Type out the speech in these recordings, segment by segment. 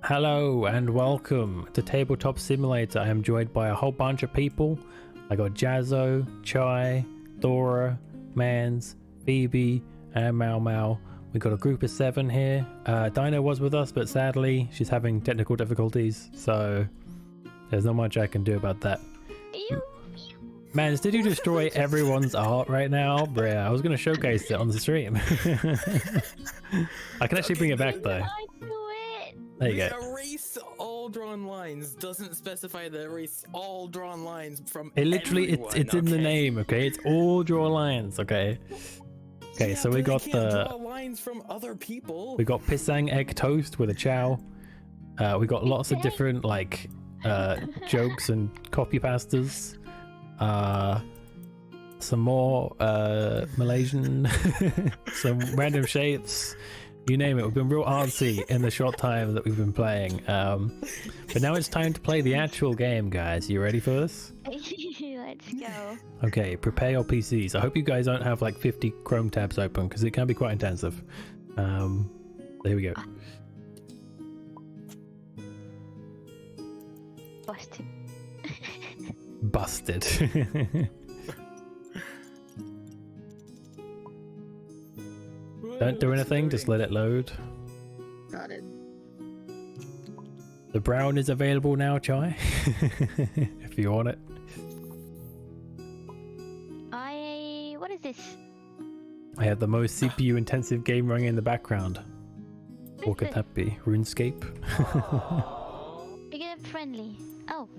Hello and welcome to Tabletop Simulator. I am joined by a whole bunch of people. I got Jazzo, Chai, Dora, Mans, Phoebe, and Mau Mau. We got a group of 7 here. Dino was with us, but sadly she's having technical difficulties, so there's not much I can do about that. Mans, did you destroy everyone's art right now? Bruh, I was going to showcase it on the stream. I can actually bring it back though. There you go. Erase all drawn lines doesn't specify the erase all drawn lines from it literally everyone, it's in the name, okay? It's all draw lines, okay? Okay, yeah, so we got the draw lines from other people. We got pisang egg toast with a chow. We got lots of different like jokes and copy pastas. Some more Malaysian some random shapes. You name it. We've been real artsy in the short time that we've been playing. But now it's time to play the actual game, guys. You ready for this? Let's go. Okay, prepare your PCs. I hope you guys don't have like 50 Chrome tabs open because it can be quite intensive. There we go. Busted. Busted. Don't do anything, just let it load. Got it. The brown is available now, Chai. If you want it. What is this? I have the most CPU intensive game running in the background. What could that be? RuneScape? Beginner friendly. Oh.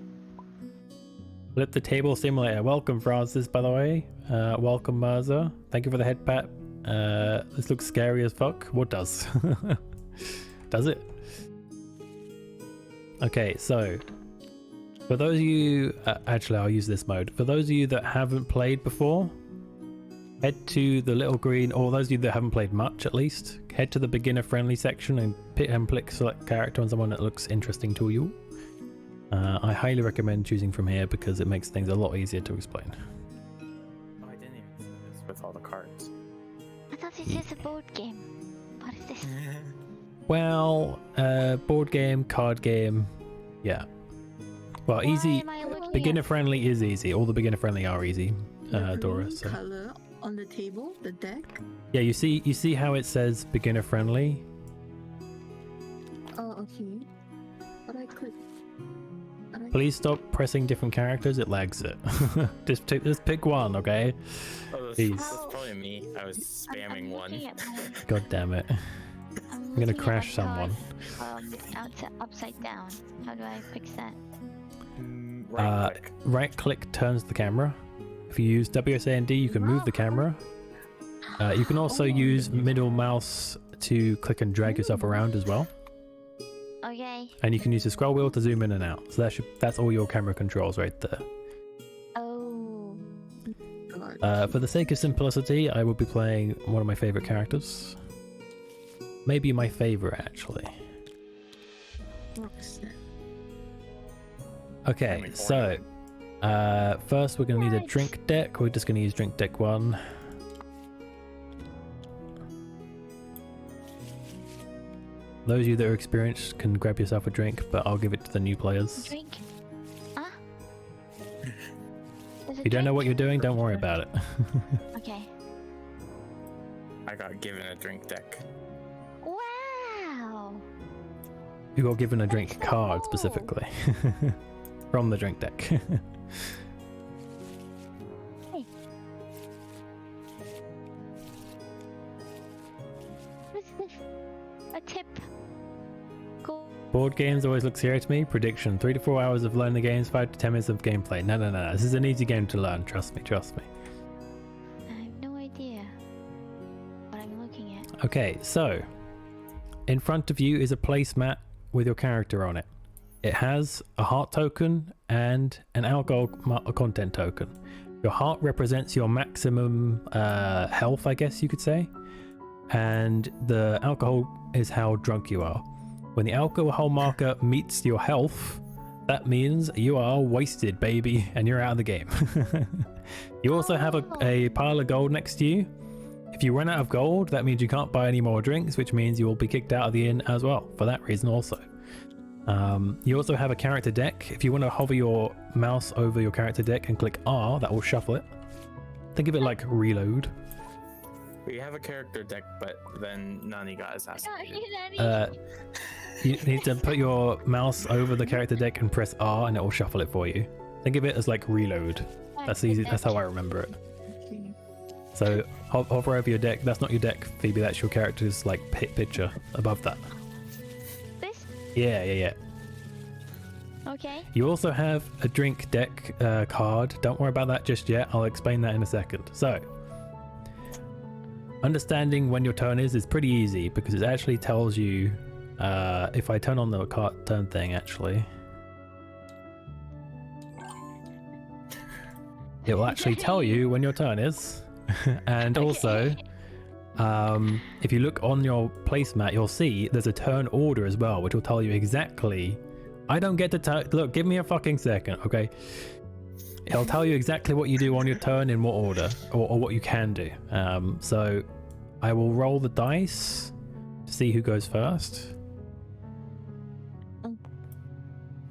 Flip the table simulator. Welcome, Francis, by the way. Welcome, Mirza. Thank you for the head pat. This looks scary as fuck. What does? Does it? Okay, so for those of you actually I'll use this mode. For those of you that haven't played before, head to the little green, or those of you that haven't played much at least, head to the beginner friendly section and click select character on someone that looks interesting to you. I highly recommend choosing from here because it makes things a lot easier to explain. Oh, I didn't even see this with all the cards. I thought this is a board game. What is this? Well, board game, card game, yeah. Well, Why easy, am I looking beginner at- friendly is easy. All the beginner friendly are easy, The Dora. green So color on the table, the deck. yeah, you see how it says beginner friendly. Oh, okay. But I click. Please stop pressing different characters. It lags it. just pick one, okay? Oh, that's Please. probably me. I was spamming I'm one. looking at my- God damn it! I'm gonna looking at crash my someone. cards, upside down. How do I fix that? Right click. Right click turns the camera. If you use WSAND, you can move the camera. You can also use middle mouse to click and drag yourself around as well. Okay. And you can use the scroll wheel to zoom in and out. So that's all your camera controls right there. Oh. For the sake of simplicity, I will be playing one of my favorite characters. Maybe my favorite, actually. Okay, so first we're going to need a drink deck. We're just going to use drink deck 1. Those of you that are experienced can grab yourself a drink, but I'll give it to the new players. Drink? Huh? If you don't know what you're doing, don't worry about it. Okay. I got given a drink deck. Wow. You got given a drink That's so card cool. specifically from the drink deck. Hey. a tip. Go. Board games always look scary to me. Prediction: 3 to 4 hours of learning the games, 5 to 10 minutes of gameplay. No. This is an easy game to learn. Trust me. I have no idea what I'm looking at. Okay, so in front of you is a placemat with your character on it. It has a heart token and an alcohol content token. Your heart represents your maximum health, I guess you could say, and the alcohol is how drunk you are. When the alcohol marker meets your health, that means you are wasted, baby, and you're out of the game. You also have a pile of gold next to you. If you run out of gold, that means you can't buy any more drinks, which means you will be kicked out of the inn as well, for that reason also. You also have a character deck. If you want to hover your mouse over your character deck and click R, that will shuffle it. Think of it like reload. We have a character deck, but then none of you guys asked me. You need to put your mouse over the character deck and press R, and it will shuffle it for you. Think of it as like reload. That's easy. That's how I remember it. Okay. So hover over your deck. That's not your deck, Phoebe. That's your character's like picture above that. This? Yeah. Okay. You also have a drink deck card. Don't worry about that just yet. I'll explain that in a second. So, understanding when your turn is pretty easy because it actually tells you. If I turn on the turn thing, actually, it will actually tell you when your turn is. And also, if you look on your placemat, you'll see there's a turn order as well, which will tell you exactly. I don't get to look. Give me a fucking second, okay? It'll tell you exactly what you do on your turn in what order, or what you can do. So, I will roll the dice to see who goes first.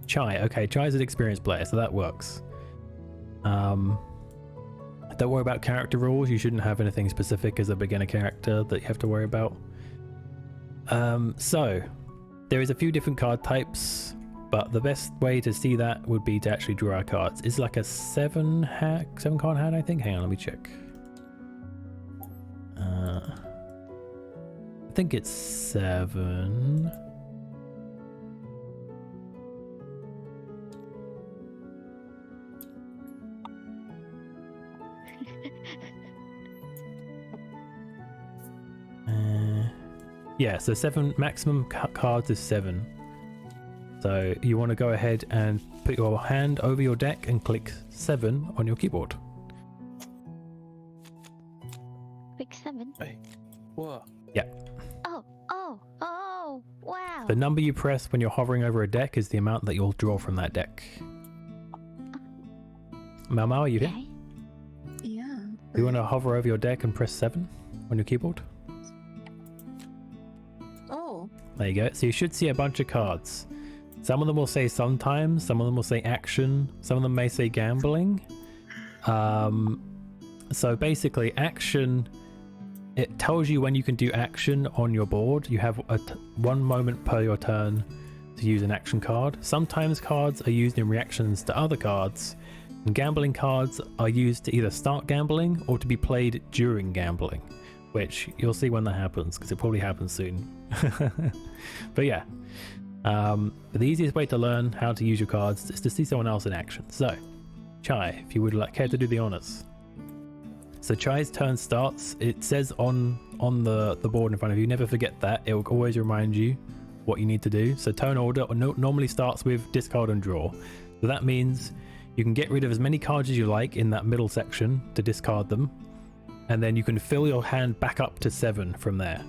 Chai. Okay, Chai's an experienced player, so that works. Don't worry about character rules. You shouldn't have anything specific as a beginner character that you have to worry about. So, there is a few different card types, but the best way to see that would be to actually draw our cards. It's like a 7 card hand, I think. Hang on, let me check. I think it's 7. Yeah, so 7 maximum cards is 7. So you want to go ahead and put your hand over your deck and click 7 on your keyboard. Click 7. Hey. Whoa. Yeah. Oh, wow. The number you press when you're hovering over a deck is the amount that you'll draw from that deck. Mau, are you here? Okay. Yeah. Do you want to hover over your deck and press 7 on your keyboard? Oh. There you go. So you should see a bunch of cards. Some of them will say sometimes, some of them will say action, some of them may say gambling. So basically action, it tells you when you can do action on your board. You have 1 moment per your turn to use an action card. Sometimes cards are used in reactions to other cards, and gambling cards are used to either start gambling or to be played during gambling, which you'll see when that happens because it probably happens soon. But yeah, the easiest way to learn how to use your cards is to see someone else in action. So Chai, if you would care to do the honors. So Chai's turn starts. It says on the board in front of you. Never forget that. It will always remind you what you need to do. So turn order normally starts with discard and draw. So that means you can get rid of as many cards as you like in that middle section to discard them, and then you can fill your hand back up to 7 from there.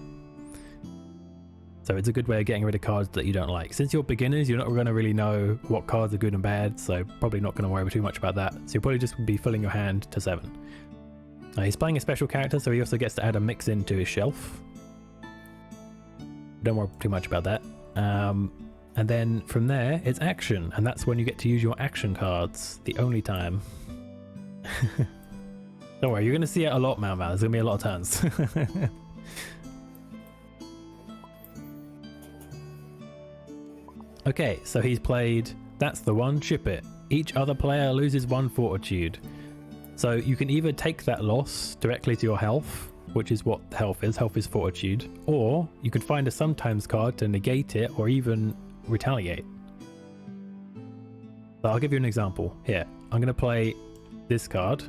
So it's a good way of getting rid of cards that you don't like. Since you're beginners, you're not going to really know what cards are good and bad, so probably not going to worry too much about that. So you'll probably just be filling your hand to 7. He's playing a special character, so he also gets to add a mix into his shelf. Don't worry too much about that. And then from there, it's action, and that's when you get to use your action cards. The only time. Don't worry, you're going to see it a lot, Mau. There's going to be a lot of turns. Okay, so he's played, that's the one, ship it. Each other player loses 1 fortitude. So you can either take that loss directly to your health, which is what health is. Health is fortitude. Or you could find a sometimes card to negate it or even retaliate. So I'll give you an example. Here, I'm going to play this card.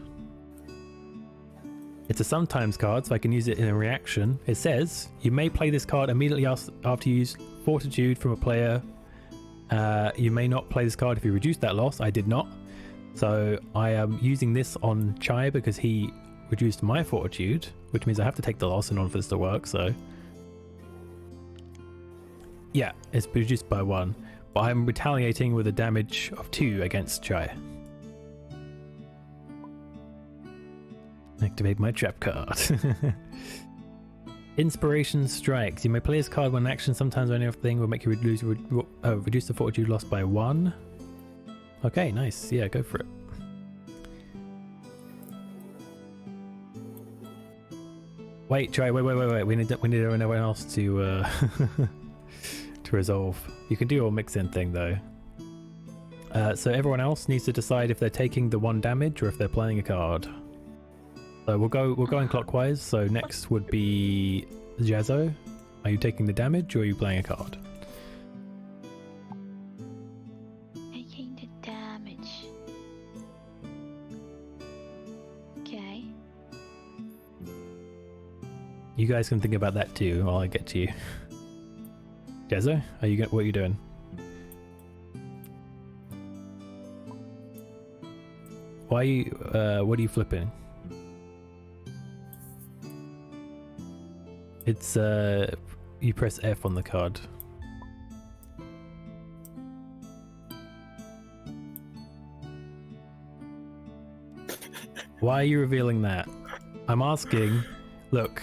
It's a sometimes card, so I can use it in a reaction. It says, you may play this card immediately after you use fortitude from a player. You may not play this card if you reduce that loss. I did not. So I am using this on Chai because he reduced my fortitude, which means I have to take the loss in order for this to work. So yeah, it's reduced by 1, but I'm retaliating with a damage of 2 against Chai. Activate my trap card. Inspiration strikes. You may play this card when action. Sometimes when anything will make you reduce the fortitude loss by 1. Okay, nice. Yeah, go for it. Wait, Chai. Wait. We need everyone else to to resolve. You can do your mix-in thing though. So everyone else needs to decide if they're taking the 1 damage or if they're playing a card. So we'll go in clockwise. So next would be Jazzo. Are you taking the damage or are you playing a card? Taking the damage. Okay. You guys can think about that too while I get to you. Jazzo, what are you doing? Why are you what are you flipping? It's you press F on the card. Why are you revealing that? I'm asking. Look,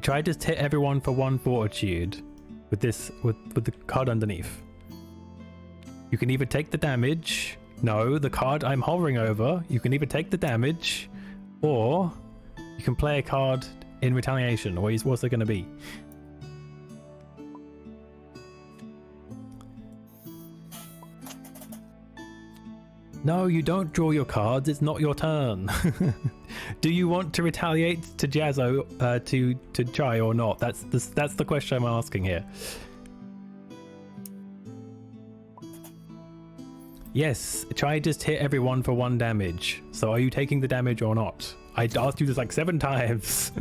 try to hit everyone for 1 fortitude with this with the card underneath. You can either take the damage. No, the card I'm hovering over. You can either take the damage, or you can play a card in retaliation. Or what's it going to be? No, you don't draw your cards. It's not your turn. Do you want to retaliate to Jazzo, to Chai or not? That's the question I'm asking here. Yes, Chai just hit everyone for 1 damage. So are you taking the damage or not? I asked you this like 7 times.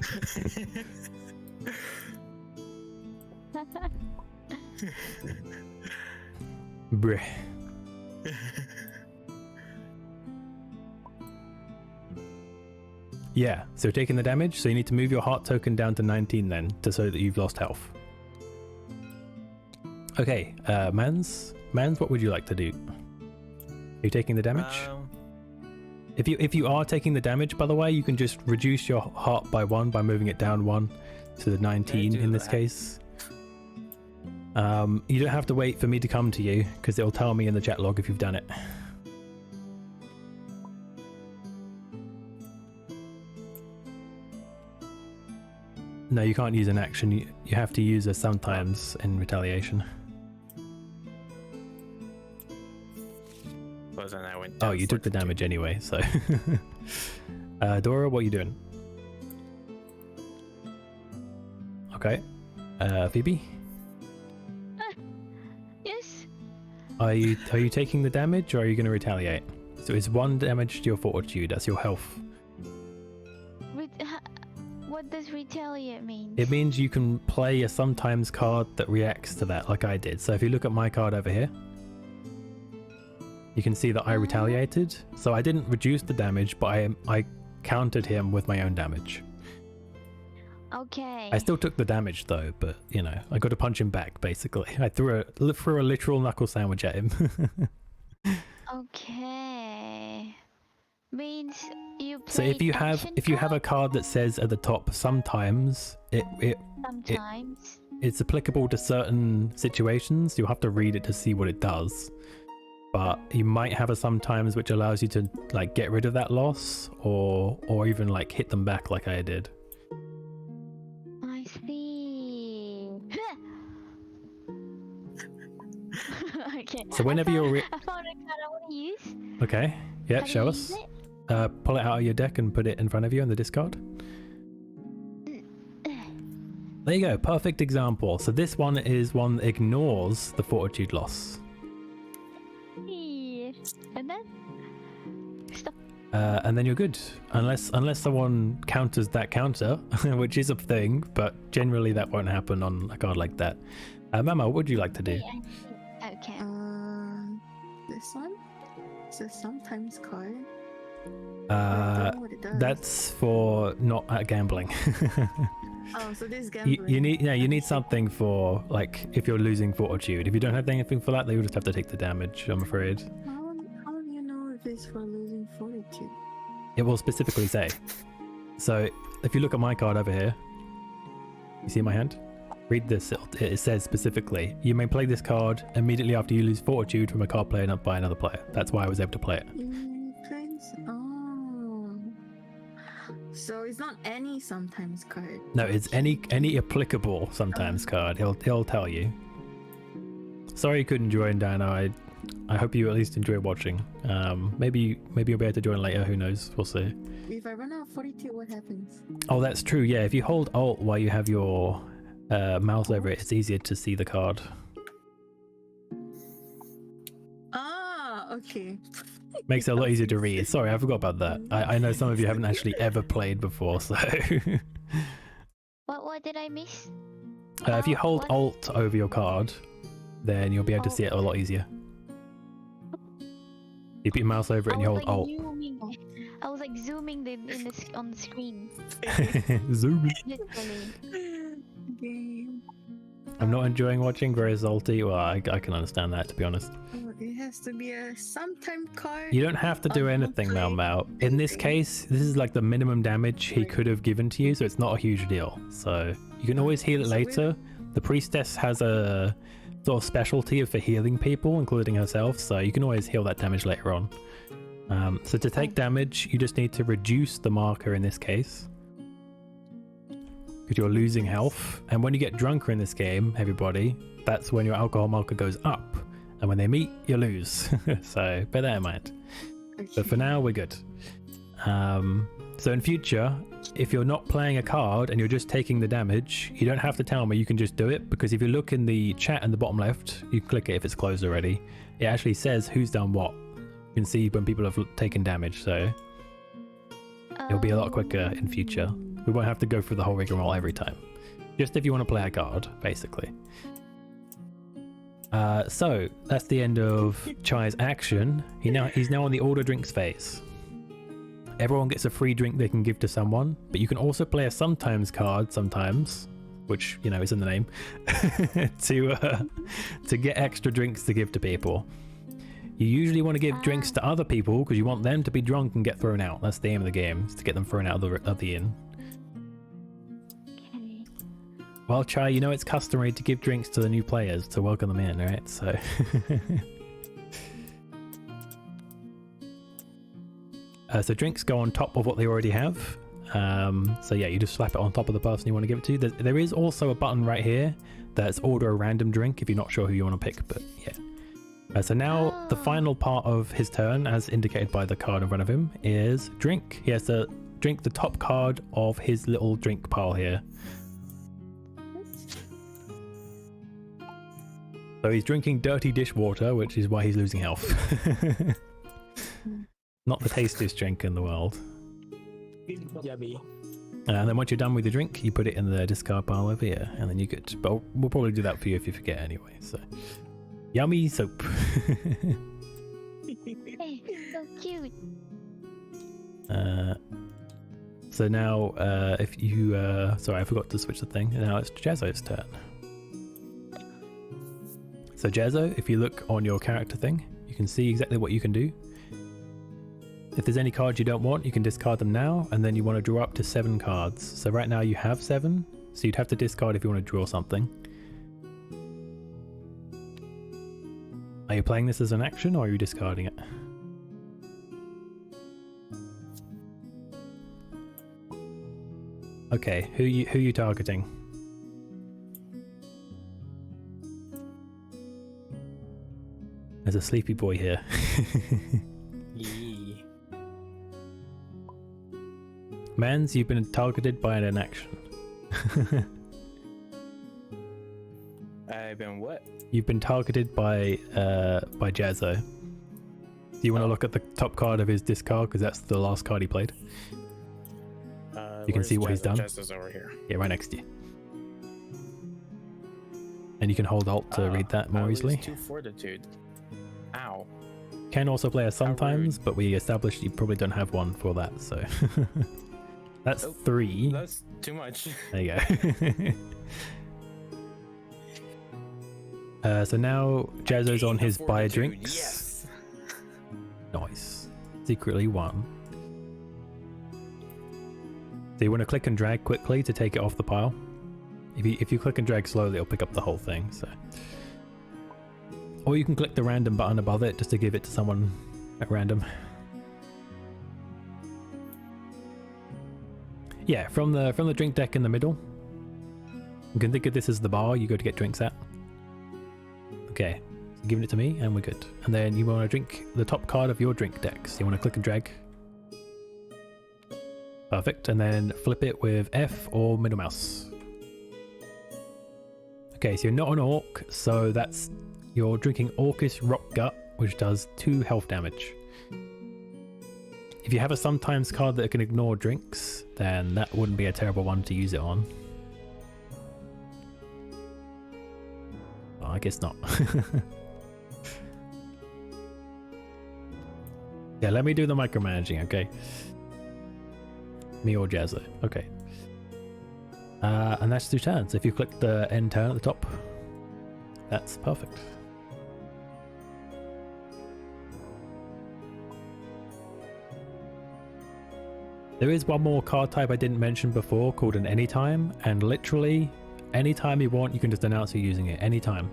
Bruh. Yeah, so taking the damage, so you need to move your heart token down to 19 then, so that you've lost health. Okay, Mans, what would you like to do? Are you taking the damage? If you are taking the damage, by the way, you can just reduce your heart by 1 by moving it down 1 to the 19 in this case. You don't have to wait for me to come to you, because it'll tell me in the chat log if you've done it. No, you can't use an action. You have to use a sometimes in retaliation. Oh, you took the damage anyway, so... Dora, what are you doing? Okay. Phoebe? Yes. Are you taking the damage or are you going to retaliate? So it's 1 damage to your fortitude, that's your health. What does retaliate mean? It means you can play a sometimes card that reacts to that, like I did. So if you look at my card over here, you can see that I retaliated. So I didn't reduce the damage, but I countered him with my own damage. Okay. I still took the damage though, but you know, I got to punch him back basically. I threw a literal knuckle sandwich at him. Okay. Means you play So if you have a card that says at the top sometimes it's applicable to certain situations, you'll have to read it to see what it does. But you might have a sometimes which allows you to like get rid of that loss or even like hit them back like I did. I see. Okay. So whenever you're I found a card I want to use. Okay. Yeah, How do show you us. use it? Pull it out of your deck and put it in front of you on the discard. There you go, perfect example. So this one is one that ignores the fortitude loss. Yeah. And then stop. And then you're good. Unless someone counters that counter, which is a thing, but generally that won't happen on a card like that. Mama, what would you like to do? Okay. This one? It's a sometimes card. I don't know what it does. That's for not gambling. Oh, so this is gambling. you need something for, like, if you're losing fortitude. If you don't have anything for that, then you'll just have to take the damage, I'm afraid. How do you know if it's for losing fortitude? It will specifically say. So if you look at my card over here, you see my hand? Read this. It says specifically, you may play this card immediately after you lose fortitude from a card played up by another player. That's why I was able to play it. Oh. So it's not any sometimes card. No, it's any applicable sometimes card. He'll tell you. Sorry you couldn't join, Dana. I hope you at least enjoy watching. Maybe you'll be able to join later. Who knows? We'll see. If I run out of fortitude, what happens? Oh, that's true. Yeah, if you hold Alt while you have your mouse over it, it's easier to see the card. Ah, okay. Makes it a lot easier to read. Sorry, I forgot about that. I know some of you haven't actually ever played before, so... What did I miss? if you hold What? Alt over your card, then you'll be able to see it a lot easier. You put your mouse over it and you hold Alt. I was like zooming on the screen. Zoom. Literally. Game. I'm not enjoying watching, very salty. Well, I can understand that, to be honest. Oh, it has to be a sometime card. You don't have to do anything, Mau Mau. In this case, this is like the minimum damage he could have given to you, so it's not a huge deal. So you can always heal it later. The priestess has a sort of specialty for healing people, including herself, so you can always heal that damage later on. So to take damage, you just need to reduce the marker in this case, because you're losing health. And when you get drunker in this game, everybody, that's when your alcohol marker goes up, and when they meet, you lose. So bear that in mind. But for now, we're good. So in future, if you're not playing a card and you're just taking the damage, you don't have to tell me, you can just do it, because if you look in the chat in the bottom left, you click it if it's closed already, it actually says who's done what. You can see when people have taken damage, so it'll be a lot quicker in future. We won't have to go through the whole rigmarole every time. Just if you want to play a card, basically. So that's the end of Chai's action. He's now on the order drinks phase. Everyone gets a free drink they can give to someone, but you can also play a sometimes card sometimes, which, you know, is in the name, to get extra drinks to give to people. You usually want to give drinks to other people because you want them to be drunk and get thrown out. That's the aim of the game, is to get them thrown out of the inn. Okay. Well, Chai, you know it's customary to give drinks to the new players to welcome them in, right? So... so drinks go on top of what they already have. So yeah, you just slap it on top of the person you want to give it to. There is also a button right here that's order a random drink if you're not sure who you want to pick, but yeah. So now the final part of his turn, as indicated by the card in front of him, is drink. He has to drink the top card of his little drink pile here. So he's drinking dirty dishwater, which is why he's losing health. Not the tastiest drink in the world. Yummy. And then once you're done with your drink, you put it in the discard pile over here, and then you're good. But we'll probably do that for you if you forget anyway. So, yummy soap. Hey, so cute. So now, if you, sorry, I forgot to switch the thing. Now it's Jazzo's turn. So Jazzo, if you look on your character thing, you can see exactly what you can do. If there's any cards you don't want, you can discard them now, and then you want to draw up to 7 cards. So right now you have 7, so you'd have to discard if you want to draw something. Are you playing this as an action, or are you discarding it? Okay, who you targeting? There's a sleepy boy here. Mans, you've been targeted by an action. I've been what? You've been targeted by Jazzo. Do you want to look at the top card of his discard because that's the last card he played? You can see what he's done. Jazzo's over here. Yeah, right next to you. And you can hold Alt to read that more easily. 2 fortitude. Ow. Can also play a sometimes, but we established you probably don't have one for that, so that's 3. That's too much. There you go. So now Jazzo's on his buy drinks. Yes. Nice. Secretly 1. So you want to click and drag quickly to take it off the pile. If you click and drag slowly, it'll pick up the whole thing. So, or you can click the random button above it just to give it to someone at random. Yeah, from the drink deck in the middle. You can think of this as the bar you go to get drinks at. Okay, so giving it to me and we're good. And then you want to drink the top card of your drink deck. So you want to click and drag. Perfect, and then flip it with F or middle mouse. Okay, so you're not an orc, so you're drinking Orcish Rock Gut, which does 2 health damage. If you have a sometimes card that can ignore drinks, then that wouldn't be a terrible one to use it on. Oh, I guess not. Yeah, let me do the micromanaging, okay? Me or Jazzo, okay. And that's 2 turns. If you click the end turn at the top, that's perfect. There is one more card type I didn't mention before called an anytime, and literally anytime you want you can just announce you're using it, anytime.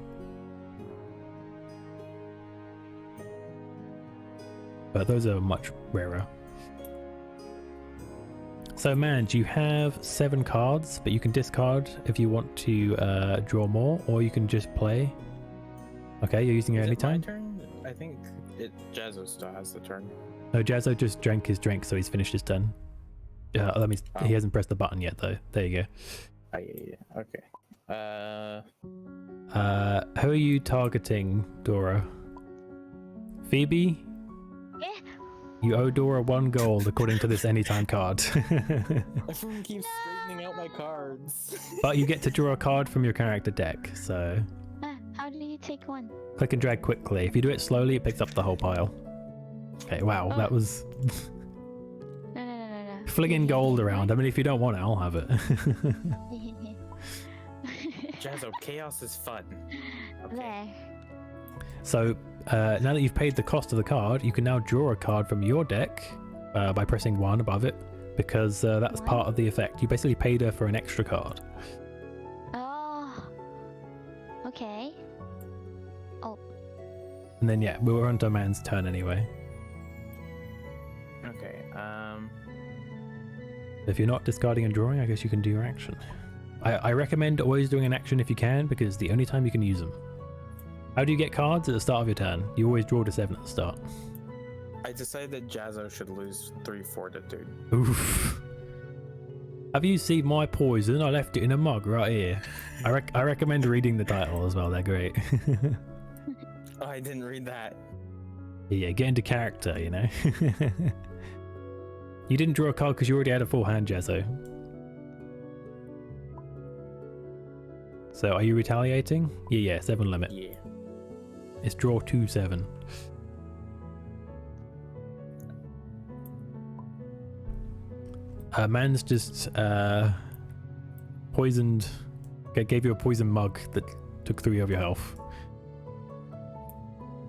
But those are much rarer. So Mange, you have 7 cards, but you can discard if you want to draw more, or you can just play. Okay, you're using it anytime? My turn? I think Jazzo still has the turn. No, Jazzo just drank his drink, so he's finished his turn. That means he hasn't pressed the button yet, though. There you go. Yeah. Okay. Who are you targeting, Dora? Phoebe? Yeah. You owe Dora 1 gold according to this anytime card. Everyone keeps straightening out my cards. But you get to draw a card from your character deck, so How do you take one? click and drag quickly. If you do it slowly, it picks up the whole pile. Okay, wow, that was No. flinging gold around. I mean, if you don't want it, I'll have it. Jazzo, chaos is fun. Okay. There. So now that you've paid the cost of the card, you can now draw a card from your deck by pressing 1 above it, because that's part of the effect. You basically paid her for an extra card. Oh. Okay. Oh. And then yeah, we're on to man's turn anyway. Okay. If you're not discarding and drawing, I guess you can do your action. I recommend always doing an action if you can, because it's the only time you can use them. How do you get cards at the start of your turn? You always draw to 7 at the start. I decided that Jazzo should lose 3 fortitude. Oof. Have you seen my poison? I left it in a mug right here. I recommend reading the title as well. They're great. Oh, I didn't read that. Yeah, get into character, you know. You didn't draw a card because you already had a full hand, Jazzo. So are you retaliating? Yeah, 7 limit. Yeah. It's draw 2/7. Man's just poisoned. Gave you a poison mug that took 3 of your health.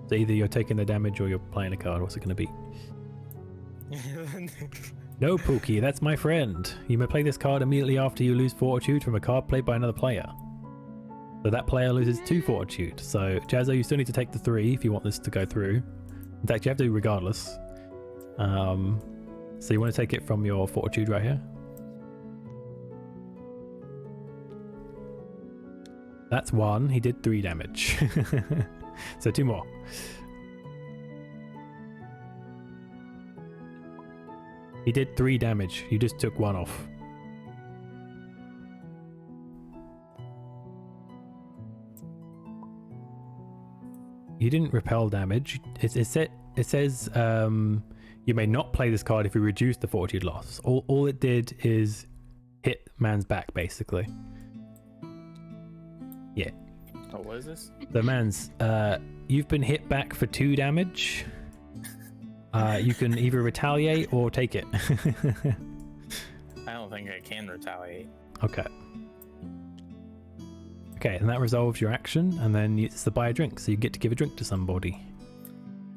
So either you're taking the damage or you're playing a card. What's it going to be? No, Pookie, that's my friend. You may play this card immediately after you lose fortitude from a card played by another player. So that player loses 2 fortitude. So Jazzo, you still need to take the 3 if you want this to go through. In fact, you have to regardless. So you want to take it from your fortitude right here. That's 1. He did 3 damage. So 2 more. He did 3 damage. You just took 1 off. You didn't repel damage. It says you may not play this card if you reduce the fortitude loss. All it did is hit man's back, basically. Yeah. Oh, what is this? So man's, you've been hit back for 2 damage. You can either retaliate or take it. I don't think I can retaliate. Okay. Okay, and that resolves your action, and then it's the buy a drink, so you get to give a drink to somebody.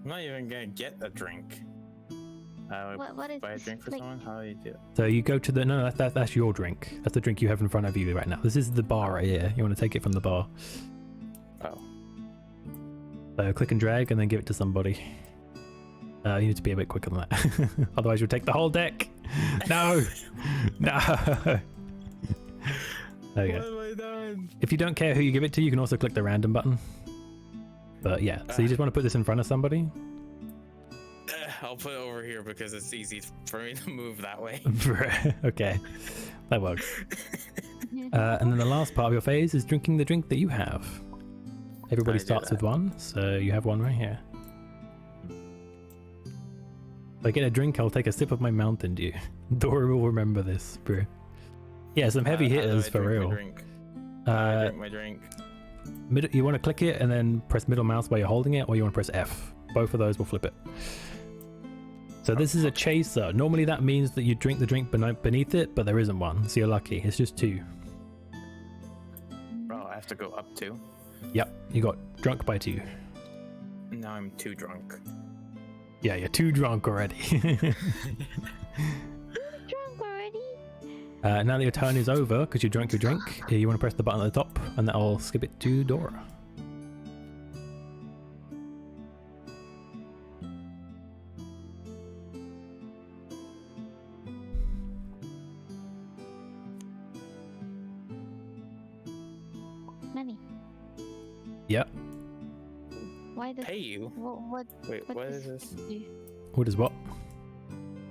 I'm not even gonna get a drink. What is buy a this drink for flick? someone? How do you do it? So you go to the no, that's your drink. That's the drink you have in front of you right now. This is the bar right here. You want to take it from the bar. Oh. So click and drag, and then give it to somebody. You need to be a bit quicker than that, otherwise you'll take the whole deck. No, no. There you go. What have I done? If you don't care who you give it to, you can also click the random button. But yeah, so you just want to put this in front of somebody. I'll put it over here because it's easy for me to move that way. Okay, that works. And then the last part of your phase is drinking the drink that you have. Everybody I do starts with that. 1, so you have 1 right here. If I get a drink, I'll take a sip of my Mountain Dew. Dora will remember this, bro. Yeah, some heavy How do I hitters for drink my real. drink? How do I drink my drink. You want to click it and then press middle mouse while you're holding it, or you want to press F. Both of those will flip it. So this is a chaser. Normally that means that you drink the drink beneath it, but there isn't one, so you're lucky. It's just 2. Oh, I have to go up 2. Yep, you got drunk by 2. Now I'm too drunk. Yeah, you're too drunk already. Drunk already? Now that your turn is over, because you drank your drink, you want to press the button at the top, and that'll skip it to Dora. Nani? Yep. Why does Pay you? what Wait, what is this? do? What is what?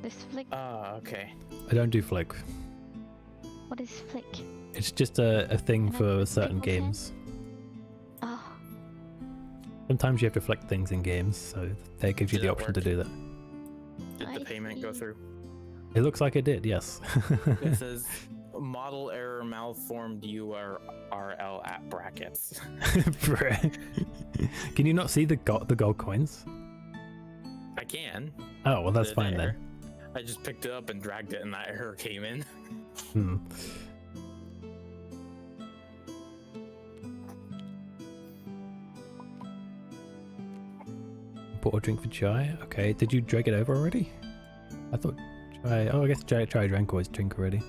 This flick? Ah, okay. I don't do flick. What is flick? It's just a thing Can I for flick certain with him? games. Oh, Sometimes you have to flick things in games, so that gives you Did the it option work? to do that. Did the I payment go see. through? It looks like it did, yes. It says model error malformed URL at brackets. Can you not see the gold coins? I can. Oh, well, that's They're fine there. I just picked it up and dragged it and that error came in. then. Bought a drink for Chai. Okay, did you drag it over already? I thought Chai. Oh, I guess Chai drank his drink already.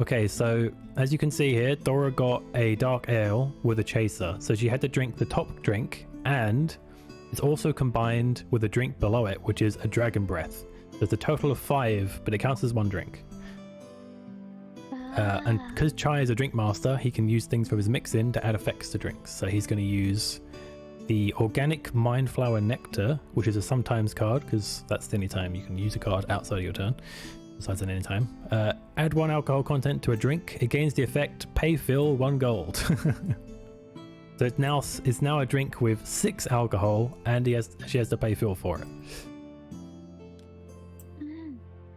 Okay, so as you can see here, Dora got a dark ale with a chaser. So she had to drink the top drink, and it's also combined with a drink below it, which is a dragon breath. There's a total of 5, but it counts as 1 drink. And because Chai is a drink master, he can use things from his mix-in to add effects to drinks. So he's going to use the Organic Mindflower Nectar, which is a sometimes card, because that's the only time you can use a card outside of your turn, besides at any time. Add 1 alcohol content to a drink. It gains the effect, pay Phil 1 gold. So it's now a drink with 6 alcohol, and she has to pay Phil for it.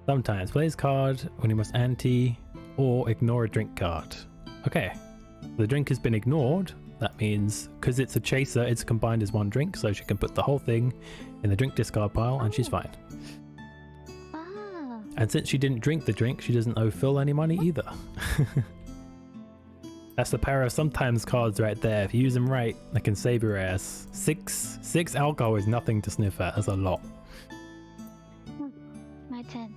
Sometimes play his card when you must ante or ignore a drink card. Okay, the drink has been ignored. That means because it's a chaser, it's combined as 1 drink, so she can put the whole thing in the drink discard pile and she's fine. Ah, And since she didn't drink the drink, she doesn't owe Phil any money either. That's the power of sometimes cards right there. If you use them right, they can save your ass. 6 alcohol is nothing to sniff at. That's a lot. my turn.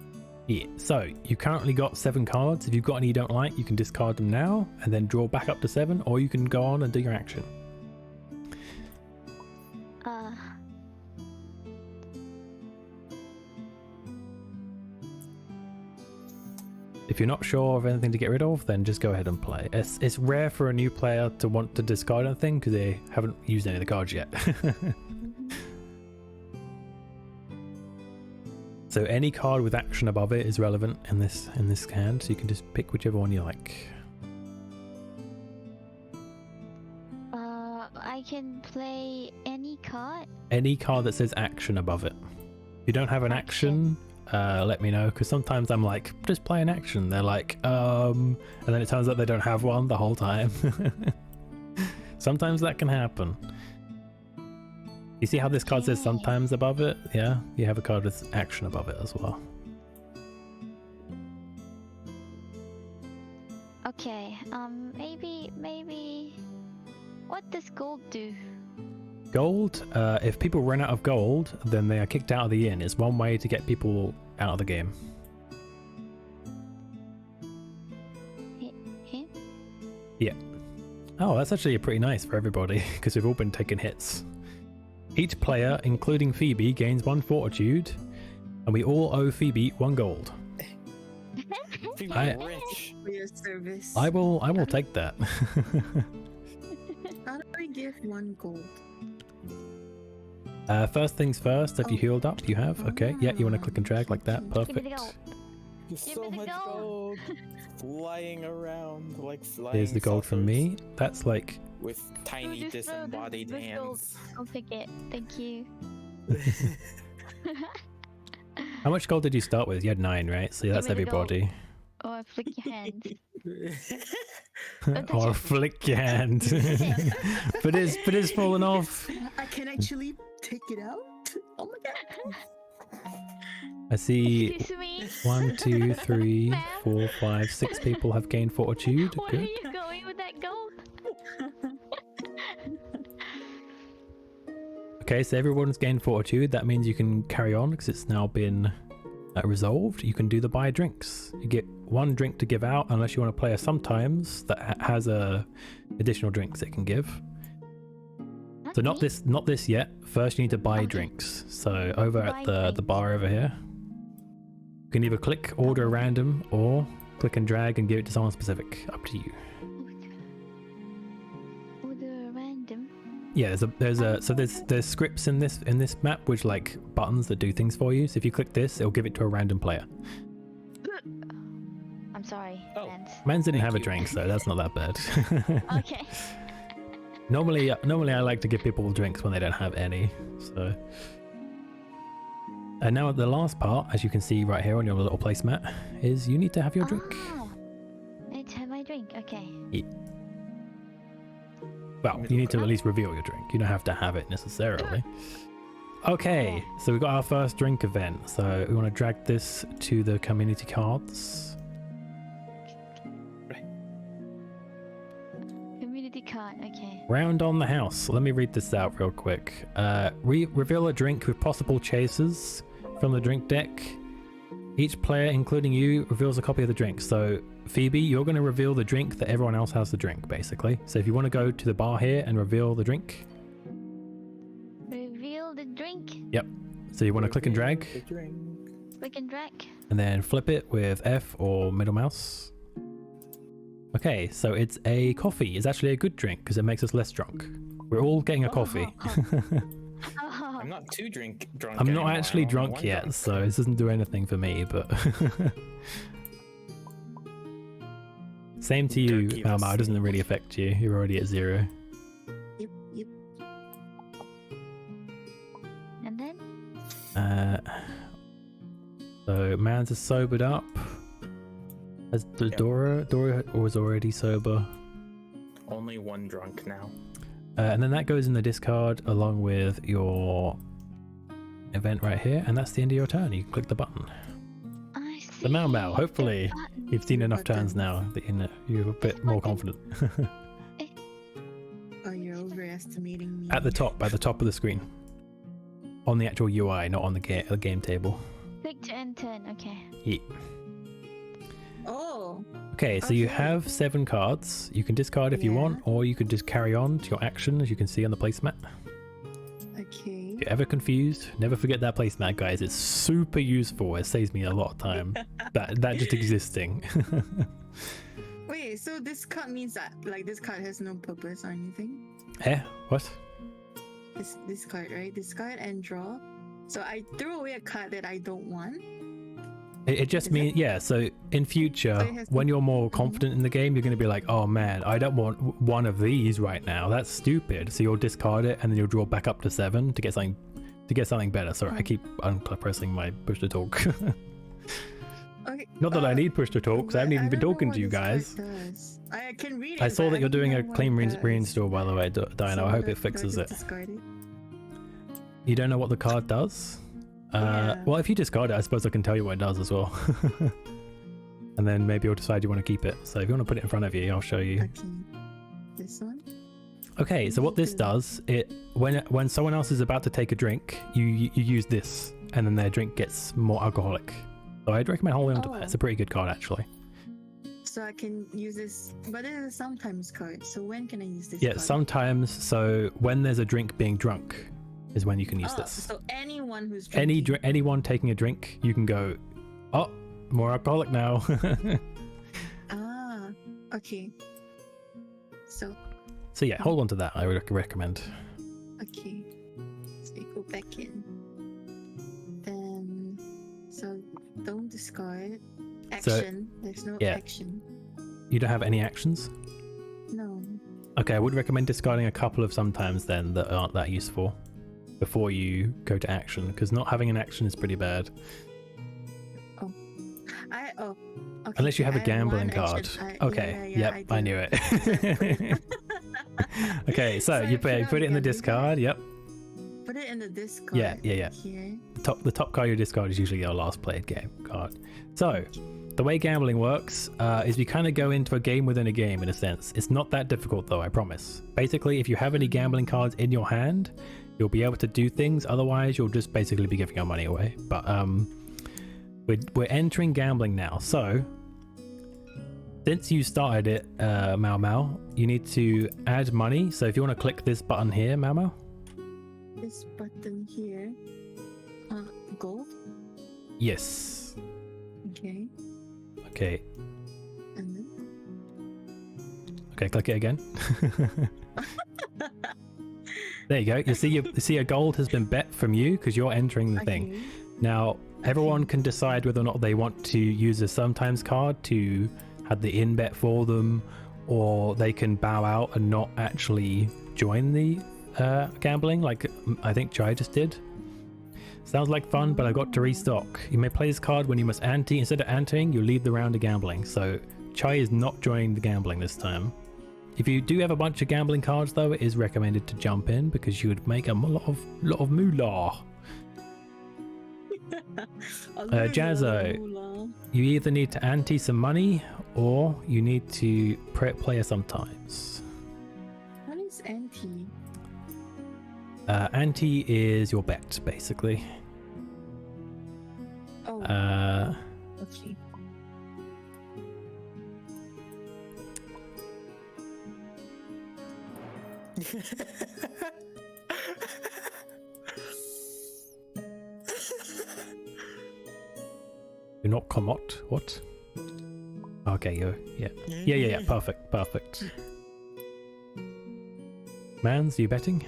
Yeah, so you currently got 7 cards. If you've got any you don't like, you can discard them now and then draw back up to 7, or you can go on and do your action. If you're not sure of anything to get rid of, then just go ahead and play. It's rare for a new player to want to discard anything because they haven't used any of the cards yet. So any card with action above it is relevant in this hand, so you can just pick whichever one you like. I can play any card? Any card that says action above it. If you don't have an action, let me know, because sometimes I'm like, just play an action. They're like, and then it turns out they don't have one the whole time. Sometimes that can happen. You see how this card says sometimes above it? Yeah, you have a card with action above it as well. Okay, maybe... What does gold do? Gold, if people run out of gold, then they are kicked out of the inn. It's one way to get people out of the game. Hit? Yeah. Oh, that's actually pretty nice for everybody, because we've all been taking hits. Each player, including Phoebe, gains 1 fortitude, and we all owe Phoebe 1 gold. People I- are rich. For your service. I will take that. How do I give 1 gold? First things first, if you healed up, you have. Okay, yeah, you want to click and drag like that. Give me the Perfect. gold. There's Give so me the much gold. gold flying around like flying. Here's the gold from saucers me. That's like... with tiny This gold, disembodied this gold. hands. I'll take it. Thank you. How much gold did you start with? You had 9, right? So that's me the gold. everybody. Oh, I flick your hands. Or flick your hand. but it's falling off. I can actually take it out? Oh my god. I see Excuse me. 1, 2, 3, Ma'am? 4, 5, 6 people have gained fortitude. Where are Good. you going with that gold? Okay, so everyone's gained fortitude. That means you can carry on because it's now been resolved. You can do the buy drinks. You get 1 drink to give out unless you want to play a sometimes that has additional drinks it can give. So not me. this yet. First you need to buy Okay. drinks. So over Buy at the drinks. bar over here, you can either click order random or click and drag and give it to someone specific. Up to you. Order random. Yeah, there's scripts in this map which like buttons that do things for you. So if you click this, it'll give it to a random player. I'm sorry, Oh. Lance. Mans didn't Thank have a you. drink, so that's not that bad. Okay. Normally I like to give people drinks when they don't have any. So, and now the last part, as you can see right here on your little placemat, is you need to have your drink. Ah, I need to have my drink. Okay. Well, you need to at least reveal your drink. You don't have to have it necessarily. Okay, so we've got our first drink event. So we want to drag this to the community cards. Community card. Okay. Round on the house. Let me read this out real quick. Reveal a drink with possible chasers from the drink deck. Each player, including you, reveals a copy of the drink. So, Phoebe, you're going to reveal the drink that everyone else has to drink, basically. So if you want to go to the bar here and reveal the drink. Reveal the drink. Yep. So you want to click and drag, The drink. Click and drag. and then flip it with F or middle mouse. Okay, so it's a coffee. It's actually a good drink because it makes us less drunk. We're all getting a coffee. Oh, I'm not too drunk. I'm anymore. not actually I'm only drunk 1 yet, drunk. so this doesn't do anything for me, but... Same to you, Turkey Malmar. It doesn't really affect you. You're already at 0. Yep, yep. and then So Mans is sobered up. As Yep. Dora was already sober. Only 1 drunk now. And then that goes in the discard along with your event right here, and that's the end of your turn. You can click the button. I see. The Mau Mau, the hopefully. button. You've seen enough Button. turns now that you're a bit more confident. Oh, you're overestimating me. At the top of the screen. On the actual UI, not on the game table. Click to end turn. Okay. Yeah. Oh, Okay, so you Okay. have 7 cards. You can discard if you Yeah. want, or you can just carry on to your action, as you can see on the placemat. okay. If you're ever confused, never forget that placemat, guys. It's super useful. It saves me a lot of time. that just existing. Wait, so this card means that like this card has no purpose or anything? Eh? What? This card, right? Discard and draw. So I throw away a card that I don't want. It just Is means, yeah, so in future, So it has to- when you're more confident in the game, you're going to be like, oh man, I don't want one of these right now. That's stupid. So you'll discard it and then you'll draw back up to 7 to get something better. Sorry, I keep pressing my push to talk. Okay. Not that I need push to talk, because I haven't even been talking to you guys. I can read it. I saw but that you're don't doing know a what clean it does. reinstall, by the way, Dino. So I hope do it fixes do I it. just discard it? You don't know what the card does? Yeah. Well, if you discard it, I suppose I can tell you what it does as well. And then maybe you'll decide you want to keep it. So if you want to put it in front of you, I'll show you. Okay. This one? Okay, so what this does, when someone else is about to take a drink, you use this, and then their drink gets more alcoholic. So I'd recommend holding on to that. It's a pretty good card, actually. So I can use this, but it is a sometimes card. So when can I use this Yeah, card? sometimes. So when there's a drink being drunk, is when you can use this. So anyone who's drinking. Anyone taking a drink, you can go, oh, more alcoholic now. Ah, okay. So So yeah, hold on to that. I would recommend. okay. So you go back in. Then so don't discard. Action. There's no yeah. action. You don't have any actions? No. Okay, I would recommend discarding a couple of sometimes then that aren't that useful before you go to action, because not having an action is pretty bad. Okay. Unless you have I a gambling one card. action. Okay, Yeah, yep, I knew it. Okay, so you put it in the discard, yep. Put it in the discard. Yeah. Here. The top card you discard is usually your last played game card. So, the way gambling works is we kind of go into a game within a game in a sense. It's not that difficult though, I promise. Basically, if you have any gambling cards in your hand, you'll be able to do things. Otherwise, you'll just basically be giving your money away. But we're entering gambling now. So, since you started it, Mau Mau, you need to add money. So if you want to click this button here, Mau Mau. This button here. Gold. Yes. Okay. Okay. And then. Okay, click it again. There you go. You see a gold has been bet from you because you're entering the thing. Now, everyone can decide whether or not they want to use a sometimes card to have the in bet for them, or they can bow out and not actually join the gambling like I think Chai just did. Sounds like fun, but I've got to restock. You may play this card when you must ante. Instead of anteing, you leave the round to gambling. So Chai is not joining the gambling this time. If you do have a bunch of gambling cards though, it is recommended to jump in because you would make a lot of moolah. Jazzo, you either need to ante some money or you need to play a sometimes. What is anti? Ante is your bet, basically. Oh. Okay. You're not commot? What? Okay, yeah. Perfect. Mans, are you betting?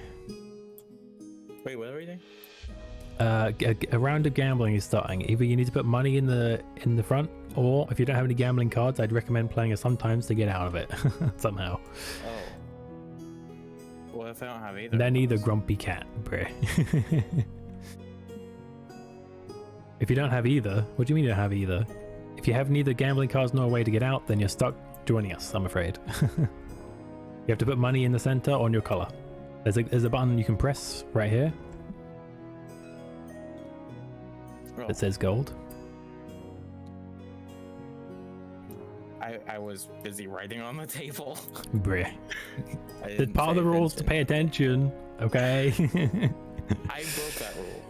Wait, what are we doing? A round of gambling is starting. Either you need to put money in the front, or if you don't have any gambling cards, I'd recommend playing a sometimes to get out of it somehow. Oh. Well, if I don't have either. Then either grumpy cat, bruh. If you don't have either, what do you mean you don't have either? If you have neither gambling cards nor a way to get out, then you're stuck joining us, I'm afraid. You have to put money in the center on your color. There's a button you can press right here. Oh. That says gold. I was busy writing on the table. Bruh. It's part of the rules to pay attention, okay? I broke that rule.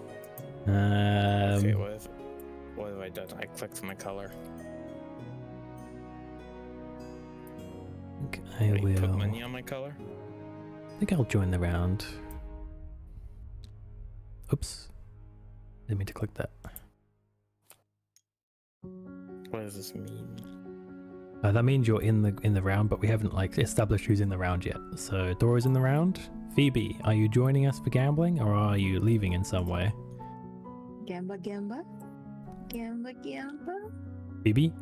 Okay, what have I done? I clicked my color. I Wait, will. Put money on my color? I think I'll join the round. Oops. Didn't mean to click that. What does this mean? That means you're in the round, but we haven't like established who's in the round yet. So Dora's in the round. Phoebe, are you joining us for gambling, or are you leaving in some way? Gamba. Gamba. Phoebe?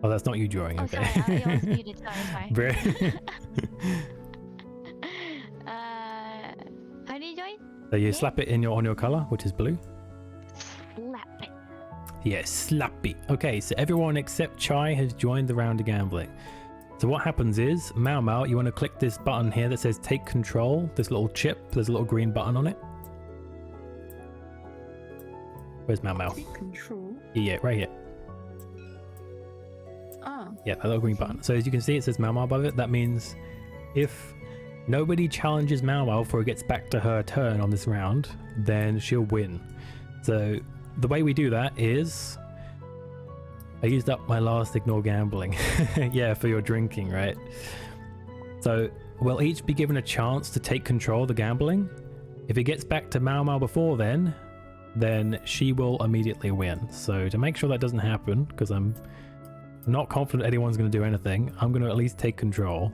Oh, that's not you drawing, Oh, okay. sorry, I was muted. Sorry. Bri- How do you join? So you slap it in on your color, which is blue. Slap it. Yes, slappy. Okay, so everyone except Chai has joined the round of gambling. So what happens is, Mau Mau, you want to click this button here that says take control. This little chip, there's a little green button on it. Where's Mau Mau? Take control. Yeah, right here. Oh. Yeah, that little green button. So as you can see, it says Mau Mau above it. That means if nobody challenges Mau Mau before it gets back to her turn on this round, then she'll win. So the way we do that is... I used up my last ignore gambling. Yeah, for your drinking, right? So we'll each be given a chance to take control of the gambling. If it gets back to Mau Mau before then she will immediately win. So to make sure that doesn't happen, because I'm not confident anyone's going to do anything, I'm going to at least take control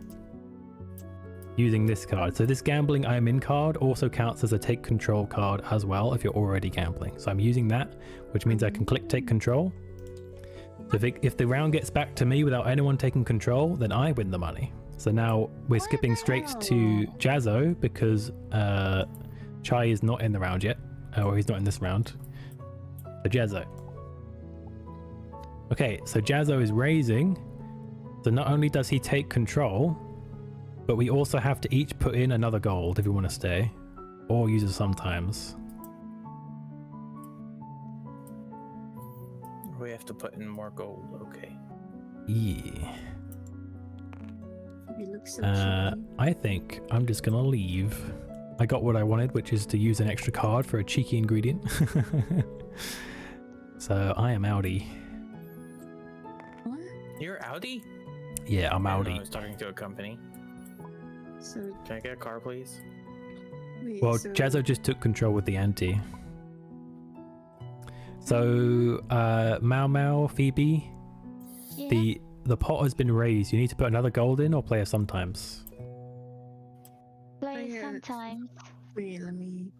using this card. So this gambling I'm in card also counts as a take control card as well if you're already gambling. So I'm using that, which means I can click take control. So if the round gets back to me without anyone taking control, then I win the money. So now we're skipping straight to Jazzo because Chai is not in the round yet. Or he's not in this round. So Jazzo. Okay, so Jazzo is raising. So not only does he take control, but we also have to each put in another gold if we want to stay. Or use it sometimes. We have to put in more gold, okay. Yeah. You look so cheeky. I think I'm just gonna leave. I got what I wanted, which is to use an extra card for a cheeky ingredient. So I am outie. What? You're Audi? Yeah, I'm I outie. was talking to a company. So Can I get a car, please? wait. Well, so Jazzo just took control with the ante. So, Mau Mau, Phoebe, Yeah. the pot has been raised. You need to put another gold in or play it sometimes. Play Yeah. sometimes. Wait, let me.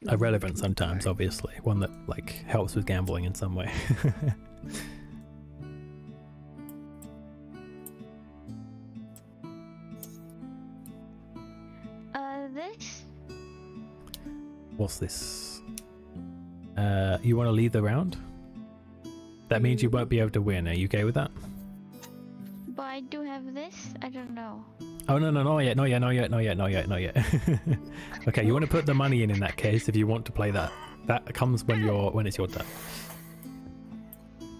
Irrelevant sometimes, obviously. One that like helps with gambling in some way. This. What's this? You want to leave the round? That means you won't be able to win. Are you okay with that? But I do have this. I don't know. Oh no, not yet. Okay, you want to put the money in that case if you want to play that. That comes when it's your turn.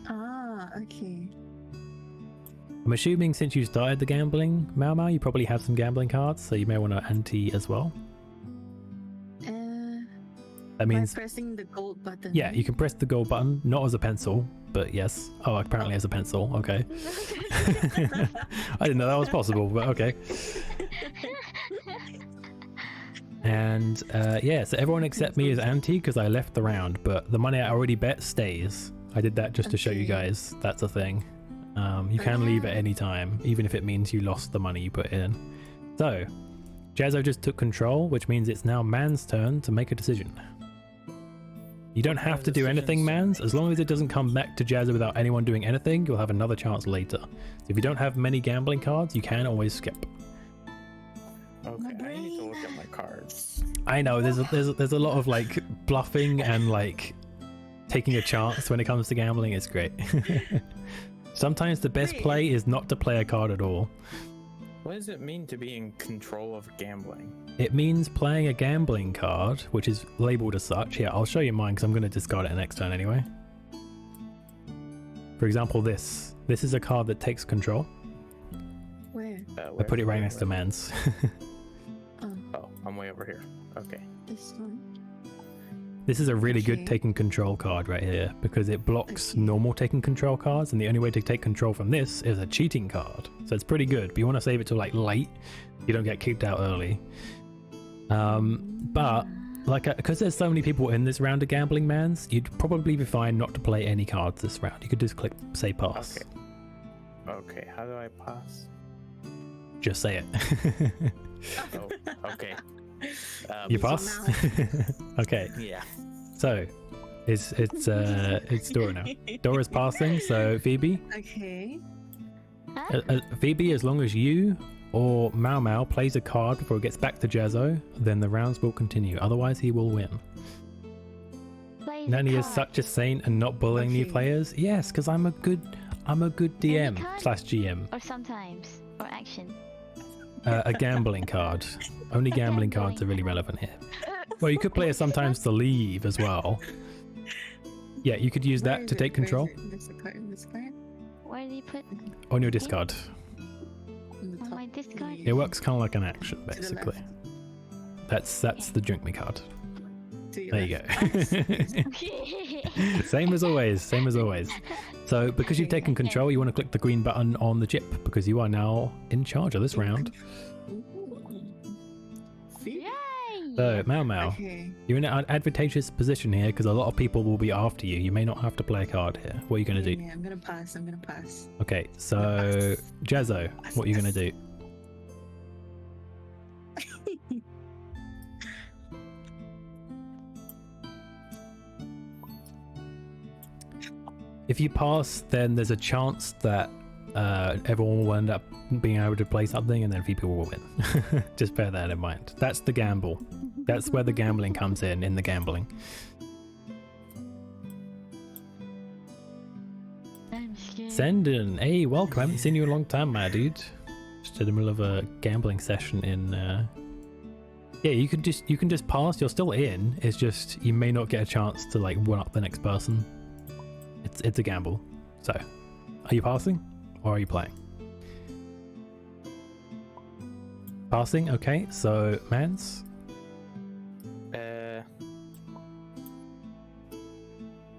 Ah, okay. I'm assuming since you started the gambling, Mau Mau, you probably have some gambling cards, so you may want to ante as well. That means By pressing the gold button. yeah, you can press the gold button, not as a pencil, but yes. Oh, apparently as a pencil. Okay. I didn't know that was possible, but okay. And yeah, so everyone except me is ante because I left the round, but the money I already bet stays. I did that just to show you guys that's a thing. You can leave at any time, even if it means you lost the money you put in. So, Jazzo just took control, which means it's now Man's turn to make a decision. You don't have to do anything, Mans. As long as it doesn't come back to Jazzo without anyone doing anything, you'll have another chance later. So if you don't have many gambling cards, you can always skip. Okay, I need to look at my cards. I know there's a lot of like bluffing and like taking a chance when it comes to gambling. It's great. Sometimes the best play is not to play a card at all. What does it mean to be in control of gambling? It means playing a gambling card, which is labeled as such. Here, I'll show you mine because I'm going to discard it next turn anyway. For example, this. This is a card that takes control. Where? I put it right next to Man's. Oh, I'm way over here. Okay. This one. This is a really good Okay. taking control card right here because it blocks normal taking control cards, and the only way to take control from this is a cheating card. So it's pretty good, but you want to save it till like late. You don't get kicked out early. But like because there's so many people in this round of gambling, Mans, you'd probably be fine not to play any cards this round. You could just click say pass. Okay. Okay, how do I pass? Just say it. Oh, okay. You pass? Okay. Yeah. So, It's Dora now. Dora's passing, so Phoebe. Okay. Phoebe, as long as you or Mau Mau plays a card before it gets back to Jazzo, then the rounds will continue. Otherwise, he will win. Nani is such a saint and not bullying new players. Yes, because I'm a good DM / GM. Or sometimes, or action. A gambling card. Only gambling cards are really relevant here. Well, you could play it sometimes to leave as well. Yeah, you could use that to take control. Where do you put? On your discard. On my discard? It works kind of like an action, basically. That's the drink me card. There you go. Same as always. So because you've taken control, you want to click the green button on the chip because you are now in charge of this round. So Mau Mau, you're in an advantageous position here because a lot of people will be after you. You may not have to play a card here. What are you going to do? I'm gonna pass. Okay, so Jazzo, what are you going to do? If you pass, then there's a chance that everyone will end up being able to play something and then a few people will win. Just bear that in mind. That's the gamble. That's where the gambling comes in the gambling. I'm scared. Sendin, hey, welcome. I haven't seen you in a long time, my dude. Just in the middle of a gambling session in... Yeah, you can just pass. You're still in. It's just you may not get a chance to like one up the next person. It's a gamble. So, are you passing or are you playing? Passing. Okay. So, Mans.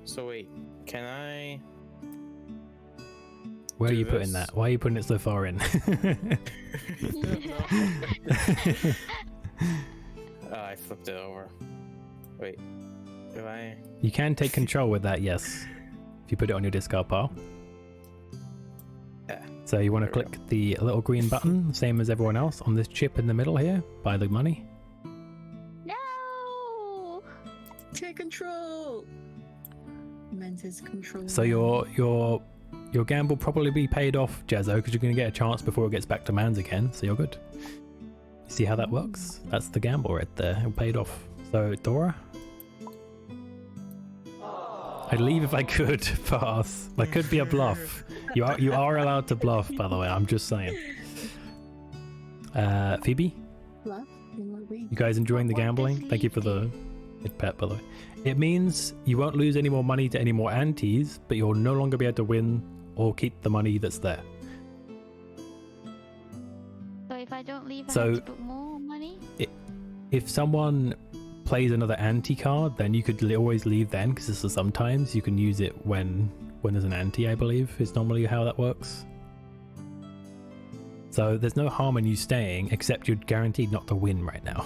So wait, can I? Where are you putting that? Why are you putting it so far in? I flipped it over. Wait, do I? You can take control with that, yes. If you put it on your discard pile. Yeah. So you want to click the little green button, same as everyone else, on this chip in the middle here, by the money. No! Take control. Men's control. So your gamble probably be paid off, Jazzo, because you're going to get a chance before it gets back to Mans again, so you're good. You see how that works? That's the gamble right there. It paid off. So, Dora? I'd leave if I could pass. That could be a bluff. You are allowed to bluff, by the way. I'm just saying. Phoebe? Bluff? In what way? You guys enjoying the gambling? Thank you for the pet, by the way. It means you won't lose any more money to any more antes, but you'll no longer be able to win or keep the money that's there. So if I don't leave, I So- have to put more money? If someone plays another ante card, then you could always leave then, because this is sometimes you can use it when there's an ante, I believe, is normally how that works. So there's no harm in you staying, except you're guaranteed not to win right now.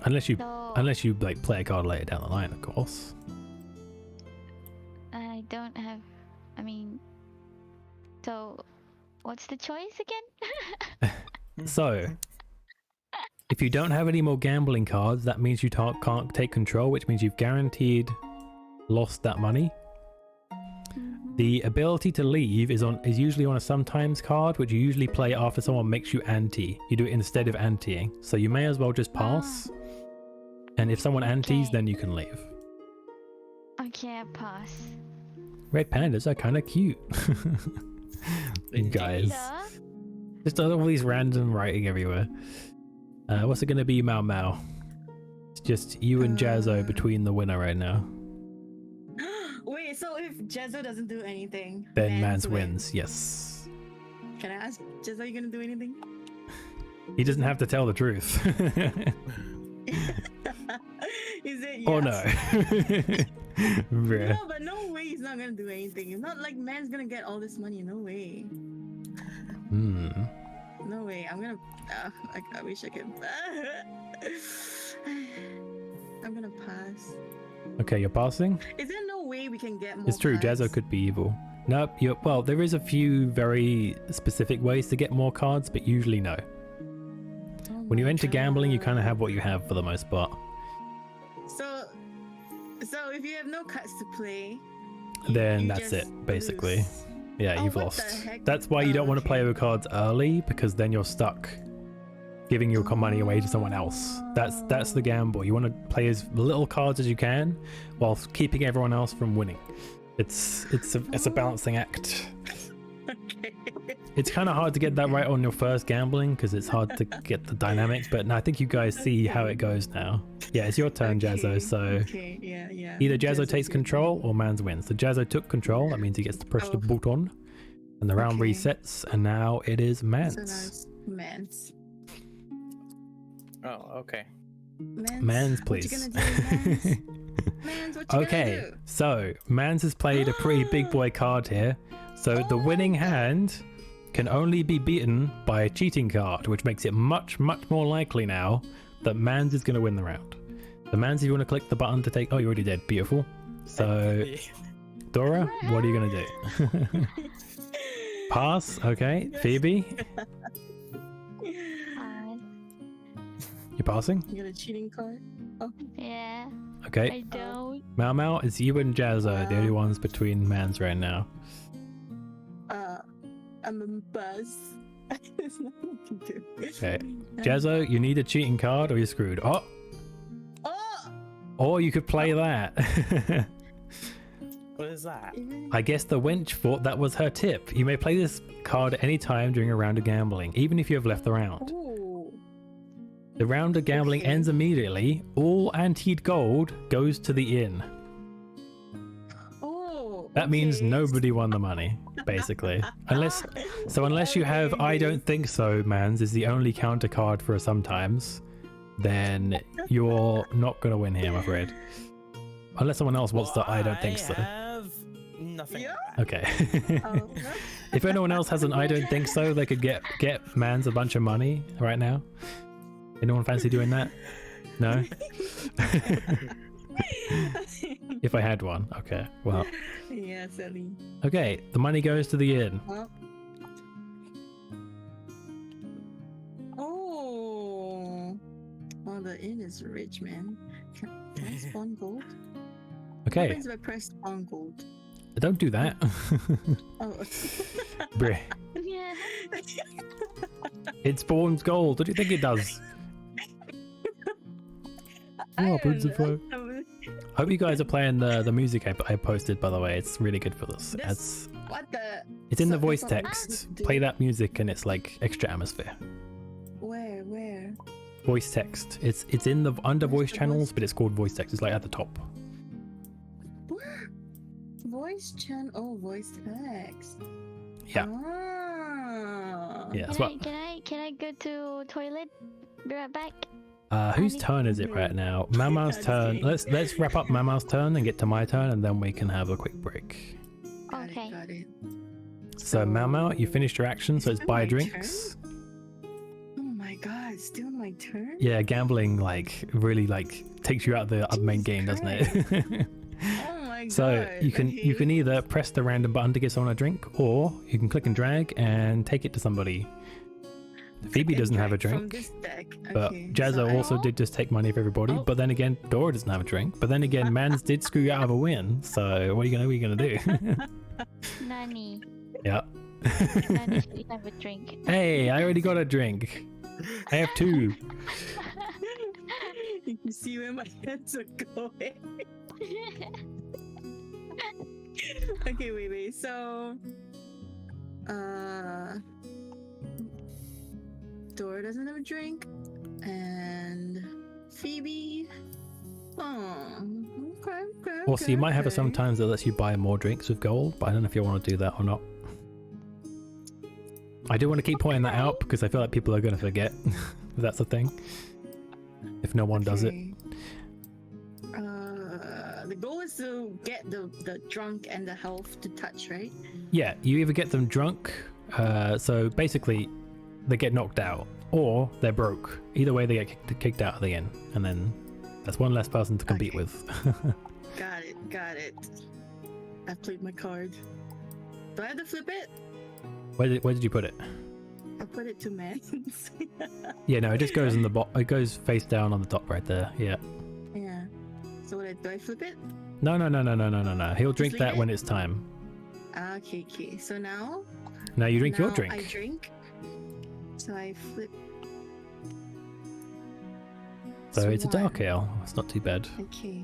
Unless you like play a card later down the line, of course. I don't have... I mean... So... What's the choice again? So, if you don't have any more gambling cards, that means you can't take control, which means you've guaranteed lost that money. The ability to leave is usually on a sometimes card, which you usually play after someone makes you ante. You do it instead of anteing, so you may as well just pass. And if someone antes, then you can leave. Okay, I pass. Red pandas are kind of cute. You guys. Yeah. Just all these random writing everywhere. What's it gonna be, Mau Mau? It's just you and Jazzo between the winner right now. Wait, so if Jazzo doesn't do anything, Then Mans wins, yes. Can I ask Jazzo, are you gonna do anything? He doesn't have to tell the truth. Is it yes? Or no. Bruh. No, but no way he's not gonna do anything. It's not like Man's gonna get all this money. No way. No way. I'm gonna. I wish I could. I'm gonna pass. Okay, you're passing? Is there no way we can get more? It's true, cards? Jazzo could be evil. Nope, well, there is a few very specific ways to get more cards, but usually no. When you enter gambling, you kind of have what you have for the most part. So if you have no cards to play, Then you that's just it, basically. lose. Yeah, Oh, you've what the lost. heck? That's why you don't want to play Okay. with cards early, because then you're stuck giving your money away to someone else. That's the gamble. You want to play as little cards as you can while keeping everyone else from winning. It's a balancing act. Okay. It's kind of hard to get that right on your first gambling because it's hard to get the dynamics, but no, I think you guys see how it goes now. Yeah, it's your turn, Jazzo. So Okay, yeah. either Jazzo takes good. control or Mans wins. So Jazzo took control. That means he gets to push the Oh. button, and the round Okay. resets. And now it is So now Mans. it's Mans. Oh, okay. Mans, What please. you gonna do, Mans? Mans, what you Okay, gonna do? so Mans has played a pretty big boy card here. So the winning hand can only be beaten by a cheating card, which makes it much, much more likely now that Mans is going to win the round. So Mans, if you want to click the button to take... Oh, you already did. Beautiful. So, Dora, what are you going to do? Pass. Okay. Phoebe, you're passing? You got a cheating card? Yeah, Okay. I don't. Mau Mau, it's you and Jazzo, the only ones between Mans right now. I'm a buzz. There's nothing to do. Okay. Jazzo, you need a cheating card or you're screwed. Oh! Oh! Or you could play that. What is that? I guess the wench thought that was her tip. You may play this card at any time during a round of gambling, even if you have left the round. Ooh. The round of gambling Okay. ends immediately. All anteed gold goes to the inn. Oh. That means okay. nobody won the money, basically. Unless you have I don't think so, Mans, is the only counter card for sometimes, then you're not going to win here, I'm afraid. Unless someone else wants the I don't think so. Have nothing. Yeah. Okay. Oh, If anyone else has an I don't think so, they could get Mans a bunch of money right now. Anyone fancy doing that? No? If I had one. Okay, well. yeah, silly. Okay, the money goes to the inn. Well. Oh. Oh, the inn is rich, man. Can I spawn gold? What Okay, happens if I press spawn gold? don't do that. Oh. Bruh. Yeah. It spawns gold. What do you think it does? I Oh, don't birds of know. Hope you guys are playing the music I posted, by the way. It's really good for this. This- What the? It's in the So- voice that's what text. I do. Play that music and it's like extra atmosphere. Where? Voice text. It's in the under Where's voice the channels, voice? but it's called voice text. It's like at the top. Where? Voice channel. Oh, voice text. Yeah. Ah. Yeah. That's Can what. can I go to toilet? Be right back. Whose need turn to is it do right it. now? Mama's Just turn. kidding. Let's wrap up Mama's turn and get to my turn, and then we can have a quick break. Got Okay. It, got it. So Mama, you finished your action, so Is it's it buy my drinks. Oh my god, it's still my turn? Yeah, gambling really takes you out of the main Jesus game, doesn't it? Oh my god. So you can okay. either press the random button to get someone a drink, or you can click and drag and take it to somebody. Phoebe And doesn't have a drag drink, From this deck. but Okay, Jazzo so I- also did just take money for everybody. Oh. But then again, Dora doesn't have a drink. But then again, Mans did screw you out of a win. So what are you gonna do? Nani. Yeah. Nani should have a drink. Hey, I already got a drink. I have two. You can see where my hands are going. Okay, wait. So, Dora doesn't have a drink, and Phoebe. Oh, okay. Also, you might have it okay. sometimes that lets you buy more drinks with gold, but I don't know if you want to do that or not. I do want to keep pointing that out because I feel like people are going to forget if that's a thing. If no one does it. Okay. The goal is to get the drunk and the health to touch, right? Yeah, you either get them drunk, so basically they get knocked out, or they're broke. Either way, they get kicked out of the inn, and then that's one less person to compete Okay. with. Got it. I played my card. Do I have to flip it? Where did you put it? I put it to men's. Yeah, no, it just goes in the it goes face down on the top right there. Yeah. Yeah. So do I flip it? No. He'll drink leave that it? when it's time. Okay, okay. So now Now you drink your now drink. I drink. So I flip. So it's a dark one. ale. It's not too bad. Okay.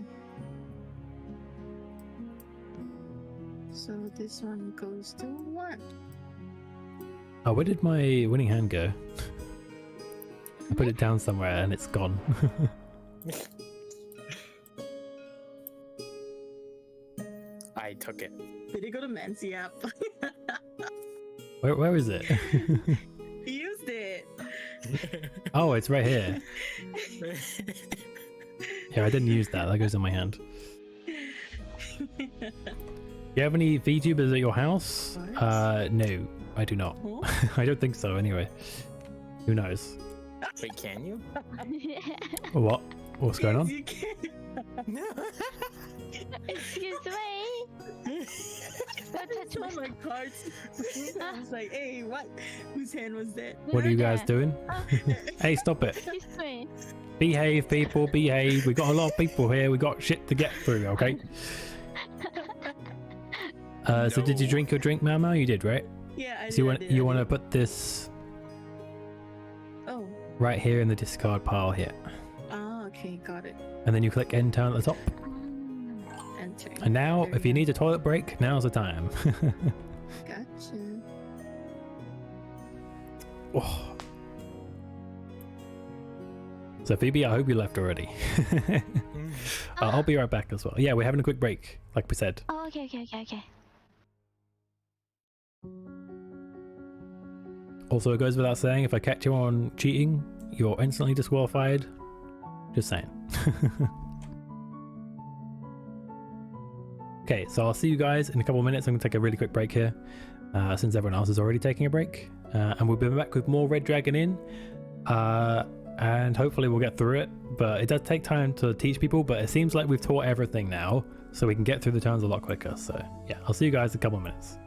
So this one goes to 1. Oh, where did my winning hand go? I put it down somewhere and it's gone. I took it. Did it go to men's? Yep. Where is it? He used it. Oh, it's right here. Yeah, I didn't use that. That goes in my hand. You have any VTubers at your house? No, I do not. Huh? I don't think so, anyway. Who knows? Wait, can you? What? What's going on? You can. Excuse me. Don't touch my my cards. I was like, hey, what? Whose hand was that? What are you guys doing? Hey, stop it. Excuse me. Behave, people, behave. We got a lot of people here. We got shit to get through, okay? So did you drink your drink, Mama? You did, right? Yeah, I So did. you want to put this Oh. right here in the discard pile here. Ah, okay, got it. And then you click enter at the top. Enter. And now, There if we you go. need a toilet break, now's the time. Gotcha. Oh. So Phoebe, I hope you left already. I'll be right back as well. Yeah, we're having a quick break, like we said. Oh, okay. Also, it goes without saying, if I catch you on cheating, you're instantly disqualified. Just saying. Okay, so I'll see you guys in a couple of minutes. I'm going to take a really quick break here, since everyone else is already taking a break. And we'll be back with more Red Dragon in. And hopefully we'll get through it. But it does take time to teach people, but it seems like we've taught everything now, so we can get through the turns a lot quicker. So yeah, I'll see you guys in a couple of minutes.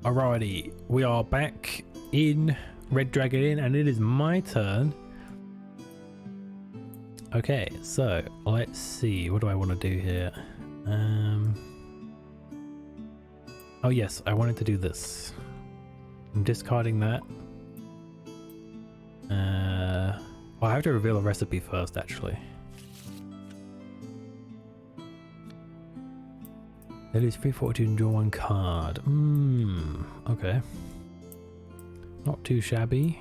Alrighty, we are back in Red Dragon Inn and it is my turn. Okay, so let's see, what do I want to do here? Oh yes, I wanted to do this. I'm discarding that. Well, I have to reveal a recipe first, actually. They lose 3 fortune and draw 1 card. Okay. Not too shabby.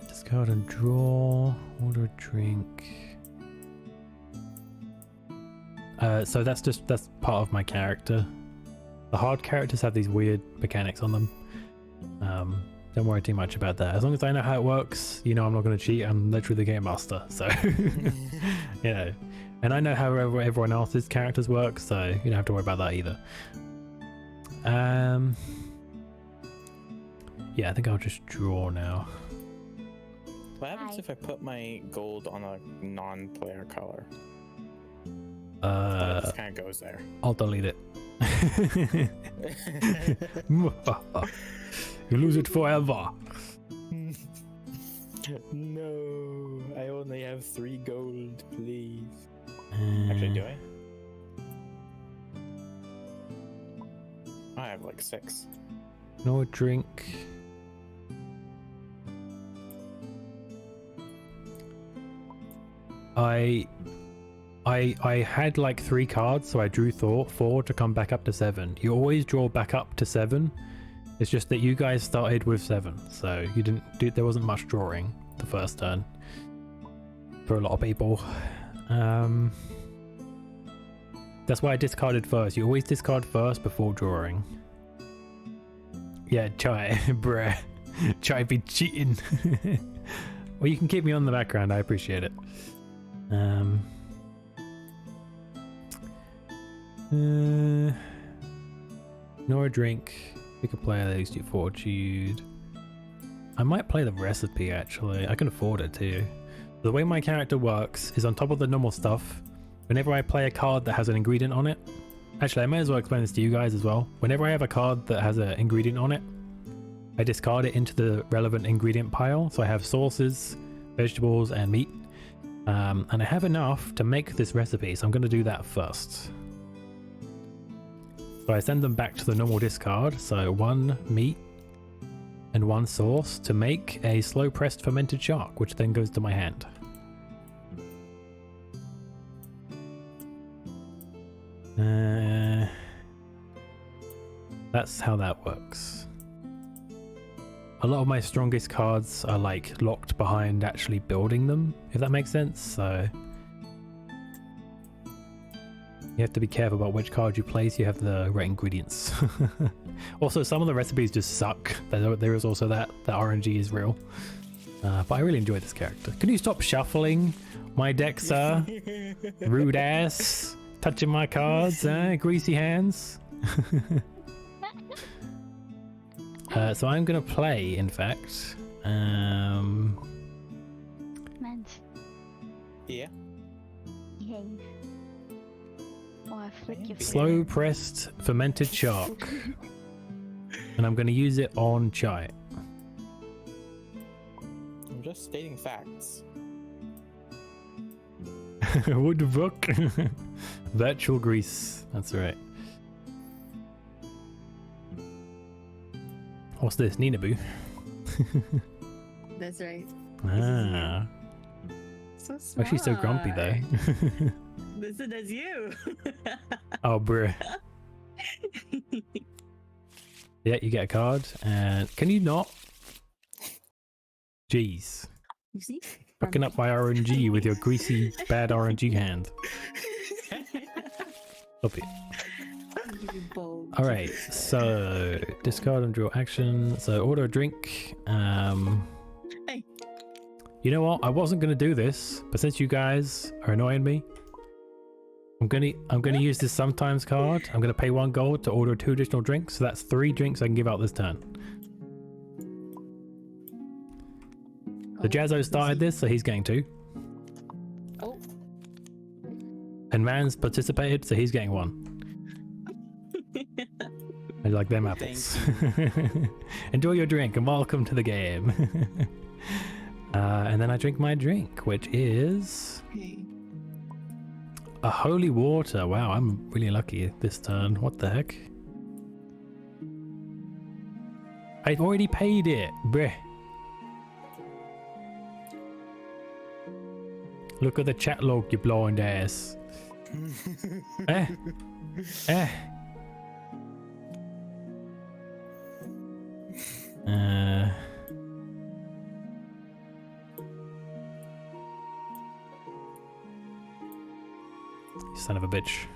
Discard and draw. Order a drink. So that's part of my character. The hard characters have these weird mechanics on them. Don't worry too much about that. As long as I know how it works, you know I'm not going to cheat. I'm literally the game master, so you know. And I know how everyone else's characters work, so you don't have to worry about that either. Yeah, I think I'll just draw now. What happens if I put my gold on a non-player color? It just kind of goes there. I'll delete it. You lose it forever. No, I only have 3 gold, please. Actually, do I? I have like 6. No drink. I had like 3 cards, so I drew 4 to come back up to 7. You always draw back up to 7. It's just that you guys started with 7, so you didn't do. There wasn't much drawing the first turn for a lot of people. That's why I discarded first. You always discard first before drawing. Yeah, Chai, bruh. Chai be cheating. Well, you can keep me on the background. I appreciate it. Nor a drink. We can play those 2 fortitude. I might play the recipe actually. I can afford it too. The way my character works is on top of the normal stuff. Whenever I play a card that has an ingredient on it, actually I may as well explain this to you guys as well. Whenever I have a card that has an ingredient on it, I discard it into the relevant ingredient pile. So I have sauces, vegetables, and meat. And I have enough to make this recipe, so I'm going to do that first. So I send them back to the normal discard, so 1 meat and 1 sauce to make a slow pressed fermented shark, which then goes to my hand. That's how that works. A lot of my strongest cards are like locked behind actually building them, if that makes sense, so you have to be careful about which card you place. You have the right ingredients. Also, some of the recipes just suck. There is also that RNG is real. But I really enjoy this character. Can you stop shuffling my deck, sir? Rude ass. Touching my cards, greasy hands. So I'm gonna play, in fact. Mans. Yeah. Yay. Or I flick your Slow pressed fermented shark. And I'm gonna use it on Chai. I'm just stating facts. What the fuck? Virtual grease. That's right. What's this? Ninaboo? That's right. Ah. So smart. Why is she so grumpy though? Listen as you. Oh, bruh. Yeah, you get a card. And can you not? Jeez. You see? Fucking up my RNG with your greasy, bad RNG hand. Stop it. Alright, so discard and draw action. So order a drink. Hey. You know what? I wasn't going to do this, but since you guys are annoying me, I'm gonna use this sometimes card. I'm gonna pay 1 gold to order 2 additional drinks, so that's 3 drinks I can give out this turn. So Jazzo started this, so he's getting 2. Oh. And Man's participated, so he's getting 1. I like them apples. Enjoy your drink and welcome to the game. And then I drink my drink, which is a holy water. Wow, I'm really lucky this turn. What the heck? I've already paid it. Bruh. Look at the chat log, you blind ass. Eh? Eh? You son of a bitch.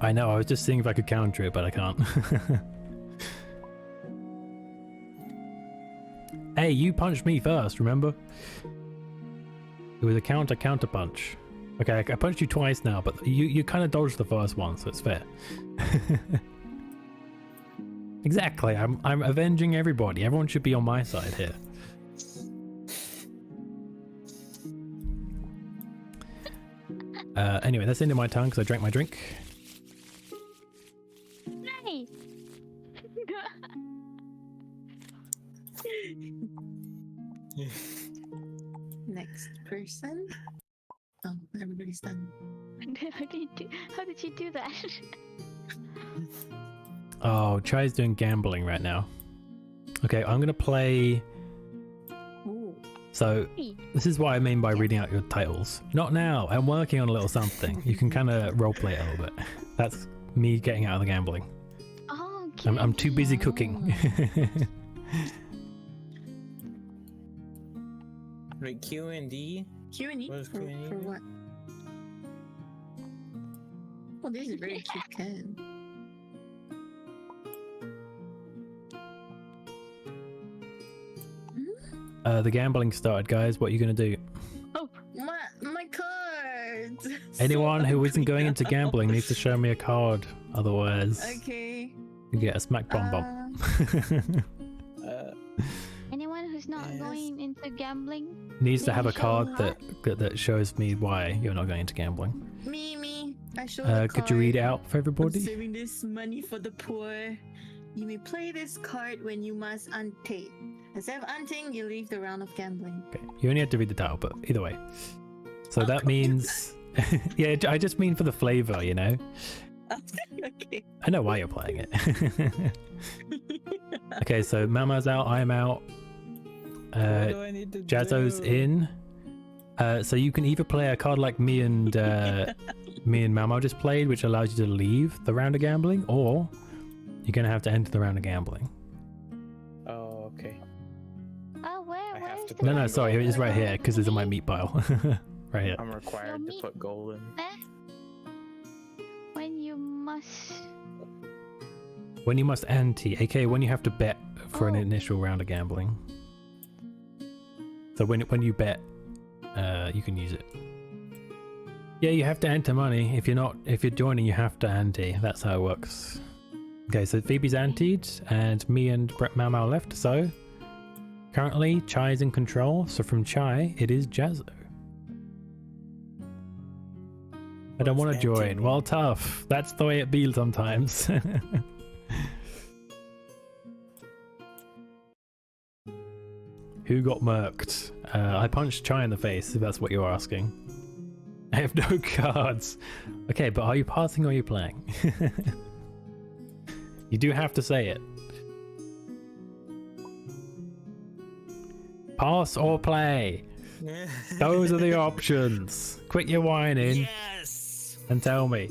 I know, I was just seeing if I could counter it, but I can't. Hey, you punched me first, remember? It was a counter punch. Okay, I punched you twice now, but you kind of dodged the first one, so it's fair. Exactly, I'm avenging everybody. Everyone should be on my side here. Anyway, that's the end of my turn because I drank my drink. Nice. Next person. Oh, everybody's done. How did you do that? Oh, Chai's doing gambling right now. Okay, I'm gonna play. Ooh. So this is what I mean by reading out your titles. Not now. I'm working on a little something. You can kind of roleplay it a little bit. That's me getting out of the gambling. Oh, I'm too busy cooking. Wait, Q and D? Q&E? What is For Q&E? what? Oh, this is very cute can. The gambling started, guys. What are you gonna do? Oh, my cards! Anyone So who isn't ugly. going into gambling needs to show me a card. Otherwise, Okay. you get a smack bomb bomb. Anyone who's not Yes. going into gambling? Needs to have a Maybe show card her. that shows me why you're not going into gambling. Me. I show the card. Could you read it out for I'm everybody? saving this money for the poor. You may play this card when you must untape. Instead of unting, you leave the round of gambling. Okay. You only have to read the title, but either way. So Oh, that means, yeah, I just mean for the flavor, you know. Okay. I know why you're playing it. Okay, so Mama's out, I'm out. What do I need to Jazzo's do? in. So you can either play a card like me and Mama just played, which allows you to leave the round of gambling, or you're gonna have to enter the round of gambling. Oh, okay. Oh, where I have is to the put No, my sorry, gold it's right in. here because it's in my meat pile. Right here. I'm required to meat. put gold in. When you must. When you must ante, aka when you have to bet for an Oh. initial round of gambling. So when you bet, you can use it. Yeah, you have to enter money. If you're joining, you have to ante. That's how it works. Okay, so Phoebe's anteed, and me and Brett Mau left. So currently, Chai's in control. So from Chai, it is Jazzo. I don't What's want to join. anting? Well, tough. That's the way it be sometimes. Who got murked? I punched Chai in the face, if that's what you're asking. I have no cards. Okay, but are you passing or are you playing? You do have to say it. Pass or play. Those are the options. Quit your whining Yes. and tell me.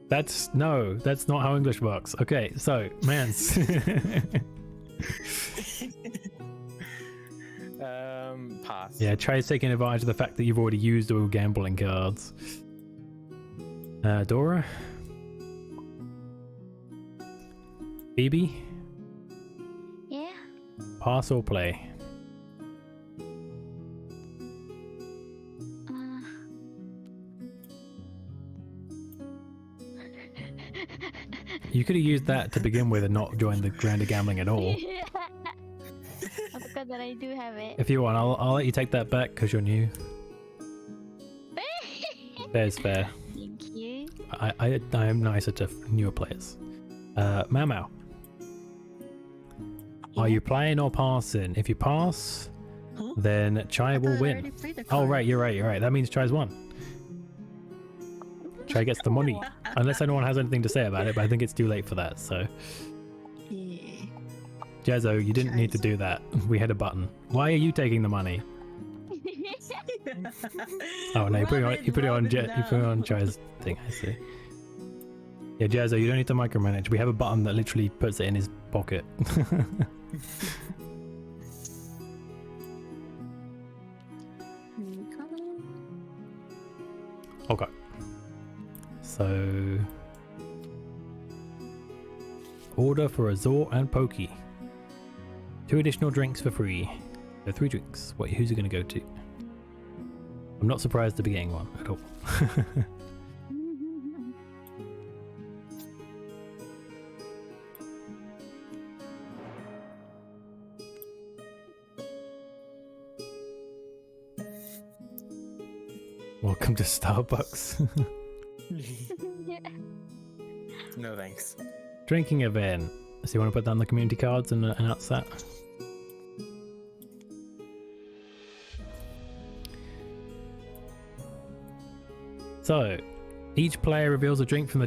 That's not how English works. Okay, so Mans. Pass. Yeah, try taking advantage of the fact that you've already used all gambling cards. Dora? Phoebe? Yeah. Pass or play? You could have used that to begin with and not joined the round of gambling at all. I forgot that I do have it. If you want, I'll let you take that back because you're new. Fair's fair. Thank you. I am nicer to newer players. Mau Mau. Are you playing or passing? If you pass, Huh? then Chai will win. Oh, right, you're right. That means Chai's won. Chai gets the money. Unless anyone has anything to say about it, but I think it's too late for that, so. Yeah. Jazzo, you didn't need to do that. We had a button. Why are you taking the money? Oh no, you put it on Chai's thing, I see. Yeah, Jazzo, you don't need to micromanage. We have a button that literally puts it in his pocket. Okay. So order for a Zor and Pokey. 2 additional drinks for free. So 3 drinks. Who's it gonna go to? I'm not surprised to be getting one at all. Welcome to Starbucks. No thanks. Drinking event. So you want to put that on the community cards and announce that? So, each player reveals a drink from the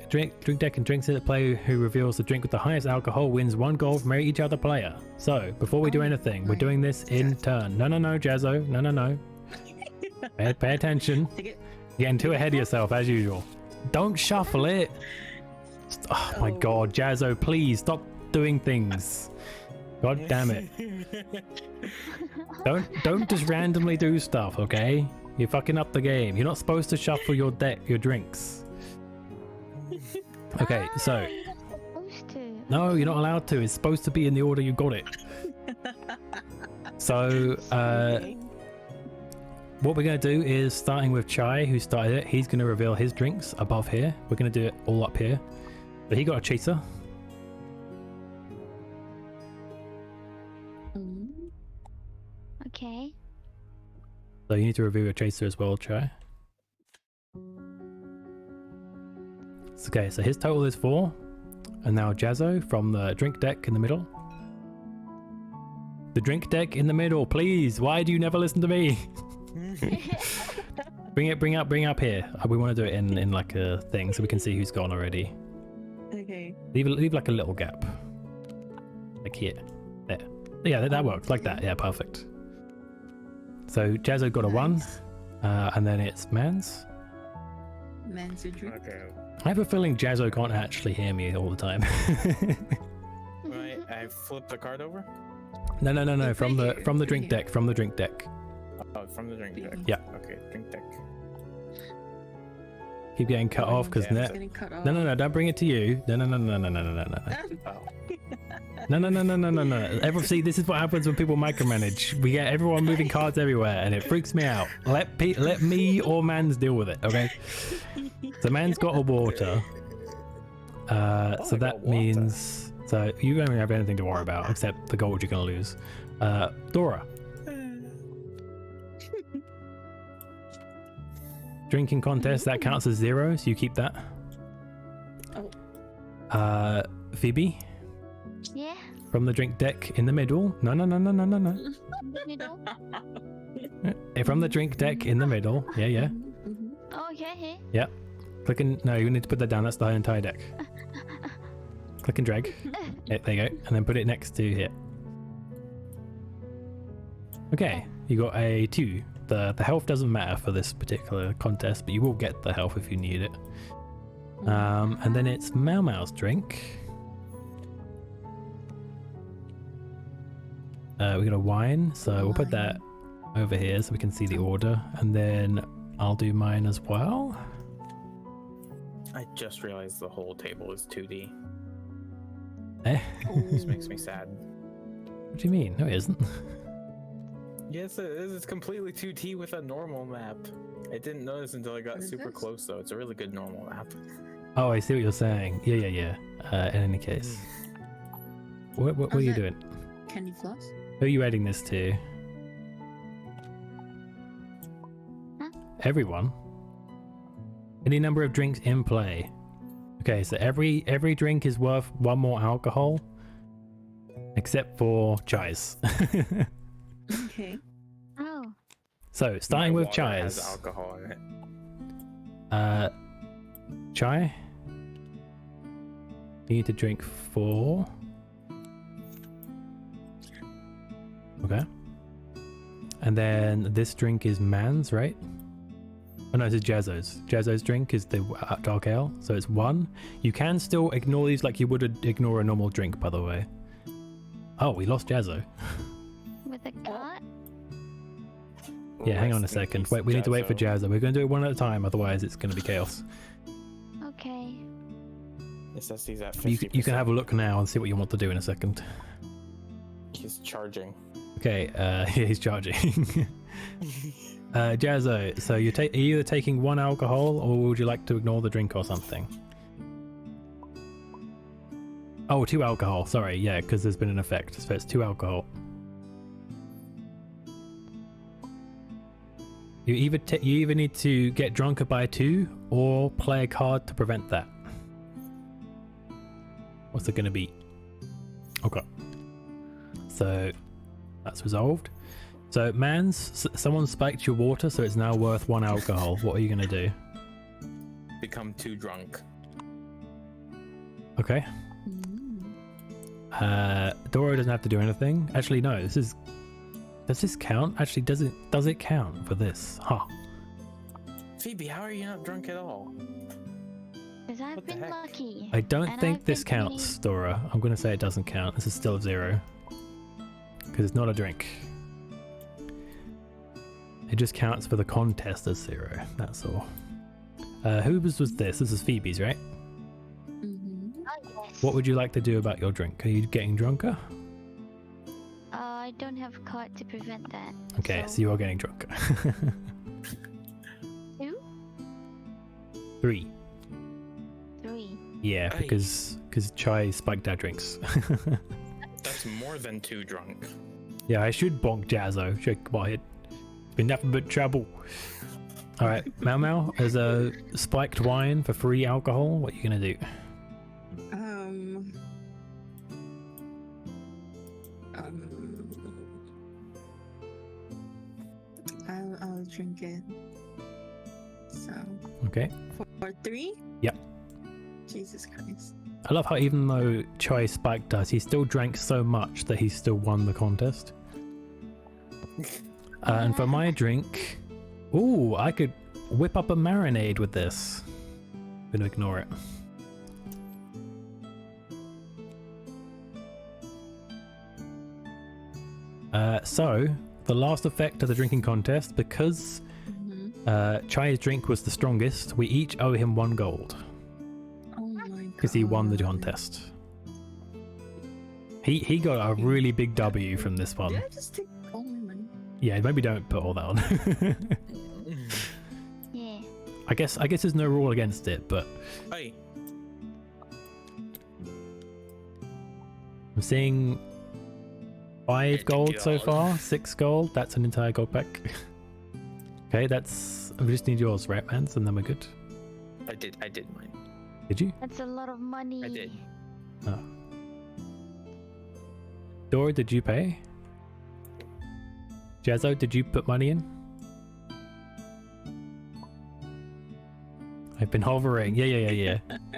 drink deck and drinks it. The player who reveals the drink with the highest alcohol wins 1 gold from each other player. So, before we do anything, we're doing this in turn. No, Jazzo. No. Pay attention. Getting too ahead of yourself, as usual. Don't shuffle it. Oh my god, Jazzo, please stop doing things. God damn it. Don't just randomly do stuff, okay? You're fucking up the game. You're not supposed to shuffle your drinks. Okay, so. You're not supposed to. No, you're not allowed to. It's supposed to be in the order you got it. So, what we're going to do is, starting with Chai, who started it, he's going to reveal his drinks above here. We're going to do it all up here. But he got a chaser. Okay. So you need to reveal your chaser as well, Chai. Okay, so his total is 4. And now Jazzo from the drink deck in the middle. The drink deck in the middle, please. Why do you never listen to me? Bring up here. We want to do it in like a thing so we can see who's gone already. Okay. Leave like a little gap. Like here. There. Yeah, that works. Like that. Yeah, perfect. So Jazzo got a 1. And then it's Mans. Man's a drink. Okay. I have a feeling Jazzo can't actually hear me all the time. Right, I flipped the card over? No. From the drink here. deck. From the drink deck. Oh, from the drink deck. Yeah. Okay, drink deck. Keep getting cut off because Yeah. net. No, don't bring it to you. No. Oh. No. See, this is what happens when people micromanage. We get everyone moving cards everywhere, and it freaks me out. Let me or Mans deal with it, okay? So Mans got a water. So that means you don't have anything to worry about except the gold you're gonna lose. Dora. Drinking contest, that counts as 0, so you keep that. Oh. Phoebe. Yeah. From the drink deck in the middle. No. Middle. From the drink deck in the middle. Yeah. Oh, okay. Yeah. Click and no, you need to put that down. That's the entire deck. Click and drag. Yeah, there you go. And then put it next to here. Okay, you got a 2. The health doesn't matter for this particular contest, but you will get the health if you need it. And then it's Mau Mau's drink. We got a wine, so we'll put that over here so we can see the order, and then I'll do mine as well. I just realized the whole table is 2D. This makes me sad. What do you mean? No, it isn't. Yes, it is. It's completely 2D with a normal map. I didn't notice until I got super close, though. It's a really good normal map. Oh, I see what you're saying. Yeah. In any case. What are you doing? Candy floss? Who are you adding this to? Huh? Everyone? Any number of drinks in play. Okay, so every drink is worth 1 more alcohol. Except for chais. Okay. Oh. So, starting My with water has chais. alcohol in it. Chai? You need to drink 4. Okay. And then this drink is Man's, right? Oh no, this is Jazzo's. Jazzo's drink is the dark ale, so it's 1. You can still ignore these like you would ignore a normal drink, by the way. Oh, we lost Jazzo. With a cut? Yeah, hang on a Rest in second. peace, Wait, we need to wait for Jazzo. Jazzo. We're going to do it one at a time, otherwise it's going to be chaos. Okay. It says he's at You 50%. you can have a look now and see what you want to do in a second. He's charging. Okay, yeah, he's charging. Jazzo, so are you either taking 1 alcohol or would you like to ignore the drink or something? Oh, 2 alcohol. Sorry, yeah, because there's been an effect. So it's 2 alcohol. You either need to get drunker by 2 or play a card to prevent that. What's it going to be? Okay. So that's resolved. So someone spiked your water, so it's now worth 1 alcohol. What are you going to do? Become too drunk. Okay. Doro doesn't have to do anything. Actually, no. Does this count? Actually, does it count for this? Huh. Phoebe, how are you not drunk at all? Because I've What the been heck? lucky. I don't And think I've this been counts, Dora. I'm going to say it doesn't count. This is still 0. Because it's not a drink. It just counts for the contest as 0. That's all. Whose was this? This is Phoebe's, right? Mm-hmm. Oh, yes. What would you like to do about your drink? Are you getting drunker? I don't have card to prevent that. Okay, so you are getting drunker. 2? 3. 3. Yeah, Aye. because Chai spiked our drinks. That's more than 2 drunk. Yeah, I should bonk Jazzo. Shake my head. It's been nothing but trouble. Alright, Mau Mau, as a spiked wine for free alcohol, what are you gonna do? I'll drink it. So Okay. for 3? Yep. Jesus Christ. I love how even though Chai spiked us, he still drank so much that he still won the contest. And for my drink, ooh, I could whip up a marinade with this. I'm gonna ignore it. So, the last effect of the drinking contest, because Chai's drink was the strongest, we each owe him 1 gold. Oh my god. Because he won the contest. He got a really big W from this one. Did I just take all my money? Yeah, maybe don't put all that on. Yeah. I guess there's no rule against it, but Hey, I'm seeing 5 gold so far, 6 gold. That's an entire gold pack. Okay, we just need yours, right, Mans, and then we're good. I did mine. Did you? That's a lot of money. I did. Oh. Dora, did you pay? Jazzo, did you put money in? I've been hovering. Yeah.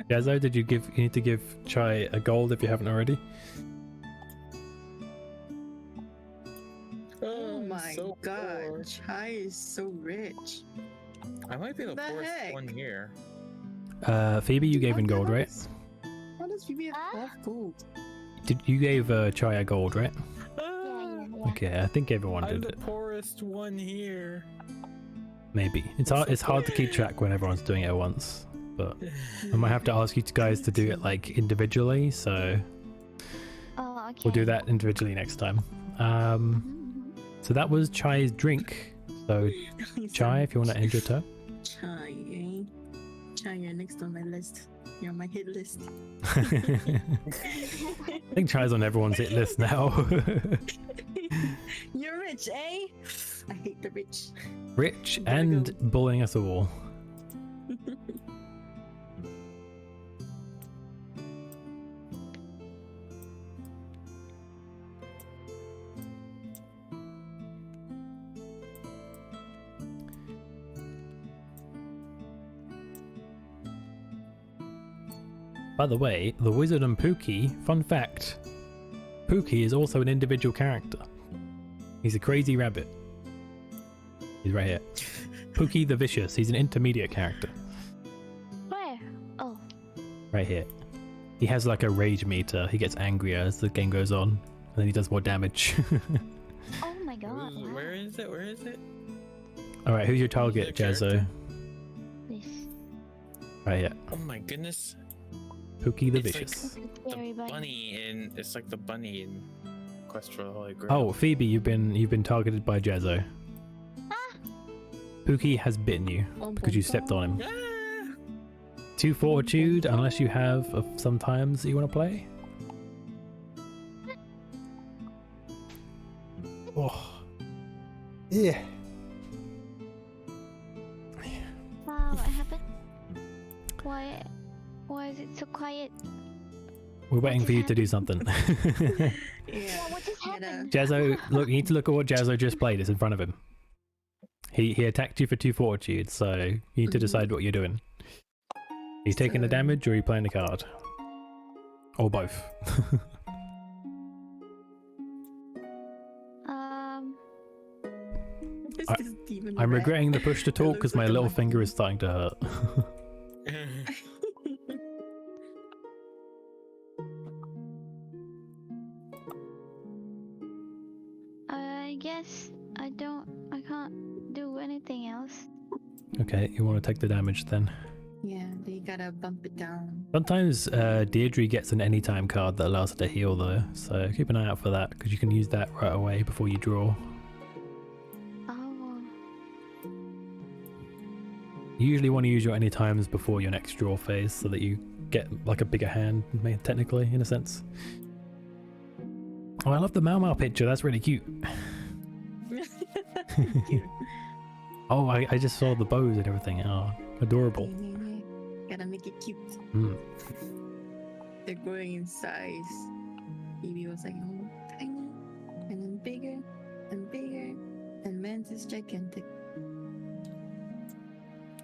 Jazzo, you need to give Chai a gold if you haven't already? Oh I'm my so god. poor. Chai is so rich. I might be the The poorest heck? one here. Phoebe, you gave in gold, right? How does Phoebe have Huh? half gold? You gave Chai a gold, right? Yeah. Okay, I think everyone I'm did the it. poorest one here. Maybe. It's hard to keep track when everyone's doing it at once. But I might have to ask you guys to do it like individually, so Oh, okay. we'll do that individually next time. So that was Chai's drink. So Chai, if you want to end your turn. Chai, eh? Chai, you're next on my list. You're on my hit list. I think Chai's on everyone's hit list now. You're rich, eh? I hate the rich. Rich Gotta and go. bullying us all. By the way, the wizard and Pookie, fun fact, Pookie is also an individual character. He's a crazy rabbit. He's right here. Pookie the Vicious, he's an intermediate character. Where? Oh. Right here. He has like a rage meter, he gets angrier as the game goes on, and then he does more damage. Oh my god. Wow. Where is it? Where is it? Alright, who's your target, Who's the Jazzo? This. Right here. Oh my goodness. Pookie the It's Vicious. Scary The bunny. bunny in it's like the bunny in Quest for the Holy Grail. Oh, Phoebe, you've been targeted by Jazzo. Ah! Pookie has bitten you because you stepped on him. Ah! 2 fortitude, unless you have sometimes that you want to play. Oh. Yeah. Wow, what happened? Why is it so quiet? We're waiting just for you to do something. Yeah. Yeah, what just happened? Jazzo, look, you need to look at what Jazzo just played. It's in front of him. He attacked you for 2 fortitude, so you need to decide what you're doing. Are you taking the damage or are you playing the card? Or both? This demon I'm rat. regretting the push to talk looks because like my a little monkey. finger is starting to hurt. I guess I can't do anything else. Okay, you want to take the damage then. Yeah, they gotta bump it down. Sometimes Deirdre gets an anytime card that allows her to heal though, so keep an eye out for that because you can use that right away before you draw. Oh. You usually want to use your anytimes before your next draw phase so that you get like a bigger hand, technically, in a sense. Oh, I love the Mau Mau picture, that's really cute. Oh, I just saw the bows and everything. Oh, adorable. Gotta make it cute. Mm. They're growing in size. Phoebe was like, oh, tiny, and then bigger, and bigger, and Mantis gigantic.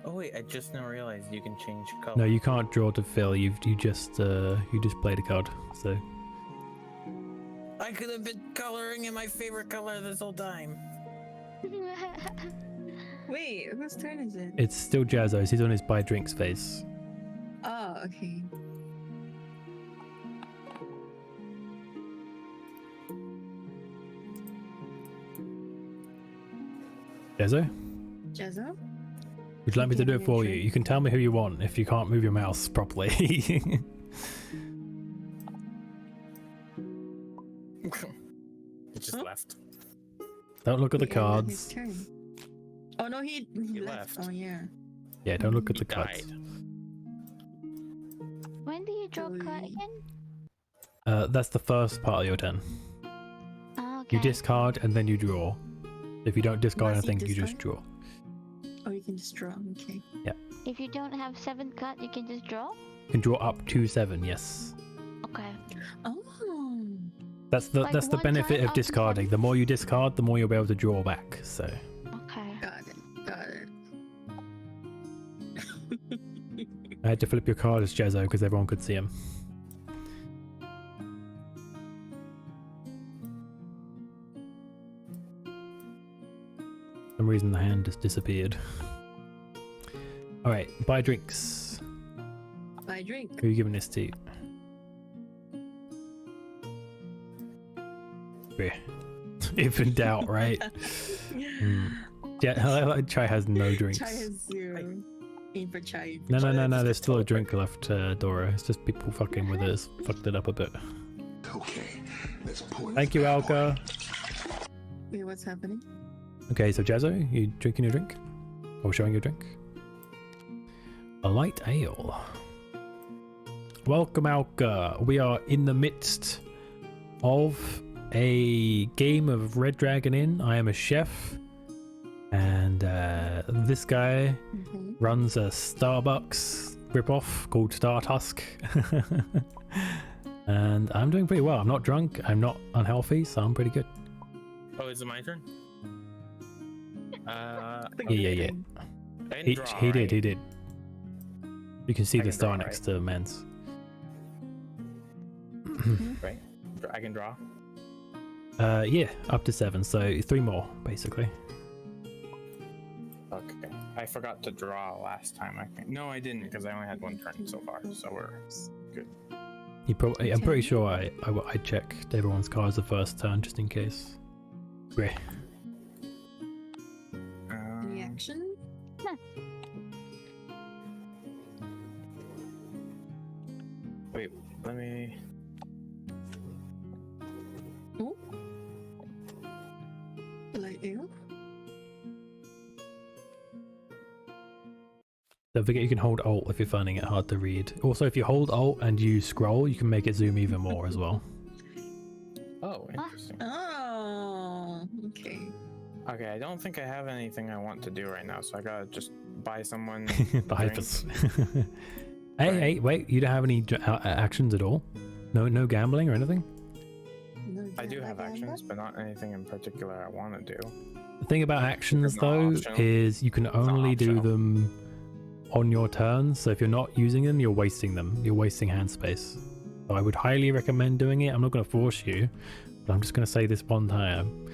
Oh wait, I just now realized you can change color. No, you can't draw to fill. You just played a card. So I could have been coloring in my favorite color this whole time. Wait, whose turn is it? it's still Jazzo's. He's on his buy drinks phase. Oh, okay. Jazzo, Jazzo? would you like me to do it Yeah, for sure. you? You can tell me who you want if you can't move your mouse properly. It just Huh? left. Don't look at the He ended cards. his turn. Oh no, he left. left. Oh yeah. Yeah, don't look at He the cards. died. When do you draw a card Totally. again? That's the first part of your turn. Oh, okay. You discard and then you draw. If you don't discard Must you anything, you just discard? draw. Oh, you can just draw. Okay. If you don't have 7 cut, you can just draw? You can draw up to 7, yes. Okay. Oh. That's the Like benefit one time of up to discarding. 7? The more you discard, the more you'll be able to draw back. So Okay. Got it. Got it. I had to flip your card as Jazzo because everyone could see him. For some reason the hand just disappeared. Alright, buy drinks. Buy drink. Who are you giving this to? Yeah. If in doubt, right? Yeah, Chai has no drinks. Chai has 0. Aim for Chai. No, there's still a drink left, Dora. It's just people fucking with it. It's fucked it up a bit. Okay, let's pull. Thank you, Alka. Wait, what's happening? Okay, so Jazzo, you drinking your drink? Or showing your drink? A light ale. Welcome, Alka. We are in the midst of a game of Red Dragon Inn. I am a chef, and this guy runs a Starbucks ripoff called Star Tusk. And I'm doing pretty well. I'm not drunk, I'm not unhealthy, so I'm pretty good. Oh, is it my turn? Yeah. He did. You can see the star draw, next to Mans. Right. I can draw. Yeah, up to 7, so 3 more basically. Okay. I forgot to draw last time. I think. No, I didn't because I only had 1 turn so far, so we're good. You probably. I'm pretty sure I checked everyone's cards the first turn just in case. Great. Reaction? Wait, let me. Oh. Light ale? Don't forget you can hold Alt if you're finding it hard to read. Also, if you hold Alt and you scroll, you can make it zoom even more as well. Oh, interesting. Oh, okay. Okay, I don't think I have anything I want to do right now, so I gotta just buy someone. Buy this. Hey, wait! You don't have any actions at all? No gambling or anything? No, I do yeah, have like actions, but not anything in particular I want to do. The thing about actions They're not though optional. is you can only do optional. them on your turn. So if you're not using them, you're wasting them. You're wasting hand space. So I would highly recommend doing it. I'm not going to force you, but I'm just going to say this one time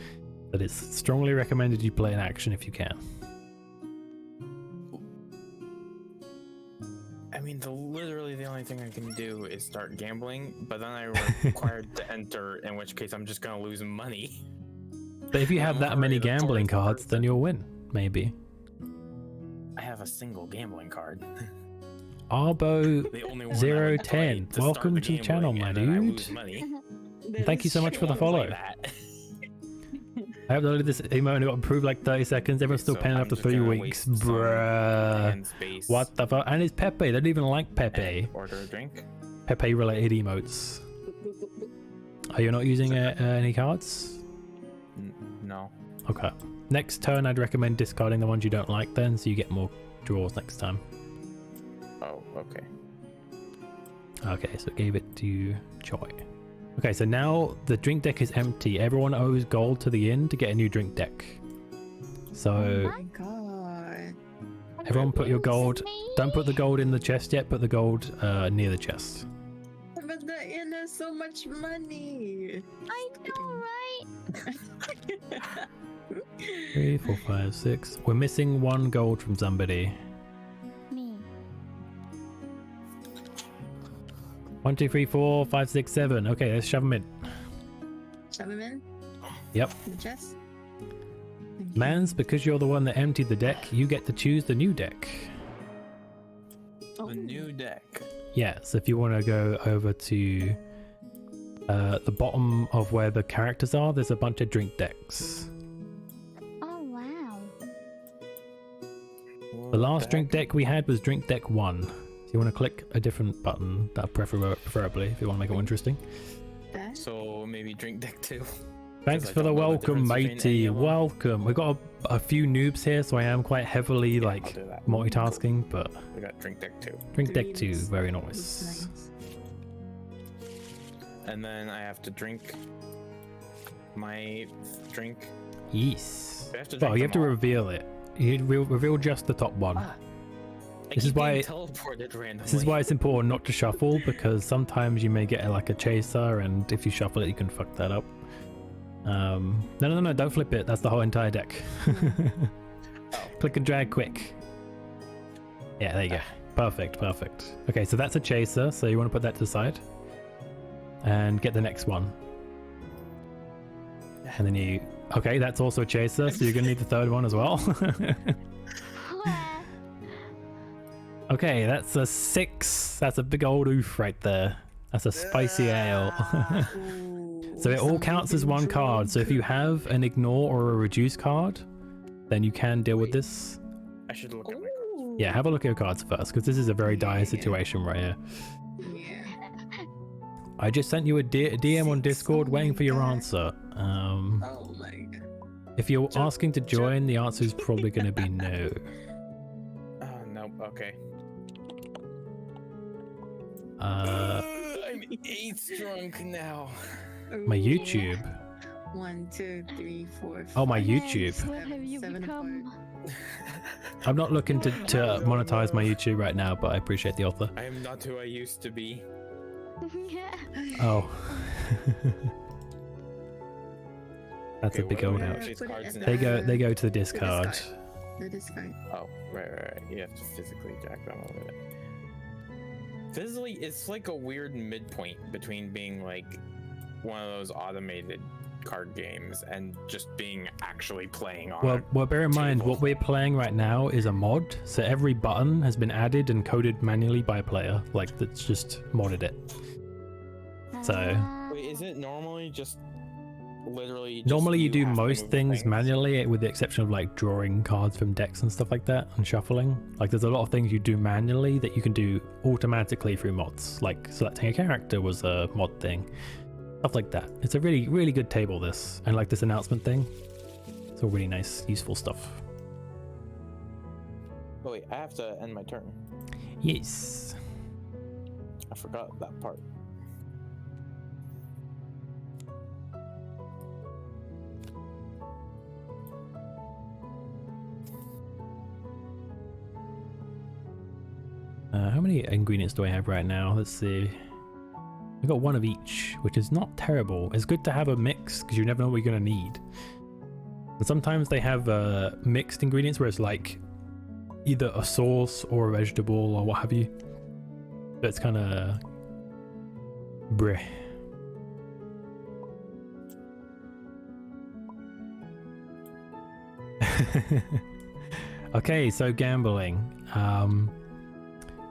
that it's strongly recommended you play an action if you can. I mean, literally the only thing I can do is start gambling, but then I'm required to enter, in which case I'm just gonna lose money. But if you have I'm that many already the gambling poorest cards, then person. you'll win. Maybe. I have a single gambling card. Arbo The only one I would play 010. to start Welcome the to the channel, gambling, my and then I dude. lose money. Thank you so much for the I won't play follow. that. I uploaded this emote and it got approved like 30 seconds. Everyone's still So paying I'm after just 3 gonna weeks. waste some Bruh. hand space What the fuck? And it's Pepe. They don't even like Pepe. and order a drink. Pepe related emotes. Are you not using any cards? No. Okay. Next turn, I'd recommend discarding the ones you don't like then, so you get more draws next time. Oh, okay. Okay, so gave it to Choi. Okay, so now the drink deck is empty. Everyone owes gold to the inn to get a new drink deck. So Oh my god. everyone put your gold. Don't put the gold in the chest yet. Put the gold near the chest. But the inn has so much money. I know, right? 3, 4, 5, 6. We're missing 1 gold from somebody. Me. 1, 2, 3, 4, 5, 6, 7. Okay, let's shove them in. Shove him in? Yep. In the chest? Mans, because you're the one that emptied the deck, you get to choose the new deck. Oh. The new deck. Yeah, so if you want to go over to the bottom of where the characters are, there's a bunch of drink decks. Oh, wow. The last drink deck we had was drink deck 1. So you want to click a different button, that preferably, if you want to make it more interesting. That? So maybe drink deck 2. Thanks I for the don't know the welcome, difference between matey. any of them. Welcome. We've got a few noobs here, so I am quite heavily I'll like do that. multitasking, but We got drink deck 2. drink deck 2, Drinks. very Looks nice. nice. And then I have to drink my drink. Yes. I have to Well, drink you have to them all. reveal it. You reveal just the top one. Ah. I This is keep why- being teleported randomly. This is why it's important not to shuffle, because sometimes you may get like a chaser, and if you shuffle it, you can fuck that up. No, don't flip it. That's the whole entire deck. Click and drag quick. Yeah, there you go. Perfect. Okay, so that's a chaser, so you want to put that to the side. And get the next one. And then you... Okay, that's also a chaser, so you're going to need the third one as well. Okay, that's a 6. That's a big old oof right there. That's a spicy ale. Ooh, So it all something counts as one card. So if you have an ignore or a reduce card, then you can deal with this. I should look at my cards. Yeah, have a look at your cards first, because this is a very dire situation right here. Yeah. I just sent you a DM on Six. Discord Oh waiting my for your God. answer. Oh my god. If you're Ju- asking to ju- join, the answer is probably going to be no. Oh, nope. Okay. I'm 8 drunk now. My Ooh. YouTube. 1, 2, 3, 4. Oh, my 5, YouTube. Lance, what have you 7 become? I'm not looking to No, monetize my no. YouTube right now, but I appreciate the offer. I am not who I used to be. Oh. That's Okay, a big what old do we ouch. have these Put it cards at now? They go to the The discard. discard. The discard. Oh, right. You have to physically jack them over there. Physically, it's like a weird midpoint between being like one of those automated card games and just being actually playing on Well, bear in mind, table. what we're playing right now is a mod, so every button has been added and coded manually by a player. Like, that's just modded it. So- Wait, is it normally just literally just Normally you do have to most move things manually, with the exception of like drawing cards from decks and stuff like that, and shuffling. Like, there's a lot of things you do manually that you can do automatically through mods. Like selecting a character was a mod thing. Stuff like that. It's a really, really good table, this. And like this announcement thing. It's all really nice, useful stuff. Oh wait, I have to end my turn. Yes. I forgot that part. How many ingredients do I have right now? Let's see. I got one of each, which is not terrible. It's good to have a mix because you never know what you're going to need. And sometimes they have mixed ingredients where it's like either a sauce or a vegetable or what have you. But it's kind of bleh. Okay, so gambling.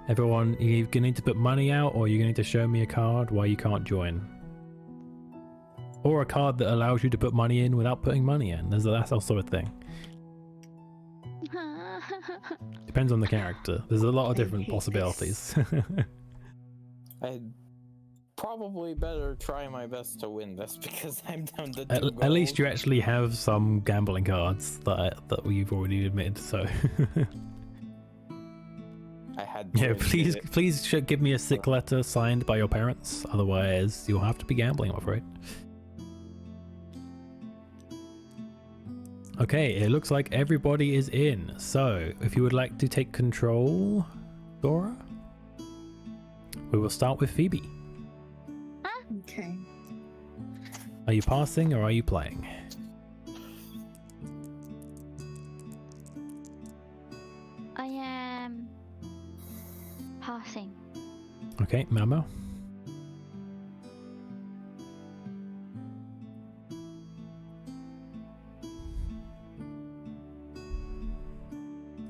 Everyone, you're gonna need to put money out, or you're gonna need to show me a card why you can't join. Or a card that allows you to put money in without putting money in. That's also a thing. Depends on the character. There's a lot of I different hate possibilities. I'd probably better try my best to win this because I'm down to 2 at least gold. you actually have some gambling cards that you've already admitted, so... I had to Yeah, admit it. please give me a sick letter signed by your parents, otherwise you'll have to be gambling, I'm afraid. Okay, it looks like everybody is in, so if you would like to take control, Dora, we will start with Phoebe. Okay. Are you passing or are you playing? I am passing. Okay, Mamo.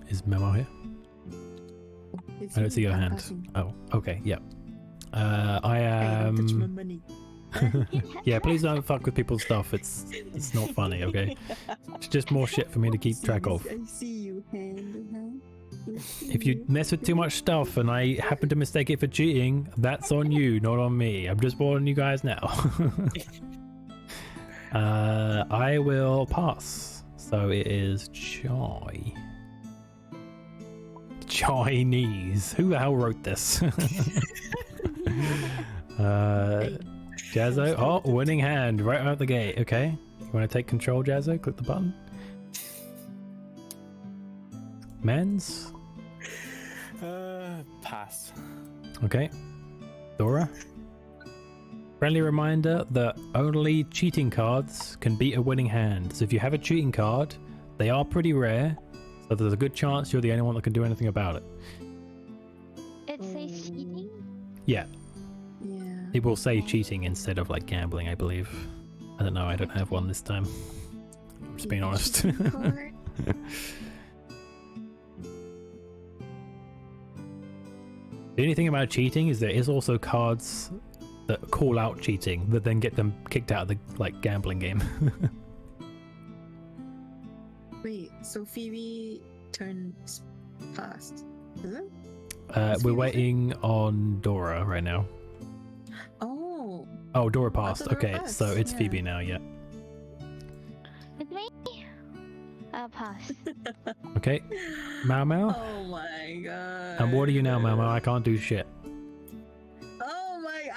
Is Memo here? I don't see your hand. Oh, okay, yeah. I Touch my am. money. Yeah, please don't fuck with people's stuff. It's not funny, okay? It's just more shit for me to keep track of. I see you, hand. Huh? If you mess with too much stuff and I happen to mistake it for cheating, that's on you, not on me. I'm just warning you guys now. I will pass. So it is Chai. Chinese. Who the hell wrote this? Jazzo. Oh, winning hand right out the gate. Okay. You want to take control, Jazzo? Click the button. Men's. Pass. Okay. Dora. Friendly reminder that only cheating cards can beat a winning hand. So if you have a cheating card, they are pretty rare. So there's a good chance you're the only one that can do anything about it. It says cheating? Yeah. Yeah. It will say cheating instead of like gambling, I believe. I don't know, I don't have one this time. I'm just being honest. Card. The only thing about cheating is there is also cards that call out cheating that then get them kicked out of the like gambling game. Wait, so Phoebe turns passed. Is it? We're Phoebe waiting on Dora right now. Oh, Oh, Dora passed. thought Dora Okay, passed, so it's yeah. Phoebe now. Yeah. With me? I'll pass. Okay. Mau Mau. oh my god. And what are you now, Mau Mau? I can't do shit. Oh my,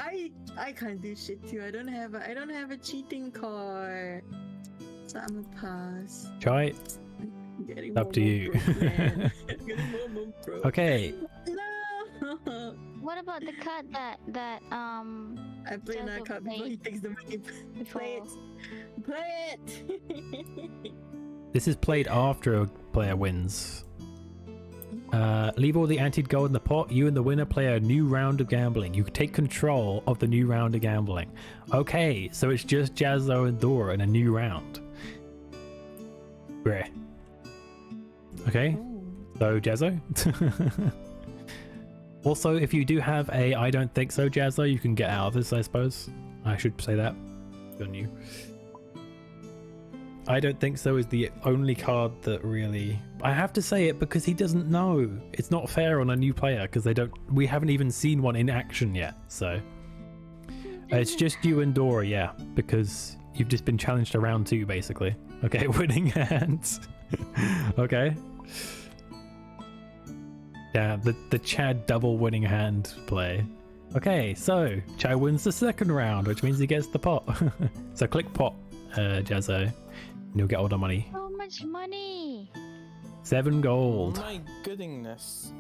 I can't do shit too. I don't have a cheating card. So I'm a pass. Chai. Getting Up to you. broke, man. Getting more broke. Okay. No. What about the card that I play Just that card before play he takes the money. Play it. Play it. This is played after a player wins. Leave all the antied gold in the pot. You and the winner play a new round of gambling. You take control of the new round of gambling. Okay, so it's just Jazzo and Dora in a new round. Great. Okay, Oh. so Jazzo. Also, if you do have a I don't think so Jazzo, you can get out of this, I suppose. I should say that. Good on you. I don't think so is the only card that really... I have to say it because he doesn't know. It's not fair on a new player because we haven't even seen one in action yet, so... It's just you and Dora, yeah, because you've just been challenged to round 2, basically. Okay, winning hands. Okay. Yeah, the Chad double winning hand play. Okay, so Chad wins the second round, which means he gets the pot. So click pot, Jazzo, and you'll get all the money. so much money. 7 gold. My goodness.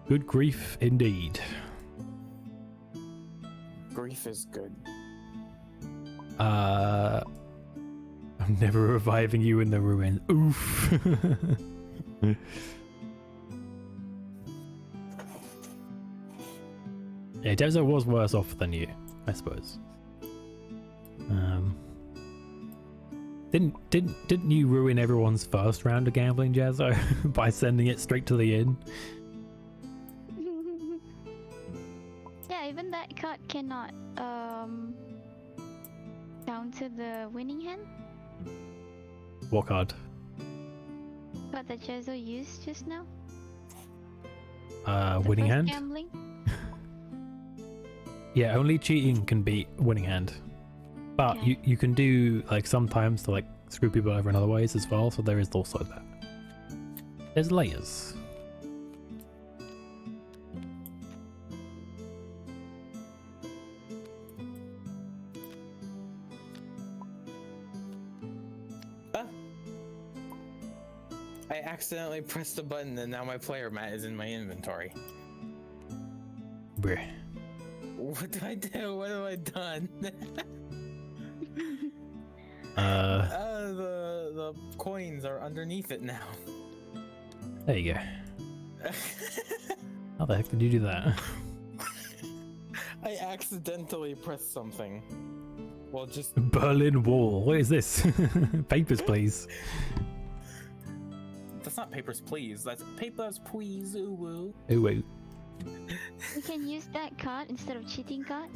Good grief indeed. Grief is good. I'm never reviving you in the ruins. Oof. Yeah, Jazzo was worse off than you, I suppose. Didn't you ruin everyone's first round of gambling, Jazzo, by sending it straight to the inn? Yeah, even that card cannot counter the winning hand. What card? Card that Jazzo used just now. The Winning first hand? Gambling. Yeah, only cheating can beat winning hand. But Okay. you can do like sometimes to like screw people over in other ways as well, so there is also that. There's layers. I accidentally pressed the button and now my player mat is in my inventory. Bruh. What did I do? What have I done? The coins are underneath it now. There you go. How the heck did you do that? I accidentally pressed something. Well, just Berlin Wall. What is this? Papers, please. that's not papers, please. That's papers, please. Ooh, woo. Oh, wait. You can use that card instead of cheating card.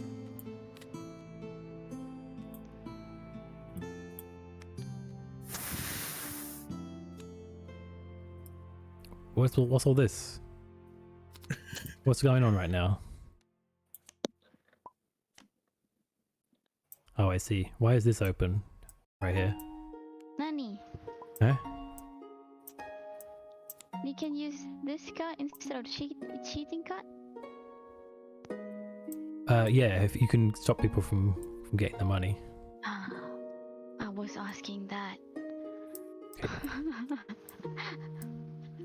What's all this? What's going on right now? Oh, I see. Why is this open? Right here. Nani, Huh? you can use this card instead of cheating card. Yeah, if you can stop people from getting the money. I was asking that.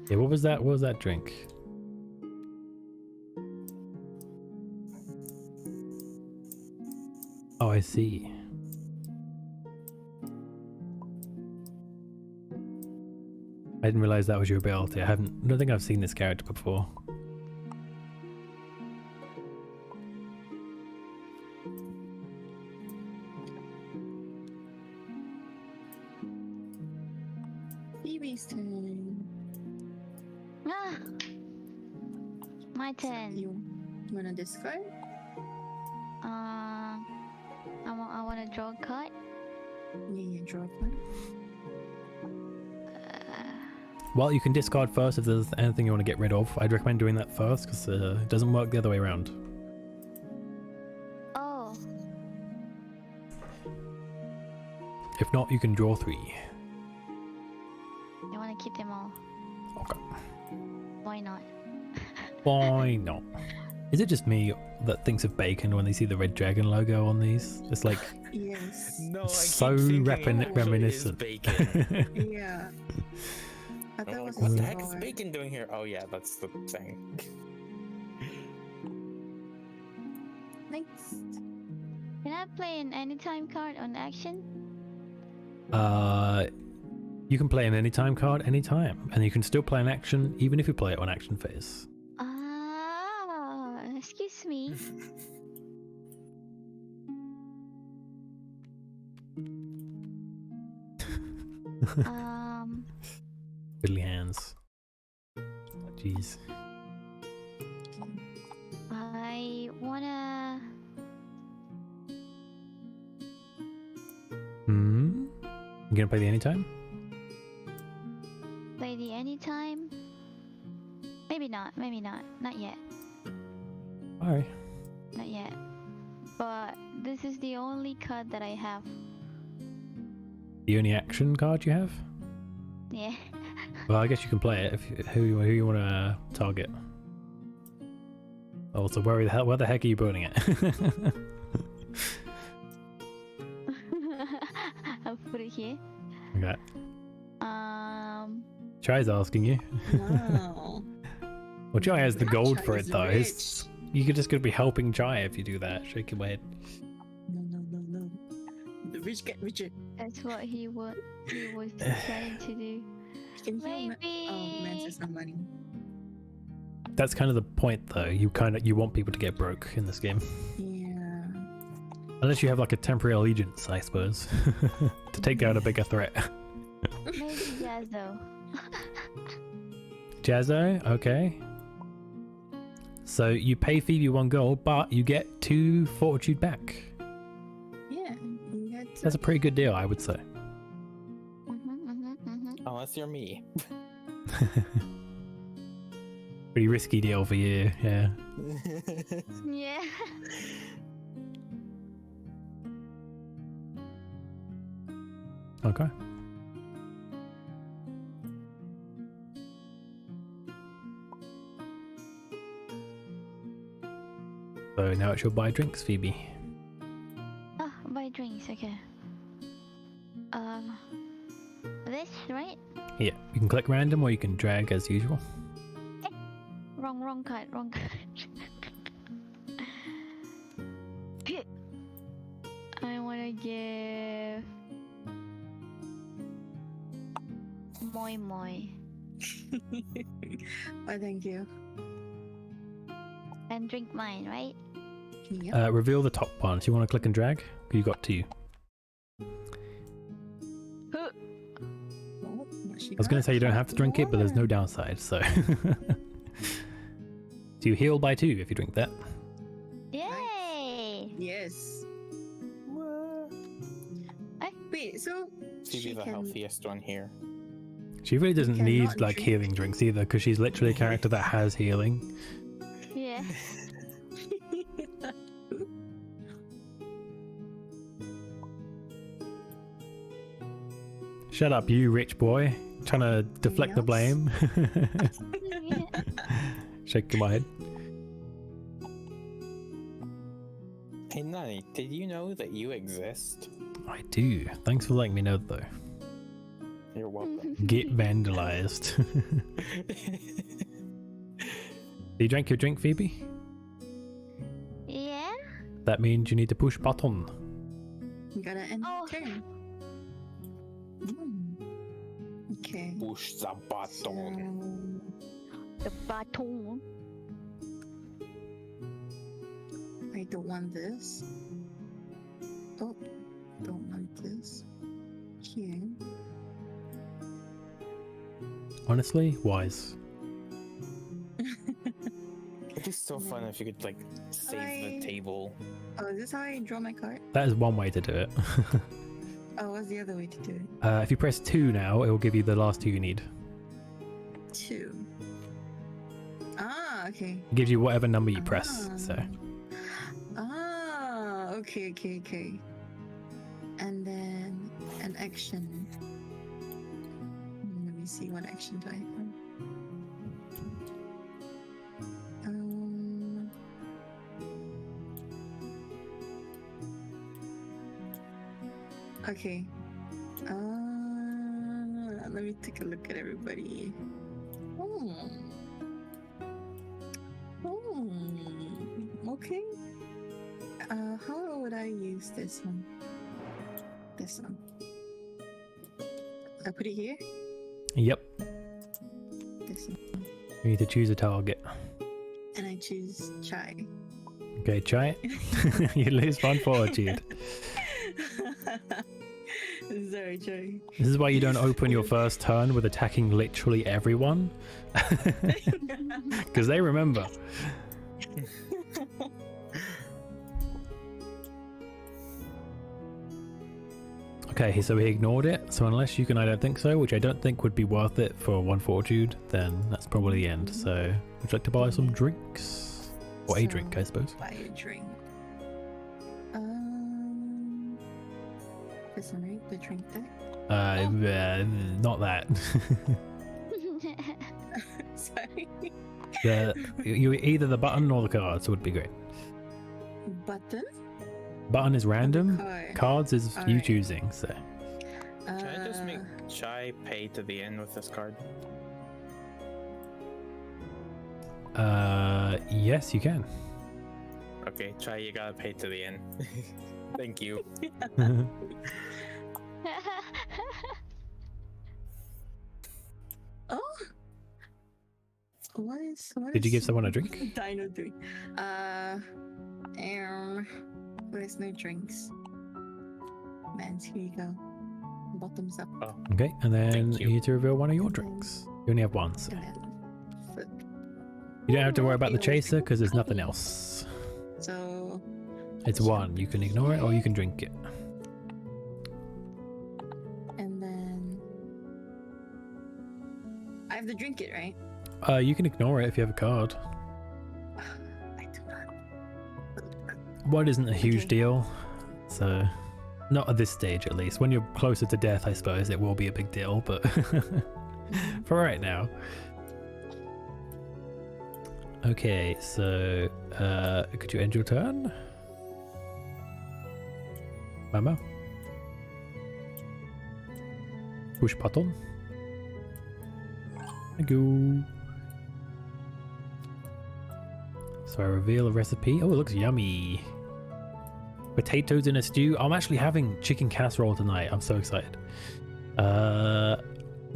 Yeah, what was that? What was that drink? Oh, I see. I didn't realize that was your ability. I don't think I've seen this character before. Phoebe's turn. Ah, my turn. You wanna discard? I want to draw a card. Yeah, draw one. Well, you can discard first if there's anything you want to get rid of. I'd recommend doing that first because it doesn't work the other way around. Oh, If not, you can draw 3. I want to keep them all. Okay. Why not? Why not? Is it just me that thinks of bacon when they see the red dragon logo on these? It's like Yes. No, I keep so thinking it actually is reminiscent. bacon. Yeah. I thought I'm it like, was what the a heck is bar. bacon doing here? Oh yeah, that's the thing. Next. Can I play an anytime card on action? You can play an anytime card anytime, and you can still play an action even if you play it on action phase. Ah, excuse me. Fiddly hands. Jeez. I wanna. You gonna play the anytime? Play the anytime? Maybe not, not yet, Alright. not yet. But this is the only card that I have. The only action card you have? Yeah. Well, I guess you can play it if who you want to target. Oh, so where the heck are you burning it? I'll put it here. Okay. Chai's asking you. Wow. Well, Chai has the gold Chai for is it though. rich. You could just gonna be helping Chai if you do that. Shaking my head. No. The rich get richer. That's what he was trying to do. You can heal Maybe. Mantis no money. That's kind of the point though. You want people to get broke in this game. Yeah. Unless you have like a temporary allegiance, I suppose, to take down a bigger threat. Maybe Jazzo. Jazzo, okay. So you pay Phoebe 1 gold, but you get 2 fortitude back. Yeah. You had to. That's a pretty good deal, I would say. Unless you're me. Pretty risky deal for you, yeah. Yeah. Okay. So now it's your buy drinks, Phoebe. Oh, buy drinks, okay. This, right? Yeah, you can click random or you can drag as usual. Wrong card. I wanna give Moi Moi Why, thank you. and drink mine, right? Yep. Reveal the top one. So you want to click and drag? You got 2. Oh, what she I was going to got? say you don't have to drink it, but there's no Water. downside, so... So you heal by 2 if you drink that. Yay! Yes. Wait, so Phoebe she the can. healthiest one here. She really doesn't cannot need like drink. healing drinks either, because she's literally a character that has healing. Yeah. Shut up, you rich boy. Trying to deflect the else? blame. Shaking my head. Hey Nani, did you know that you exist? I do. Thanks for letting me know though. You're welcome. Get vandalized. You drank your drink, Phoebe? Yeah? That means you need to push button. You gotta end Oh. turn. Okay. Push the button. The baton. I don't want this. Oh, don't want this. Here. Honestly, wise. It'd be so fun if you could like save I- the table. Oh, is this how I draw my card? That is one way to do it. Oh, what's the other way to do it? If you press 2 now, it will give you the last 2 you need. 2. Ah, okay. It gives you whatever number you press. So Okay. And then an action. Let me see, what action do I have? Okay. Let me take a look at everybody. Okay. How would I use this one? This one. I put it here? yep, This one. you need to choose a target. And I choose Chai. Okay, try it. You lose 1 fortitude. Sorry, Chai. This is why you don't open your first turn with attacking literally everyone. Because they remember. Okay, so he ignored it. So unless you can, I don't think so, which I don't think would be worth it for 1 fortitude, then that's probably the end. So would you like to buy some drinks? Or a drink, I suppose. Buy a drink. This one, right? The drink deck? Not that. Sorry. You either the button or the cards would be great. Button? Button is random. Card. Cards is you Alright. choosing. So Can I just make Chai pay to the end with this card? yes, you can. Okay, Chai, you gotta pay to the end. Thank you. Oh? What is Did you give someone a drink? Dino doing? There's no drinks. Man, here you go. Bottoms up. Oh, Okay, and then Thank you you. need to reveal one of your drinks. You only have one, so And then foot. you don't have to worry about the Reveal chaser because there's nothing else. So It's one. You can ignore it or you can drink it. and then I have to drink it, right? You can ignore it if you have a card. I do not. One isn't a huge Okay. deal, so not at this stage at least. When you're closer to death, I suppose it will be a big deal, but for right now. Okay, so could you end your turn? Mama? Push button. Thank you. So I reveal a recipe. Oh, it looks yummy. Potatoes in a stew. I'm actually having chicken casserole tonight. I'm so excited.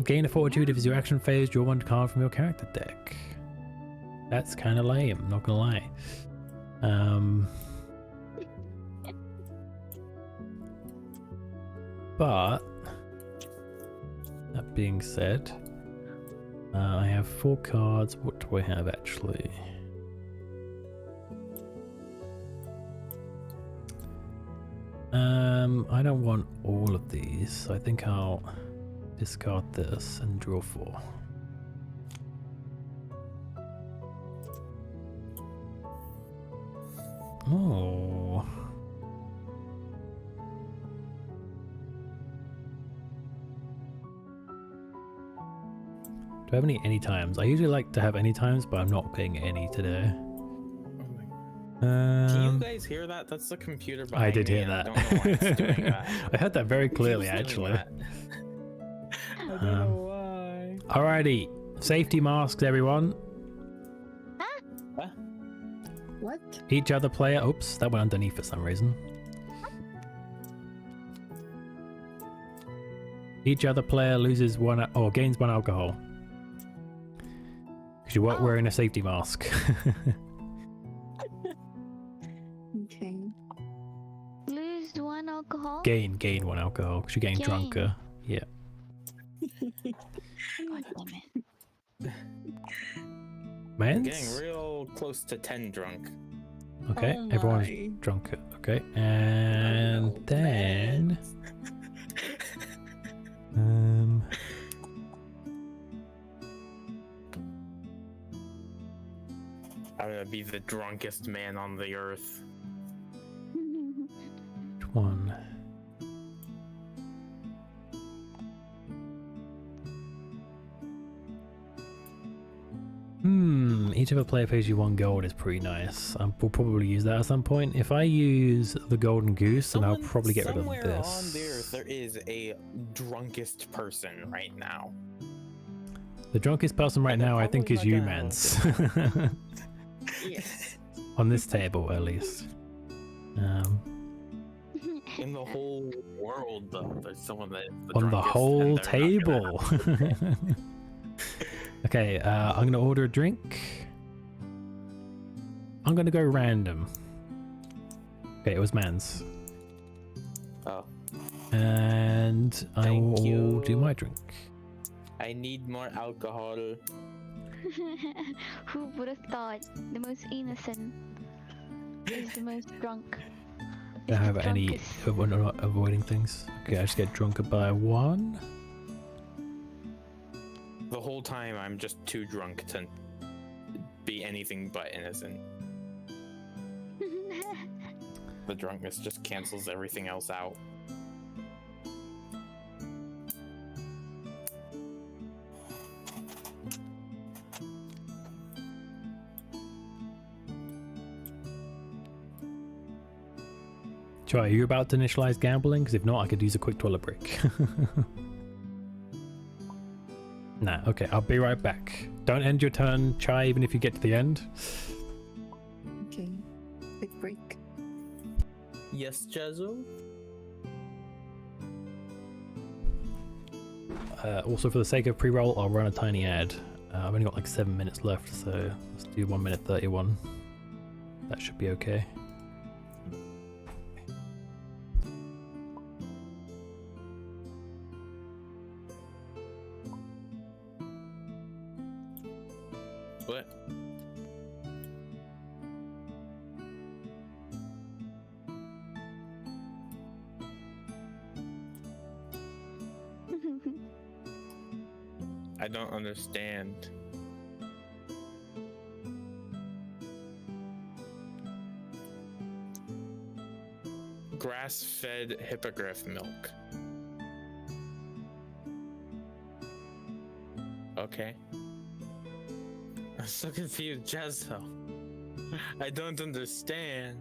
Gain a fortitude if it's your action phase. Draw 1 card from your character deck. That's kind of lame, not gonna lie. But that being said, I have 4 cards. What do I have actually? I don't want all of these, so I think I'll discard this and draw 4. Oh. Do I have any times? I usually like to have any times, but I'm not getting any today. Can you guys hear that? That's the computer behind I did me, hear and that. I don't know why it's doing that. I heard that very It clearly, keeps doing actually. that. I don't know why. Alrighty, safety masks, everyone. What? Each other player. Oops, that went underneath for some reason. Each other player loses 1 or gains 1 alcohol. Because you weren't wearing a safety mask. Okay. Lose 1 alcohol? gain 1 alcohol because you're getting Gain. drunker. Yeah. God damn it. Mans? Getting real close to 10 drunk. Okay, Oh everyone's my. drunker. Okay, and Oh, then be the drunkest man on the earth. Which one? Each of a player pays you 1 gold is pretty nice. We'll probably use that at some point. If I use the golden goose, then I'll probably get rid of Somewhere this. on the earth, there is a drunkest person right now. The drunkest person right And they're now, I think, probably is you, not gonna Mans. Yes. On this table, at least. In the whole world, though, there's someone that is the On the drunkest, whole and they're not table. gonna- Okay, I'm gonna order a drink. I'm gonna go random. Okay, it was Mans. Oh, And I Thank will you. do my drink. I need more alcohol. Who would have thought the most innocent is the most drunk? Don't Is the have any drunkest. avoiding things. Okay, I just get drunker by 1. The whole time, I'm just too drunk to be anything but innocent. The drunkenness just cancels everything else out. Try, are you about to initialize gambling? Because if not, I could use a quick toilet break. Nah, okay, I'll be right back. Don't end your turn, Chai, even if you get to the end. Okay. Quick break. Yes, Jazzo? Also, for the sake of pre-roll, I'll run a tiny ad. I've only got like 7 minutes left, so let's do 1 minute 31. That should be okay. What? I don't understand. Grass-fed hippogriff milk. Okay. I'm so confused, Jazzo. I don't understand.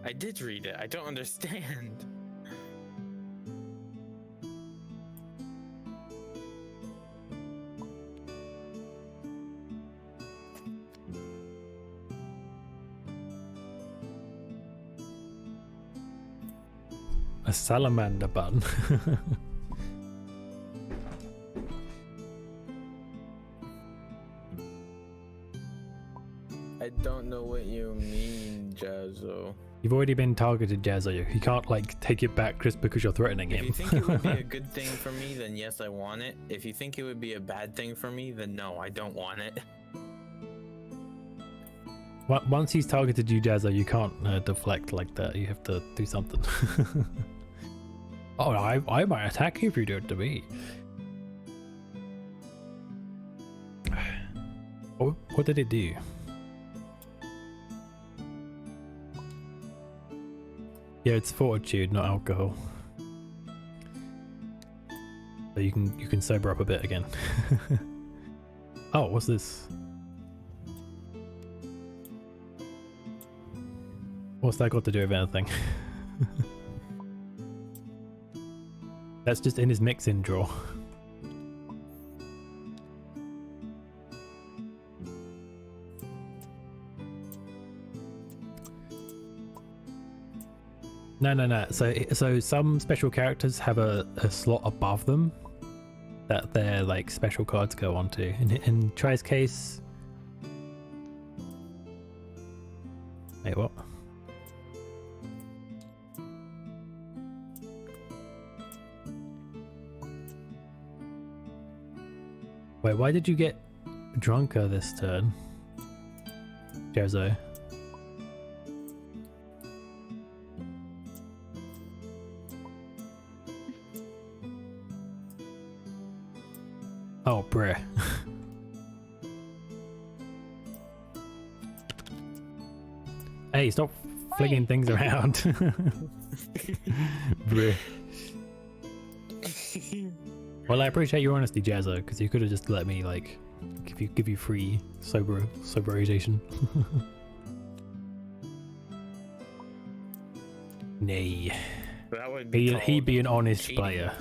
I did read it. I don't understand. A salamander bun. I don't know what you mean, Jazzo. You've already been targeted, Jazzo. You can't like take it back just because you're threatening If him. you think it would be a good thing for me, then yes, I want it. If you think it would be a bad thing for me, then no, I don't want it. Once he's targeted you, Jazzo, you can't deflect like that. You have to do something. Oh, I might attack you if you do it to me. What did it do? Yeah, it's fortitude, not alcohol. So you can sober up a bit again. Oh, what's this? What's that got to do with anything? That's just in his mix-in drawer. No. So some special characters have a slot above them that their like special cards go onto. In Tri's case, wait, what? Wait, why did you get drunker this turn, Jazzo? Oh, Bruh. Hey, stop flinging things around. Bruh. Well, I appreciate your honesty, Jazzo, because you could have just let me like give you free soberization. Nay. That would be He'd be an called honest cheating. player.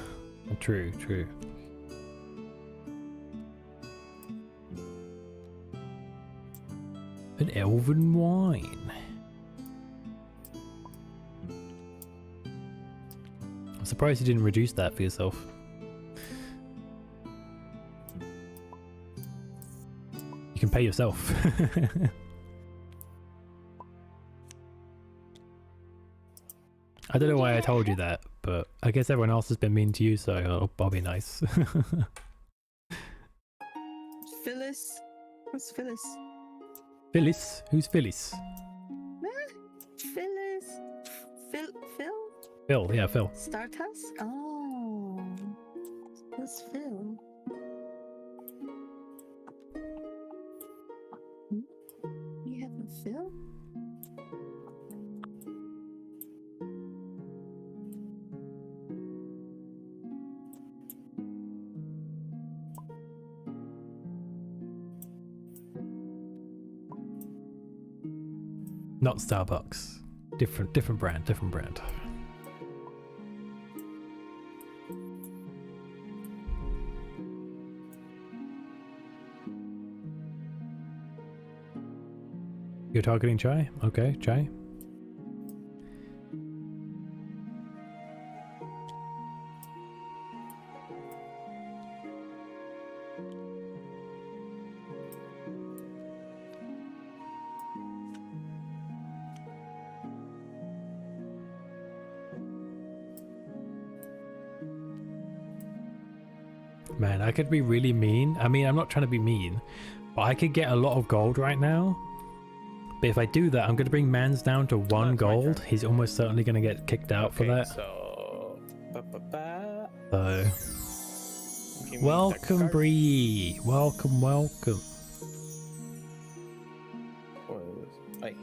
True. An elven wine. I'm surprised you didn't reduce that for yourself. You can pay yourself. I don't know why I told you that, but I guess everyone else has been mean to you, so I'll be nice. Phyllis. What's Phyllis? Phyllis? Who's Phyllis? Phyllis. Phil? Phil, yeah, Phil. Stardust? Oh. Who's Phil? You have a Phil? Not Starbucks. Different brand. You're targeting Chai? Okay, Chai. Man, I could be really mean. I mean, I'm not trying to be mean, but I could get a lot of gold right now. But if I do that, I'm going to bring Mans down to 1 it's my gold. turn. He's almost certainly going to get kicked out for that. So, So, give me the welcome, card. Bree. Welcome. What is this? Hey,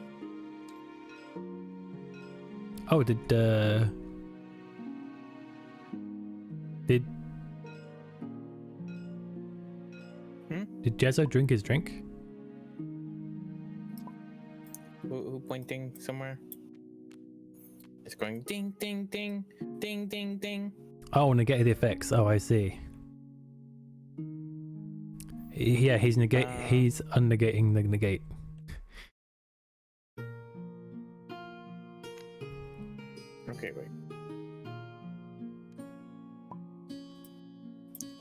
Oh, did Did Jezzo drink his drink? who pointing somewhere? It's going ding, ding, ding, ding, ding, ding. Oh, negate the effects. Oh, I see. Yeah, he's he's unnegating the negate. Okay, wait.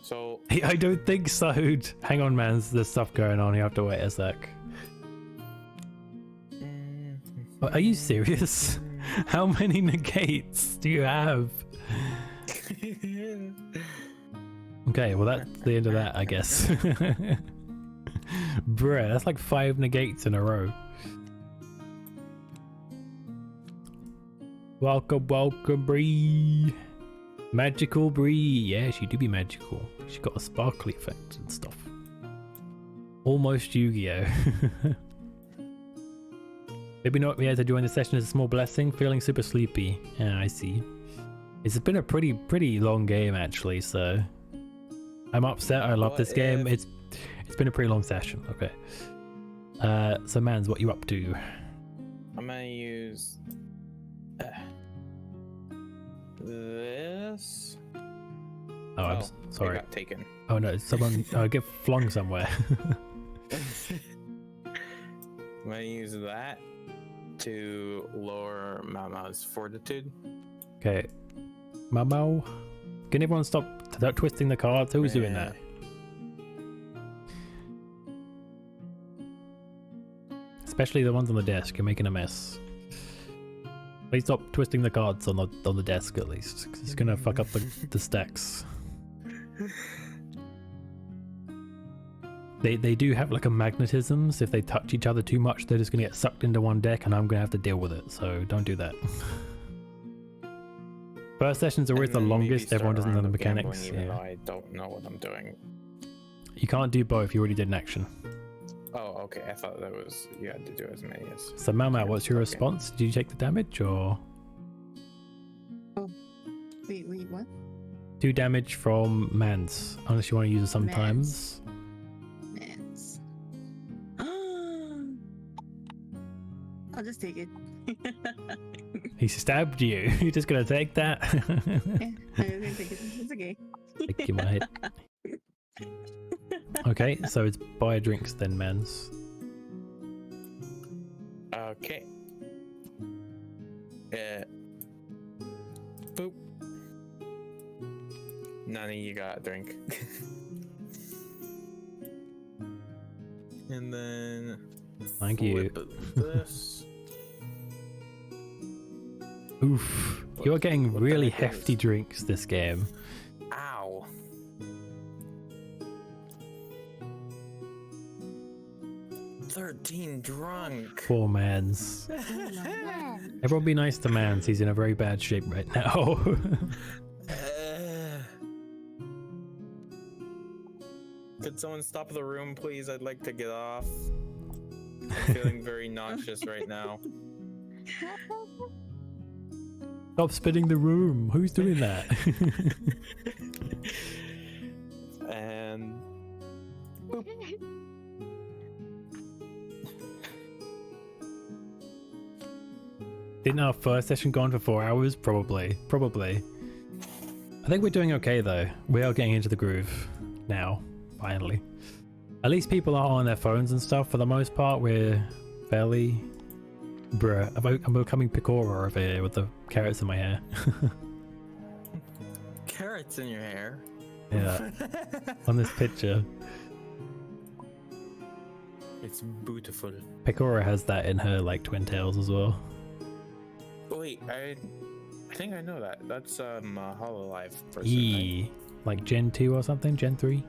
So I don't think so. Hang on, man. There's stuff going on. You have to wait a sec. Are you serious? How many negates do you have? Okay, well that's the end of that, I guess. Bruh, that's like 5 negates in a row. Welcome, Bree. Magical Bree. Yeah, she do be magical. She got a sparkly effect and stuff. Almost Yu-Gi-Oh. Maybe not be able to join the session is a small blessing. Feeling super sleepy. Yeah, I see. It's been a pretty long game actually, so I'm upset. I love this game. It's been a pretty long session. Okay. So Mans, what you up to? I'm gonna use this. Oh, I'm It sorry. got taken. Oh no, someone get flung somewhere. I'm gonna use that to lower Mama's fortitude. Okay. Mamo. Can everyone stop twisting the cards? Who's doing that? Especially the ones on the desk. You're making a mess. Please stop twisting the cards on the desk at least, because it's gonna fuck up the stacks. They do have like a magnetism, so if they touch each other too much, they're just gonna get sucked into one deck, and I'm gonna have to deal with it. So don't do that. First sessions are always the And then maybe longest. start Everyone doesn't know around the with gambling, mechanics. even though Yeah. I don't know what I'm doing. You can't do both. You already did an action. Oh, okay. I thought that was you had to do as many as. So Mama, what's your Okay. response? Did you take the damage or Wait, what? 2 damage from Mans? Unless you want to use it sometimes. Mans. I'll just take it. He stabbed you. You're just gonna take that? Yeah, I'm gonna take it. It's okay. Stick in my head. Okay, so it's buy drinks then, Mans. Okay. Boop. Nani, you got a drink. And then. Thank you. flip This. Oof. You're getting What the really heck is hefty this? drinks this game. Ow. "13 drunk." Poor Mans. Man. Everyone be nice to Mans. He's in a very bad shape right now. Could someone stop the room, please? I'd like to get off. I'm feeling very nauseous right now. Stop spinning the room. Who's doing that? And Didn't our first session go on for 4 hours? Probably. I think we're doing okay though. We are getting into the groove now, finally. At least people are on their phones and stuff for the most part. We're fairly... Bruh, I'm becoming Picora over here with the carrots in my hair. carrots in your hair. Yeah, on this picture. It's beautiful. Picora has that in her like twin tails as well. Oh, wait, I think I know that. That's a Hololive person. Right? E, like Gen 2 or something? Gen 3?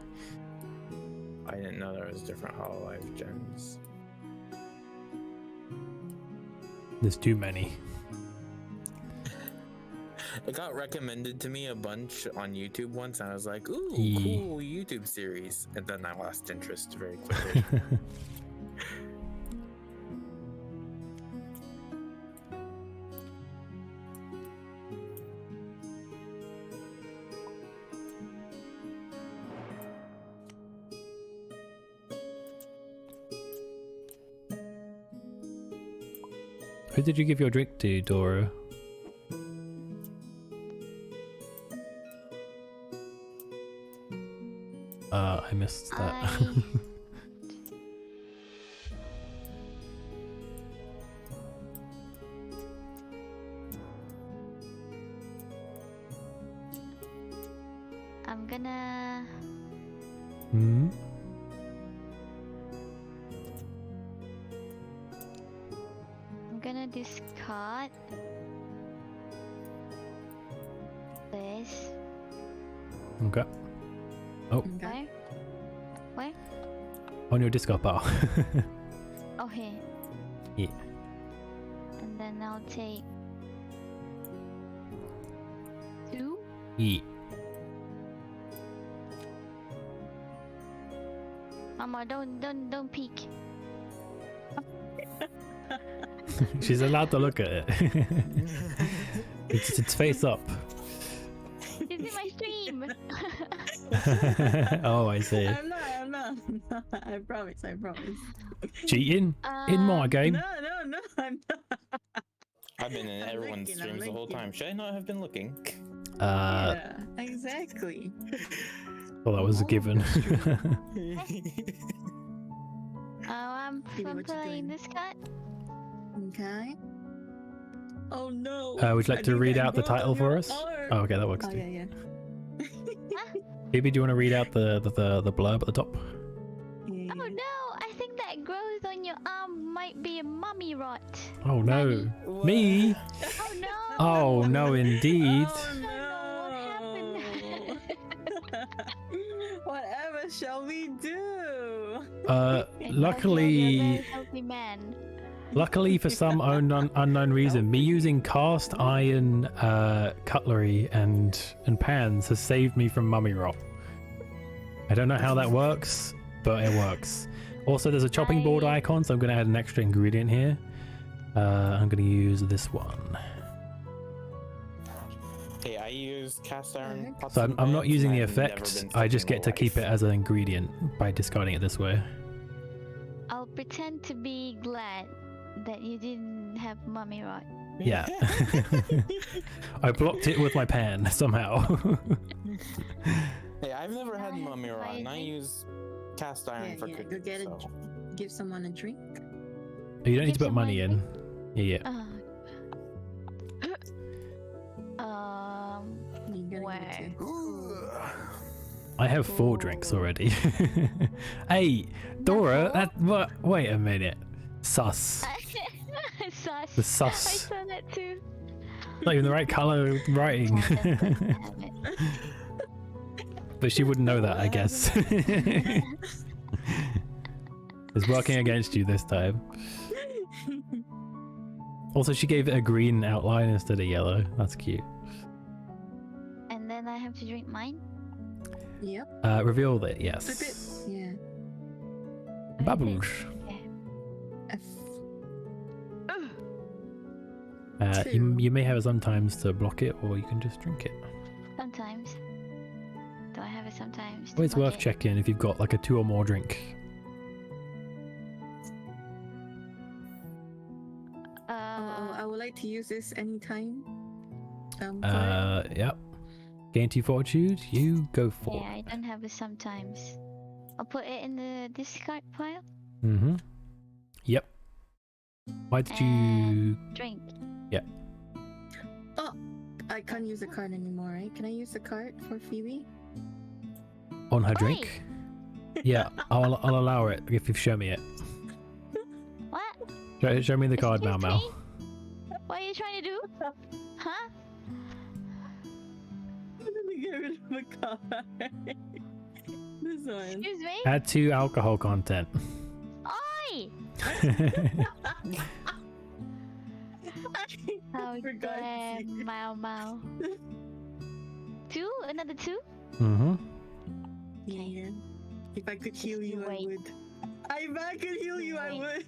I didn't know there was different Hololive gens. There's too many. It got recommended to me a bunch on YouTube once, and I was like, "Ooh, E. cool YouTube series," and then I lost interest very quickly. Who did you give your drink to, Dora? I missed that. I'm gonna. Hmm? I'm gonna discard this. Okay. Okay. Where? On your discard pile. Oh, here. Yeah. And then I'll take 2. Yeah. Mama, don't peek. She's allowed to look at it. It's face up. This is my stream. Oh, I see. I'm not. I promise. Cheating? In my game? No, I'm not. I've been in I'm everyone's looking, I'm streams the whole looking. time. Should I not have been looking? Yeah, exactly. Well, that was a given. I'm Baby, what you playing doing? this card. Okay. Oh no. Would you like I to think read I out the wrote title on for your us? arm. Oh, okay, that works Oh too. yeah. Phoebe, do you want to read out the blurb at the top? Yeah. Oh no, I think that grows on your arm might be a mummy rot. Oh no. What? Me? Oh no! Oh no, indeed. Oh, no. Whatever shall we do? Luckily, Healthy man. luckily for some unknown reason, me using cast iron cutlery and pans has saved me from mummy rot. I don't know how that works, but it works. Also, there's a chopping board icon, so I'm going to add an extra ingredient here. I'm going to use this one. Hey, I use cast iron pots. So and I'm not pans, using and the I've never effect, been I just sick in get to real keep it life. as an ingredient by discarding it this way. I'll pretend to be glad that you didn't have mummy rot. Yeah. I blocked it with my pan somehow. Hey, I've never had I have mummy to rot, buy and I a use cast iron for Go cooking. get it. So. Give someone a drink. You don't need to Give put money in. someone Yeah. You gotta Where? give it to. I have 4 drinks already. Hey, Dora, that what? Wait a minute. Sus. Sus. The I sus. saw that too. Not even the right color writing. Damn it. But she wouldn't know that, I guess. It's working against you this time. Also, she gave it a green outline instead of yellow. That's cute. And then I have to drink mine? Yep. Reveal it, Flip it. yes. Yeah. Bubbles. F. You may have sometimes to block it, or you can just drink it. Sometimes. Do I have it sometimes? Always Block worth it? checking if you've got like a 2 or more drink. I would like to use this anytime. Yep. Gain 2 fortitude, you go for Yeah, I don't have it sometimes. I'll put it in the discard pile. it. Mm-hmm. Yep. Why did you... And drink. I can't use the card anymore, right? Can I use the card for Phoebe? On her Oi! drink? Yeah, I'll allow it if you show me it. What? Show me the card, Mau Excuse Mau. me? What are you trying to do? Huh? Let me get rid of my card. This one. Excuse me? Add 2 alcohol content. Oi! How For God's dare sake. Mau Mau. 2? Another 2? Mm-hmm. Yeah. If I could heal you, I Wait. would. If I could heal you, I would.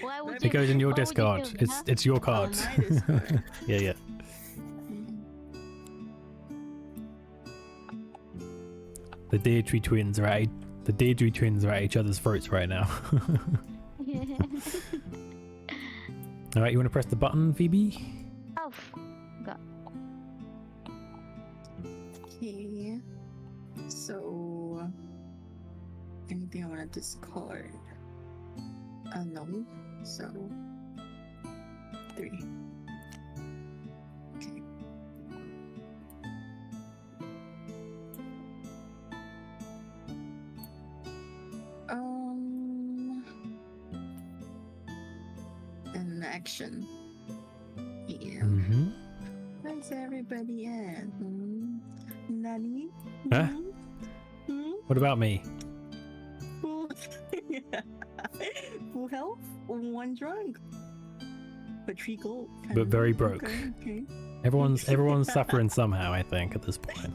Why would It you? goes in your why would you discard. do that? It's your card. my discard. Yeah. The Deirdre twins are at each other's throats right now. All right, you want to press the button, Phoebe? Oh, Okay. So, anything I want to discard? No. So, 3. Okay. An action. Yeah. Mm-hmm. Where's everybody at? Nani? Huh? Hmm? What about me? Full, full health? 1 drunk? But 3 gold. But very broke. Okay. Everyone's suffering somehow, I think, at this point.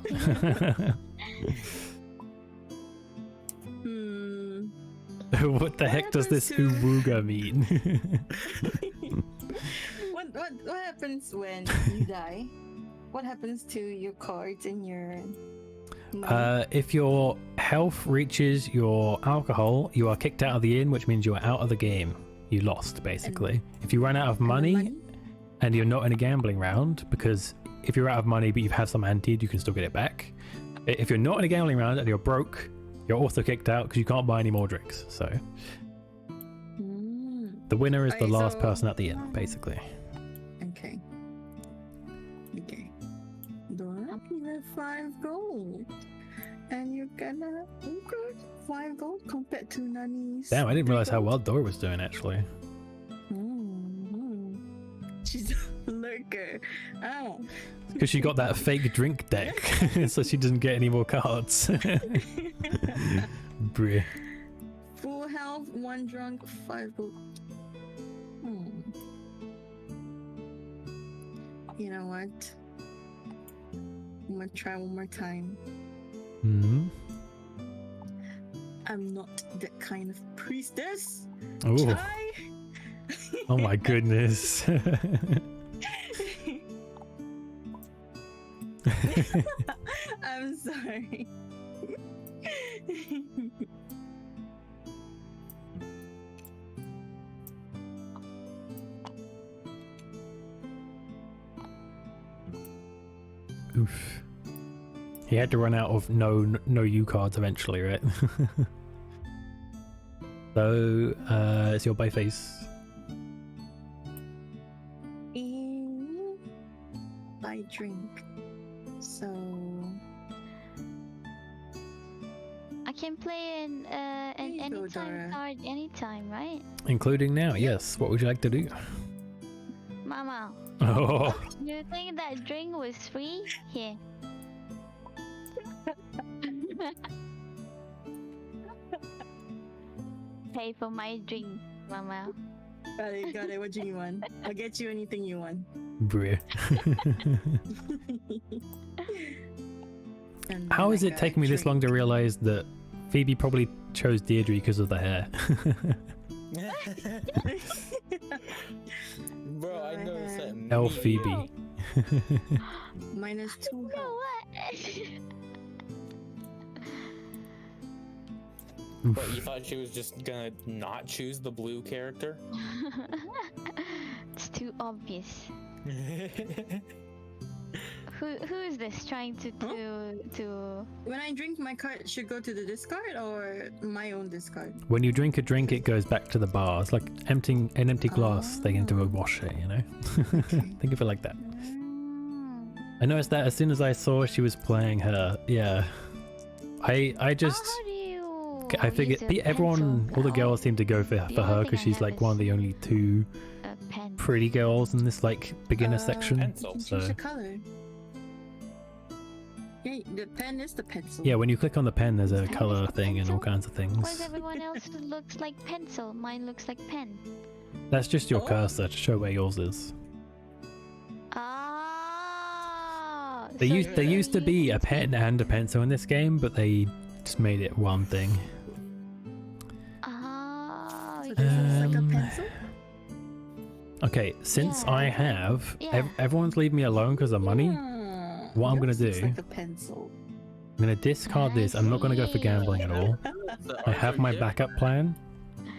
What the heck does this Uruga mean? What happens when you die? What happens to your cards in your... If your health reaches your alcohol, you are kicked out of the inn, which means you are out of the game. You lost, basically. If you run out of money and you're not in a gambling round, because if you're out of money but you have some anted, you can still get it back. If you're not in a gambling round and you're broke, you're also kicked out because you can't buy any more drinks. So the winner is the Alright, last so- person at the inn, basically. Okay. Dora, you have 5 gold. And you're gonna... Okay, 5 gold compared to Nani's... Damn, I didn't 3 realize how gold. well Dora was doing, actually. She's a lurker. Oh. Because she got that fake drink deck, so she doesn't get any more cards. Bruh. Full health, 1 drunk, 5 gold. You know what? I'm gonna try one more time. Hmm. I'm not that kind of priestess. Oh. Chai. Oh my goodness. I'm sorry. Oof. He had to run out of no you cards eventually, right? So, it's your by face. I drink. So I can play an There you go, anytime Dora. card anytime, right? Including now, yes. What would you like to do? Mama, Oh, you think that drink was free? Here. Pay for my drink, Mama. got it, got it. What do you want? I'll get you anything you want. bruh. And How then is I it got taking me this long to realize that Phoebe probably chose Deirdre because of the hair? Bro, I noticed that. L immediately. Phoebe. Minus 2 You know health. what? But you thought she was just gonna not choose the blue character? It's too obvious. Who is this trying to When I drink, my card should go to the discard or my own discard. When you drink a drink, it goes back to the bar. It's like emptying an empty glass, they into a washer, you know? Think of it like that. I noticed that as soon as I saw she was playing her, yeah. I just... How do you I figured use a everyone, pencil? all the girls seem to go for The her only because thing I she's have like one of is- the only two A pen. pretty girls in this like beginner section. Pencil. Change So the color. Yeah, the pen is the pencil. yeah, when you click on the pen, there's a Pen is color the thing and all pencil? kinds of Why does things. everyone else looks like pencil? Mine looks like pen. That's just your Oh. cursor to show where yours is. Ah. There so used to you be a can pen and a pencil in this game, but they just made it one thing. Ah. So you this is like a Um, pencil? Okay, since Yeah, I but- have yeah. everyone's leaving me alone because of money. Yeah, What I'm gonna yours looks do- like a pencil. I'm gonna discard this. I'm not gonna go for gambling at all. I have my backup plan,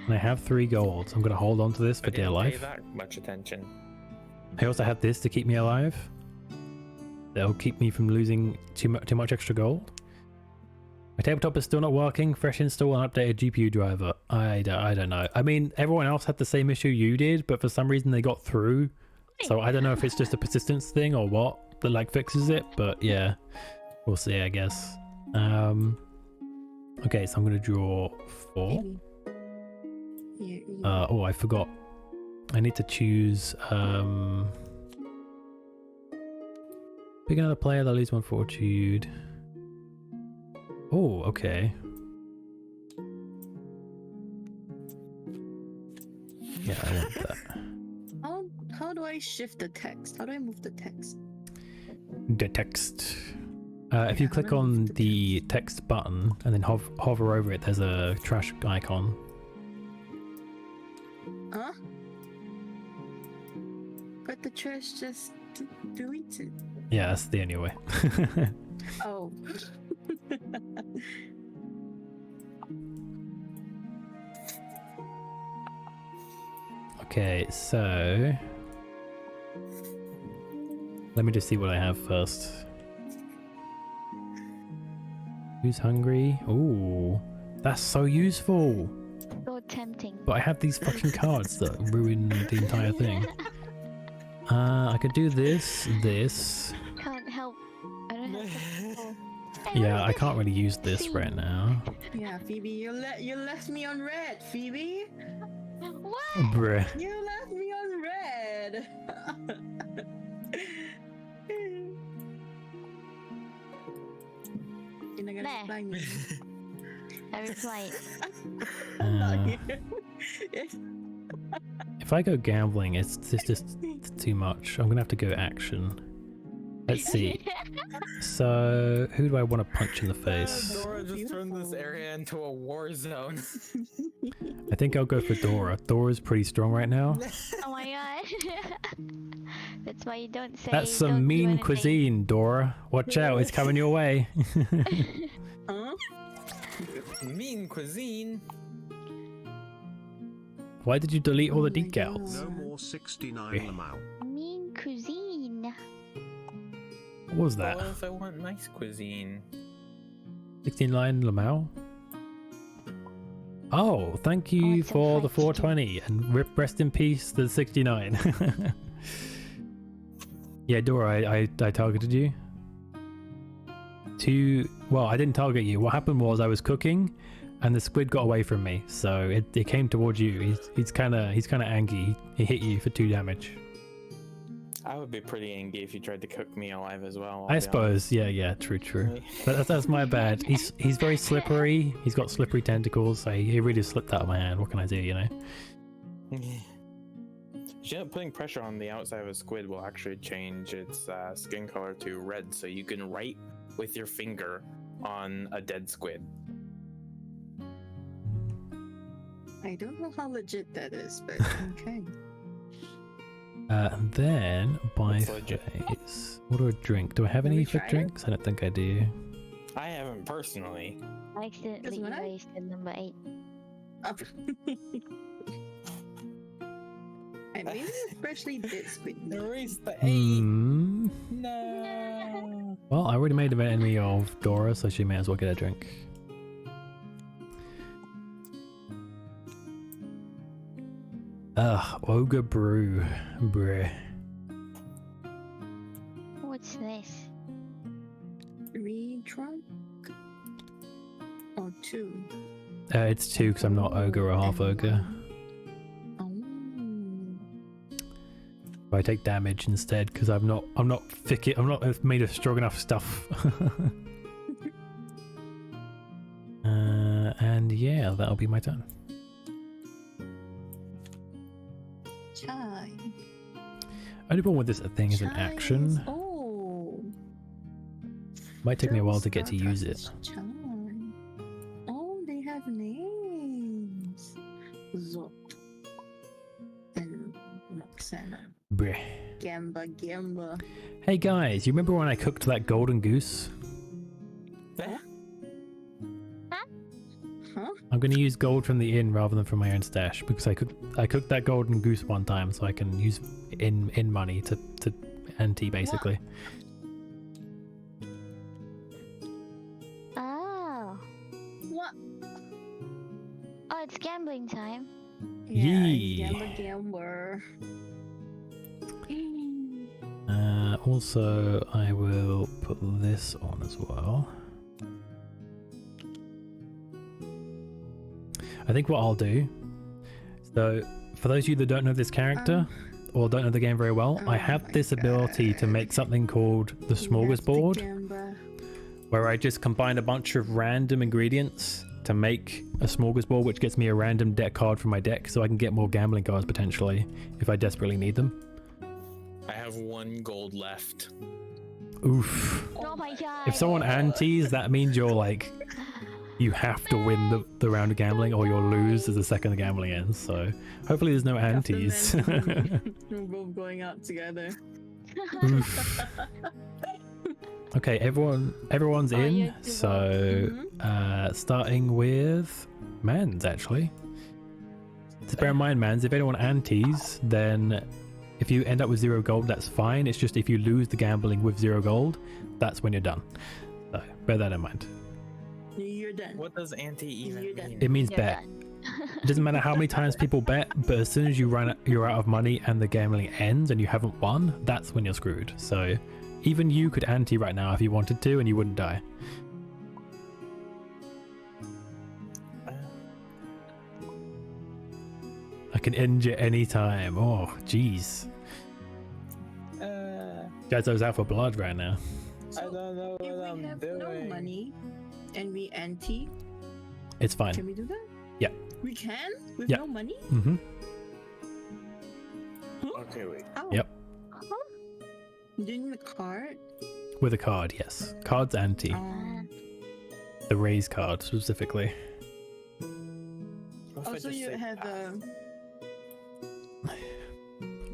and I have 3 golds. I'm gonna hold on to this I for dear didn't pay life. that much attention. I also have this to keep me alive. That'll keep me from losing too much extra gold. My tabletop is still not working. Fresh install and updated GPU driver. I don't know. I mean, everyone else had the same issue you did, but for some reason they got through. So I don't know if it's just a persistence thing or what that like fixes it, but yeah, we'll see, I guess. Okay, so I'm gonna draw 4. Maybe. Here, you- Oh, I forgot. I need to choose pick another player that lose 1 fortitude. Oh, okay. Yeah, I want that. how do I shift the text? How do I move the text? The text. If you Yeah, click I'm gonna on move the the text button and then hover over it, there's a trash icon. Huh? But the trash just deletes it. Yeah, that's the only way. Oh. Okay, so let me just see what I have first. Who's hungry? Ooh, that's so useful. so tempting. But I have these fucking cards that ruin the entire thing. I could do this. Can't help. I don't have the Yeah, I can't really use this right now. Yeah, Phoebe, you left me on red, Phoebe. What? Bruh. You left me on red. You're not gonna There. reply me. I replied. I'm not Uh. here. If I go gambling, it's just too much. I'm gonna have to go action. Let's see. So, who do I want to punch in the face? Dora just turned this Beautiful. area into a war zone. I think I'll go for Dora. Dora's pretty strong right now. Oh my god. That's why you don't say. That's don't some do mean anything. cuisine, Dora. Watch out, it's coming your way. Huh? Mean cuisine. Why did you delete all the Oh my decals? God. No more 69 Okay. Lamau. Mean cuisine. What was What that? if I want nice cuisine? 69 Lamau? Oh, thank you want some for the fried chicken. 420 and rest in peace the 69. Yeah, Dora, I targeted you. Well, I didn't target you. What happened was I was cooking and the squid got away from me, so it came towards you. He's kind of angry. He hit you for 2 damage. I would be pretty angry if you tried to cook me alive as well. I suppose. Yeah, true. That's my bad. He's very slippery. He's got slippery tentacles. So he really slipped out of my hand. What can I do, you know? Putting pressure on the outside of a squid will actually change its skin color to red, so you can write with your finger on a dead squid. I don't know how legit that is, but okay. And then by It's legit. face, order a drink. Do I have Can any we for try it? drinks? I don't think I do. I haven't personally. I accidentally when I- erased the number 8. Up. I maybe a freshly dead squid. Erase the Hmm. No. Well, I already made an enemy of Dora, so she may as well get a drink. Ugh, Ogre Brew. Bruh. What's this? 3 drunk? Or 2? It's 2 because I'm not Ogre or half Ogre. Oh. I take damage instead because I'm not thick. I'm not made of strong enough stuff. And yeah, that'll be my turn. Chai. Only problem with this thing is an Chai action. is- Oh. Might take me a while to get to Joe use it. Starbucks Chai. Oh, they have names. Zop. And Roxana. Bruh. Gamba. Hey guys, you remember when I cooked that golden goose? Huh? I'm going to use gold from the inn rather than from my own stash because I cooked that golden goose one time, so I can use in money to ante basically. Oh. What? Oh, it's gambling time. Yee. Gamba. Also, I will put this on as well. I think what I'll do, so for those of you that don't know this character or don't know the game very well, I oh have my this ability to make something called the smorgasbord, where I just combine a bunch of random ingredients to make a smorgasbord, which gets me a random deck card from my deck, so I can get more gambling cards potentially if I desperately need them. I have 1 gold left. Oof. Oh my god. If someone antes, that means you're like, you have to win the round of gambling or you'll lose as the second the gambling ends. So hopefully there's no antes. We're both going out together. Oof. Okay, everyone's Oh, in. you're too So starting with Mans actually. Just bear in mind, Mans, if anyone antes, then if you end up with 0 gold, that's fine. It's just if you lose the gambling with 0 gold, that's when you're done. So bear that in mind. You're done. What does anti even You're done. mean? It means You're bet. done. It doesn't matter how many times people bet, but as soon as you're out of money and the gambling ends and you haven't won, that's when you're screwed. So even you could ante right now if you wanted to and you wouldn't die. I can end you anytime. Oh, jeez. Jazzo's out for blood right now. I don't know If what we I'm have doing. no money and we ante, It's fine. can we do that? Yeah. We can? With Yeah. no money? Mm-hmm. Okay, wait. How? Yep. Huh? Doing the card? With a card, yes. Cards ante. The raise card specifically. What if I Also, just you say had pass?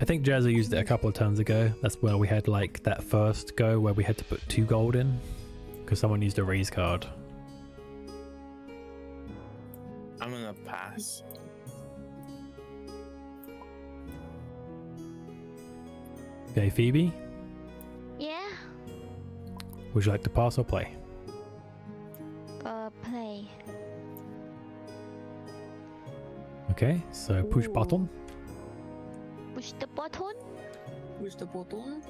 I think Jazza used it a couple of turns ago. That's where we had like that first go where we had to put 2 gold in because someone used a raise card. I'm gonna pass. Okay, Phoebe, Yeah. would you like to pass or play? Play. Okay, so push Ooh. button. Push the button. Push the button.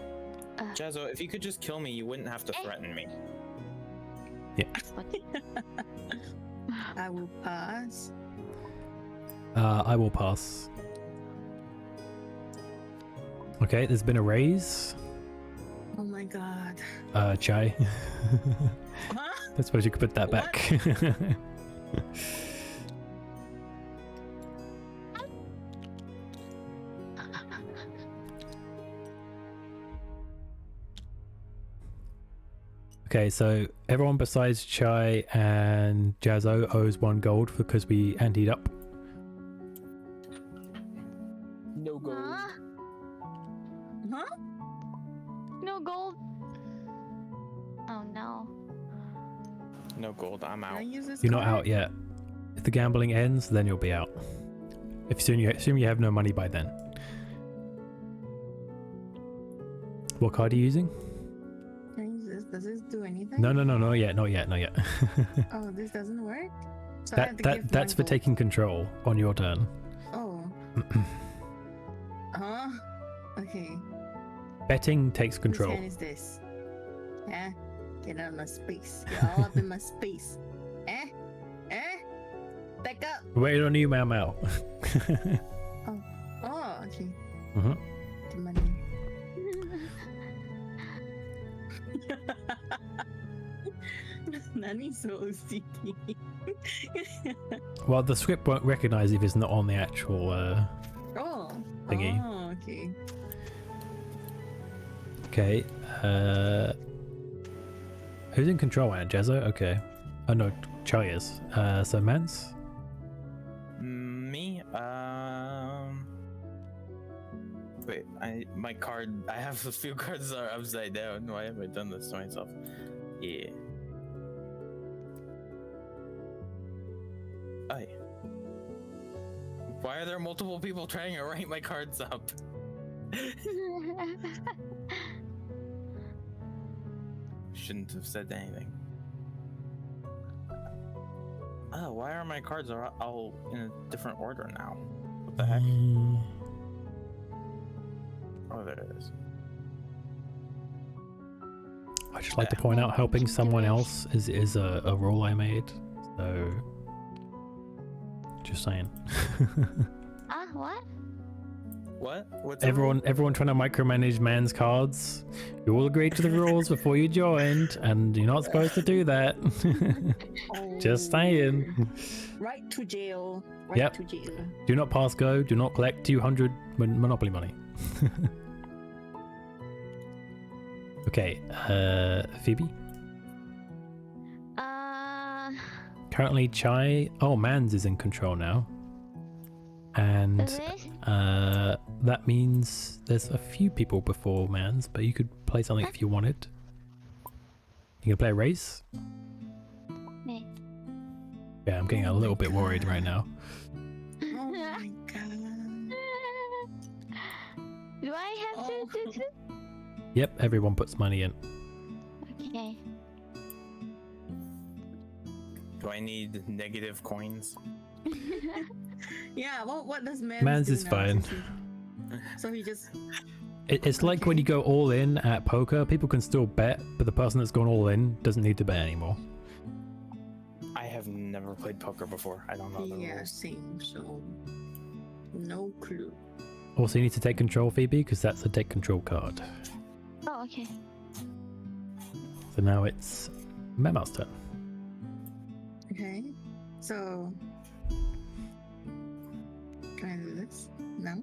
Jazzo, if you could just kill me, you wouldn't have to threaten me. I will pass. I will pass. Okay, there's been a raise. Oh my god. Chai. Huh? I suppose you could put that What? back. Okay, so everyone besides Chai and Jazzo owes 1 gold because we anteed up. No gold. Huh? Huh? No gold. Oh no. No gold. I'm Can I out. use this You're not card? out yet. If the gambling ends, then you'll be out. If assume you have no money by then. What card are you using? Can I use this? Does this do anything? No, not yet. Oh, this doesn't work? So I have to give That's 1 for gold. taking control on your turn. Oh. Huh? Okay. Betting takes Whose control. hand is this? Eh? Get out of my space. You're all up in my space. Eh? Eh? Back up! Wait on you, Mau Mau. Oh, okay. Mhm. The money. Nani's so OCD. Well, the script won't recognize if it's not on the actual Oh. Thingy. Oh, okay. Okay. Who's in control, Aunt Jazzo? Okay. Oh no, Chai is. So Mance? Me? Wait, my card. I have a few cards that are upside down. Why have I done this to myself? Yeah. Aye. Why are there multiple people trying to write my cards up? Shouldn't have said anything. Oh, why are my cards all in a different order now? What the heck? Oh, there it is. I just like to point out helping someone else is a rule I made. So just saying. What? What? What's everyone trying to micromanage man's cards. You all agreed to the rules before you joined, and you're not supposed to do that. Just saying. Right to jail. Right Yep. to jail. Do not pass go. Do not collect 200 Monopoly money. Okay, Phoebe. Currently, Chai. Oh, Mans is in control now, and Is it? that means there's a few people before Mans, but you could play something if you wanted. You gonna play a race? Me. Yeah, I'm getting a little bit worried right now. Oh my god. Do I have Oh. to do? Yep, everyone puts money in. Okay. Do I need negative coins? Yeah, what does Mans Mans do is now fine. since so he just It's like when you go all in at poker, people can still bet, but the person that's gone all in doesn't need to bet anymore. I have never played poker before. I don't know the yeah, rules. same, so no clue. Also, you need to take control, Phoebe, because that's the take control card. Oh, okay. So now it's Mema's turn. Okay. So can I do this? No?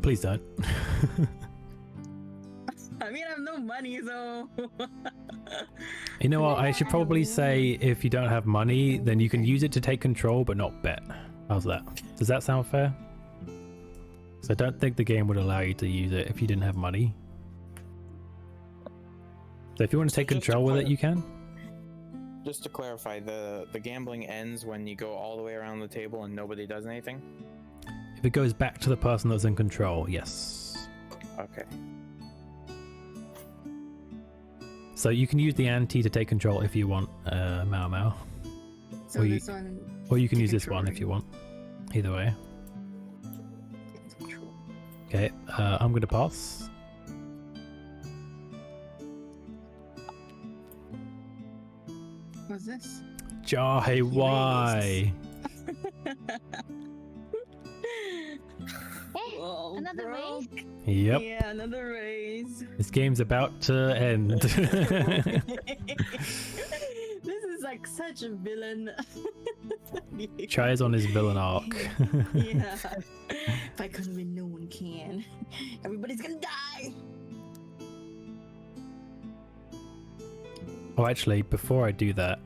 Please don't. I mean, I have no money, so. You know what? I should probably say if you don't have money, then you can use it to take control, but not bet. How's that? Does that sound fair? So I don't think the game would allow you to use it if you didn't have money. So if you want to take control with it, you can. Just to clarify, the gambling ends when you go all the way around the table and nobody does anything? If it goes back to the person that's in control, yes. Okay. So you can use the ante to take control if you want, Mao Mao. So Or this one. Or you can take use this control, one if right? you want. Either way. Take control. Okay, I'm gonna pass. What's this? Jai, why? Whoa, Another bro. race? Yep, Yeah, another race. this game's about to end. This is like such a villain. Chai is on his villain arc. Yeah. If I couldn't win, no one can. Everybody's gonna die. Oh, actually, before I do that,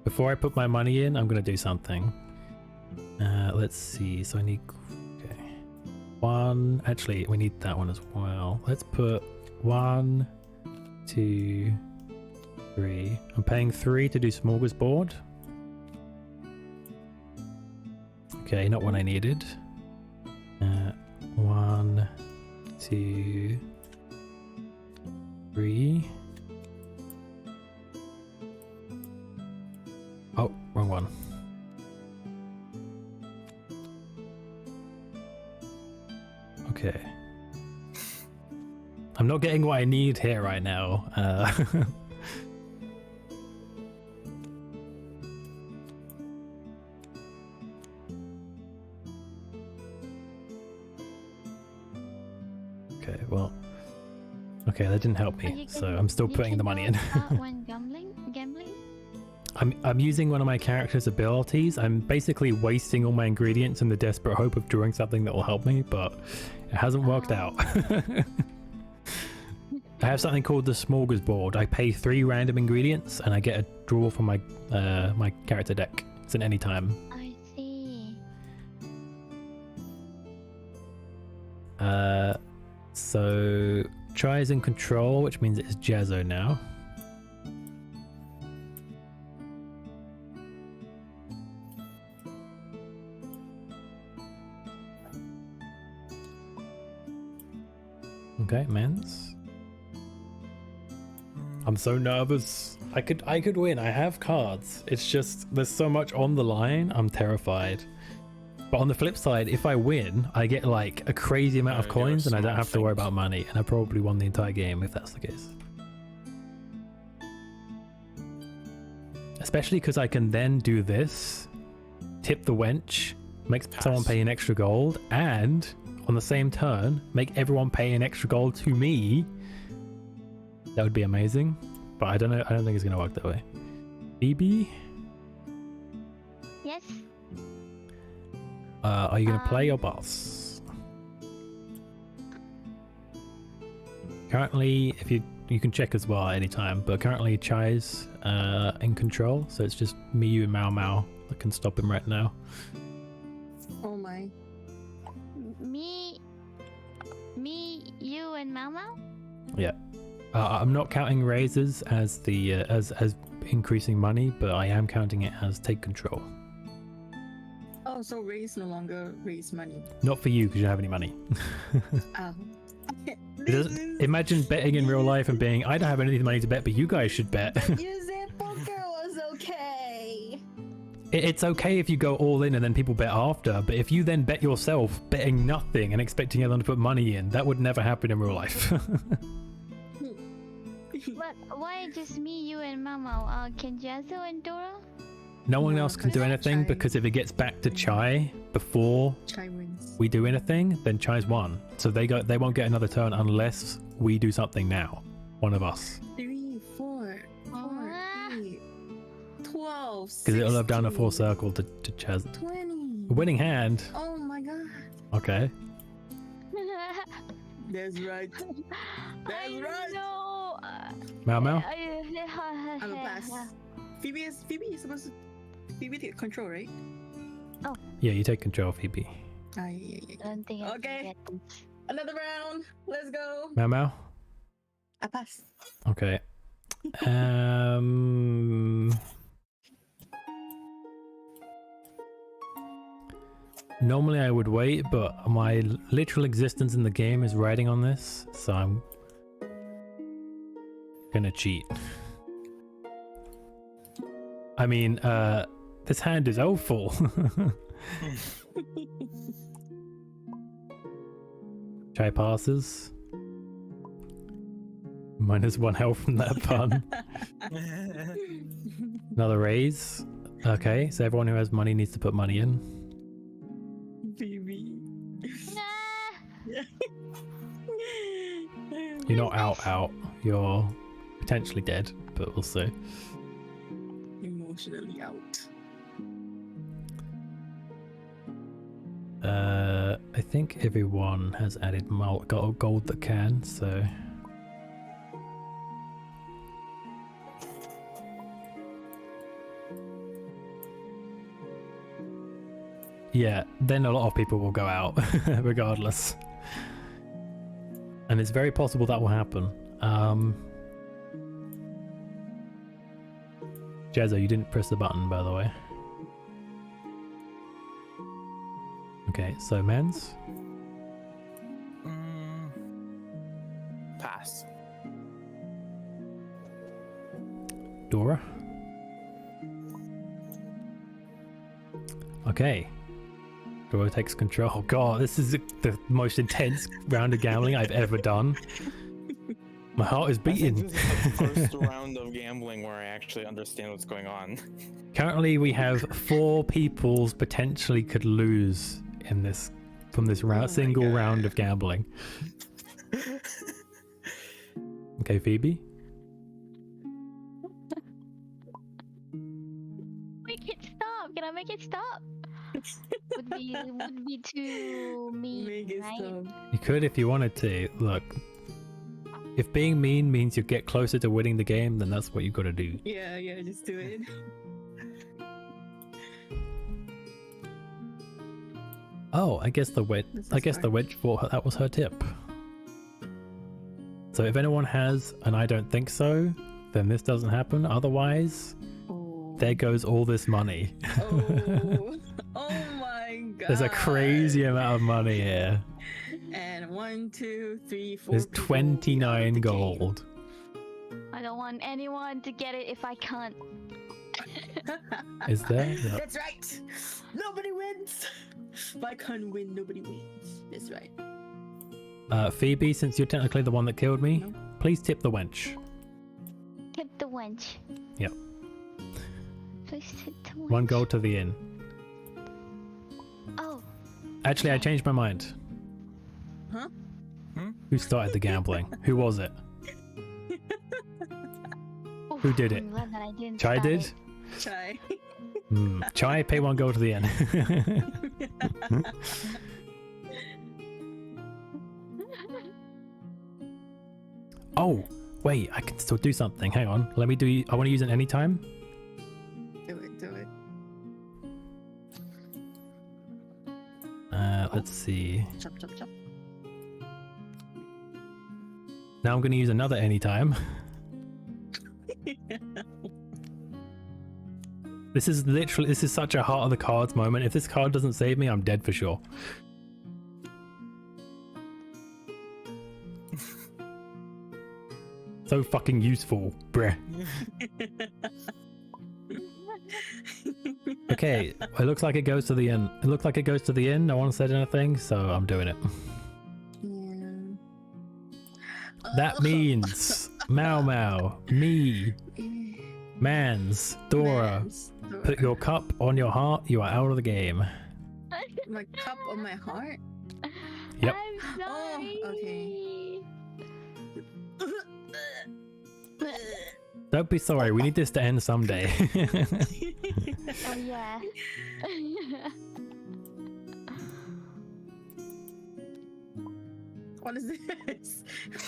before I put my money in, I'm gonna do something. Let's see. So I need. Okay. One. Actually, we need that one as well. Let's put 1, 2, 3. I'm paying 3 to do smorgasbord. Okay, not what I needed. 1, 2, 3. Oh, wrong one. Okay. I'm not getting what I need here right now. Okay, well. Okay, that didn't help Are me, you so can- I'm still you putting can the money in. do that when gambling? I'm using one of my character's abilities. I'm basically wasting all my ingredients in the desperate hope of drawing something that will help me, but it hasn't worked out. I have something called the smorgasbord. I pay 3 random ingredients and I get a draw from my my character deck. It's at any time. I see. So Chai is in control, which means it's Jazzo now. Okay, Mans. I'm so nervous. I could win. I have cards. It's just there's so much on the line. I'm terrified. But on the flip side, if I win, I get like a crazy amount of do a coins and I don't small have to worry thing. about money. And I probably won the entire game if that's the case. Especially because I can then do this, tip the wench, make someone Pass. pay an extra gold, and on the same turn, make everyone pay an extra gold to me. That would be amazing. But I don't know. I don't think it's going to work that way. Phoebe? Yes. Are you going to play or pass? Currently, if you can check as well at any time, but currently Chai's in control, so it's just me, you, and Mao Mao that can stop him right now. Oh my. Me, you, and Mao Mao? Yeah. I'm not counting raises as the as increasing money, but I am counting it as take control. Oh, so raise no longer raise money. Not for you because you don't have any money. Oh. It doesn't- Imagine betting in real life and being, I don't have any money to bet, but you guys should bet. You said poker was okay. It's okay if you go all in and then people bet after, but if you then bet yourself, betting nothing and expecting everyone to put money in, that would never happen in real life. But why just me, you, and Mao Mao? Can Jazzo and Dora? No one No, else can do because anything Chai- because if it gets back to Chai before Chai wins. we do anything, then Chai's won. So they won't get another turn unless we do something now. One of us. 3, 4, 4, Ah. 8, 12. Because it'll have done a full 16, circle to Chaz. 20. Winning hand. Oh my god. Okay. That's right. That's right. No. Mau Mau? I'm a pass. Phoebe is supposed to. Phoebe take control, right? Yeah, you take control, Phoebe. Ah, yeah. I don't think I can Okay. get this. Another round. Let's go. Mau Mau? I pass. Okay. Normally I would wait, but my literal existence in the game is riding on this, so I'm gonna cheat. I mean, this hand is awful. Chai passes. -1 health from that pun. Another raise. Okay, so everyone who has money needs to put money in. Phoebe. Nah. You're not out. You're potentially dead, but we'll see. Emotionally out. I think everyone has added got a gold that can, so... Yeah, then a lot of people will go out, regardless. And it's very possible that will happen. Jazzo, you didn't press the button, by the way. Okay, so Mans? Pass. Dora? Okay. Dora takes control. Oh god, this is the most intense round of gambling I've ever done. My heart is I think beating. this is the first round of gambling where I actually understand what's going on. Currently we have 4 peoples potentially could lose in this from this round, Oh my single God. round of gambling. Okay, Phoebe. Make it stop. Can I make it stop? would be too mean, Make it right? stop. You could if you wanted to. Look, if being mean means you get closer to winning the game, then that's what you got to do. Yeah, just do it. Oh, I guess the wedge. This I is guess the fine. wedge for her, that was her tip. So if anyone has, and I don't think so, then this doesn't happen. Otherwise, Oh. there goes all this money. Oh. Oh my god. There's a crazy amount of money here. And 1, 2, 3, 4. There's people will be out of 29 the game. gold. I don't want anyone to get it if I can't. Is there? Yeah. That's right. Nobody wins. If I can't win, nobody wins. That's right. Phoebe, since you're technically the one that killed me, No. please tip the wench. Tip the wench. Yep. Please tip the wench. 1 gold to the inn. Oh. Actually, I Okay. changed my mind. Huh? Who started the gambling? Who was it? Oof, Who did it? I'm glad that I didn't Chai start did? it. Chai. Chai, pay 1 gold to the inn. Oh, wait, I can still do something. Hang on. Let me do. I want to use it anytime. Do it. Let's see. Chop. Now I'm going to use another anytime. This is such a heart of the cards moment. If this card doesn't save me, I'm dead for sure. So fucking useful, bruh. Okay, it looks like it goes to the inn. It looks like it goes to the inn. No one said anything, so I'm doing it. Yeah. That means Mau Mau, me, Mans, Dora. Mans, Dora. Put your cup on your heart. You are out of the game. My cup on my heart. Yep. I'm sorry. Oh, okay. Don't be sorry. We need this to end someday. Oh yeah. What is this?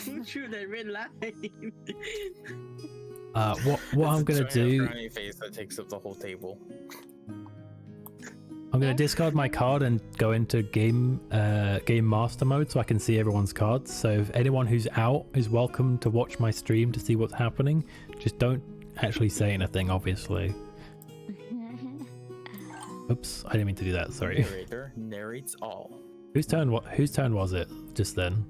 Who drew that red line? What I'm gonna It's a do? frowny face that takes up the whole table. I'm gonna discard my card and go into game master mode so I can see everyone's cards. So if anyone who's out is welcome to watch my stream to see what's happening. Just don't actually say anything, obviously. Oops, I didn't mean to do that. Sorry. Narrator narrates all. Whose turn was it just then?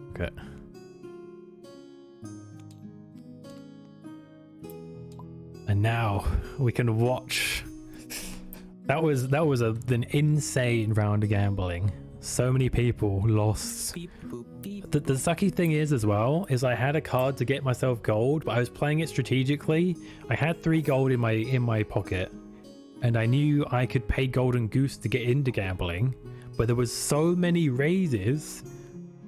Okay. And now we can watch. That was an insane round of gambling. So many people lost. Beep, boop, beep. The sucky thing is as well is I had a card to get myself gold, but I was playing it strategically. I had 3 gold in my pocket, and I knew I could pay Golden Goose to get into gambling, but there was so many raises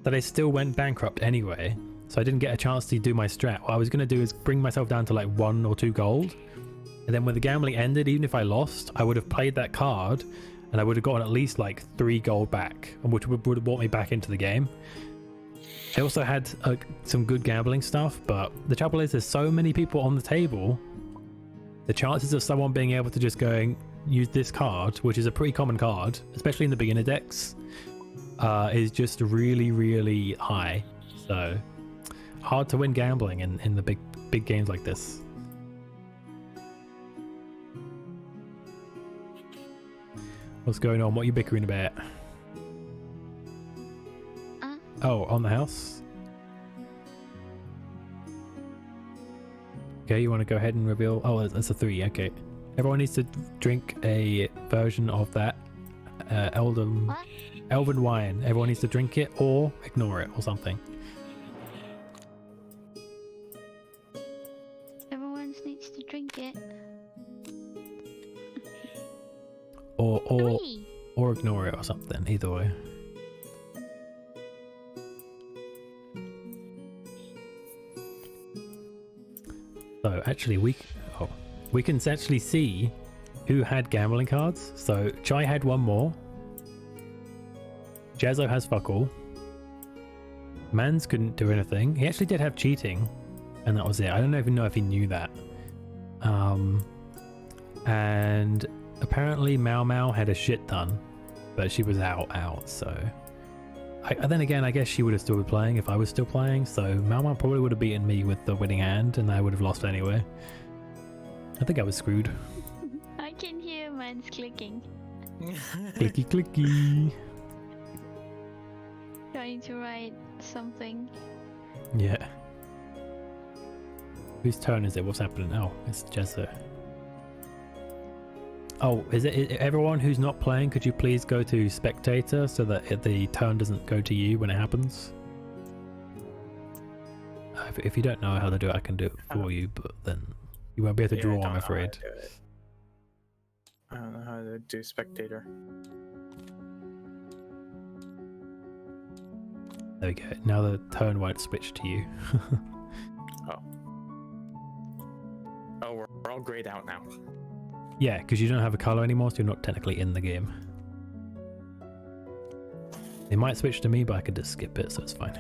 that I still went bankrupt anyway. So I didn't get a chance to do my strat. What I was going to do is bring myself down to like 1 or 2 gold, and then when the gambling ended, even if I lost, I would have played that card and I would have gotten at least like 3 gold back, which would have brought me back into the game. I also had some good gambling stuff, but the trouble is there's so many people on the table, the chances of someone being able to just use this card, which is a pretty common card, especially in the beginner decks, is just really, really high. So hard to win gambling in the big games like this. What's going on? What are you bickering about? Oh, on the house? Okay, you want to go ahead and reveal? Oh, that's a 3. Okay. Everyone needs to drink a version of that elven wine. Everyone needs to drink it or ignore it or something. Everyone needs to drink it. Or ignore it or something. Either way. So actually, we can actually see who had gambling cards. So Chai had 1 more. Jazzo has fuck all. Mans couldn't do anything. He actually did have cheating, and that was it. I don't even know if he knew that. And apparently Mau Mau had a shit ton, but she was out. So then again, I guess she would have still been playing if I was still playing. So Mau Mau probably would have beaten me with the winning hand, and I would have lost anyway. I think I was screwed. I can hear mine's clicking. Clicky clicky. Trying to write something. Yeah. Whose turn is it? What's happening? Oh, it's Jezza. Oh, is it everyone who's not playing? Could you please go to spectator so that the turn doesn't go to you when it happens? If you don't know how to do it, I can do it for you, but then you won't be able to draw, I'm afraid. I don't know how to do spectator. There we go. Now the turn won't switch to you. Oh, we're all grayed out now. Yeah, because you don't have a color anymore, so you're not technically in the game. It might switch to me, but I could just skip it, so it's fine.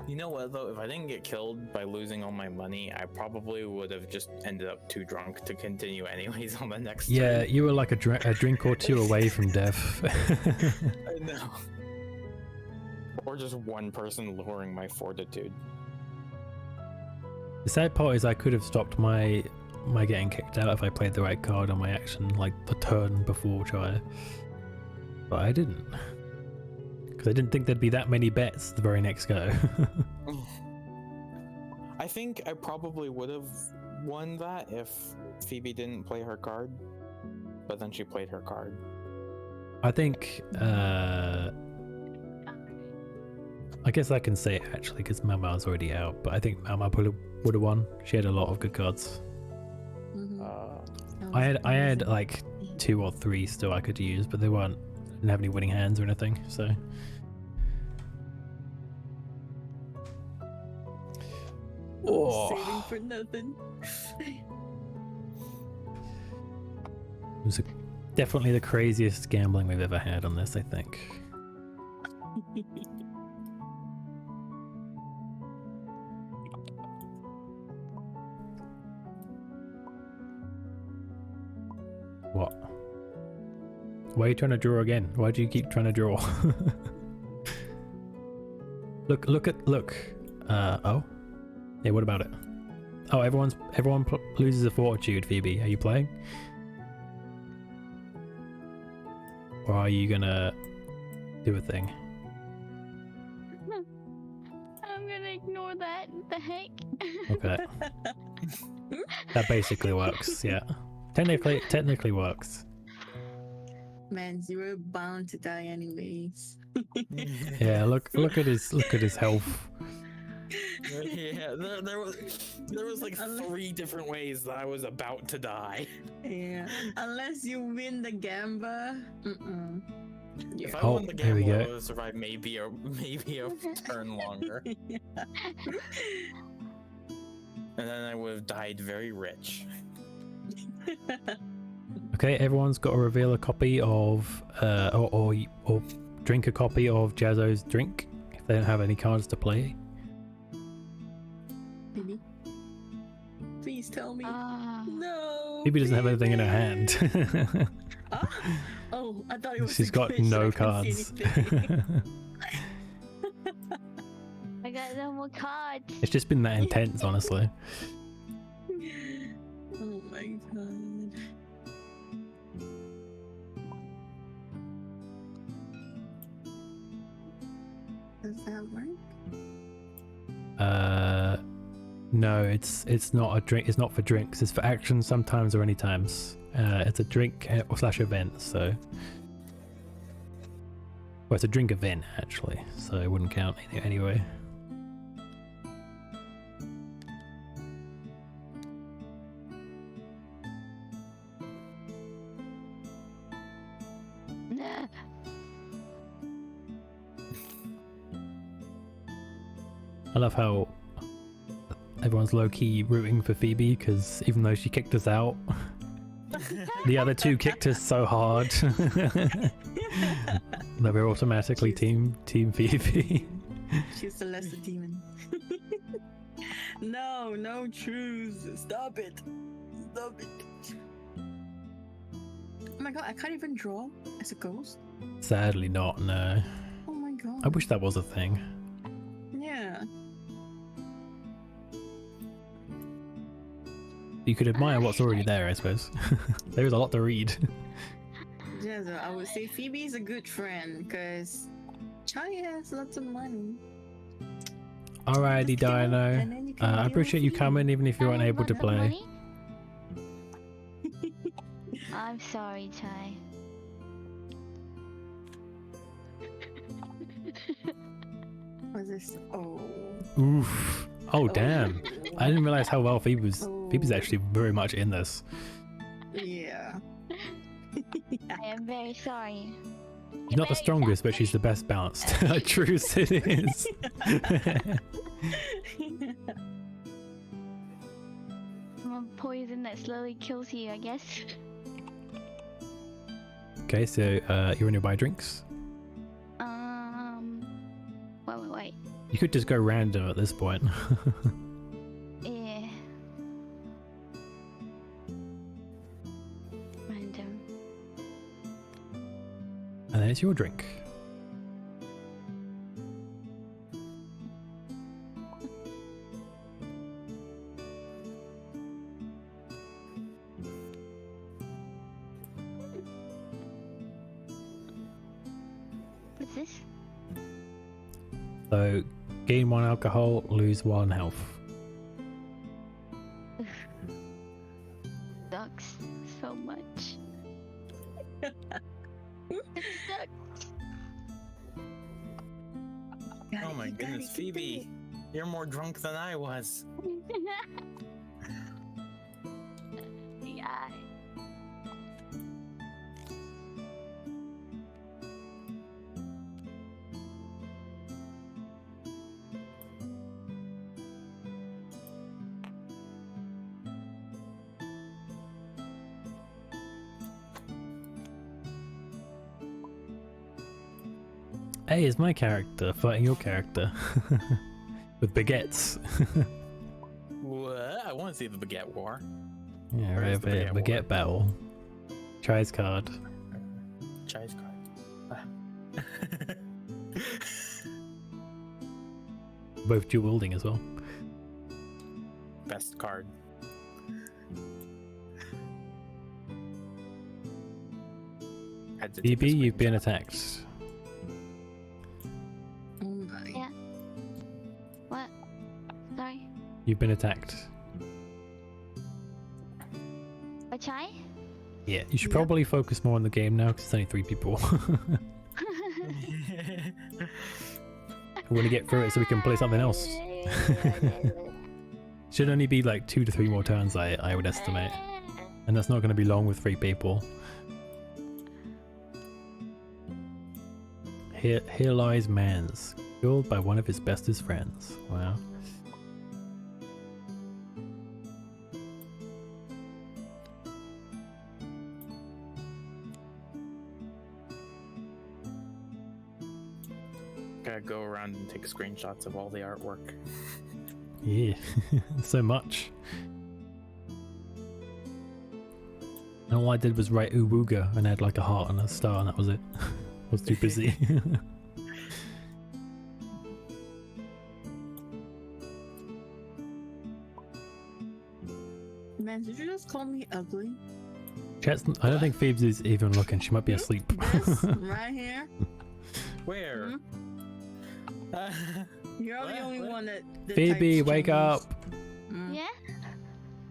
You know what though? If I didn't get killed by losing all my money, I probably would have just ended up too drunk to continue anyways on the next Yeah, turn. you were like a drink or 2 away from death. I know. Or just one person lowering my fortitude. The sad part is I could have stopped my getting kicked out if I played the right card on my action, like the turn before try. But I didn't. Because I didn't think there'd be that many bets the very next go. I think I probably would have won that if Phoebe didn't play her card. But then she played her card. I think I guess I can say it actually because Mama's already out, but I think Mama would have won. She had a lot of good cards. Mhm. That I was had amazing. like 2 or 3 still I could use, but they didn't have any winning hands or anything. So Saving for nothing. it was definitely the craziest gambling we've ever had on this, I think. What? Why are you trying to draw again? Why do you keep trying to draw? look. Oh. Yeah, what about it? Oh, everyone loses a fortitude, Phoebe. Are you playing? Or are you gonna do a thing? I'm gonna ignore that. The heck? Okay. That basically works, yeah. Technically works. Man, you were bound to die anyways. Yeah, look at his health. Yeah, there was like 3 different ways that I was about to die. Yeah. Unless you win the gamba. If I Oh, won the there we gamble, I go. would have survived maybe a turn longer, and then I would have died very rich. Okay, everyone's got to reveal a copy of or drink a copy of Jazzo's drink if they don't have any cards to play. Baby. Please tell me. No. Phoebe doesn't have anything in her please. hand. Ah? Oh, I thought it was. She's a got glitch, no I couldn't see cards. anything. I got no more cards. It's just been that intense, honestly. Oh my god. Does that work? No, it's not a drink. It's not for drinks. It's for actions sometimes or any times. It's a drink / event. So, well, it's a drink event actually. So it wouldn't count anyway. Nah. I love how everyone's low-key rooting for Phoebe because even though she kicked us out, the other 2 kicked us so hard that we're automatically team Phoebe. She's the lesser demon. No truths. Stop it. Stop it. Oh my god, I can't even draw as a ghost. Sadly not, no. Oh my god. I wish that was a thing. Yeah. You could admire what's already there, I suppose. There's a lot to read. Yeah, so I would say Phoebe's a good friend because Charlie has lots of money. Alrighty, Just kill him, Dino. and then you can I deal appreciate with you Phoebe. coming even if you weren't I able to want the play. money. I'm sorry, Chai. What's this? Oh. Oof. Oh, damn. I didn't realize how well Phoebe's Oh. actually very much in this. Yeah. I am very sorry. She's not the strongest, but she's the best balanced. Truth it is. I'm a poison that slowly kills you, I guess. Okay, so you're in your buy drinks. Wait. You could just go random at this point. Yeah. Random. And then it's your drink. What's this? So, gain 1 alcohol, lose 1 health. Sucks so much. It sucks. Oh my You Phoebe, you're more drunk than I was. Yeah. Hey, it's my character fighting your character with baguettes. What? I want to see the baguette war. Yeah, Where right is over the here. baguette war? Baguette battle. Tries card. Chai's card. Both dual wielding as well. Best card. Had to take a BB, you've been screenshot. attacked. Oh my. Yeah. What? Sorry. You've been attacked. A chai? Yeah, you should Yeah. probably focus more on the game now because it's only 3 people. I want to get through it so we can play something else. Should only be like 2 to 3 more turns, I would estimate. And that's not going to be long with 3 people. Here lies Mans, killed by one of his bestest friends. Wow. Gotta go around and take screenshots of all the artwork. Yeah, so much. And all I did was write Uwuga and add like a heart and a star and that was it. I was too busy. Man, did you just call me ugly? Chat's, I don't think Phoebes is even looking. She might be asleep. This right here. Where? You're the What? only What? one that. Phoebe, types wake Chinese. up! Yeah?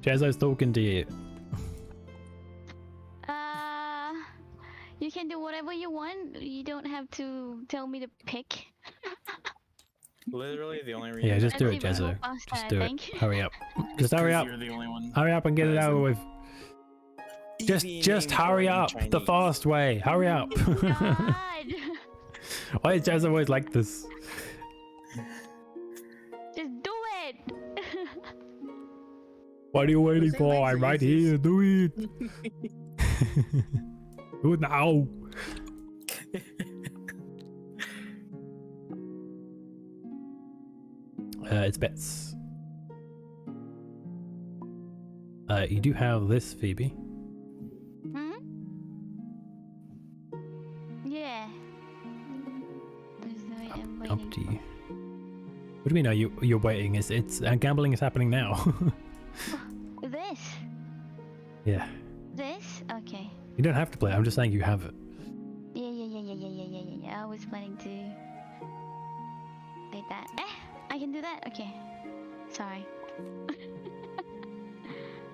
Jazzo's talking to you. You can do whatever you want. You don't have to tell me to pick. Literally the only reason. Yeah, just do it, Let's even Jazzo. go faster, Just I do it. think. Hurry up. Just hurry up. You're the only one. Hurry up and get it over with. Easy Just name hurry for up. The Chinese. fast way. Hurry up. God. Why is Jazzo always like this? Just do it. What are you waiting Say for? my I'm right phrases. here. Do it. Do it now. It's bets. You do have this, Phoebe. Hmm? Yeah. I'm Up waiting. to you. What do we know? You're waiting. It's gambling is happening now. This? Yeah. This? Okay. You don't have to play. I'm just saying you have it. Yeah. I was planning to do that. I can do that? Okay. Sorry.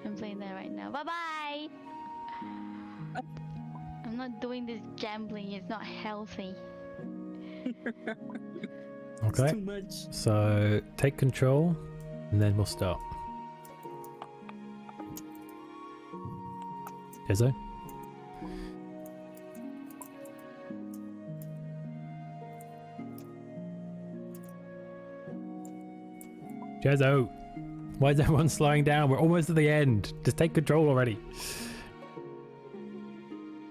I'm playing that right now. Bye-bye! I'm not doing this gambling. It's not healthy. It's Okay. too much. So take control, and then we'll start. Jazzo? Jazzo! Why is everyone slowing down? We're almost at the end. Just take control already.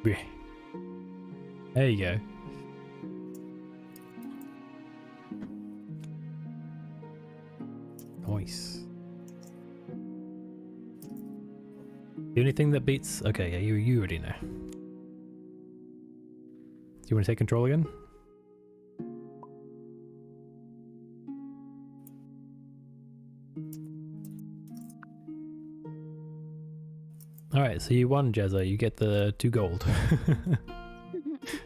Yeah. There you go. Nice. The only thing that beats... Okay, yeah, you already know. Do you want to take control again? Alright, so you won, Jazzo. You get the 2 gold.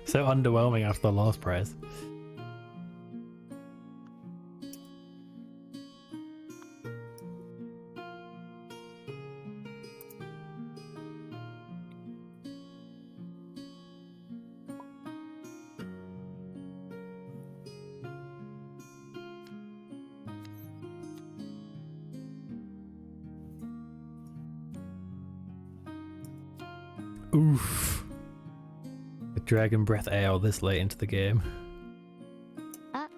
So underwhelming after the last prize. Oof. The Dragon Breath Ale this late into the game. Ah.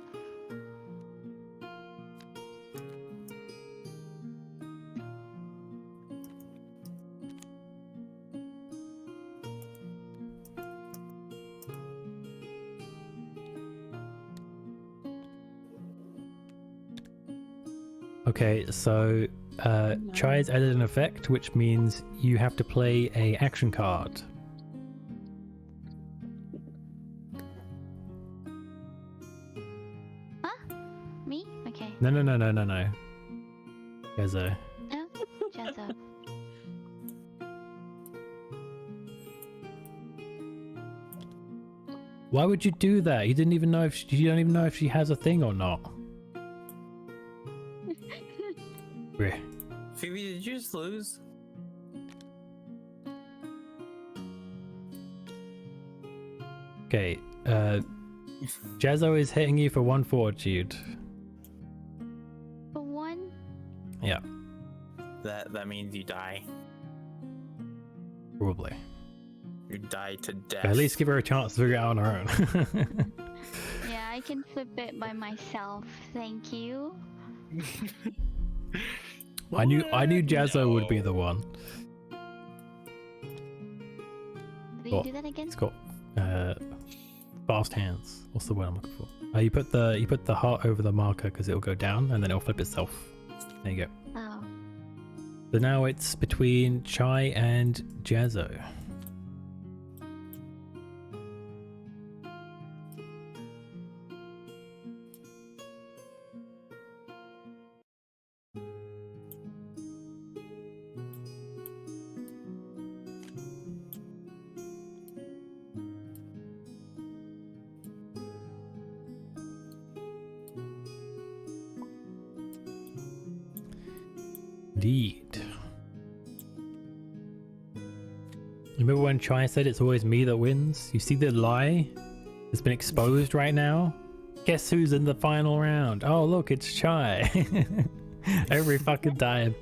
Okay, so Chai's added an effect, which means you have to play a action card. Me? Okay. No. Gezo. No? Jazzo. Why would you do that? You didn't even know if you don't even know if she has a thing or not. Bleh. Phoebe, did you just lose? Okay, Jazzo is hitting you for 1 fortitude. For one? Yeah, That means you die. probably. You die to death. At least give her a chance to figure it out on her own. Yeah, I can flip it by myself. Thank you. I knew Jazzo would be the one. Did What? you do that again? It's got fast hands. What's the word I'm looking for? You put the heart over the marker because it'll go down and then it'll flip itself. There you go. Oh. So now it's between Chai and Jazzo. Indeed. Remember when Chai said it's always me that wins? You see the lie that's been exposed right now? Guess who's in the final round? Oh look, it's Chai. Every fucking time.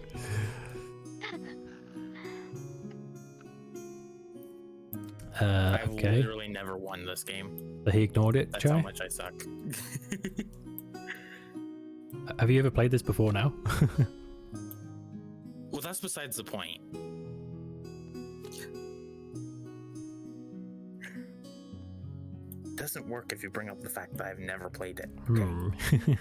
I've Okay. literally never won this game. So he ignored it, That's how Chai? much I suck. Have you ever played this before now? Well, that's besides the point. It doesn't work if you bring up the fact that I've never played it. Okay?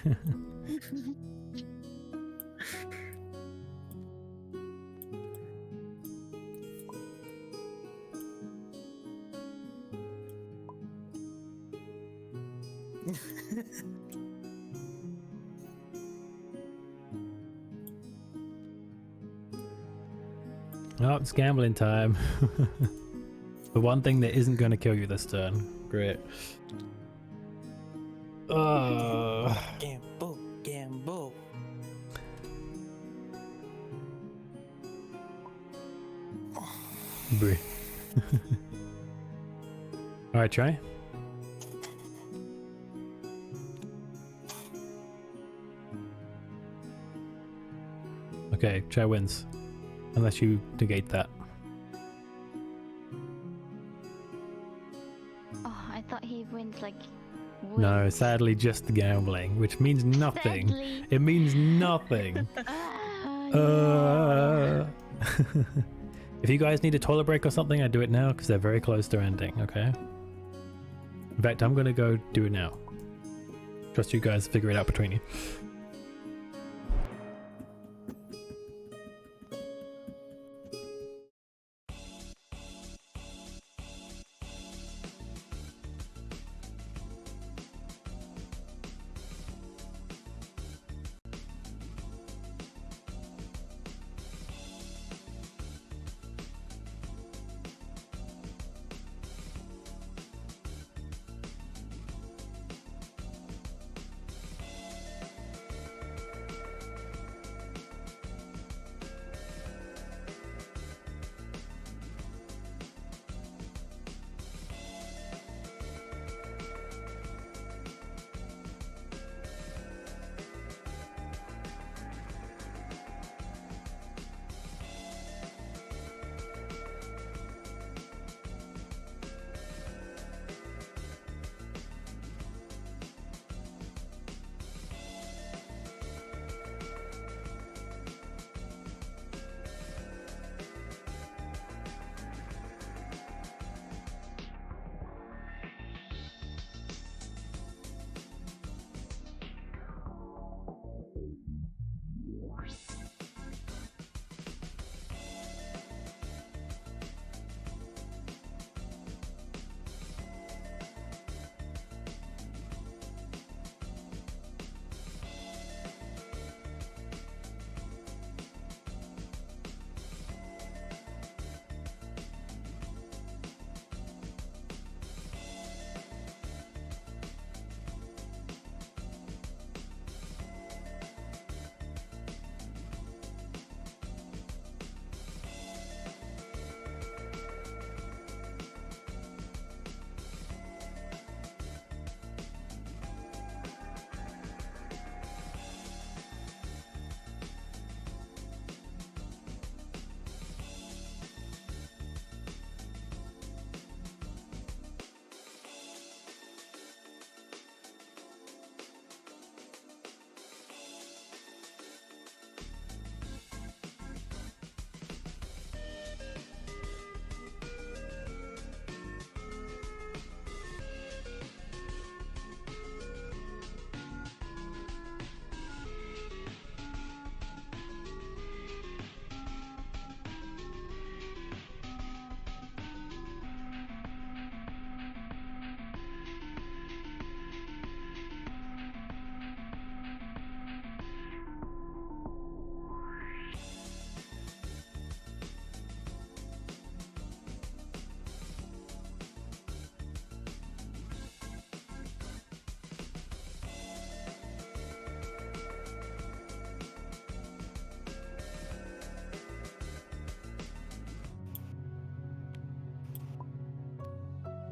Oh, it's gambling time. The one thing that isn't going to kill you this turn. Great. Gamble, gamble. Bruh. Alright, try. Okay, Chai wins. Unless you negate that. Oh, I thought he wins like. No, wins. sadly just the gambling, which means nothing. Sadly. It means nothing. No. If you guys need a toilet break or something, I do it now because they're very close to ending, okay? In fact, I'm gonna go do it now. Trust you guys to figure it out between you.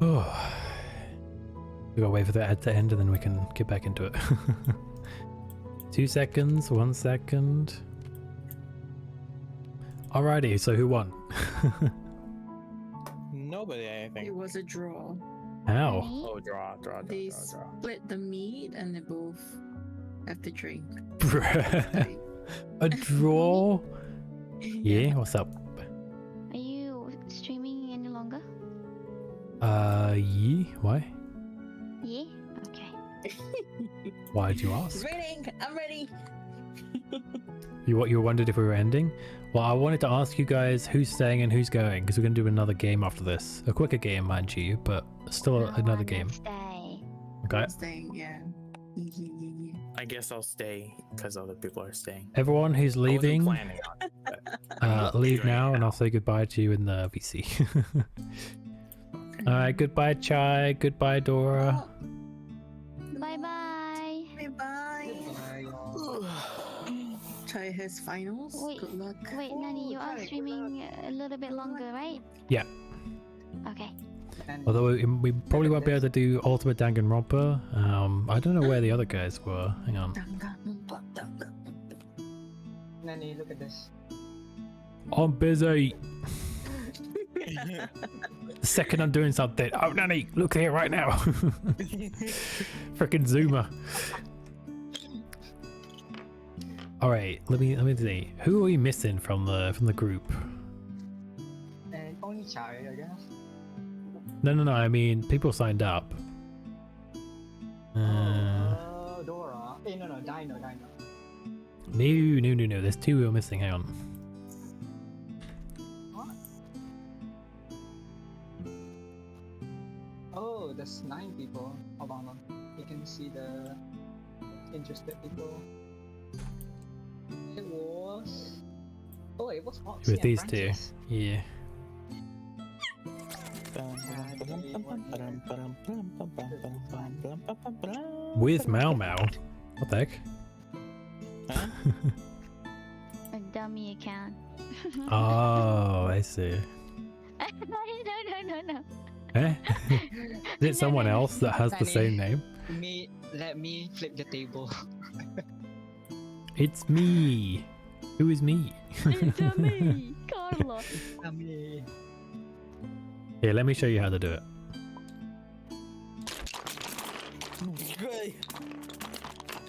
Oh. We gotta wait for the ad to end and then we can get back into it. 2 seconds, 1 second. Alrighty, so who won? Nobody, I It think. was a draw. How? Me? Oh, draw. They split the meat and they both have to drink. Bruh. A draw? Yeah, what's up? Are you streaming any longer? Yeah, why? Yeah? Okay. Why'd you ask? Ready? I'm ready. You wondered if we were ending? Well, I wanted to ask you guys who's staying and who's going, because we're going to do another game after this. A quicker game, mind you, but still No another one game. will stay. Okay. I'm staying, yeah. I guess I'll stay because other people are staying. Everyone who's I wasn't leaving, planning on it, but leave doing it now, and I'll say goodbye to you in the VC. Alright, goodbye Chai, goodbye Dora. Bye bye. Bye bye. Try his finals. Wait, Good luck. Wait, Nani, you are streaming a little bit longer, right? Yeah. Okay. Although we probably won't be able to do Ultimate Danganronpa. I don't know where the other guys were. Hang on. Nani, look at this. I'm busy. The second I'm doing something. Oh, Nanny, look here right now. Freaking Zoomer. All right, let me see. Who are we missing from the group? And only Chai, I guess. No. I mean, people signed up. Dora. No, Dino. No. There's 2 we were missing. Hang on. What? Oh, there's 9 people. Hold on. You can see the interested people. It was. Oh, it was Foxy With and these 2. Francis. Yeah. With Mau Mau. What the heck? Huh? A dummy account. Oh, I see. No. Eh? Is it someone else that has the same name? Let me flip the table. It's me. Who is me? It's me, Carla. Me. Here, let me show you how to do it.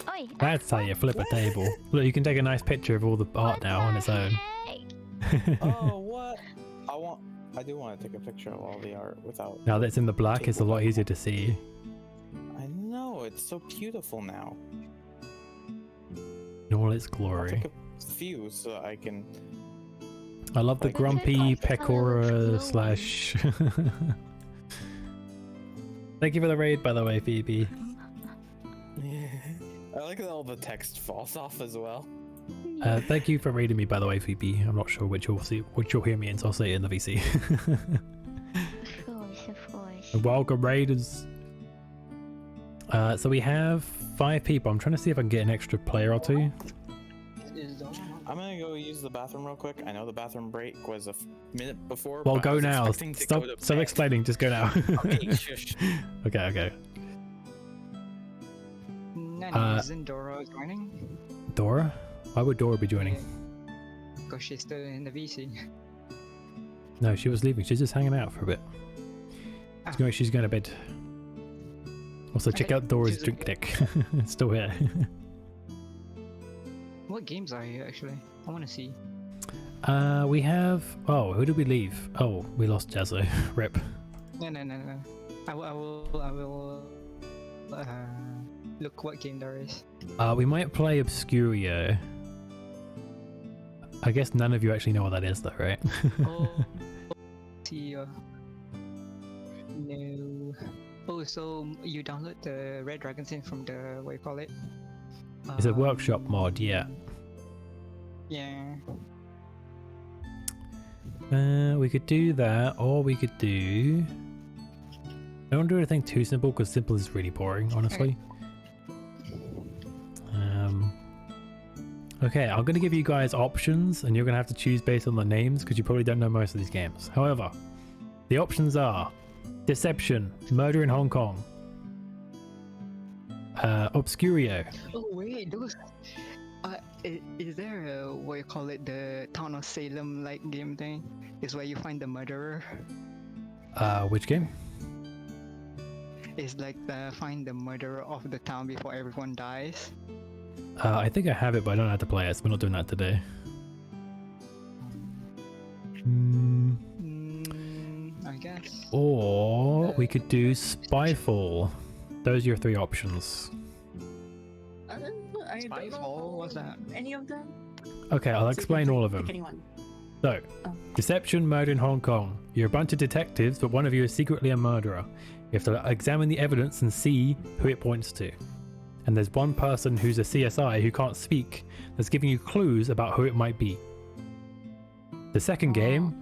Oi, That's how you flip a table. Look, you can take a nice picture of all the art now on its own. Oh, what? I do want to take a picture of all the art without. Now that it's in the black, it's a lot easier to see. I know, it's so beautiful now. In all its I'll glory. take a few so I can. I love the Like- grumpy Look at the pecora colors slash. Thank you for the raid, by the way, Phoebe. I like that all the text falls off as well. Thank you for raiding me, by the way, Phoebe. I'm not sure which you'll hear me in, so I'll say it in the VC. Of course. Welcome, raiders. So we have 5 people. I'm trying to see if I can get an extra player or 2. Is Dora not- I'm gonna go use the bathroom real quick. I know the bathroom break was a minute before. Well, but I go was now. expecting to Stop go to stop bed. explaining. Just go now. Okay, shush. Okay. Nani, isn't Dora joining? Dora? Why would Dora be joining? Because she's still in the VC. No, she was leaving. She's just hanging out for a bit. She's going to bed. Also, check Okay, out Dora's she's drink okay. deck. It's still here. What games are here actually? I want to see. We have... Oh, who did we leave? Oh, we lost Jazzo. Rip. No. I will look what game there is. We might play Obscurio. I guess none of you actually know what that is though, right? Oh, see. No. Oh, so you download the Red Dragon Sin from the what you call it? It's a workshop mod, yeah. Yeah. We could do that, or we could do... Don't do anything too simple, because simple is really boring, honestly. Okay, I'm going to give you guys options, and you're going to have to choose based on the names, because you probably don't know most of these games. However, the options are Deception, Murder in Hong Kong, Obscurio. Oh wait, those. Is there a what you call it, the Town of Salem like game thing? Is where you find the murderer. Which game? It's like find the murderer of the town before everyone dies. I think I have it, but I don't know how to play it, so we're not doing that today. I guess. Or we could do Spyfall. Those are your three options. I don't Spyfall, know what's that? any of them. Okay, I'll explain all of them. Pick anyone. So, Oh. Deception, Murder in Hong Kong. You're a bunch of detectives, but one of you is secretly a murderer. You have to examine the evidence and see who it points to. And there's one person who's a CSI who can't speak that's giving you clues about who it might be. The second game,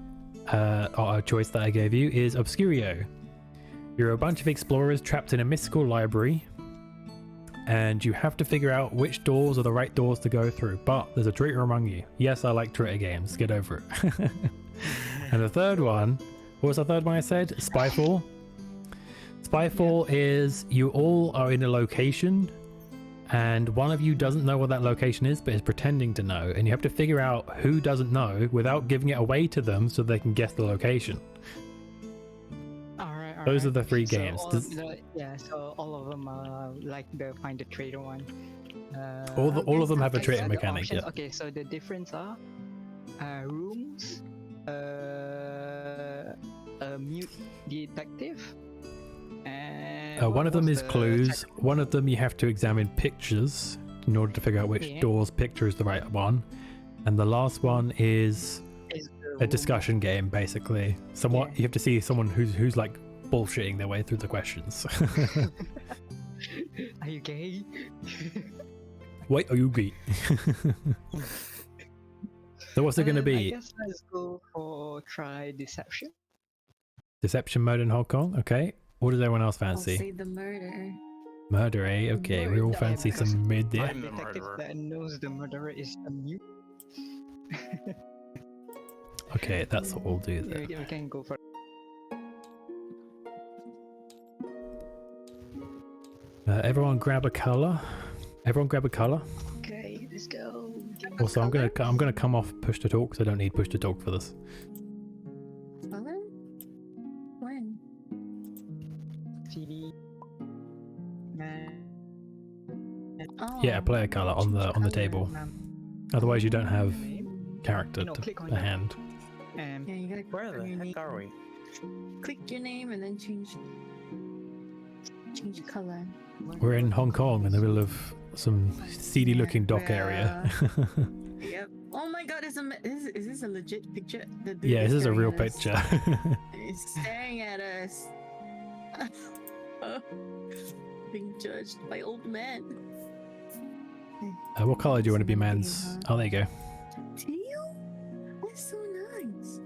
or choice that I gave you, is Obscurio. You're a bunch of explorers trapped in a mystical library, and you have to figure out which doors are the right doors to go through, but there's a traitor among you. Yes, I like traitor games, get over it. And the third one, what was the third one I said? Spyfall. Spyfall is you all are in a location, and one of you doesn't know what that location is, but is pretending to know, and you have to figure out who doesn't know without giving it away to them so they can guess the location. Alright. Those are the three So games. so all of them are like the find the traitor one. All of them have a Okay, traitor so the mechanic, options- yeah. Okay, so the difference are rooms, a mute detective, and One what of them was is the clues. second One of them you have to examine pictures in order to figure out which Yeah. door's picture is the right one. And the last one is is the a room. discussion game, basically. Somewhat, Yeah. you have to see someone who's like bullshitting their way through the questions. Are you gay? Wait, are you gay? So what's it going to I be? guess let's go for try deception. Deception mode in Hong Kong? Okay. What does everyone else I'll fancy? say the murder. Murder, eh? Okay, we all Murder. fancy some mid. Yeah. I'm the Detective murderer. that knows the murderer is a mute. Okay, that's what we'll do we then. can go for. Everyone grab a color. Everyone grab a color. Okay, let's go. Also, I'm gonna come off push to talk because I don't need push to talk for this. Color? When? CD. Oh. Yeah, play a color on the table. Otherwise, you don't have character No, click on to your- hand. Yeah, you gotta Where click the on your heck name. are we? Click your name and then change color. We're in Hong Kong in the middle of some seedy-looking dock area. Yep. Oh my god, is this a legit picture? The dude Yeah, this is a staring real at us. picture. He's staring at us. Being judged by old men. What color do you want to be, Mans? Oh, there you go. Teal? That's so nice.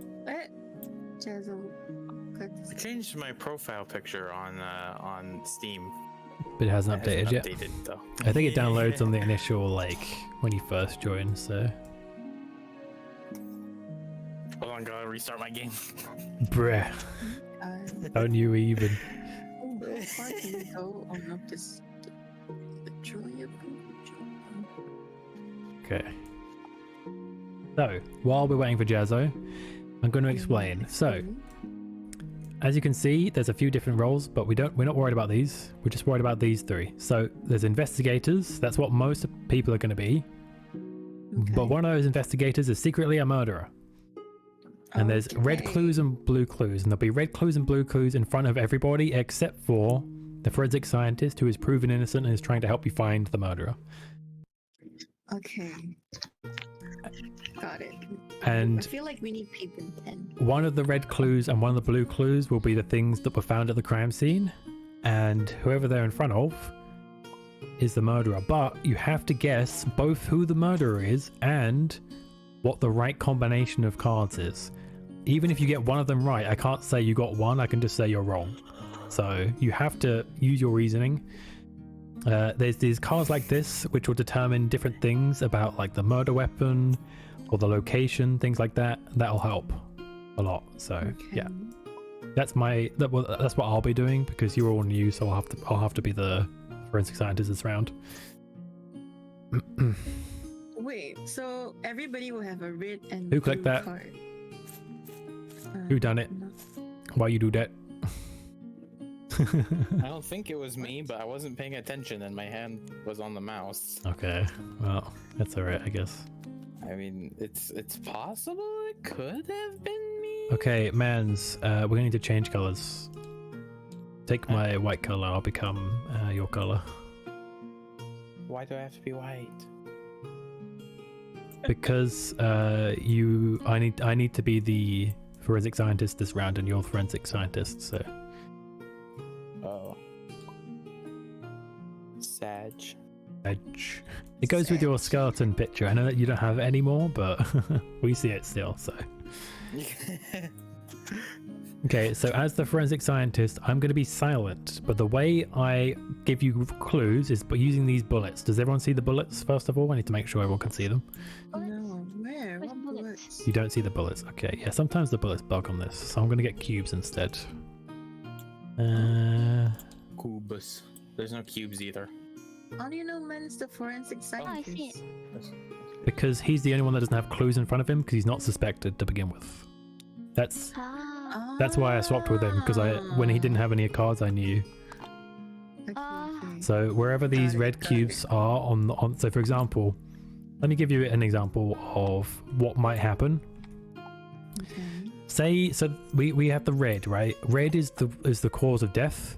Jazzo. I changed my profile picture on Steam. But it hasn't It updated yet. Updated though. I think it downloads on the initial, like, when you first join, so... Hold on, gotta restart my game. Bruh, Uh, don't you even. how far can you go on up this? Julia. Okay. So, while we're waiting for Jazzo, I'm going to explain. So, as you can see, there's a few different roles, but we're not worried about these. We're just worried about these three. So, there's investigators. That's what most people are going to be. But one of those investigators is secretly a murderer. And there's red clues and blue clues, and there'll be red clues and blue clues in front of everybody except for the forensic scientist who is proven innocent and is trying to help you find the murderer. Okay. Got it. I And feel like we need paper and pen. one of the red clues and one of the blue clues will be the things that were found at the crime scene, and whoever they're in front of is the murderer. But you have to guess both who the murderer is and what the right combination of cards is. Even if you get one of them right, I can't say you got one, I can just say you're wrong. So you have to use your reasoning. There's these cards like this which will determine different things about like the murder weapon or the location, things like that. That'll help a lot. So yeah. That's that's what I'll be doing because you're all new, so I'll have to be the forensic scientist this round. Wait, so everybody will have a red and Who clicked blue that? card. Who done it? No. Why you do that? I don't think it was me, but I wasn't paying attention and my hand was on the mouse. Okay, well, that's alright, I guess. I mean, it's possible it could have been me. Okay, mans, we're gonna need to change colors. Take my white color, I'll become your color. Why do I have to be white? Because I need to be the forensic scientist this round, and you're the forensic scientist, so. Oh. Sag. Edge. It goes with your skeleton picture. I know that you don't have it anymore, but we see it still, so. Okay, so as the forensic scientist, I'm going to be silent, but the way I give you clues is by using these bullets. Does everyone see the bullets, first of all? I need to make sure everyone can see them. No, where? Which What bullets? bullets? You don't see the bullets. Okay, yeah, sometimes the bullets bug on this, so I'm going to get cubes instead. Cubes. There's no cubes either. How do you know man's the forensic Oh, I see scientist? it. Because he's the only one that doesn't have clues in front of him, because he's not suspected to begin with. That's why I swapped with him, because when he didn't have any cards, I knew. Okay. So wherever these Got it, red got cubes are on, so for example, let me give you an example of what might happen. Okay. Say, so we have the red, right? Red is the cause of death,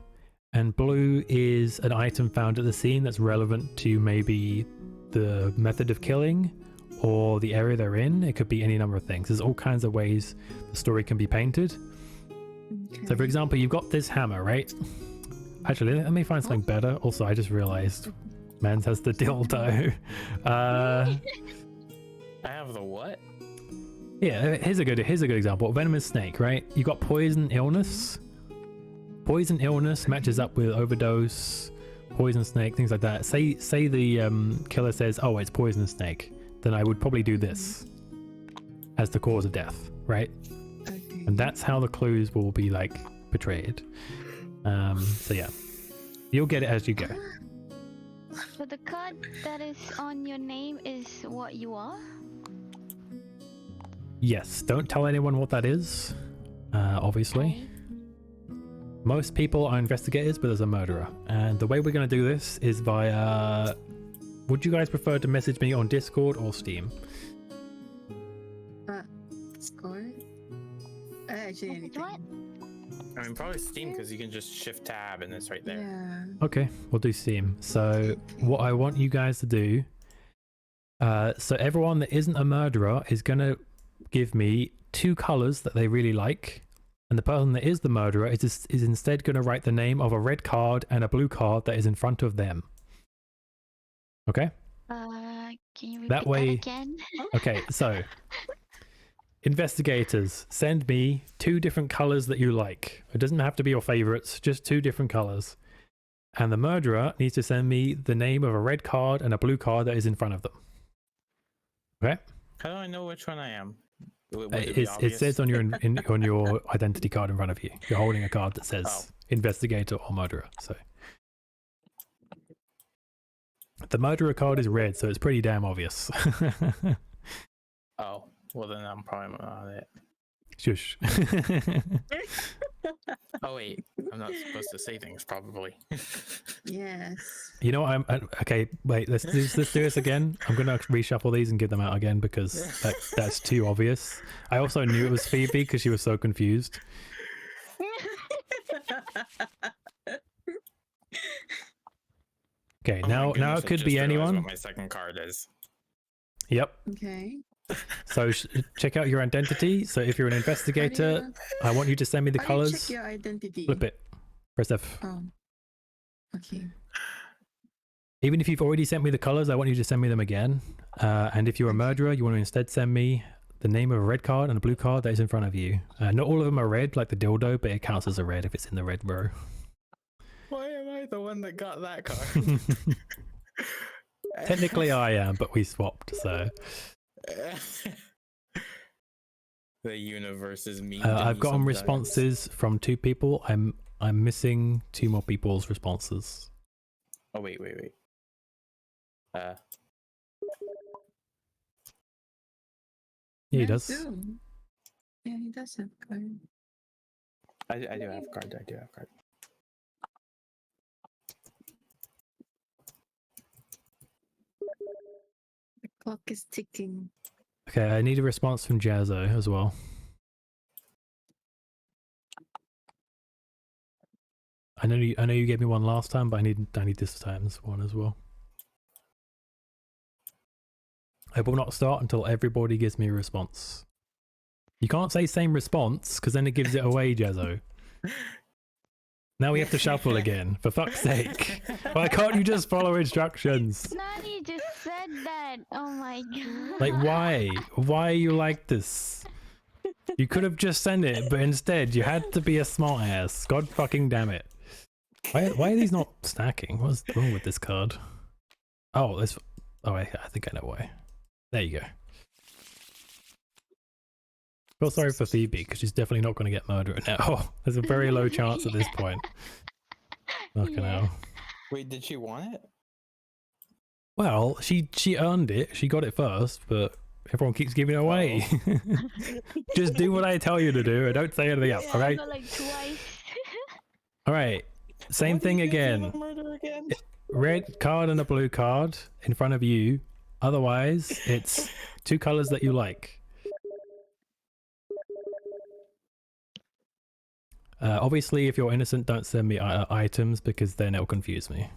and blue is an item found at the scene that's relevant to maybe the method of killing or the area they're in. It could be any number of things. There's all kinds of ways the story can be painted. So for example, you've got this hammer, right? Actually, let me find something better. Also, I just realized Mans has the dildo. I have the what? Yeah, here's a good example. Venomous snake, right? You got poison illness. Poison illness matches up with overdose, poison snake, things like that. Say the killer says, "Oh, it's poison snake," then I would probably do this as the cause of death, right? Okay. And that's how the clues will be like portrayed. So yeah, you'll get it as you go. So the card that is on your name is what you are? Yes, don't tell anyone what that is. Obviously. Okay. Most people are investigators, but there's a murderer. And the way we're going to do this is via... Would you guys prefer to message me on Discord or Steam? Score? Actually, anything. What? I mean, probably Steam, because you can just shift tab and it's right there. Yeah. Okay, we'll do Steam. So what I want you guys to do... so everyone that isn't a murderer is going to give me 2 colors that they really like. And the person that is the murderer is instead going to write the name of a red card and a blue card that is in front of them. Okay? Can you repeat That way- that again? Okay, so investigators, send me 2 different colors that you like. It doesn't have to be your favorites, just 2 different colors. And the murderer needs to send me the name of a red card and a blue card that is in front of them. Okay? How do I know which one I am? Would it be It obvious? says on your on your identity card in front of you. You're holding a card that says Oh. investigator or murderer. So the murderer card is red, so it's pretty damn obvious. Oh, well then I'm probably not it. Shush. Oh wait, I'm not supposed to say things probably. Yes. You know what? Okay. Wait. Let's do this again. I'm gonna reshuffle these and give them out again because that's too obvious. I also knew it was Phoebe because she was so confused. Okay. Oh my now goodness, it I could just be realized anyone. What my second card is. Yep. Okay. So check out your identity. So if you're an investigator, I want you to send me the How do you colors. check your identity? Flip it. Press F. Oh. Okay. Even if you've already sent me the colors, I want you to send me them again. And if you're a murderer, you want to instead send me the name of a red card and a blue card that is in front of you. Not all of them are red, like the dildo, but it counts as a red if it's in the red row. Why am I the one that got that card? Technically I am, but we swapped, so... The universe is mean. I've gotten responses from 2 people. I'm missing 2 more people's responses. Oh wait. Yeah, he does. Too. Yeah, he does have a card. I do have card. The clock is ticking. Okay, I need a response from Jazzo as well. I know you gave me one last time, but I need this time's one as well. I will not start until everybody gives me a response. You can't say same response because then it gives it away, Jazzo. Now we have to shuffle again. For fuck's sake! Why can't you just follow instructions? Nani just said that. Oh my god. Like why? Why are you like this? You could have just sent it, but instead you had to be a smart ass. God fucking damn it! Why are these not stacking? What's wrong with this card? Oh, this. Oh, I think I know why. There you go. Feel sorry for Phoebe because she's definitely not going to get murdered now. There's a very low chance at this point. Fucking hell. Wait, did she want it? Well, she earned it. She got it first, but everyone keeps giving it away. Just do what I tell you to do and don't say anything else, Yeah, I alright? got like twice. Alright, same thing again. Murder again? Red card and a blue card in front of you. Otherwise, it's 2 colors that you like. Obviously, if you're innocent, don't send me items because then it'll confuse me.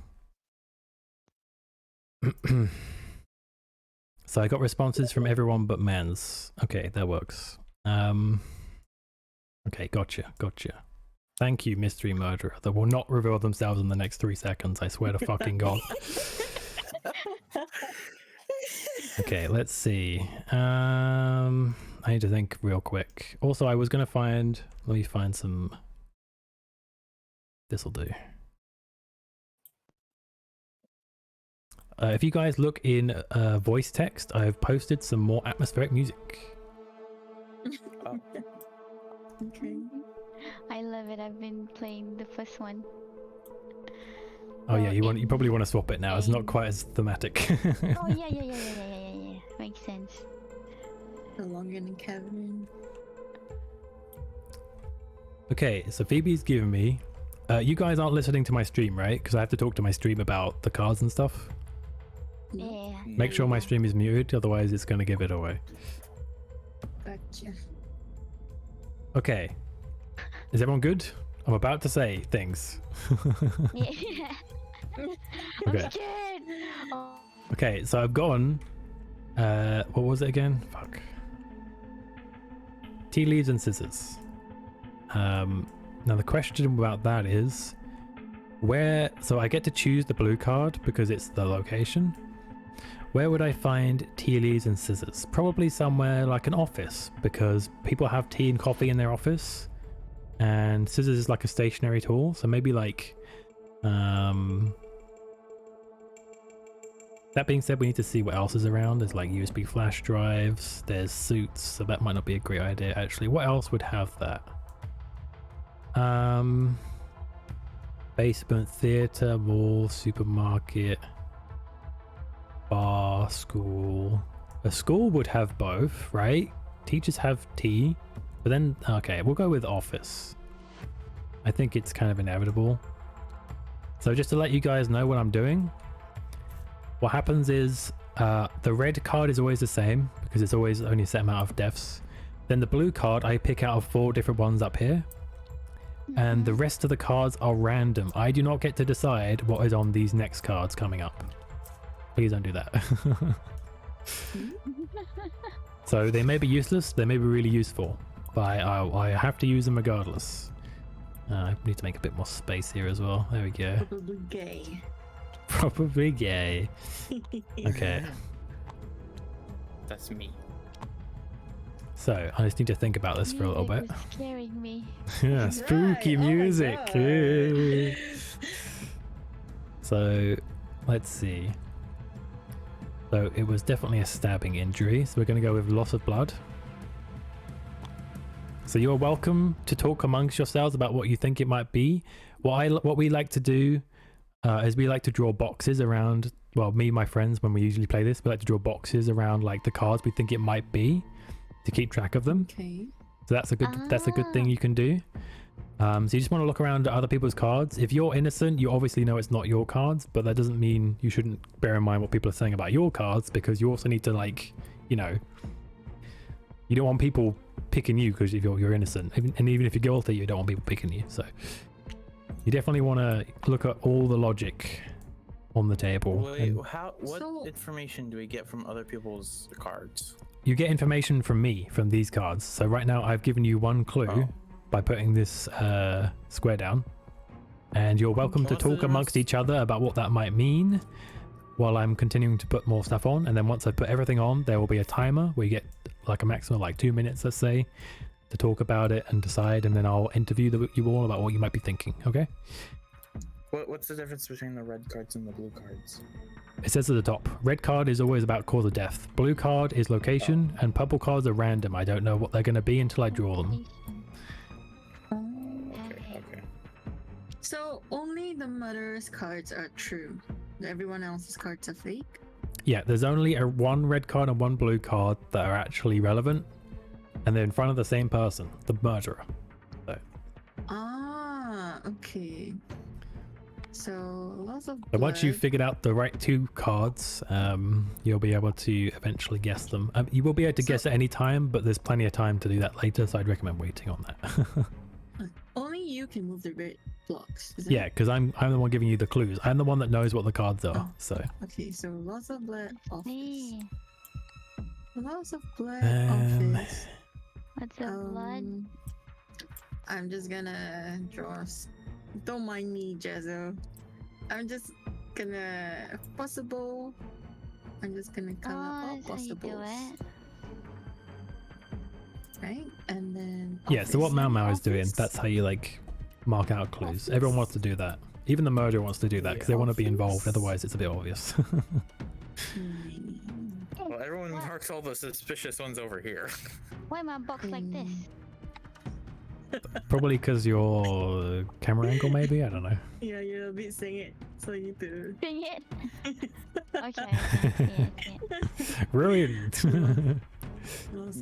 So I got responses from everyone but Mans. Okay, that works. Okay, gotcha. Thank you, mystery murderer. That will not reveal themselves in the next 3 seconds. I swear to fucking God. Okay, let's see. I need to think real quick. Also, I was gonna find. Let me find some. This'll do. If you guys look in voice text, I've posted some more atmospheric music. Oh. Okay. I love it. I've been playing the first one. Oh yeah, you probably want to swap it now. It's not quite as thematic. Oh yeah. Makes sense. The longer in the cavern. Okay, so Phoebe's given me. You guys aren't listening to my stream, right? Because I have to talk to my stream about the cards and stuff. Yeah. Make sure my stream is muted, otherwise it's going to give it away. Gotcha. Okay. Is everyone good? I'm about to say things. Yeah. I'm Okay. scared. Oh. Okay, so I've gone. What was it again? Fuck. Tea leaves and scissors. Now the question about that is where. So I get to choose the blue card because it's the location. Where would I find tea leaves and scissors? Probably somewhere like an office because people have tea and coffee in their office, and scissors is like a stationary tool. So maybe like. That being said, we need to see what else is around. There's like USB flash drives, there's suits, so that might not be a great idea actually. What else would have that? Basement, theater, mall, supermarket, bar, school. A school would have both, right? Teachers have tea, but then, okay, we'll go with office. I think it's kind of inevitable. So just to let you guys know what I'm doing, what happens is the red card is always the same because it's always only a set amount of deaths. Then the blue card I pick out of 4 different ones up here, and the rest of the cards are random. I do not get to decide what is on these next cards coming up. Please don't do that. So they may be useless, they may be really useful, but I have to use them regardless. I need to make a bit more space here as well. There we go. Probably gay. Probably gay. Okay. That's me. So I just need to think about this for a little bit. Music is scaring me. Yeah, spooky Right, oh my music. God. Hey. So let's see. So it was definitely a stabbing injury. So we're going to go with loss of blood. So you're welcome to talk amongst yourselves about what you think it might be. What we like to do is we like to draw boxes around. Well, me and my friends, when we usually play this, we like to draw boxes around like the cards we think it might be to keep track of them. Okay. So that's a good thing you can do. So you just want to look around at other people's cards. If you're innocent, you obviously know it's not your cards, but that doesn't mean you shouldn't bear in mind what people are saying about your cards, because you also need to, like, you know, you don't want people picking you because you're innocent, and even if you're guilty, you don't want people picking you. So you definitely want to look at all the logic on the table. Wait, what information do we get from other people's cards? You get information from me from these cards. So right now I've given you one clue by putting this square down, and you're welcome to talk amongst each other about what that might mean while I'm continuing to put more stuff on. And then once I put everything on, there will be a timer where you get like a maximum of like 2 minutes, let's say, to talk about it and decide, and then I'll interview you all about what you might be thinking. Okay? What's the difference between the red cards and the blue cards? It says at the top, red card is always about cause of death, blue card is location, and purple cards are random. I don't know what they're going to be until I draw them. Okay. So only the murderer's cards are true. Everyone else's cards are fake. Yeah, there's only one red card and one blue card that are actually relevant, and they're in front of the same person, the murderer. So. Ah, okay. So lots of So once you've blood. figured out the right two cards, you'll be able to eventually guess them. You will be able to guess at any time, but there's plenty of time to do that later, so I'd recommend waiting on that. Only you can move the red blocks. Is Yeah, because I'm the one giving you the clues. I'm the one that knows what the cards are. Oh. So Okay, so lots of blood office. Hey, Lots of blood office. what's the blood? I'm just gonna draw. Don't mind me, Jazzo. I'm just gonna possible. I'm just gonna color all That's how you do possibles. it. Right, and then. yeah, so what office. Mau Mau is doing, Office. that's how you like mark out clues. Office. Everyone wants to do that. Even the murderer wants to do that because they want to be involved. Office. Otherwise, it's a bit obvious. Well, everyone marks all the suspicious ones over here. Why my box like this? Probably because your camera angle, maybe. I don't know. Yeah, you're a bit saying it, so you do. Dang it! Okay, I can see it. Ruined.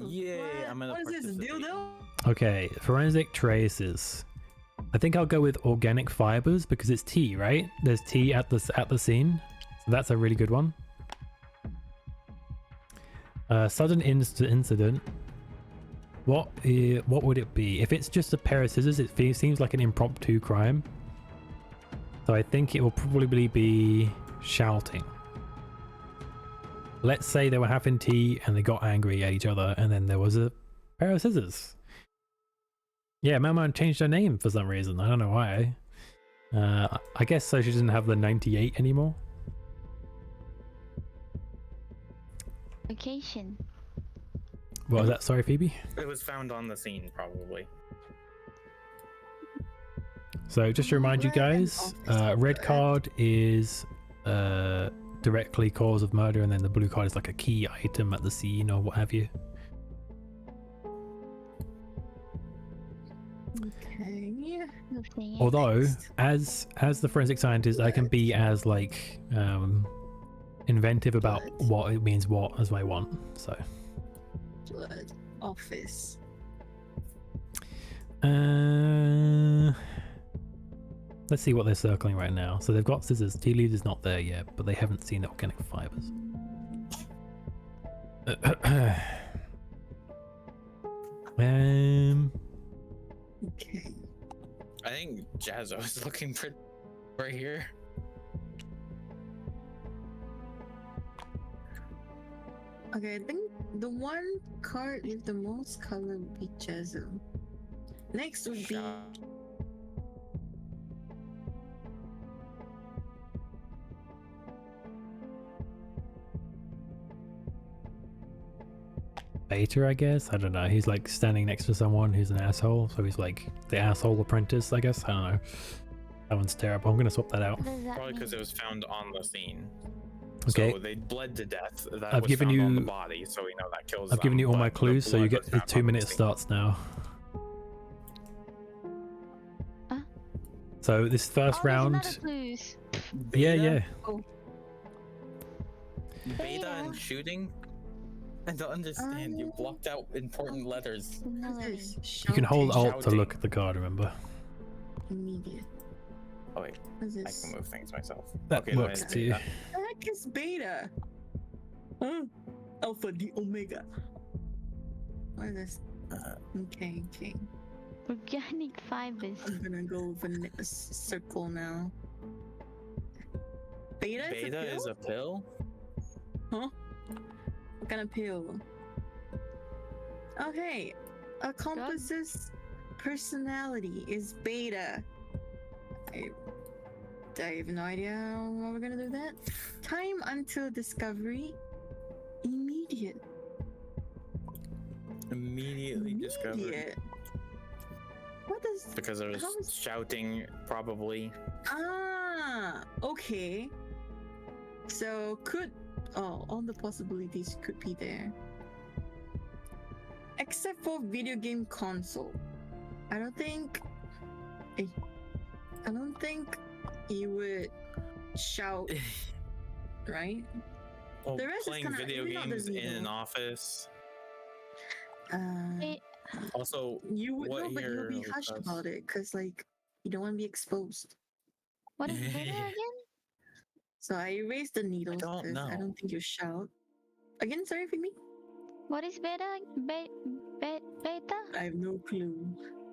Yay, I'm gonna What is this participate. dildo? Okay, forensic traces. I think I'll go with organic fibers because it's tea, right? There's tea at the scene, so that's a really good one. Sudden incident. What would it be? If it's just a pair of scissors, it seems like an impromptu crime. So I think it will probably be shouting. Let's say they were having tea and they got angry at each other, and then there was a pair of scissors. Yeah, Mama changed her name for some reason. I don't know why. I guess so she doesn't have the 98 anymore. Location. What was that? Sorry, Phoebe. It was found on the scene, probably. So just to remind you Blood and guys, office red blood. card is directly cause of murder, and then the blue card is like a key item at the scene or what have you. Okay. Looking at Although, Next. as the forensic scientist, I can be as like inventive about Blood. what it means what as I want. So Blood office. let's see what they're circling right now. So they've got scissors. Tea leaf is not there yet, but they haven't seen the organic fibers. Okay. I think Jazzo is looking pretty right here. Okay, I think the one card with the most color would be Jazzo. Next would be Shot. Beta, I guess. I don't know. He's like standing next to someone who's an asshole, so he's like the asshole apprentice, I guess. I don't know. That one's terrible. I'm gonna swap that out. What does that Probably because mean? it was found on the scene. Okay. So they bled to death. That I've was given found on the you- body, so we know that kills I've given them, you all my but the clues, so you blood get was the found 2 on the minute scene. starts now. So this first Oh, there's round, another clues. yeah, Beta? yeah. Beta Beta. and shooting? I don't understand. You blocked out important letters. What is Humility. this? You can hold Shouting. Alt to look at the card. Remember, Immediate. Oh wait, What is I this? can move things myself. that Okay, works then to you. beta. The heck is beta? Huh? Alpha D Omega. What is this? Uh, Okay. Organic fibers. I'm gonna go with a circle now. Beta, Beta is is a a pill? pill? What kind of pill? Okay. Accomplice's personality is beta. I have no idea how we're gonna do that. Time until discovery. Immediate. Immediately discovered. Immediate. What does Because there's How is- shouting, probably. Okay. So all the possibilities could be there. Except for video game console. I don't think you would shout, right? Well, The rest is playing kinda- video maybe not games the in an needle. office. Wait, Also, You would what know, but you'll be here hushed does- about it, cause like you don't want to be exposed. what is beta again? So I erased the needles don't because I know. don't think you shout. Again, sorry, Fimi? What is beta? Beta? I have no clue.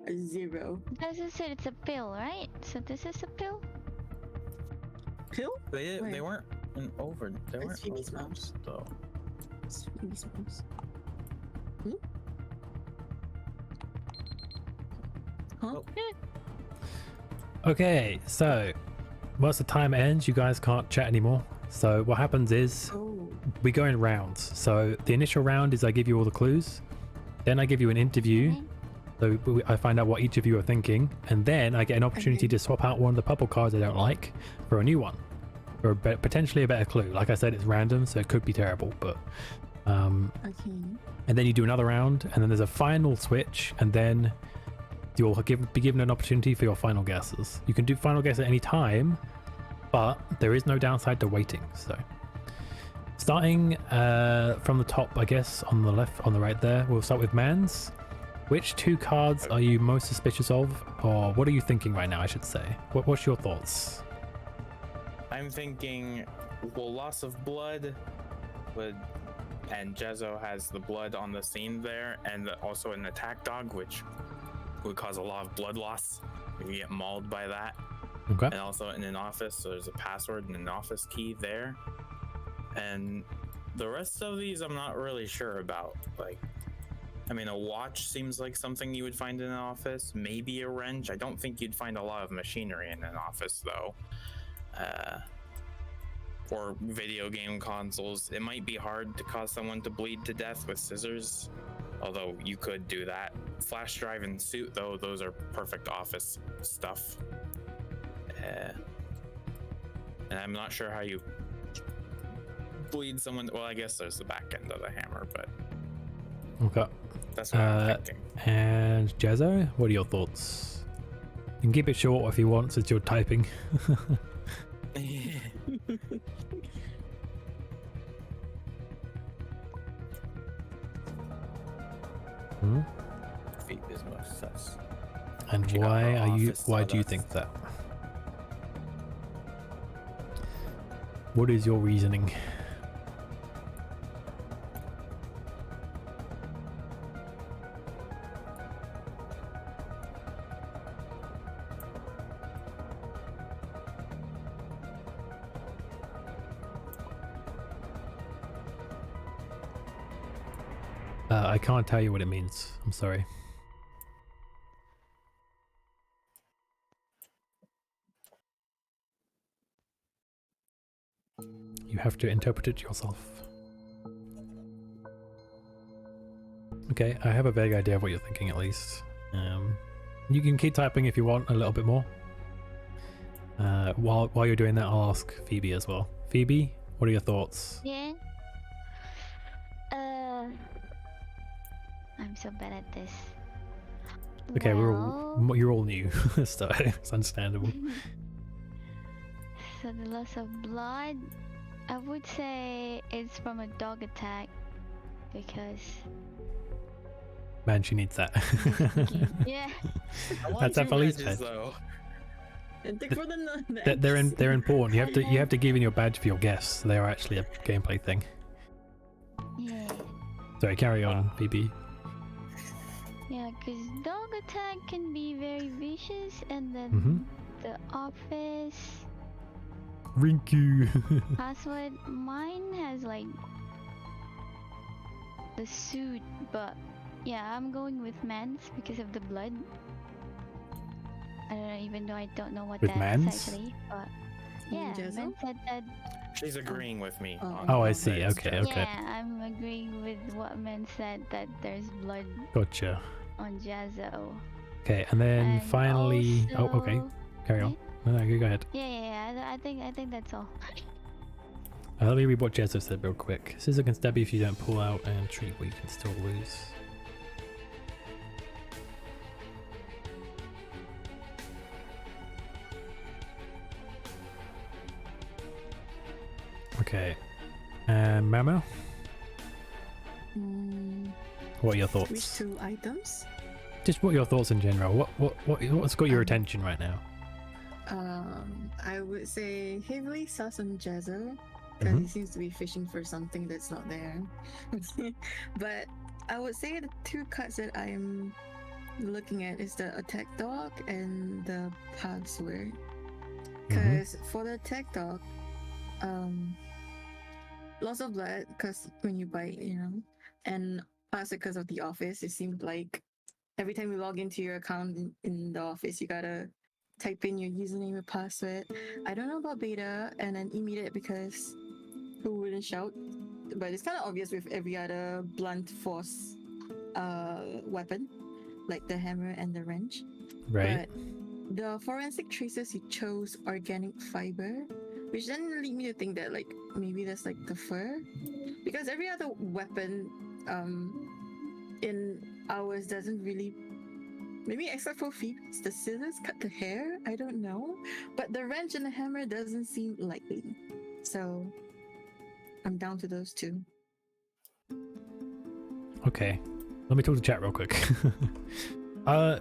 A 0. As I said, it's a pill, right? So this is a pill? Pill? They Where? weren't an over. They That's weren't Phoebe's overdose, mouse. though. It's Fimi's mouse. Huh? Oh. Okay, so once the time ends, you guys can't chat anymore. So what happens is Oh. we go in rounds. So the initial round is I give you all the clues, then I give you an interview. Okay. So I find out what each of you are thinking, and then I get an opportunity Okay. to swap out one of the purple cards I don't like for a new one, or potentially a better clue. Like I said, it's random, so it could be terrible. But Okay. and then you do another round, and then there's a final switch, and then you'll be given an opportunity for your final guesses. You can do final guess at any time, but there is no downside to waiting. So starting from the top, I guess on the left, on the right there, we'll start with Mans. Which two cards are you most suspicious of, or what are you thinking right now, I should say? What's your thoughts? I'm thinking, well, loss of blood and Jezzo has the blood on the scene there, and also an attack dog, which would cause a lot of blood loss if you get mauled by that. Okay. And also in an office, so there's a password and an office key there. And the rest of these, I'm not really sure about. Like, I mean, a watch seems like something you would find in an office. Maybe a wrench. I don't think you'd find a lot of machinery in an office, though. Or video game consoles. It might be hard to cause someone to bleed to death with scissors, although you could do that. Flash drive and suit, though, those are perfect office stuff. And I'm not sure how you bleed someone. Well, I guess there's the back end of the hammer, but Okay. that's what I'm thinking. And Jazzo, what are your thoughts? You can keep it short if you want, since you're typing. Hmm? Feet is most sus. And She got why her are you? office Why do you sawdust. think that? What is your reasoning? I can't tell you what it means. I'm sorry. You have to interpret it yourself. Okay, I have a vague idea of what you're thinking at least. You can keep typing if you want a little bit more. While you're doing that, I'll ask Phoebe as well. Phoebe, what are your thoughts? Yeah. I'm so bad at this. Okay, Well, you're all new, so it's understandable. so the loss of blood, I would say it's from a dog attack because Man, she needs that. yeah, I want That's two a police badges, badge. though. And take for the They're important. You have to give in your badge for your guests. They are actually a gameplay thing. yeah, Sorry, carry on, BB. yeah. Because dog attack can be very vicious, and then the office Rinku. password. Mine has like the suit, but yeah, I'm going with Mans because of the blood. I don't know, even though I don't know what With that is Mans? actually, but yeah, Jezzo? Mans said that. She's agreeing with me. Oh. on Oh, I that see. it's Okay, just- okay. Yeah, I'm agreeing with what Mans said, that there's blood Gotcha. on Jazzo. Okay, and then And finally. Oh, okay. also- Carry on. No, you go ahead. Yeah. I think that's all. Let me read what Jezzo said real quick. Scissor can stab you if you don't pull out, and treat where you can still lose. Okay. And Mamo, what are your Which thoughts? two items? Just what are your thoughts in general? What's got your attention right now? I would say heavily sus on Jezzo because he seems to be fishing for something that's not there. But I would say the two cards that I'm looking at is the attack dog and the password. Because for the attack dog, loss of blood because when you bite, and also because of the office, it seemed like every time you log into your account in the office, you gotta type in your username and password. I don't know about beta and then immediate because who wouldn't shout? But it's kind of obvious with every other blunt force weapon, like the hammer and the wrench. Right. But the forensic traces, he chose organic fiber, which then lead me to think that like maybe that's like the fur, because every other weapon in ours doesn't really, maybe except for Phoebe's, the scissors cut the hair, I don't know, but the wrench and the hammer doesn't seem likely, so I'm down to those two. Okay. Let me talk to chat real quick. Am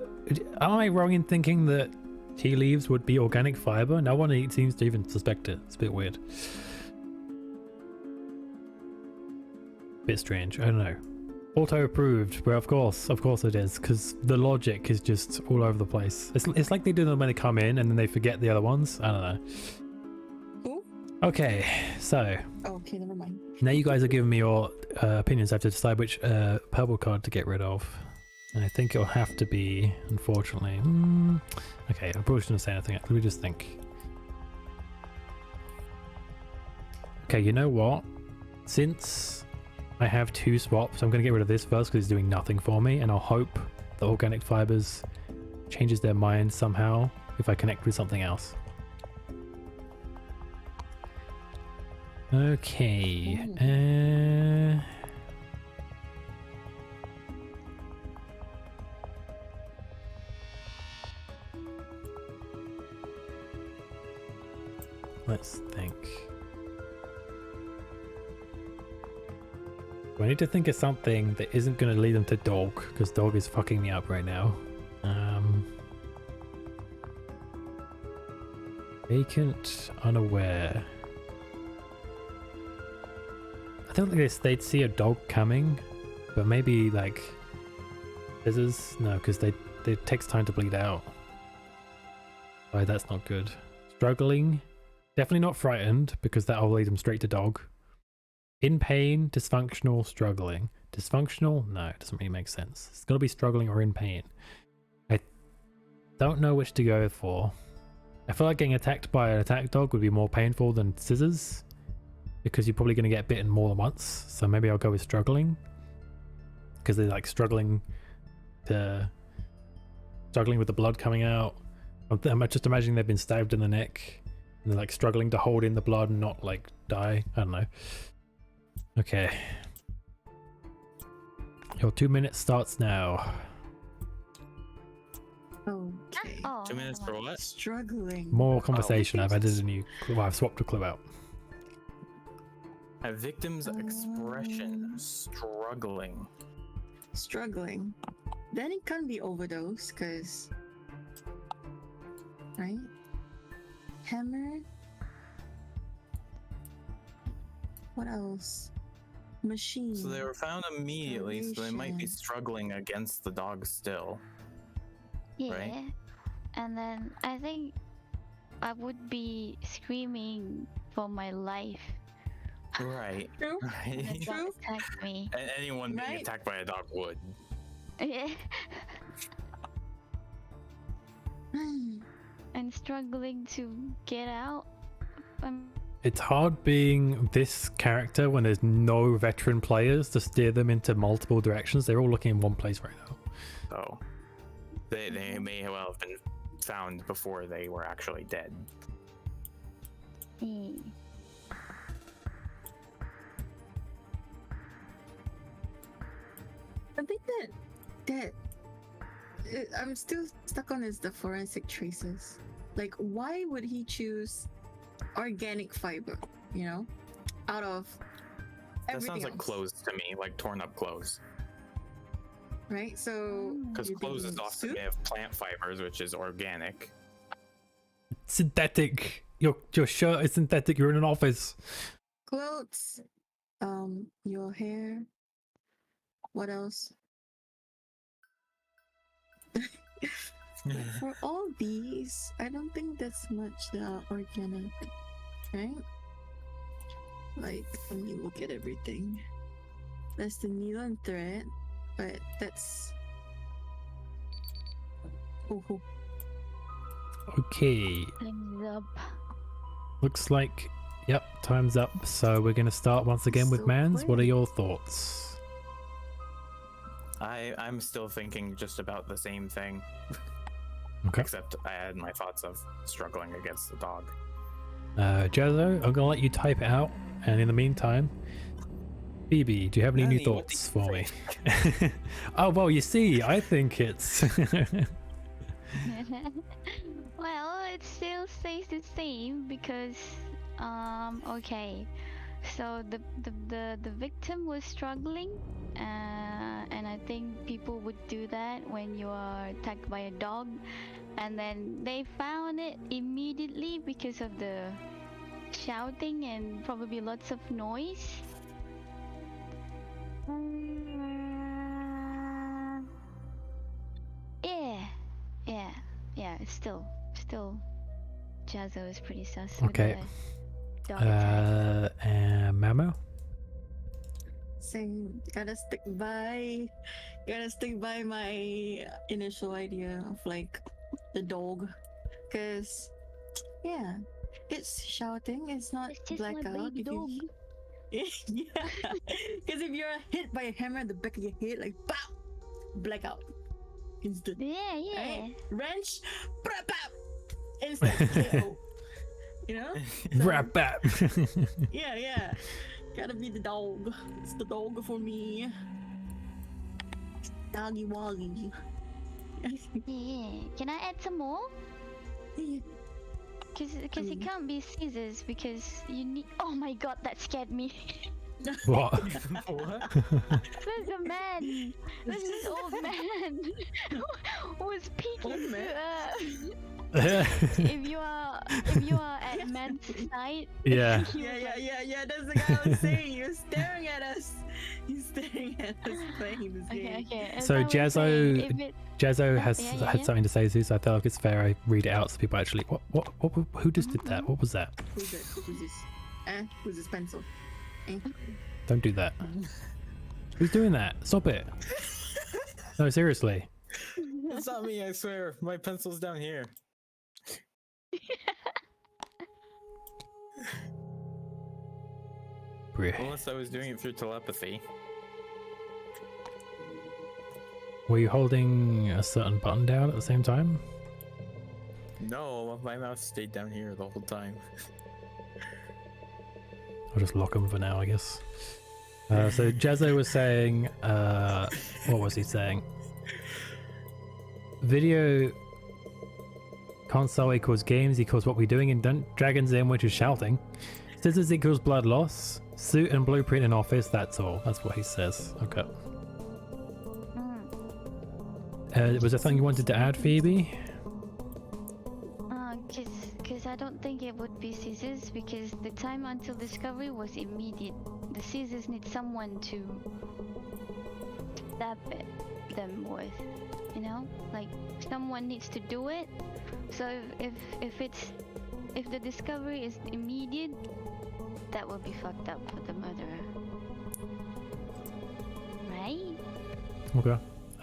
I wrong in thinking that tea leaves would be organic fiber? No one seems to even suspect it. It's a bit weird. Bit strange. I don't know. Auto approved. Well, of course it is, because the logic is just all over the place. It's like they do them when they come in and then they forget the other ones. I don't know. Who? Okay, so Okay, never mind. now you guys are giving me your opinions. I have to decide which purple card to get rid of. And I think it'll have to be, unfortunately. Okay, I probably shouldn't say anything. Let me just think. Okay, you know what? Since I have two swaps, I'm going to get rid of this first because it's doing nothing for me. And I'll hope the organic fibers changes their mind somehow if I connect with something else. Okay. Let's think. Do I need to think of something that isn't going to lead them to dog? Because dog is fucking me up right now. Vacant, unaware. I don't think they'd see a dog coming, but maybe like scissors. No, because it takes time to bleed out. Oh, that's not good. Struggling. Definitely not frightened, because that'll lead them straight to dog. In pain, dysfunctional, struggling. Dysfunctional? No, it doesn't really make sense. It's going to be struggling or in pain. I don't know which to go for. I feel like getting attacked by an attack dog would be more painful than scissors, because you're probably going to get bitten more than once. So maybe I'll go with struggling, because they're like struggling with the blood coming out. I'm just imagining they've been stabbed in the neck. And they're like struggling to hold in the blood and not like die. I don't know. Okay. Your 2 minutes starts now. Okay. Oh, 2 minutes for what? Struggling. More conversation. I've added victims- a new. Well, I've swapped a clue out. A victim's expression struggling. Struggling. Then it can be overdose, cause right? Hammer. What else? Machine. So they were found immediately, so they might be Starvation. struggling against the dog still. yeah. right? And then I think I would be screaming for my life. Right. True. When the Right. dog True. attacked me. And anyone being Right. attacked by a dog would. Yeah. And struggling to get out. It's hard being this character when there's no veteran players to steer them into multiple directions. They're all looking in one place right now. So they may well have been found before they were actually dead. Mm. I think I'm still stuck on is the forensic traces. Like, why would he choose organic fiber? You know, out of That everything sounds like else, clothes to me, like torn up clothes. right? So Because you're clothes is thinking often soup? made of plant fibers, which is organic. Synthetic. Your shirt is synthetic. You're in an office. Clothes, your hair. What else? For all these, I don't think that's much that are organic, right? Like, let me look at everything. That's the needle and thread, but that's. Oh, Okay. Time's up. Looks like, yep, time's up. So we're going to start once again with So Mans. What are quick. your thoughts? I'm still thinking just about the same thing, Okay. except I had my thoughts of struggling against the dog. Jazzo, I'm going to let you type it out. And in the meantime, Phoebe, do you have any new Nani, what do thoughts you for me? Oh, well, you see, I think it's... Well, it still stays the same because okay. So the victim was struggling, and I think people would do that when you are attacked by a dog, and then they found it immediately because of the shouting and probably lots of noise. Yeah. Still, Jazzo is pretty sus. with Okay. the dog attack. And Mamo? same. Gotta stick by my initial idea of like the dog, cause yeah, it's shouting. It's not It's just my blackout. baby dog. Yeah, because if you're hit by a hammer in the back of your head, like pow, blackout, instant. Yeah. Right? Wrench, pow, pow, instant KO. You know? Wrap that. Yeah. Gotta be the dog. It's the dog for me. Doggy woggy. Yeah. Can I add some more? Cause it can't be scissors because you need. Oh my god, that scared me. What? What? There's a man. There's this old man who was peeking. Old man? If you are at man's side. Yeah. he was like, Yeah. That's the guy I was saying. He was staring at us. He's staring at us playing this game. Okay. as So I was saying, Jazzo- if it- Jazzo has Yeah. had something to say too, so I felt like it's fair I read it out so people actually. What who just did that? What was that? Who's it? Who's this? Who's this pencil? Don't do that. Who's doing that? Stop it. No, seriously. It's not me, I swear. My pencil's down here. Unless I was doing it through telepathy. Were you holding a certain button down at the same time? No, my mouse stayed down here the whole time. I'll just lock them for now, I guess. So Jazzo was saying, what was he saying? Video Console equals games equals what we're doing in Dragon's Den, which is shouting. Scissors equals blood loss. Suit and blueprint in office, that's all. That's what he says. Okay. Was there something you wanted to add, Phoebe? Because I don't think it would be scissors because the time until discovery was immediate. The scissors need someone to stab them with, you know? Like someone needs to do it. So if the discovery is immediate, that would be fucked up for the murderer. Right? Okay.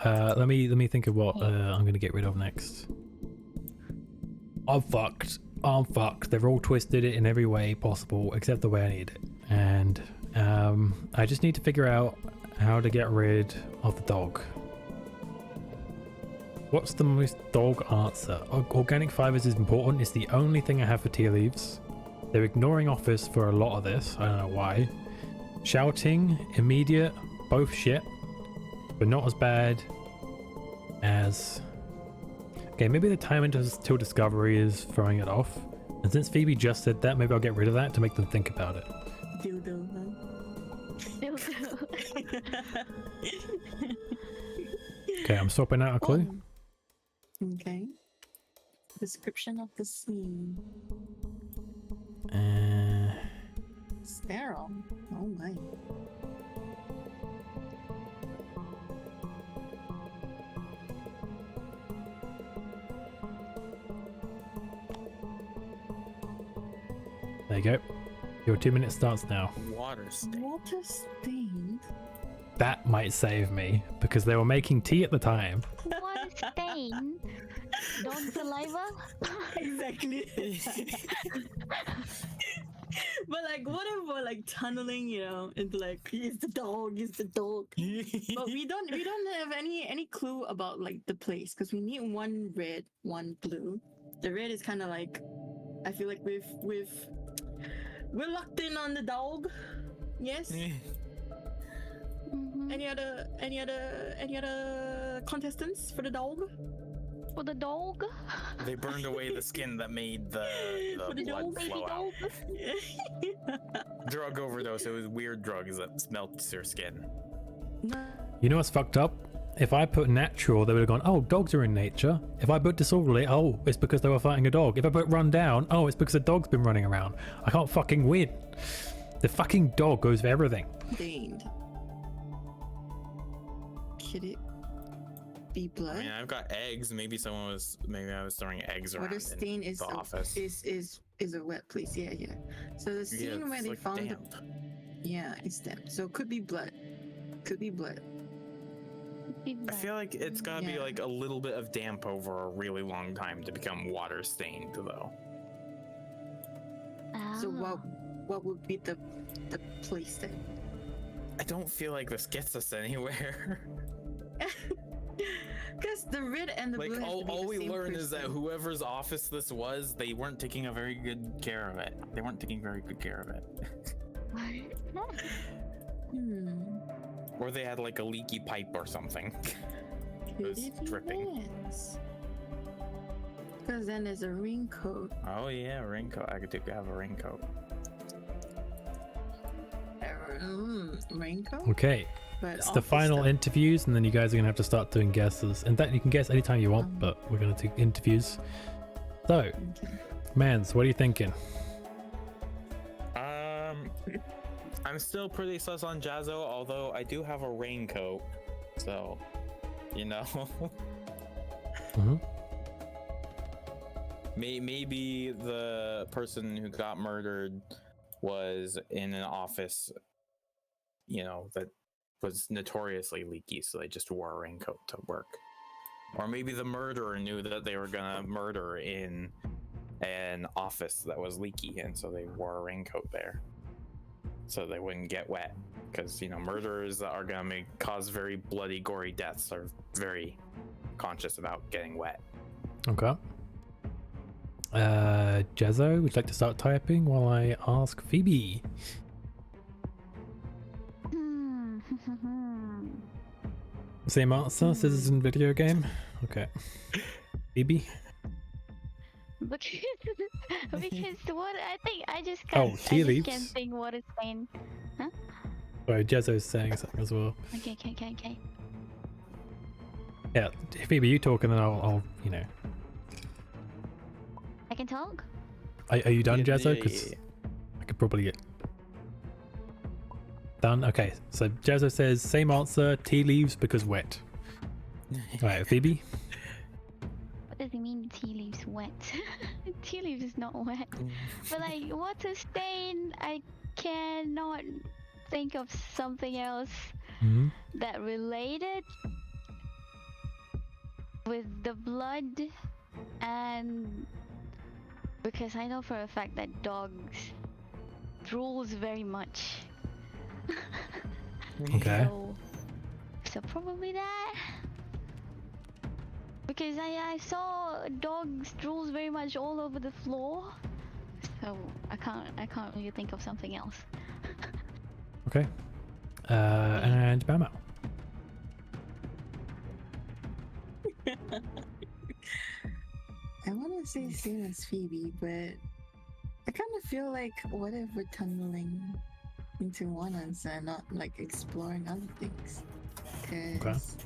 Let me think of what I'm gonna get rid of next. I'm fucked. They've all twisted it in every way possible except the way I need it. And I just need to figure out how to get rid of the dog. What's the most dog answer? Organic fibers is important. It's the only thing I have for tea leaves. They're ignoring office for a lot of this. I don't know why. Shouting, immediate, both shit. But not as bad as... Okay, maybe the time until discovery is throwing it off. And since Phoebe just said that, maybe I'll get rid of that to make them think about it. Dildo, Okay, I'm swapping out a clue. Okay. Description of the scene. Sterile. Oh my. There you go. Your 2 minutes starts now. Water stain. Water stained. That might save me because they were making tea at the time. One stain. Dog saliva. Exactly. But like, what if we're like tunneling, you know, into like, it's the dog. But we don't have any clue about like the place because we need one red, one blue. The red is kind of like, I feel like we're locked in on the dog. Yes. Mm-hmm. Any other contestants for the dog? For the dog. They burned away the skin that made the For the blood dog, baby flow out. dog. Drug overdose. It was weird drugs that melts your skin. You know what's fucked up? If I put natural, they would have gone, oh, dogs are in nature. If I put disorderly, oh, it's because they were fighting a dog. If I put run down, oh, it's because a dog's been running around. I can't fucking win. The fucking dog goes for everything. Stained. Could it be blood? I mean, I've got eggs. Maybe I was throwing eggs around Water stain in is the office. is a wet place. Yeah. So the scene Yeah, where it's they like found damp. it's damp. So it could be blood. I feel like it's gotta be Yeah. like a little bit of damp over a really long time to become water stained, though. So Ah. what would be the place then? I don't feel like this gets us anywhere. Because the red and the Like blue have to be all the we same learn is that person. whoever's office this was, they weren't taking a very good care of it. They weren't taking very good care of it. Or they had like a leaky pipe or something. Could was it be dripping. Because then there's a raincoat. Oh yeah, raincoat. I could have a raincoat. Raincoat? Okay, But it's the office final stuff. interviews, and then you guys are going to have to start doing guesses. And that you can guess anytime you want, but we're going to do interviews. So, Okay. Mans, what are you thinking? I'm still pretty sus on Jazzo, although I do have a raincoat, so you know. Mhm. Maybe the person who got murdered was in an office, you know, that was notoriously leaky, so they just wore a raincoat to work. Or maybe the murderer knew that they were gonna murder in an office that was leaky, and so they wore a raincoat there, so they wouldn't get wet. Because, you know, murderers that are gonna cause very bloody, gory deaths are very conscious about getting wet. Okay. Jazzo, would you like to start typing while I ask Phoebe? Hmm. Same answer, scissors and video game? Okay. Phoebe? because because what I think I just Oh, can't tea I just can't leaves. think what it's saying. Sorry, Jezzo's saying something as well. Okay. Yeah, Phoebe, you talk and then I'll you know. I can talk. Are you done, Yeah, Jezzo? yeah, Because yeah. I could probably get done. Okay, so Jezzo says same answer. Tea leaves because wet. All right, Phoebe. What does it mean? Tea leaves wet? Tea leaves is not wet. But like water stain, I cannot think of something else Hmm. that related with the blood, and because I know for a fact that dogs drools very much. Okay. So probably that. Because I saw dogs drools very much all over the floor. So I can't really think of something else. Okay. And Bama. I want to say same as Phoebe, but I kind of feel like what if we're tunneling into one answer, not like exploring other things? Cause,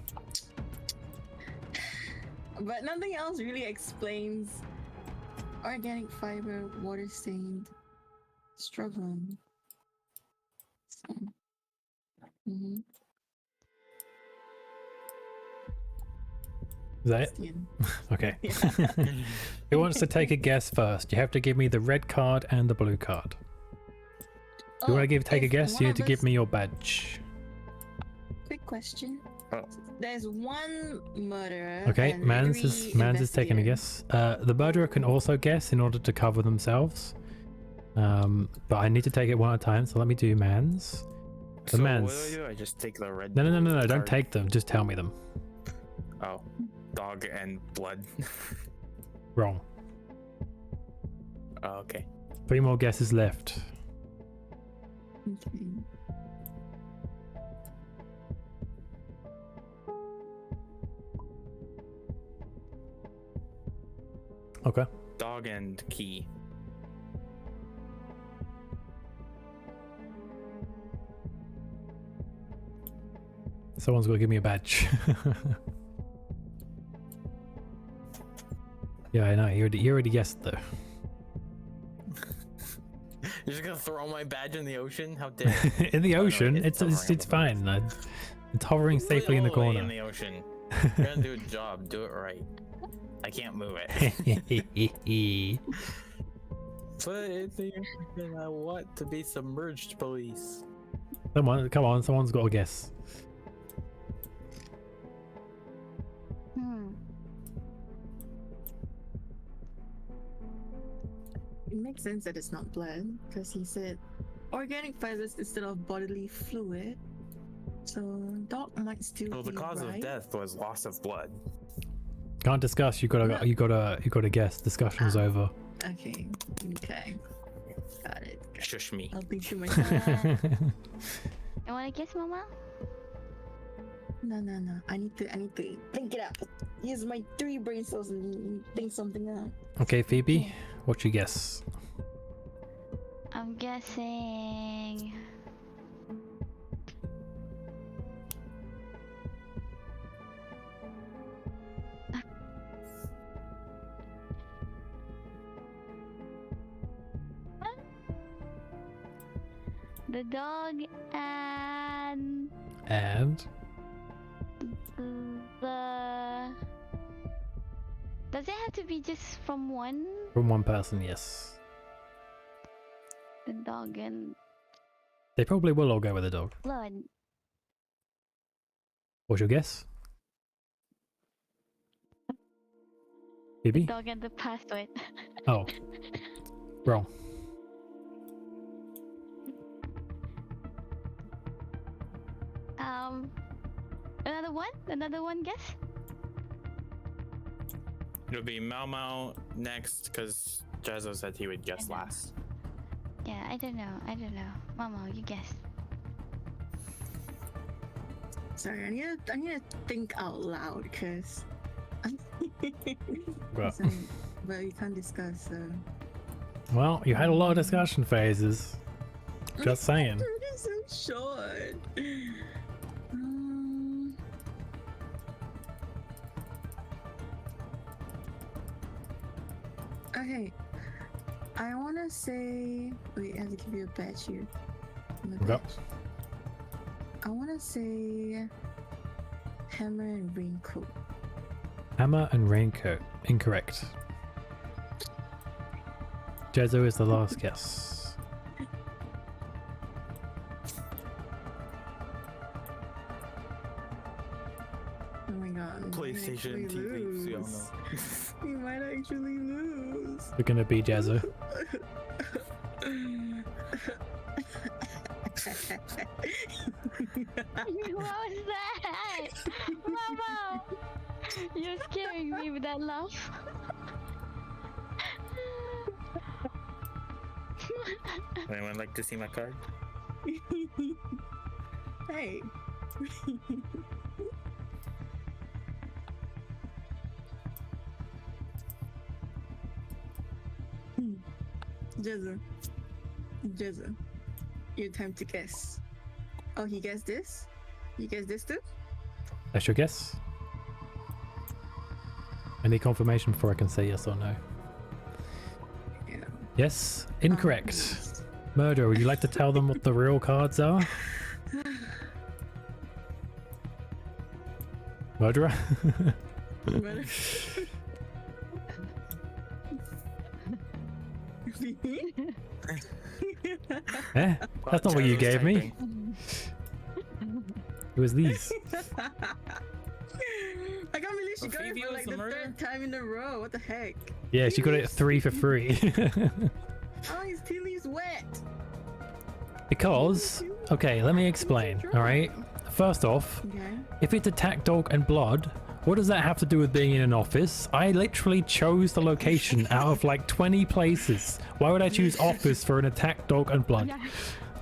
but nothing else really explains organic fiber, water stained, struggling. So, mhm. Is that it? It's the end. Okay. Yeah. Who wants to take a guess first? You have to give me the red card and the blue card. If you want to take a if guess, one you need of to give us- me your badge. Quick question. Oh. There's one murderer. Okay, and Mans three is taking a investigators. guess. The murderer can also guess in order to cover themselves. But I need to take it one at a time, so let me do Mans. The So Mans. what do? I just take the red. No, don't card? take them. Just tell me them. Oh, dog and blood. Wrong. Oh, okay. 3 more guesses left. Okay. Okay. Dog and key. Someone's got to give me a badge. Yeah, I know. You already guessed though. You're just gonna throw my badge in the ocean? How dare! In the Oh, no, ocean, it's it's hovering fine. It's hovering Put it safely in the all way corner. In the ocean. You're gonna do a job. Do it right. I can't move it. Put it in the ocean. I want to be submerged, police. Come on, someone's got to guess. It makes sense that it's not blood because he said organic fibers instead of bodily fluid. So dog might still Well, the be cause right. of death was loss of blood. Can't discuss. You gotta guess. Discussion's over. Okay. Got it. Shush me. I'll think to myself. You wanna guess, Mama? No. I need to think it out. Use my 3 brain cells and think something out. Okay, Phoebe, what's your guess? I'm guessing. The dog and the. Does it have to be just from one? From one person, yes. The dog and They probably will all go with the dog. blood. What's your guess? Phoebe? Dog and the password. Oh. Wrong. Another one guess? It'll be Mau Mau next because Jazzo said he would guess last. Yeah, I don't know. Mama, you guess. Sorry, I need to think out loud because Well, but we can't discuss. So. Well, you had a lot of discussion phases. Just saying. It's so short. Okay, I wanna say. Wait, I have to give you a badge here. My Okay. badge. I wanna say hammer and raincoat. Hammer and raincoat. Incorrect. Jezzo is the last guess. Oh my god. we might PlayStation actually TV. We all lose. know. We might actually lose. We're gonna be Jezzo. What was that? Mama! You're scaring me with that laugh. Anyone like to see my card? Hey. Jezza. Jezza. Your time to guess. Oh, he guessed this? You guessed this too? That's your guess? Any confirmation before I can say yes or no? Yeah. Yes? Incorrect. Murderer, would you like to tell them what the real cards are? Murderer? Eh? That's not what you gave me. It was these. I can't believe she Well, got it Phoebe for was like the the murderer? third time in a row. What the heck? Yeah, she got it 3 for free. Oh, his tea leaves wet. Because, okay, let me explain, alright? First off, Okay. if it's attack dog and blood, what does that have to do with being in an office? I literally chose the location out of like 20 places. Why would I choose office for an attack dog and blood?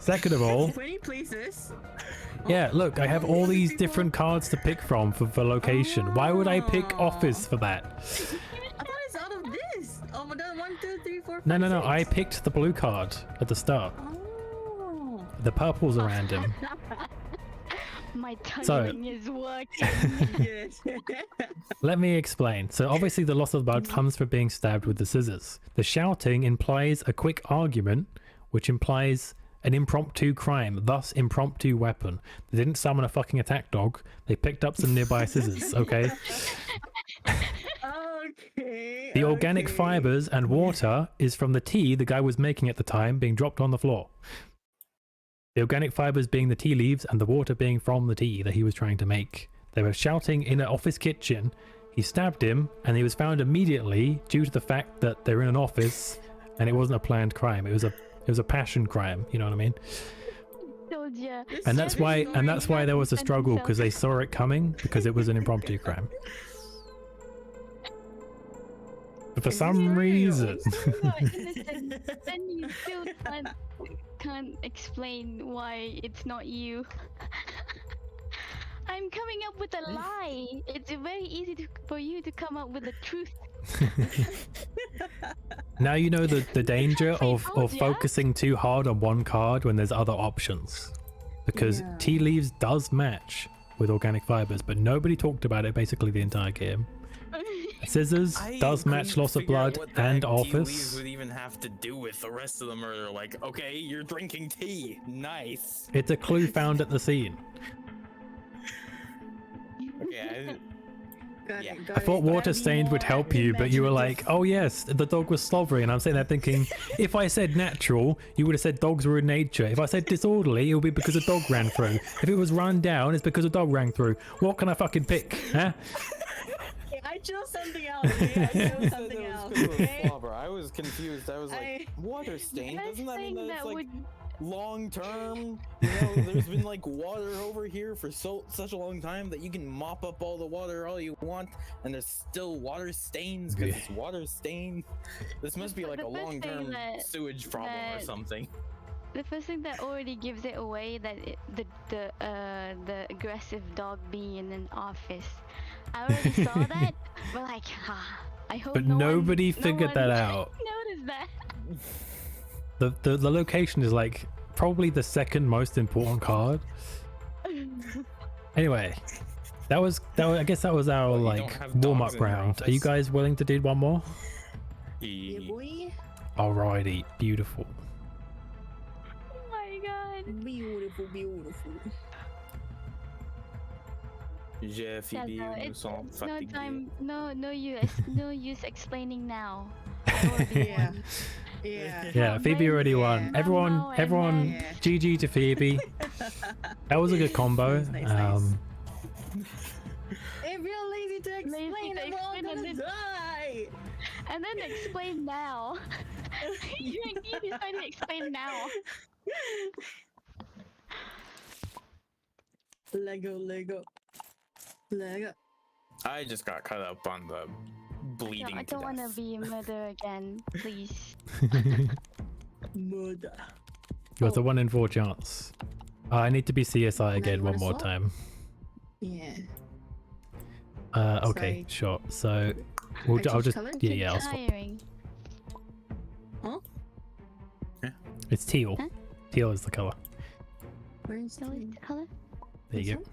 Second of all, 20 places. yeah, look, I have all these different cards to pick from for location. Why would I pick office for that? I thought it's out of this. Oh, but then 1, 2, 3, 4, 5, No, no, no, 6. I picked the blue card at the start. Oh. The purple's a random. My So- tongue is working. Yes. Let me explain. So obviously the loss of blood comes from being stabbed with the scissors. The shouting implies a quick argument, which implies an impromptu crime, thus impromptu weapon. They didn't summon a fucking attack dog. They picked up some nearby scissors, okay? Okay. The organic okay. fibers and water is from the tea the guy was making at the time being dropped on the floor. The organic fibers being the tea leaves and the water being from the tea that he was trying to make. They were shouting in an office kitchen. He stabbed him and he was found immediately due to the fact that they're in an office and it wasn't a planned crime. It was a passion crime, you know what I mean? Told ya. This And that's why story there was a happened struggle, himself. because they saw it coming because it was an impromptu crime. But for Is some this real? reason, You're innocent. Then you still can't explain why it's not you. I'm coming up with a lie. It's very easy for you to come up with the truth. now you know the danger I of told ya. focusing too hard on one card when there's other options. Because Yeah. tea leaves does match with organic fibers, but nobody talked about it basically the entire game. Scissors I does match couldn't loss of figure out blood what the and heck tea leaves office. would even have to do with the rest of the murder. Like, okay, you're drinking tea. Nice. It's a clue found at the scene. Okay, Got Yeah. it, I got thought it. water Gotta be stained would more help you, but you were like, imaginative. oh yes, the dog was slobbering. And I'm sitting there thinking, if I said natural, you would have said dogs were in nature. If I said disorderly, it would be because a dog ran through. If it was run down, it's because a dog ran through. What can I fucking pick? Huh? Okay, I chose something else. Okay? I chose something else. Okay? I was confused. I was like, water stain? Best Doesn't that mean thing that it's that like would long term? You know, there's been like water over here for such a long time that you can mop up all the water all you want, and there's still water stains because Yeah. it's water stained. This must be like The a first long thing term that- sewage problem or that- something. the first thing that already gives it away that the aggressive dog being in an office. I already saw that. We're like, I hope But no nobody one, figured that out. Noticed that. The location is like probably the second most important card. Anyway, that was I guess that was our Well, you don't like have warm dogs up in your round. Are you office? guys willing to do one more? Yeah, boy. Alrighty, beautiful. Oh my god. Beautiful, beautiful. Je Phoebe, Chazo, nous it's sommes no fatigués. time, no use explaining now. I already Yeah. won. Yeah. Yeah, Phoebe already Yeah. won. Mamo and Everyone, Max. GG to Phoebe. That was a good combo. Nice. If you're lazy to Lazy explain, to I'm all explain and gonna then- die. And then explain now. you decided to explain now. Lego. I just got caught up on the No, bleeding I to don't want to death. be a mother again, please. Murder. You got a 1 in 4 chance. I need to be CSI you again one wanna more swap? time. Yeah. Okay, Sorry. sure. So I I'll change just colour? yeah, I'll swap. Tiring. It's teal. Huh? Teal is the color. Where is So the it's color? There you This go.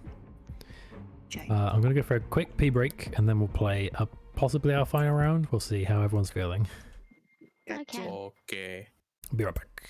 Okay. I'm gonna go for a quick pee break, and then we'll play possibly our final round. We'll see how everyone's feeling. Gotcha. Okay. Be right back.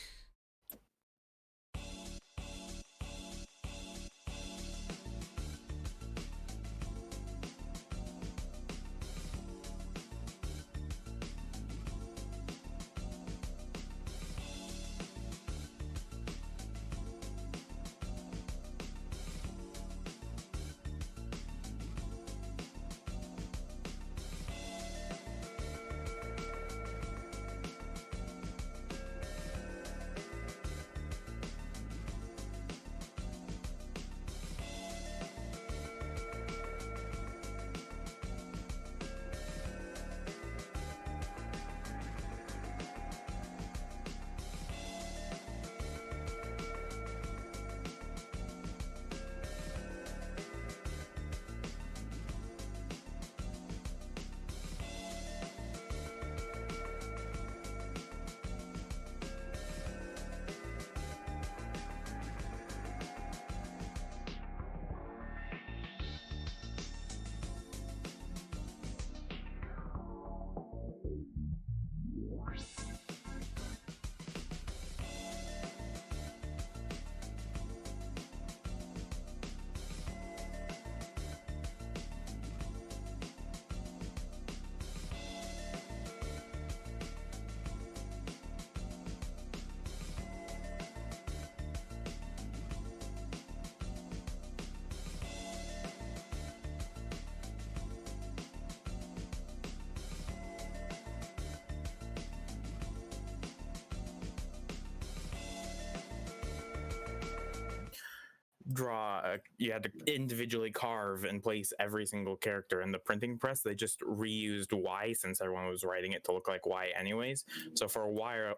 You had to individually carve and place every single character in the printing press. They just reused Y since everyone was writing it to look like Y anyways. So for a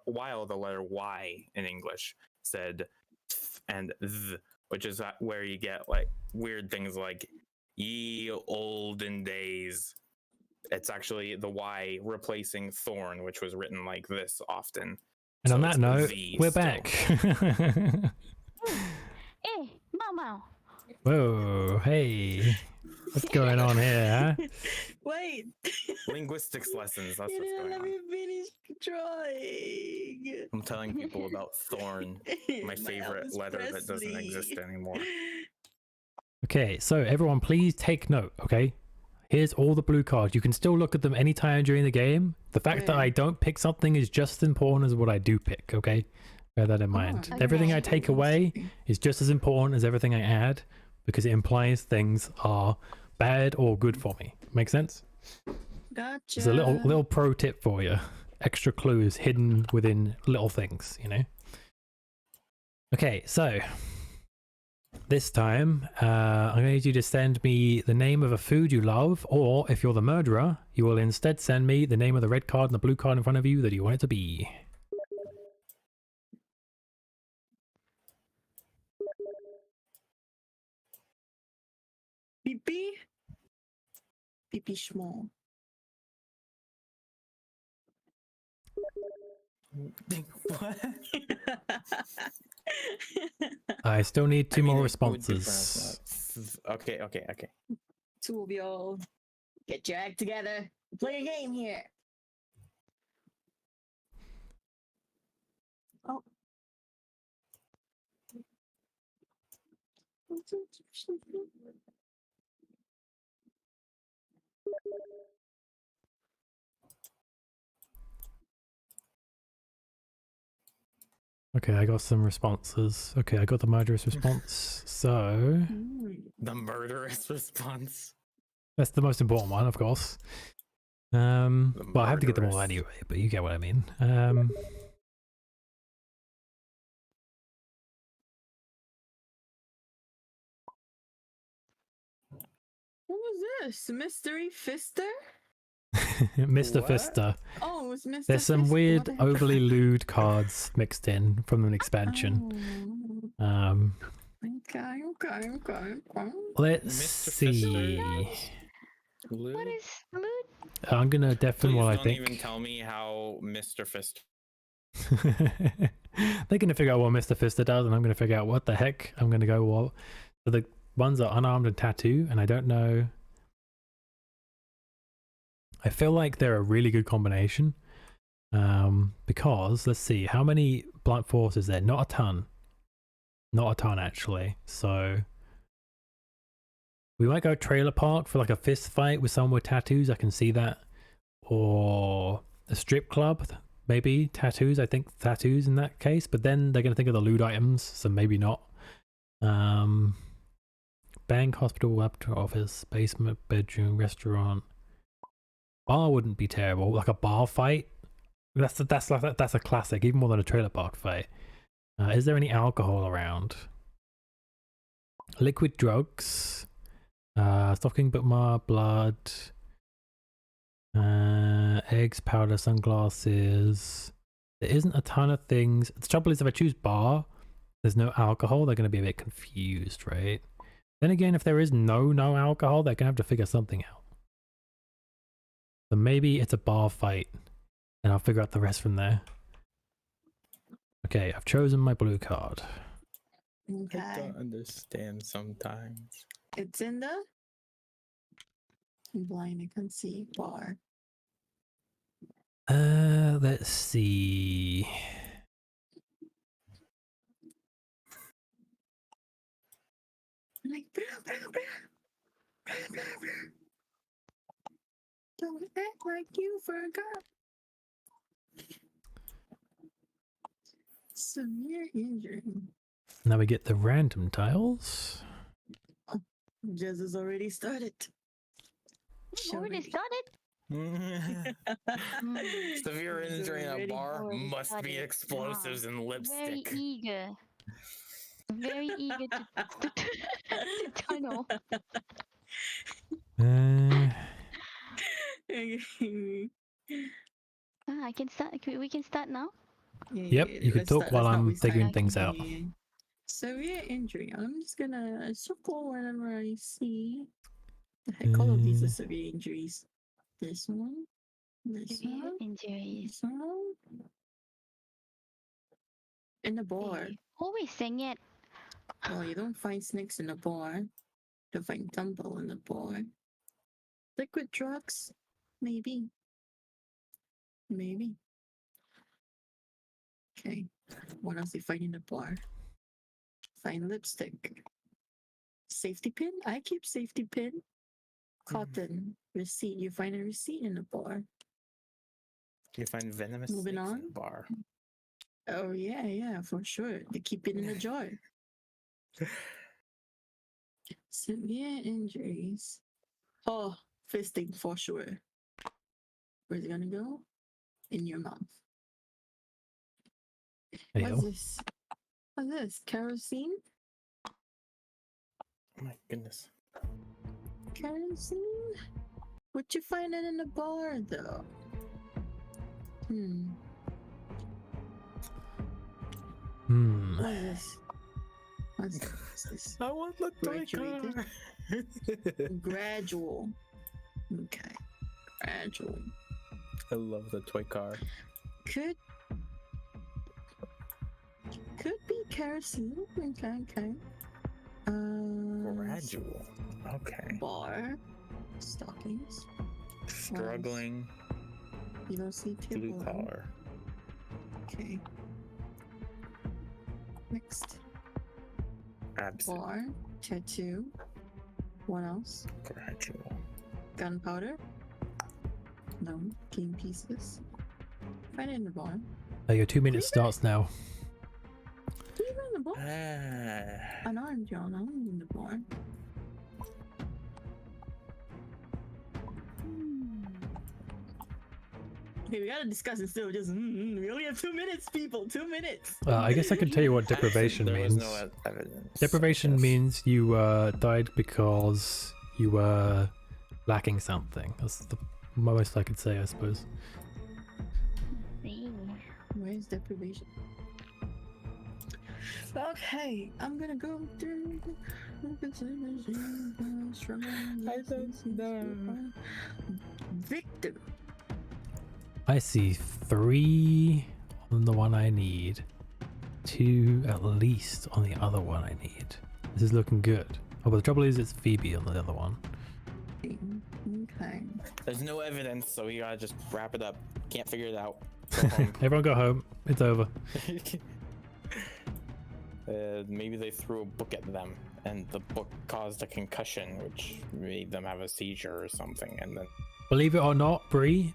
while the letter Y in English said th and th, which is where you get like weird things like ye olden days. It's actually the Y replacing thorn, which was written like this often. And So on it's that note, V we're still. back. Eh, Mama. Whoa, hey. What's going on here, huh? Wait. Linguistics lessons, that's You what's didn't going let on. me finish drawing. I'm telling people about Thorn, my favorite Elvis letter that doesn't Presley. exist anymore. Okay, so everyone please take note, okay? Here's all the blue cards. You can still look at them anytime during the game. The fact that Yeah. I don't pick something is just as important as what I do pick, okay? Bear that in mind. Oh, Everything I okay. take away is just as important as everything I add because it implies things are bad or good for me. Make sense? Gotcha. It's a little pro tip for you. Extra clues hidden within little things, you know? Okay, so this time, I'm going to need you to send me the name of a food you love, or if you're the murderer, you will instead send me the name of the red card and the blue card in front of you that you want it to be. Pee-pee? Pee-pee small. What? I still need two I mean, more it would be responses. pronounced okay. Two of y'all get your act together. Play a game here. Oh. Okay, I got some responses. Okay, I got the murderous response. So The murderous response. that's the most important one, of course. Well, I have to get them all murderous. anyway, but you get what I mean. What was this? Mystery Fister? Mr. What? Fister. Oh, it was Mr. There's some Fister. weird, What the heck? overly lewd cards mixed in from an expansion. Oh, okay. Let's Mr. see. What is loot? I'm gonna deafen Please what I don't think. even tell me how Mr. Fist. They're gonna figure out what Mr. Fister does, and I'm gonna figure out what the heck I'm gonna go what. So the ones are unarmed and tattoo, and I don't know. I feel like they're a really good combination. Because let's see, how many blunt force is there? Not a ton. Not a ton actually. So we might go trailer park for like a fist fight with someone with tattoos. I can see that. Or a strip club, maybe tattoos. I think tattoos in that case. But then they're gonna think of the loot items, so maybe not. Bank, hospital, laboratory, office, basement, bedroom, restaurant. Bar wouldn't be terrible. Like a bar fight. That's a classic, even more than a trailer park fight. Is there any alcohol around? Liquid drugs. Stocking bookmark, blood. Eggs, powder, sunglasses. There isn't a ton of things. The trouble is if I choose bar, there's no alcohol, they're going to be a bit confused, right? Then again, if there is no alcohol, they're going to have to figure something out. So maybe it's a bar fight, and I'll figure out the rest from there. Okay, I've chosen my blue card. I Okay. don't understand sometimes. It's in the blind. I can see bar. Let's see. Like, don't act like you forgot. Severe injury. Now we get the random tiles. Jazz has already started. Already started? Severe He's injury in a already bar already must be started. explosives and Very lipstick. eager. Very eager to tunnel. I can start. We can start now. Yep, you can let's talk start- while let's not I'm waste time. figuring things out. Yeah. Severe injury. I'm just gonna circle whenever I see. The heck, all of these are severe injuries. This one. This Severe one. injuries. This one. In the bar. They always sing it. Well, you don't find snakes in the bar. You don't find Dumbo in the bar. Liquid drugs? Maybe. Maybe. Okay. What else do you find in the bar? Find lipstick. Safety pin? I keep safety pin. Cotton. Receipt. You find a receipt in the bar. You find venomous Moving snakes in on. a bar. Oh, yeah, for sure. They keep it in a jar. Severe injuries. Oh, fisting for sure. Where's it gonna go? In your mouth. What's Heyo. this? What's this? Kerosene? Oh my goodness. Kerosene? Would you find it in the bar though? What is this? What's this? I want the toy Graduated. car. Gradual. Okay. Gradual. I love the toy car. Could Could be kerosene. Okay. Gradual. Okay. Bar. Stockings. Struggling. You don't see Blue table. collar. Okay. Next. Absent. Bar. Tattoo. What else? Gradual. Gunpowder. No. Game pieces. Find it in the bar. Your 2 minutes starts now. Even in the bar. Ah. An orange on in the bar. Okay, we gotta discuss instead of just. We only have 2 minutes, people. 2 minutes. I guess I can tell you what Actually, deprivation there was means. no evidence. Deprivation I guess. means you died because you were lacking something. That's the most I could say, I suppose. See. Where's deprivation? Okay, I'm gonna go through. I don't know. Victim. I see 3 on the one I need. 2 at least on the other one I need. This is looking good. Oh, but the trouble is it's Phoebe on the other one. Okay. There's no evidence, so we gotta just wrap it up. Can't figure it out. Go home. Everyone go home. It's over. Maybe they threw a book at them, and the book caused a concussion, which made them have a seizure or something, and then... Believe it or not, Bree,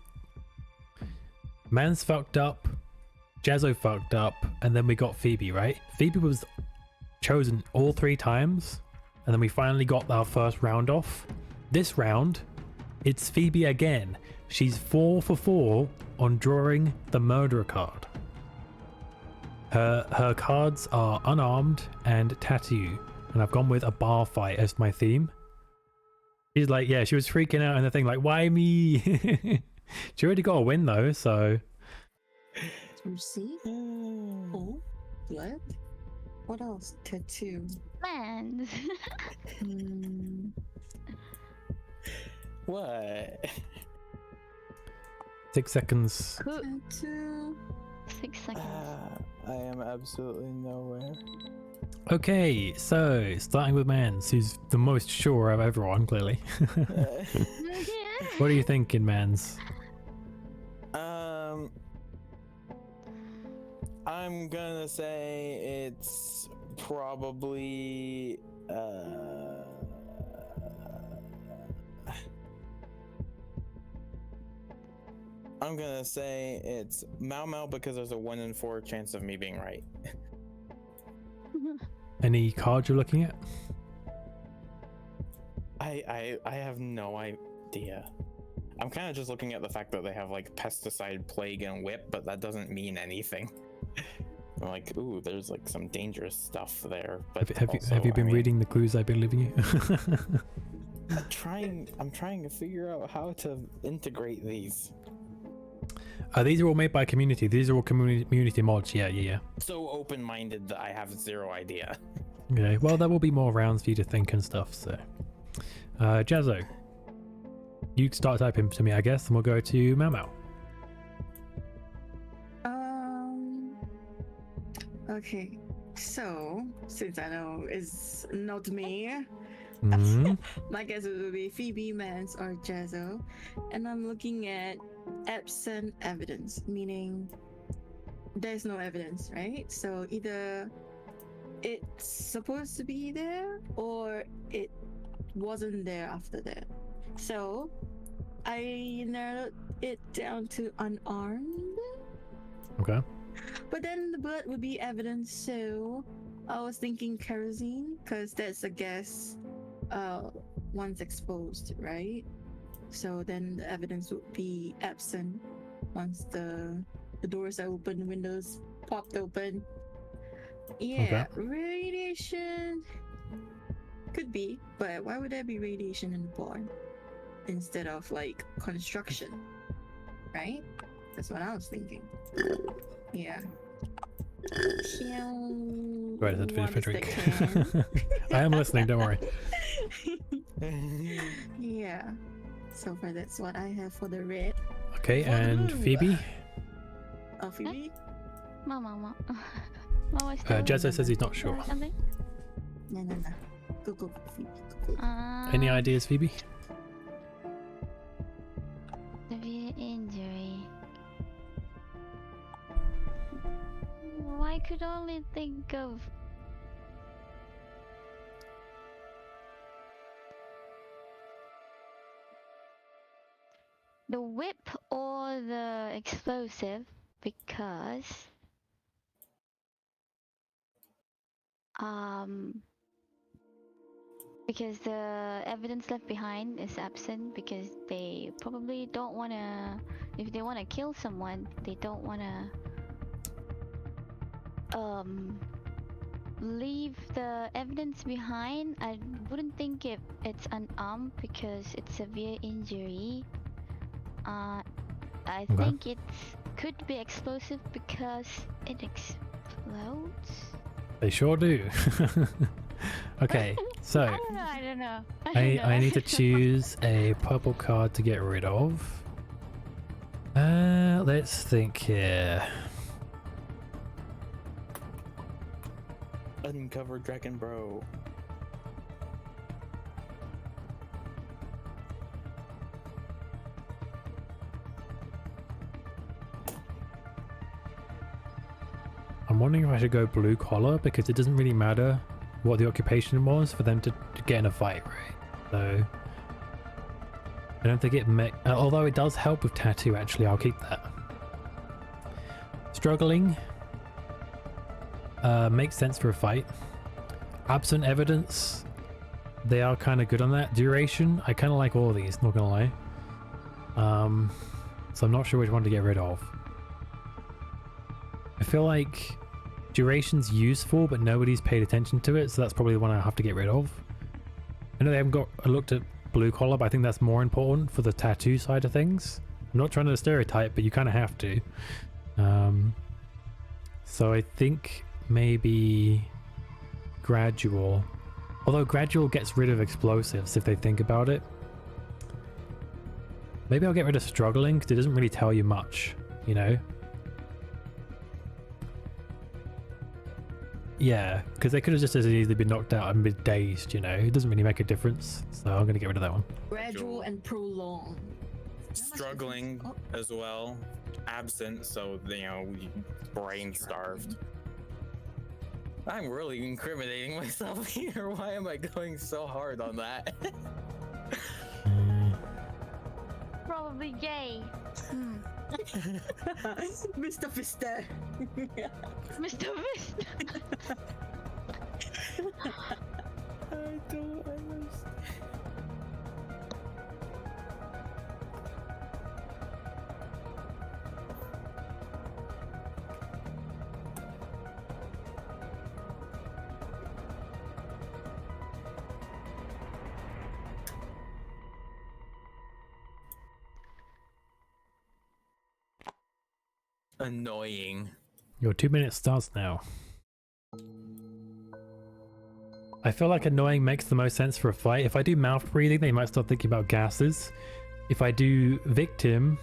Man's fucked up, Jazzo fucked up, and then we got Phoebe, right? Phoebe was chosen all 3 times, and then we finally got our first round off. This round, it's Phoebe again. She's 4 for 4 on drawing the murderer card. Her cards are unarmed and tattoo, and I've gone with a bar fight as my theme. She's like, yeah, she was freaking out and the thing like, why me? She already got a win though, so. Receipt. Oh, blood. What else? Tattoo. Man. What? 6 seconds. Tattoo. 6 seconds. I am absolutely nowhere. Okay, so starting with Mans, who's the most sure of everyone, clearly. What are you thinking, Mans? I'm gonna say it's probably I'm gonna say it's Mau Mau because there's a 1 in 4 chance of me being right. Any card you're looking at? I have no idea. I'm kind of just looking at the fact that they have like pesticide, plague, and whip, but that doesn't mean anything. I'm like, ooh, there's like some dangerous stuff there. But Have you been reading the clues I've been leaving you? I'm trying to figure out how to integrate these. These are all made by community. These are all community mods. Yeah. So open-minded that I have zero idea. Okay, well, there will be more rounds for you to think and stuff, so. Jazzo, you start typing to me, I guess, and we'll go to Mau Mau. Okay. So, since I know it's not me, my guess would be Phoebe, Mans, or Jazzo. And I'm looking at absent evidence, meaning there's no evidence, right? So either it's supposed to be there or it wasn't there after that. So I narrowed it down to unarmed. Okay. But then the blood would be evidence, so I was thinking kerosene, because that's a gas once exposed, right? So then the evidence would be absent once the doors are open, the windows popped open. Yeah, radiation could be, but why would there be radiation in the bar instead of like construction, right? That's what I was thinking. Yeah. Right, that's finish my drink. I am listening, don't worry. Yeah. So far, that's what I have for the red. Okay, and Phoebe? Oh, Phoebe? Mama. What was the Jezza says he's not or sure. something? No. Go, Phoebe. Go. Any ideas, Phoebe? Severe injury. I could only think of the whip or the explosive because the evidence left behind is absent because they probably don't want to, if they want to kill someone, they don't want to leave the evidence behind. I wouldn't think it's unarmed because it's severe injury. I think it could be explosive because it explodes. They sure do. Okay, so I don't know. I need to choose a purple card to get rid of. Let's think here. Uncover Dragon Bro. I'm wondering if I should go blue collar because it doesn't really matter what the occupation was for them to get in a fight, right? So I don't think it although it does help with tattoo, actually. I'll keep that. Struggling makes sense for a fight. Absent evidence, they are kind of good on that. Duration, I kind of like all of these, not gonna lie. So I'm not sure which one to get rid of. I feel like duration's useful, but nobody's paid attention to it, so that's probably the one I have to get rid of. I know they haven't looked at blue collar, but I think that's more important for the tattoo side of things. I'm not trying to stereotype, but you kind of have to. So I think maybe gradual. Although gradual gets rid of explosives if they think about it. Maybe I'll get rid of struggling because it doesn't really tell you much, you know? Yeah, because they could have just as easily been knocked out and been dazed, you know? It doesn't really make a difference, so I'm going to get rid of that one. Gradual and prolonged. Struggling as well. Absent, so, you know, brain starved. I'm really incriminating myself here. Why am I going so hard on that? Probably gay. Mr. Fister. Mr. Fist. I don't understand. Annoying. Your 2 minutes starts now. I feel like annoying makes the most sense for a fight. If I do mouth breathing, they might start thinking about gases. If I do victim,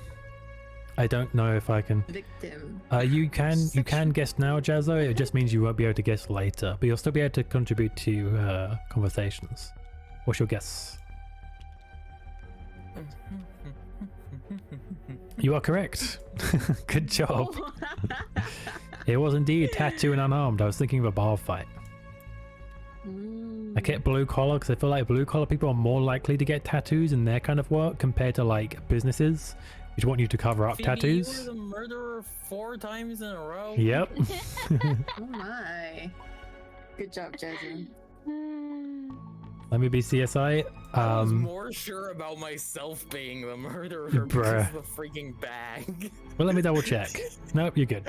I don't know if I can. Victim. You can guess now, Jazzo. It just means you won't be able to guess later, but you'll still be able to contribute to conversations. What's your guess? You are correct. Good job. It was indeed tattoo and unarmed. I was thinking of a bar fight. I kept blue collar because I feel like blue collar people are more likely to get tattoos in their kind of work compared to like businesses which want you to cover up Phoebe, tattoos. You were the murderer 4 times in a row. Yep. Oh my. Good job, Jasmine. Let me be CSI. I was more sure about myself being the murderer because of the freaking bag. Well, let me double check. Nope, you're good.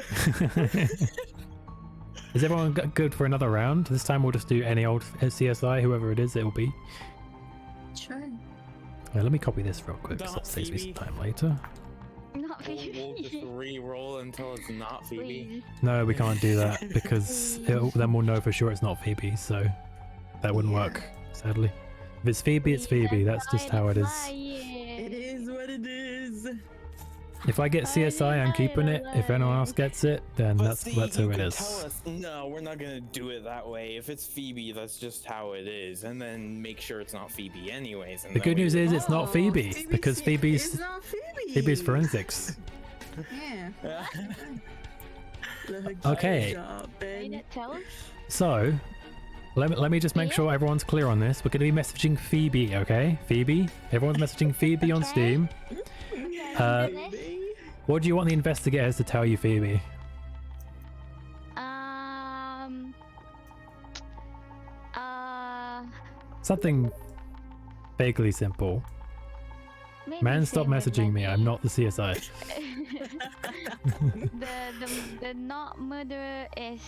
Is everyone good for another round? This time we'll just do any old CSI, whoever it is, it will be. Sure. Let me copy this real quick, so that saves me some time later. Not Phoebe. We'll just re-roll until it's not Phoebe. Please. No, we can't do that because then we'll know for sure it's not Phoebe, so that wouldn't work, sadly. If it's Phoebe, it's Phoebe. That's just how it is. It is what it is. If I get CSI, I'm keeping it. If anyone else gets it, then But that's see, who you it could is. tell us, no, we're not gonna do it that way. If it's Phoebe, that's just how it is, and then make sure it's not Phoebe anyways. And The then good we news would- is it's not Phoebe because It's Phoebe's not Phoebe. forensics. Yeah. Okay. Good job, Can you Ben. not tell us? So, let me just make sure everyone's clear on this. We're going to be messaging Phoebe, okay? Phoebe? Everyone's messaging Phoebe on Okay. Steam. Uh, What do you want the investigators to tell you, Phoebe? Um. Something vaguely simple. Maybe Man, stop same with messaging me. I'm not the CSI. the not murderer is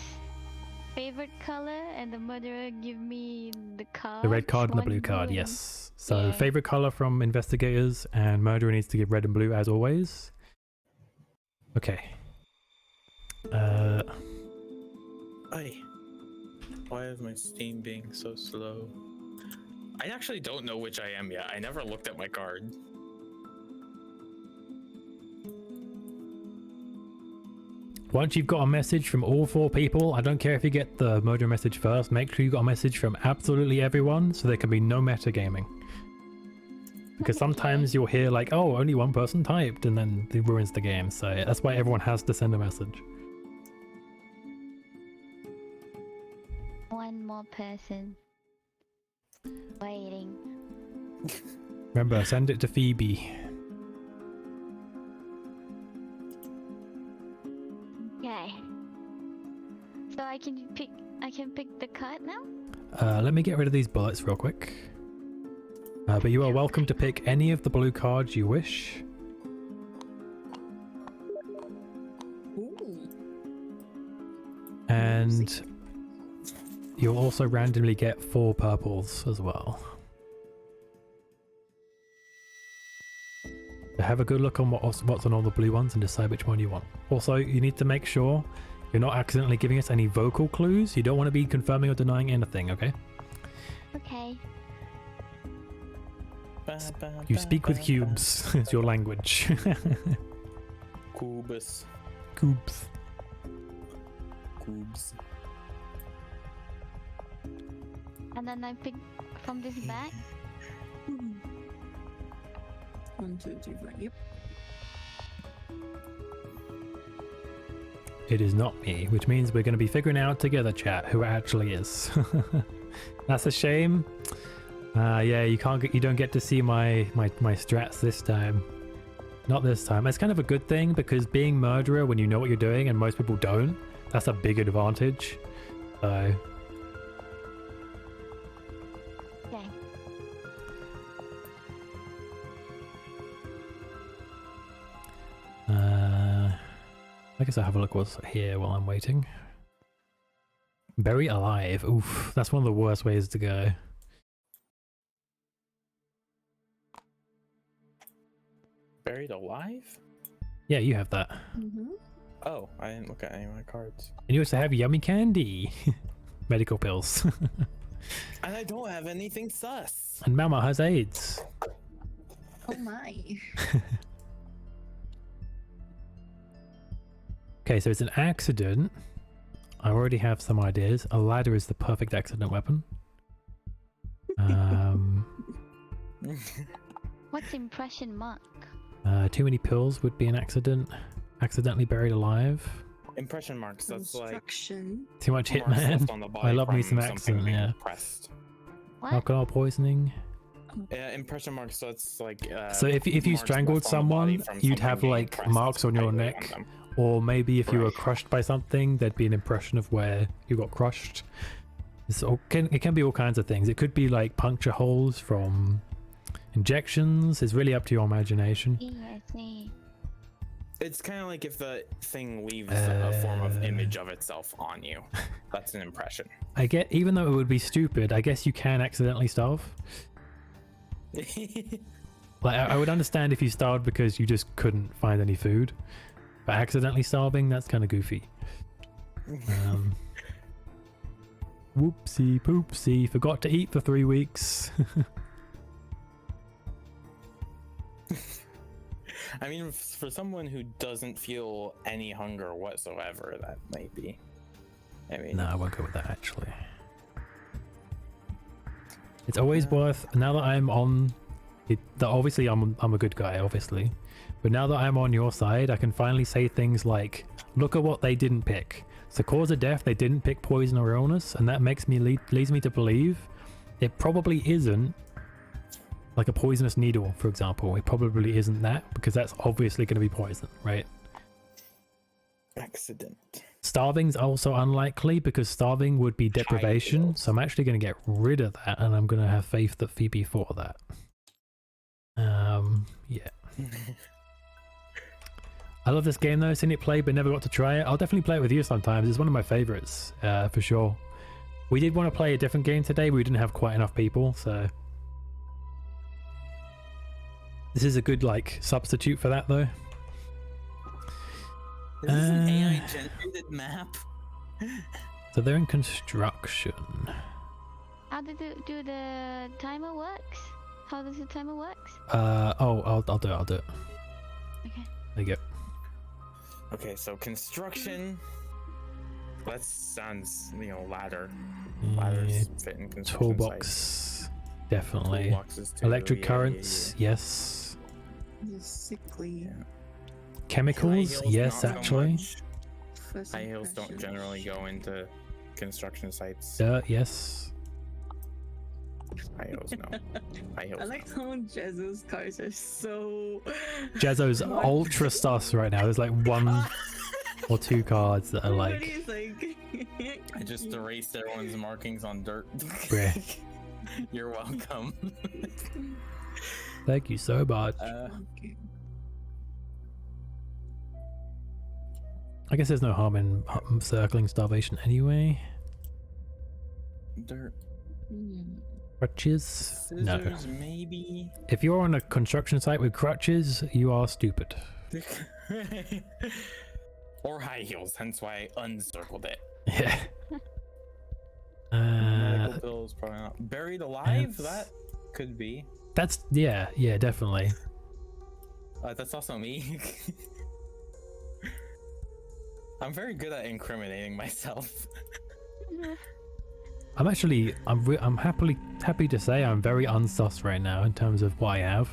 favorite color, and the murderer give me the card. The red card and the blue card, yes. So, yeah. favorite color from investigators, and murderer needs to give red and blue as always. Okay. Ay. Why is my Steam being so slow? I actually don't know which I am yet. I never looked at my card. Once you've got a message from all 4 people, I don't care if you get the murder message first, make sure you got a message from absolutely everyone so there can be no metagaming. Because sometimes you'll hear like, oh, only one person typed, and then it ruins the game. So that's why everyone has to send a message. One more person waiting. Remember, send it to Phoebe. Okay. So I can pick the card now? Let me get rid of these bullets real quick. But you are welcome to pick any of the blue cards you wish. Ooh. And you'll also randomly get 4 purples as well. So have a good look on what's on all the blue ones and decide which one you want. Also, you need to make sure you're not accidentally giving us any vocal clues. You don't want to be confirming or denying anything, okay? Okay. You speak with cubes. It's your language. Cubus. Cubes. Cubes. And then I pick from this bag. 1, 2, 3, 4. Yep. It is not me, which means we're going to be figuring out together, chat, who it actually is. That's a shame. Yeah, you don't get to see my strats this time. Not this time. It's kind of a good thing because being murderer when you know what you're doing and most people don't, that's a big advantage. So Okay. I guess I'll have a look what's here while I'm waiting. Buried alive. Oof, that's one of the worst ways to go. Buried alive? Yeah, you have that. Mm-hmm. Oh, I didn't look at any of my cards. And you also have yummy candy. Medical pills. And I don't have anything sus. And Mama has AIDS. Oh my. Okay, so it's an accident. I already have some ideas. A ladder is the perfect accident weapon. What's impression mark? Too many pills would be an accident. Accidentally buried alive. Impression marks, that's like Construction. Too much marks Hitman. left on the body I love me from some something accident, being yeah. pressed. What? Alcohol poisoning. Impression marks, so it's like So if you marks strangled left on the body someone, from you'd something have being like pressed marks on your tightly neck. them. Or maybe if you were Right. crushed by something, there'd be an impression of where you got crushed. It can be all kinds of things. It could be like puncture holes from injections. It's really up to your imagination. I see. It's kind of like if the thing leaves a form of image of itself on you. That's an impression. I get, even though it would be stupid, I guess you can accidentally starve. Like I would understand if you starved because you just couldn't find any food, but accidentally starving, that's kind of goofy. Whoopsie poopsie, forgot to eat for 3 weeks. I mean, for someone who doesn't feel any hunger whatsoever, that might be. I mean, No, I won't go with that actually. It's always worth, now that I'm on it, obviously I'm a good guy, obviously, but now that I'm on your side, I can finally say things like, look at what they didn't pick. So cause of death, they didn't pick poison or illness, and that makes me leads me to believe it probably isn't like a poisonous needle, for example. It probably isn't that, because that's obviously going to be poison, right? accident. Starving's also unlikely because starving would be deprivation, so I'm actually going to get rid of that, and I'm going to have faith that Phoebe for that. Yeah. I love this game though, seen it play but never got to try it. I'll definitely play it with you sometimes. It's one of my favorites, for sure. We did want to play a different game today, but we didn't have quite enough people, so this is a good like substitute for that though. Is this an AI generated map? So they're in construction. How do the timer works? How does the timer works? I'll do it. Okay. There you go. Okay, so construction. That sounds, ladder. Yeah, Ladders fit in construction toolbox, sites. definitely. Toolboxes too, Electric yeah, currents, yeah. yes. You're sickly. Yeah. Chemicals, High heels, yes, not so actually. much. First High heels don't impressions. generally go into construction sites. Dirt, yes. High heels, no. High heels, I like how Jezzo's cars are so. Jezzo's ultra sus right now. There's like one or two cards that are like, Everybody's like. I just erased everyone's markings on dirt. Bruh. You're welcome. thank you so much. Okay. I guess there's no harm in circling starvation anyway. Dirt. Crutches? No. Scissors, maybe. If you're on a construction site with crutches, you are stupid. Or high heels, hence why I uncircled it. Yeah. Medical bills, probably not. Buried alive? that's- That could be. That's, yeah, definitely. That's also me. I'm very good at incriminating myself. I'm actually, I'm happy to say I'm very unsus right now in terms of what I have.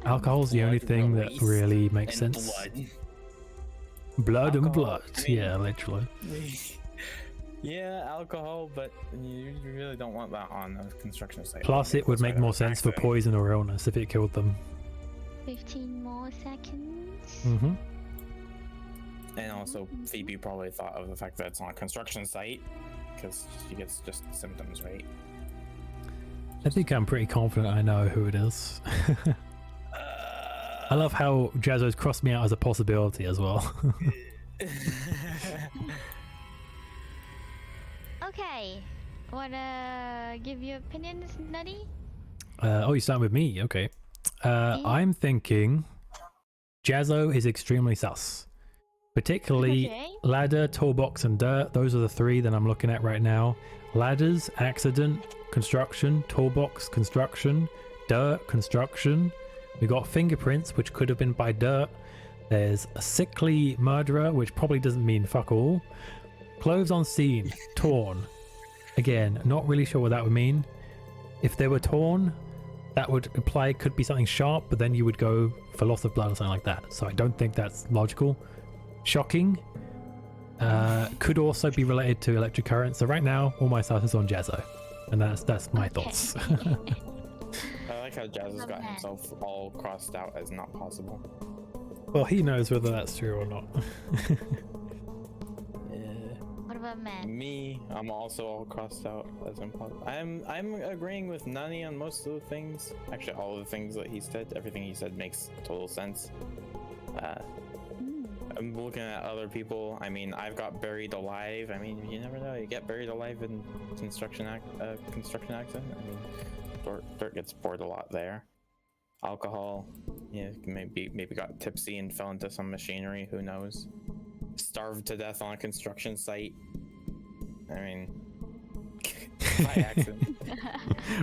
Alcohol's the only Blood thing that release really makes and sense. blood. Blood and Alcohol, blood, I mean- yeah, literally. Yeah, alcohol, but you really don't want that on a construction site. Plus, it would make more sense for poison or illness if it killed them. 15 more seconds. Mm-hmm. And also, Phoebe probably thought of the fact that it's on a construction site, because she gets just symptoms, right? I think I'm pretty confident I know who it is. I love how Jazzo's crossed me out as a possibility as well. Okay. Wanna give your opinions, Nutty? Oh, you start with me, okay. I'm thinking Jazzo is extremely sus. Particularly Okay. ladder, toolbox, and dirt. Those are the three that I'm looking at right now. Ladders, accident, construction, toolbox, construction, dirt, construction. We got fingerprints, which could have been by dirt. There's a sickly murderer, which probably doesn't mean fuck all. Clothes on scene, torn. Again, not really sure what that would mean. If they were torn, that would imply it could be something sharp, but then you would go for loss of blood or something like that. So I don't think that's logical. Shocking. Could also be related to electric current. So right now, all my stuff is on Jazzo, and that's my thoughts. I like how Jazz has got himself all crossed out as not possible. Well, he knows whether that's true or not. What about man? Me, I'm also all crossed out as impossible. I'm agreeing with Nani on most of the things. Actually, all of the things that he said. Everything he said makes total sense. I'm looking at other people. I mean, I've got buried alive. I mean, you never know. You get buried alive in construction accident. I mean, dirt gets poured a lot there. Alcohol, yeah, maybe got tipsy and fell into some machinery. Who knows? Starved to death on a construction site. I mean, by accident.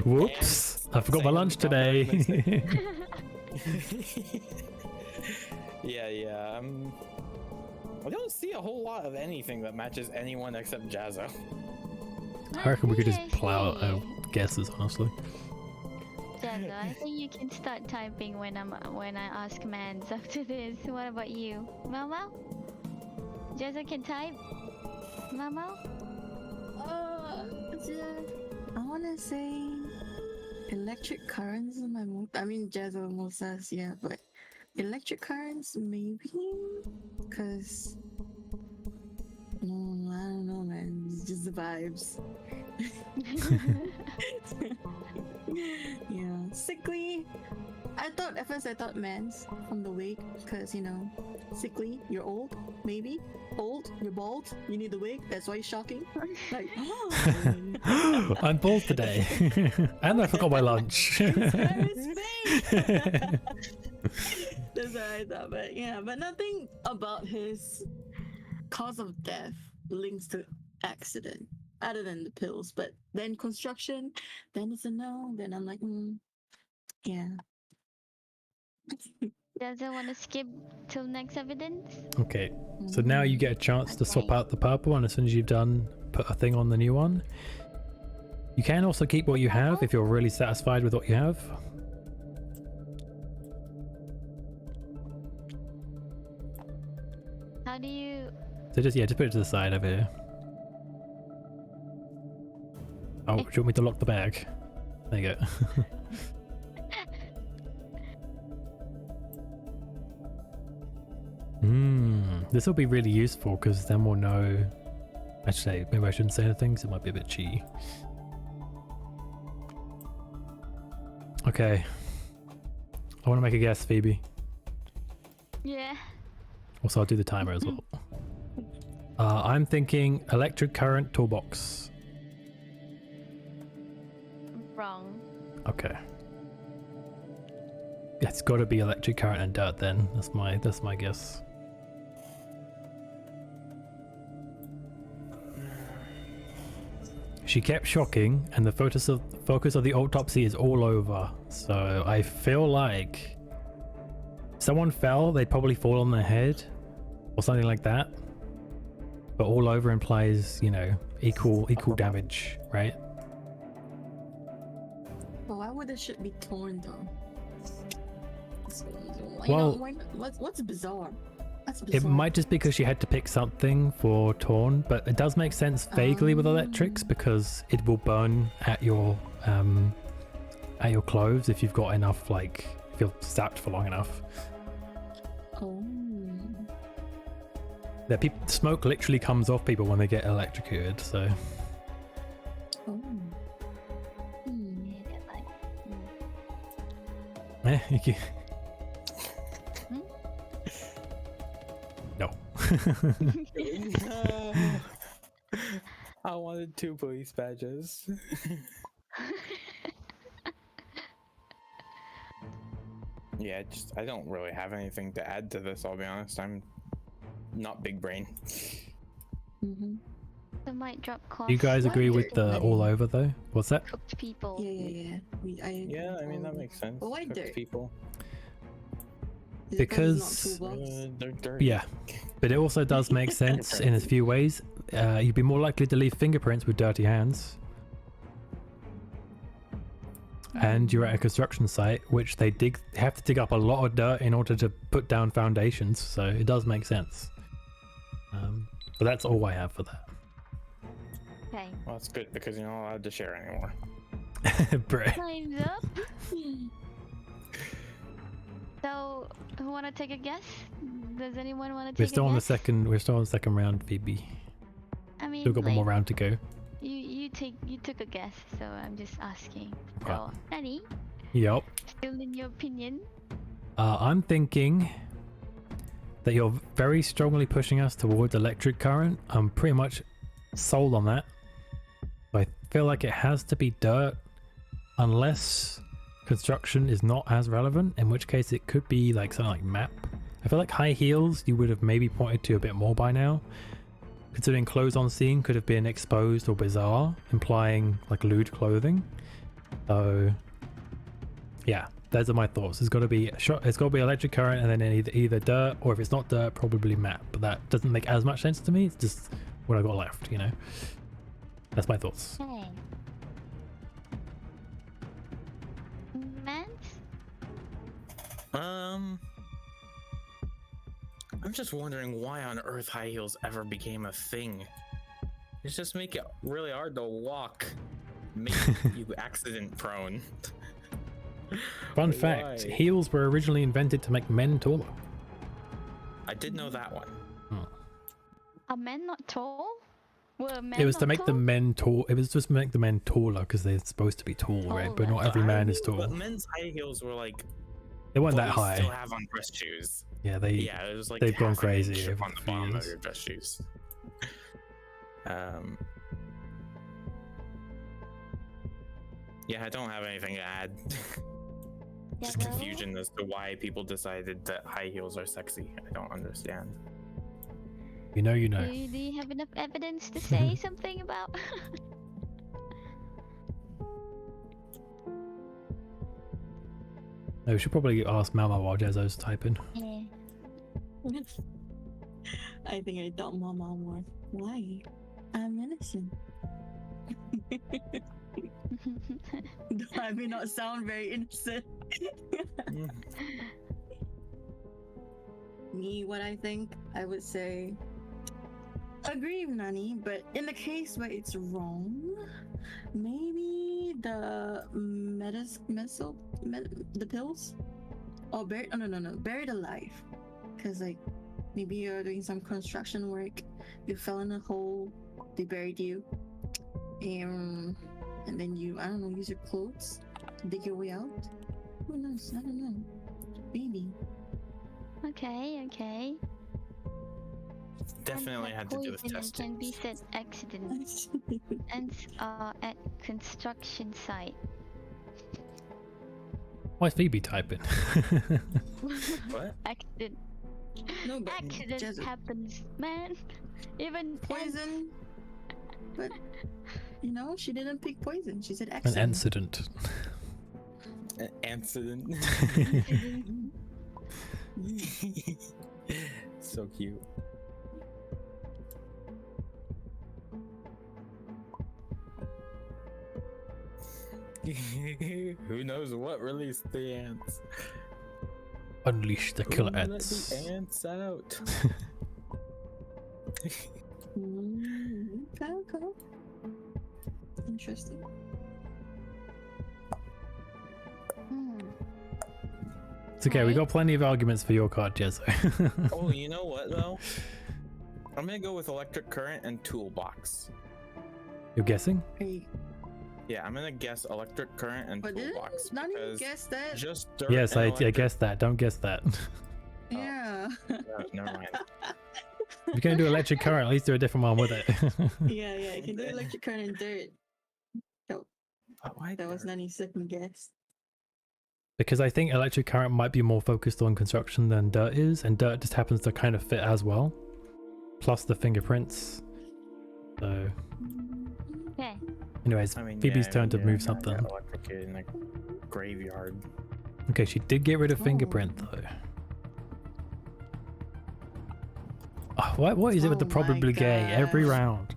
Whoops! I forgot my lunch today. Yeah. I don't see a whole lot of anything that matches anyone except Jazzo. I reckon we could just I plow out see. our guesses, honestly. Jazzo, I think you can start typing when I ask Mans after this. What about you, Mama? Jazzo can type. Mama? I wanna say electric currents in my mood. I mean, Jazz almost says yeah, but electric currents maybe, cause I don't know, man. It's just the vibes. Yeah, sickly. At first I thought man's from the wig, cause you know, sickly. You're old, maybe. Old, you're bald. You need the wig. That's why it's shocking. Like, oh. I'm bald today. And I forgot my lunch. It's That's what I thought, but yeah, but nothing about his cause of death links to accident, other than the pills. But then construction, then it's a no. Then I'm like, yeah. Jazzo want to skip till next evidence? Okay, so now you get a chance to swap out the purple one as soon as you've put a thing on the new one. You can also keep what you have if you're really satisfied with what you have. How do you... So just put it to the side over here. Oh, do you want me to lock the bag? There you go. This will be really useful because then we'll know. Actually, maybe I shouldn't say anything because it might be a bit cheaty. Okay. I want to make a guess, Phoebe. Yeah. Also, I'll do the timer as well. I'm thinking electric current toolbox. Wrong. Okay. Yeah, it's got to be electric current and dirt then. That's my guess. She kept shocking, and the focus of the autopsy is all over. So I feel like someone fell, they'd probably fall on their head or something like that. But all over implies, you know, equal damage, right? But why would the shit be torn though? Well, what's bizarre? That's It bizarre. might just because she had to pick something for torn, but it does make sense vaguely with electrics because it will burn at your clothes if you've got enough, like if you're zapped for long enough. Oh. Smoke literally comes off people when they get electrocuted, so. Oh. No. No. I wanted 2 police badges. Yeah, I don't really have anything to add to this, I'll be honest. I'm not big brain. It might drop cost. Do you guys agree with the all over though? What's that? Cooked people. Yeah. Yeah, I mean, that makes sense. But why Cooked dirt? people. Is it 'cause Because- it's not toolbox? They're dirty. Yeah, but it also does make sense in a few ways. You'd be more likely to leave fingerprints with dirty hands. And you're at a construction site, which they have to dig up a lot of dirt in order to put down foundations, so it does make sense. But that's all I have for that. Okay. Well, that's good because you're not allowed to share anymore. Brit. Time's up. So, who want to take a guess? Does anyone want to take We're a still on the guess? second round, Phoebe. I mean, Still got one more like, round to go. You took a guess, so I'm just asking. So, Right. Danny, Yup. still in your opinion? I'm thinking that you're very strongly pushing us towards electric current. I'm pretty much sold on that. I feel like it has to be dirt unless construction is not as relevant, in which case it could be like something like map. I feel like high heels you would have maybe pointed to a bit more by now, considering clothes on scene could have been exposed or bizarre, implying like lewd clothing. So yeah, those are my thoughts. It's got to be electric current, and then either dirt, or if it's not dirt, probably map. But that doesn't make as much sense to me. It's just what I got left, you know. That's my thoughts. Okay. Mans? I'm just wondering why on earth high heels ever became a thing. It's just make it really hard to walk, make you accident prone. Fun Why? fact: heels were originally invented to make men taller. I did know that one. Are men not tall? Were men It was to not make the tall? men tall. It was just to make the men taller because they're supposed to be tall, right? But not every man is tall. But men's high heels were like They weren't what that we high. still have on dress shoes. Yeah, Yeah, it was like they've gone half an crazy inch over on a the few bottom of years. your dress shoes. Yeah, I don't have anything to add. Just Yeah, confusion as to why people decided that high heels are sexy. I don't understand. You know. Do you have enough evidence to say something about? No, we should probably ask Mama while Jezzo's typing. Yeah. I think I taught Mama more. Why? I'm innocent. I may not sound very innocent. Me, what I think, I would say, agree with Nani, but in the case where it's wrong, maybe the the pills, or buried. No, buried alive, because like maybe you're doing some construction work, you fell in a hole, they buried you, and then you, I don't know, use your clothes to dig your way out. Who knows? I don't know. Maybe. Okay. Definitely had to do with Poisoning testing. can be said accident and at construction site. Why is Phoebe typing? What? Accident. No, but Accident Jezza, happens, man. Even poison. But you know, she didn't pick poison. She said An accident. incident. Incident. So cute. Who knows what released the ants? Unleash the killer Who let ants. the ants out. Okay. Interesting. It's okay, we got plenty of arguments for your card, Jezzo. Oh, you know what though? I'm gonna go with electric current and toolbox. You're guessing? Hey, Yeah, I'm gonna guess electric current and but toolbox didn't Nani because guess that? just dirt Yes, and I electric- guessed that. Don't guess that. Yeah. Never mind. If you're going to do electric current, at least do a different one with it. yeah. You can do electric current and dirt. But why That was dirt? Nani's second guess. Because I think electric current might be more focused on construction than dirt is, and dirt just happens to kind of fit as well. Plus the fingerprints. So, Okay. anyways, I mean, Phoebe's yeah, turn to yeah, move I something. got electrocuted in a graveyard. Okay, she did get rid of Oh. fingerprint though. Oh, what is it with the Oh my probably gay every God. round?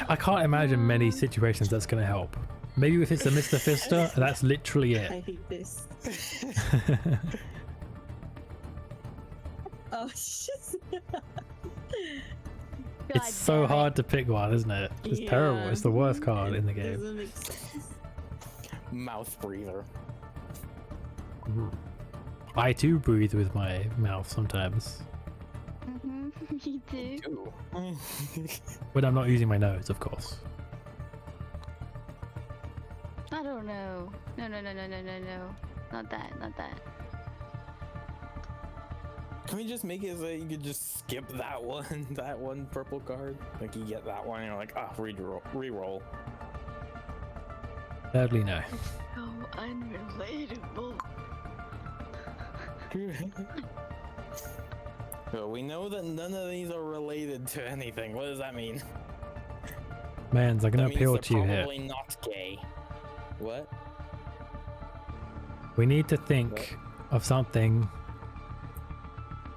I can't imagine many situations that's going to help. Maybe if it's a Mr. Fister, that's literally I it. hate this. Oh shit. It's so hard to pick one, isn't it? It's terrible. It's the worst card in the It game. doesn't make sense. Mouth breather. I too breathe with my mouth sometimes. Me too. Ooh. When I'm not using my nose, of course. I don't know. No. Not that. Can we just make it so you could just skip that one purple card? Like you get that one and you're like, re-roll. Sadly, no. So unrelatable. So we know that none of these are related to anything. What does that mean? Mans, I'm That gonna means appeal they're to you here. probably not gay. What? We need to think of something.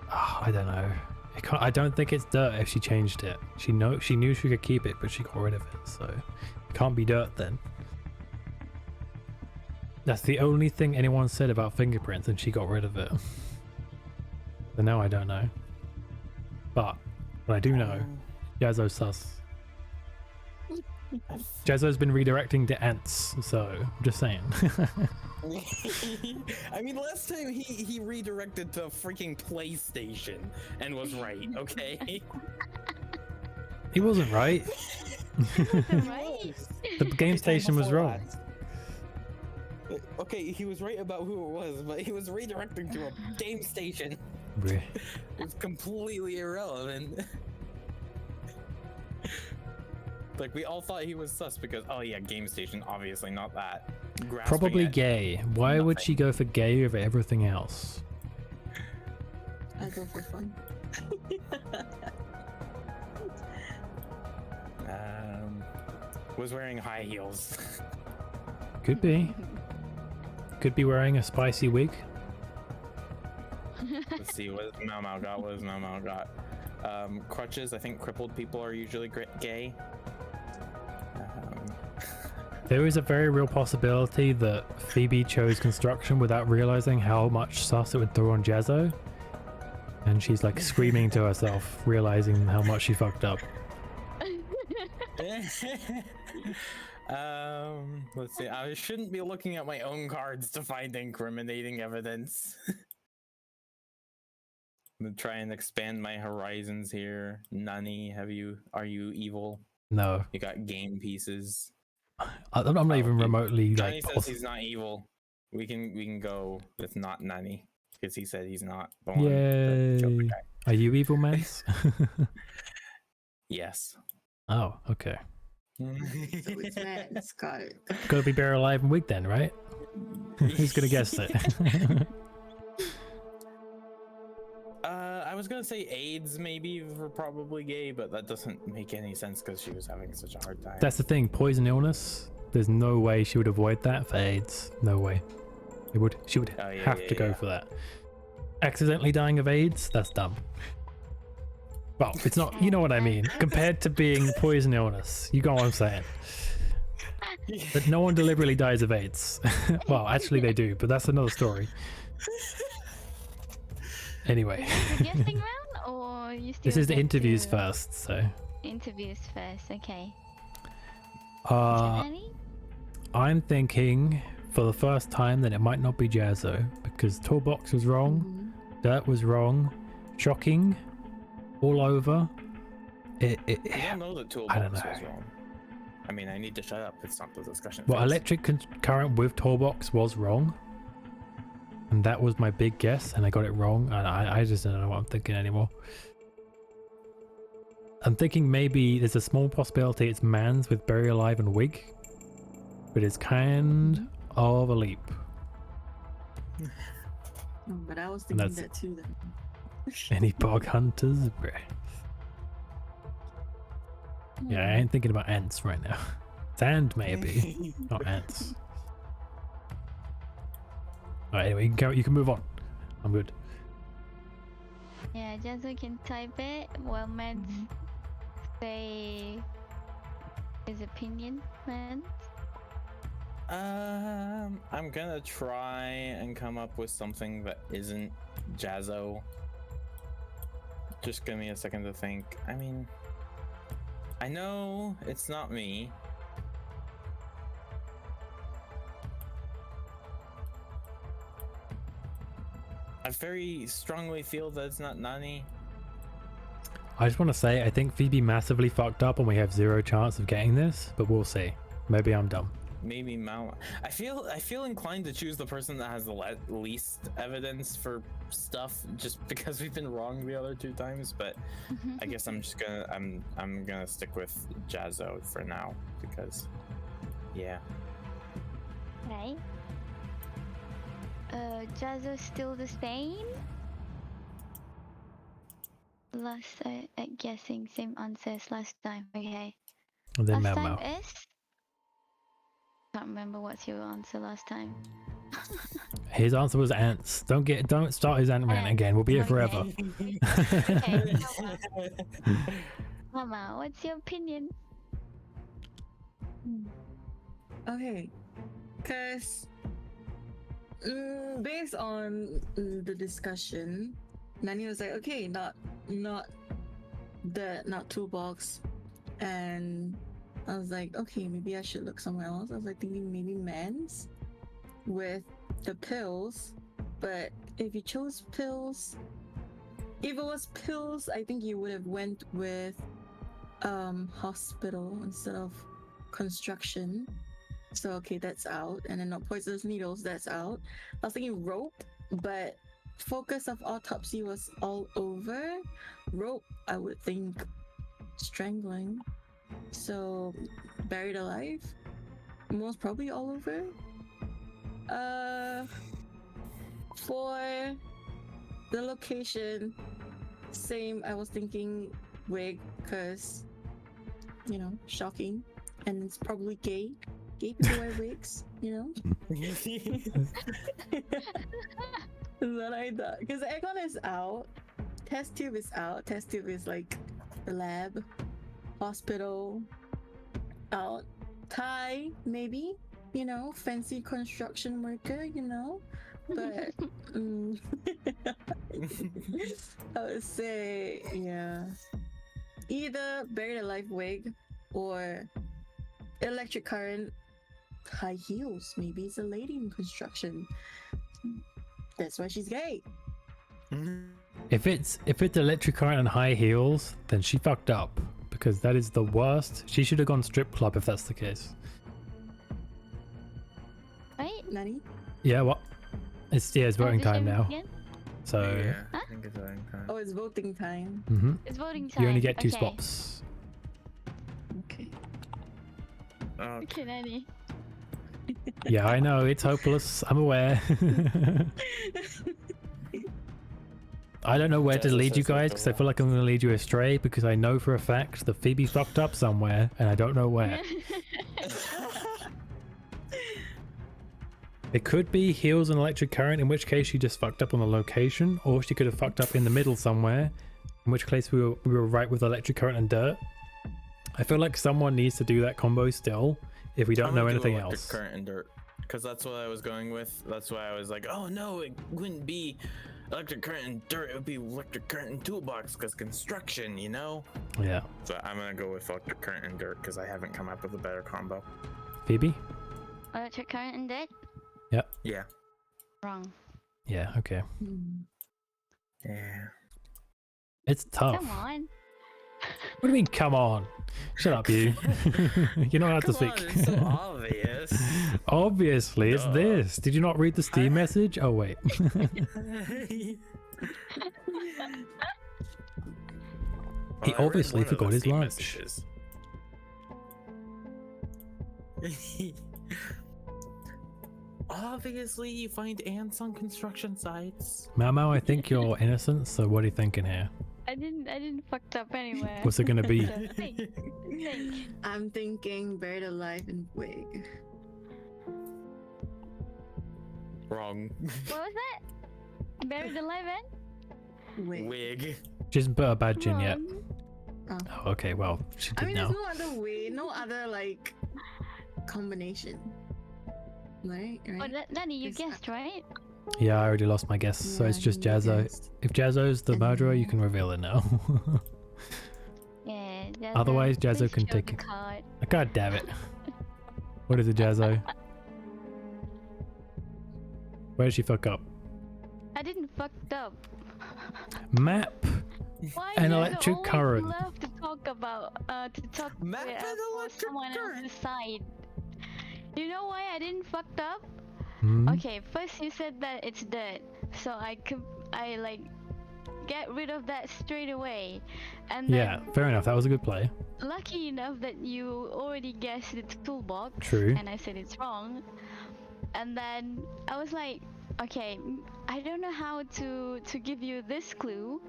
Oh, I don't know. I don't think it's dirt if she changed it. She knew she could keep it, but she got rid of it, so it can't be dirt then. That's the only thing anyone said about fingerprints, and she got rid of it. So now I don't know. But what I do know, Jazzo's sus. Jazzo's been redirecting to ants, so I'm just saying. I mean, last time he redirected to a freaking PlayStation and was right, okay? He wasn't right. Right? The game station was wrong. Okay, he was right about who it was, but he was redirecting to a game station. Bleh. It's completely irrelevant. Like, we all thought he was sus because, oh yeah, game station, obviously not that. Grasping Probably at gay. Why would she go for gay over everything else? I go for fun. Was wearing high heels. Could be. Could be wearing a spicy wig. Let's see, what does Mau Mau got? What does Mau Mau got? Crutches. I think crippled people are usually gay. There is a very real possibility that Phoebe chose construction without realizing how much sus it would throw on Jazzo. And she's like screaming to herself, realizing how much she fucked up. Let's see. I shouldn't be looking at my own cards to find incriminating evidence. I'm gonna try and expand my horizons here. Nani, are you evil? No. You got game pieces. I'm not even remotely Johnny like. says he's not evil. We can go with not Nani because he said he's not the one that killed the Yay. guy. Are you evil, Mans? Yes. Oh, okay. So it's Matt's got it. Gotta be buried alive and wig then, right? Who's gonna guess it? I was gonna say AIDS maybe for probably gay, but that doesn't make any sense because she was having such a hard time. That's the thing, poison illness. There's no way she would avoid that for AIDS. No way. She would have to go for that. Accidentally dying of AIDS? That's dumb. Well, it's not, you know what I mean. Compared to being poison illness, you got what I'm saying. But no one deliberately dies of AIDS. Well, actually they do, but that's another story. Anyway. Is it guessing round or you still This is the get interviews to- first, so. Interviews first, okay. I'm thinking for the first time that it might not be Jazzo because Toolbox was wrong, Dirt was wrong, Shocking, all over. You don't know that Toolbox I don't know. was wrong. I mean, I need to shut up. It's not the discussion. Well, phase. electric current with Toolbox was wrong. And that was my big guess, and I got it wrong. And I just don't know what I'm thinking anymore. I'm thinking maybe there's a small possibility it's Mans with Bury Alive and Wig. But it's kind of a leap. No, but I was thinking that too then. Any bog hunters? Bruh. Yeah, I ain't thinking about ants right now. Sand maybe, not ants. Alright, anyway, you can move on. I'm good. Yeah, Jazzo can type it while Mads say his opinion, Mads. I'm gonna try and come up with something that isn't Jazzo. Just give me a second to think. I mean, I know it's not me. I very strongly feel that it's not Nani. I just want to say, I think Phoebe massively fucked up and we have zero chance of getting this, but we'll see. Maybe I'm dumb. Maybe Mal. I feel inclined to choose the person that has the least evidence for stuff, just because we've been wrong the other two times. But I guess I'm gonna stick with Jazzo for now because, yeah. Right. Jazzo's still the same. Last at guessing, same answers last time. Okay. And then Last Mau time Mau. is. Can't remember what's your answer last time. His answer was ants. Don't start his ant rant again. We'll be here forever. Okay, Mama, what's your opinion? Okay, because based on the discussion, Nani was like, okay, not toolbox, and I was like, okay, maybe I should look somewhere else. I was like thinking maybe men's with the pills, but if you chose pills, if it was pills, I think you would have went with hospital instead of construction. So okay, that's out. And then not poisonous needles, that's out. I was thinking rope, but focus of autopsy was all over. Rope, I would think strangling. So buried alive, most probably all over. For the location, same. I was thinking wig, because shocking, and it's probably gay. Gay people wear wigs, That's what I thought. Because the aircon is out, test tube is out. Test tube is like the lab, hospital, out. Tie, maybe, fancy construction worker, But I would say, yeah, either buried alive wig or electric current, high heels. Maybe it's a lady in construction. That's why she's gay. If it's electric current and high heels, then she fucked up, because that is the worst. She should have gone strip club if that's the case. Right? Nani? Yeah, what? It's voting time now. Again? So Yeah, Huh? I think it's voting time. Oh, it's voting time. It's voting time. you only get 2 okay. spots. Okay. Okay, Nanny. Yeah, I know, it's hopeless. I'm aware. I don't know where to Jazza lead you says guys, because I feel like I'm going to lead you astray, because I know for a fact that Phoebe fucked up somewhere, and I don't know where. It could be heels and electric current, in which case she just fucked up on the location, or she could have fucked up in the middle somewhere, in which case we were right with electric current and dirt. I feel like someone needs to do that combo still, if we don't know anything else. Current and dirt, because that's what I was going with. That's why I was like, oh no, it wouldn't be electric current and dirt. It would be electric current and toolbox, because construction, Yeah. So I'm gonna go with electric current and dirt because I haven't come up with a better combo. Phoebe? Electric current and dead? Yeah. Wrong. Yeah, okay. Yeah. It's tough. Come on. What do you mean, come on? Shut up, you. You're not allowed to Come on, speak. it's so obvious. Obviously, it's this. Did you not read the Steam message? Oh, wait. He obviously forgot his lunch. Obviously, you find ants on construction sites. Mau, I think you're innocent, so what are you thinking here? I didn't fucked up anywhere. What's it gonna be? So think. I'm thinking buried alive in wig. Wrong. What was that? Buried alive and? Wig. She hasn't put her badge in yet. Wrong. Oh, okay, well, she I did mean, now. there's no other way, no other combination. Right? Oh, Nanny, you It's- guessed, right? Yeah, I already lost my guess, so Yeah, it's just you Jazzo. guessed. If Jazzo's the And murderer, you then- can reveal it now. Yeah. Jazzo, Otherwise, Jazzo please can show take the it. card. God damn it. What is it, Jazzo? Where did she fuck up? I didn't fucked up. Map. Why An do you electric always current. love to talk about Map and for electric someone current. else's side? You know why I didn't fucked up? Hmm? Okay, first you said that it's dead, so I get rid of that straight away, and then Yeah, fair enough. That was a good play. lucky enough that you already guessed it's toolbox. True. And I said it's wrong, and then I was like, okay, I don't know how to give you this clue.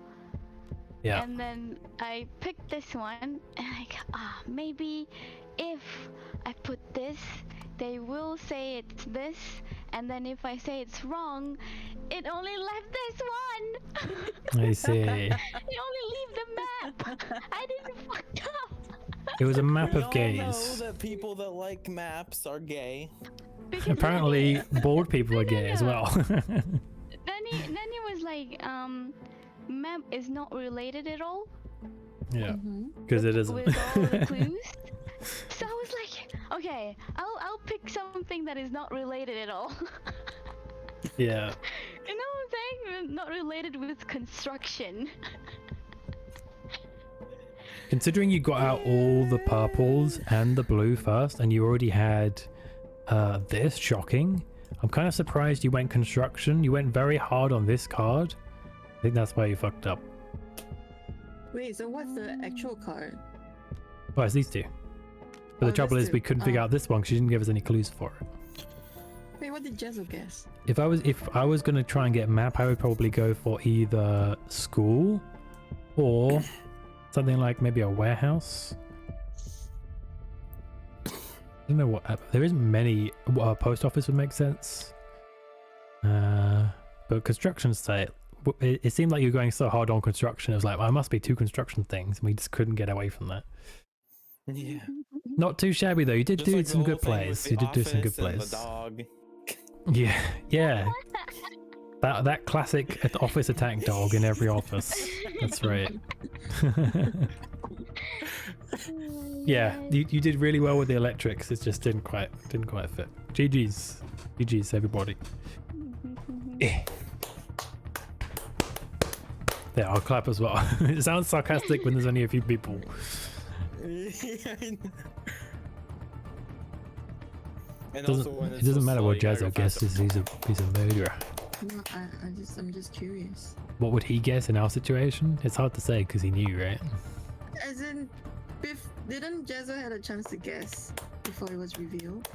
Yeah. And then I picked this one, and maybe if I put this, they will say it's this, and then if I say it's wrong, it only left this one. I see. It only leave the map. I didn't fuck up. It was a map We of all gays. know that people that like maps are gay. Because Apparently, bald people are gay as well. Then he was like, map is not related at all Yeah, Mhm. because it isn't. with all the clues. So I was like, okay, I'll pick something that is not related at all. Yeah. You know what I'm saying? Not related with construction. Considering you got out all the purples and the blue first, and you already had this, shocking. I'm kind of surprised you went construction. You went very hard on this card. I think that's why you fucked up. Wait, so what's the actual card? Well, it's these two. But Oh, the trouble these is we two. couldn't figure Oh. out this one because she didn't give us any clues for it. Wait, what did Jezzo guess? If I was gonna try and get a map, I would probably go for either school or something like maybe a warehouse. I don't know what there isn't many. Post office would make sense. But construction site, it seemed like you were going so hard on construction. It was like, well, there must be two construction things, and we just couldn't get away from that. Yeah. Not too shabby though. You did Just do like the some whole good thing with plays. the You did do some good office and plays. The dog. Yeah, yeah. That classic office attack dog in every office. That's right. Yeah, you did really well with the electrics. It just didn't quite fit. GG's everybody. Eh. Yeah, I'll clap as well. It sounds sarcastic when there's only a few people. And Doesn't, also when it it's doesn't so matter slow, what you gotta go Jazzo guesses. faster. He's a murderer. No, I'm just curious. What would he guess in our situation? It's hard to say because he knew, right? As in, didn't Jezzo had a chance to guess before it was revealed?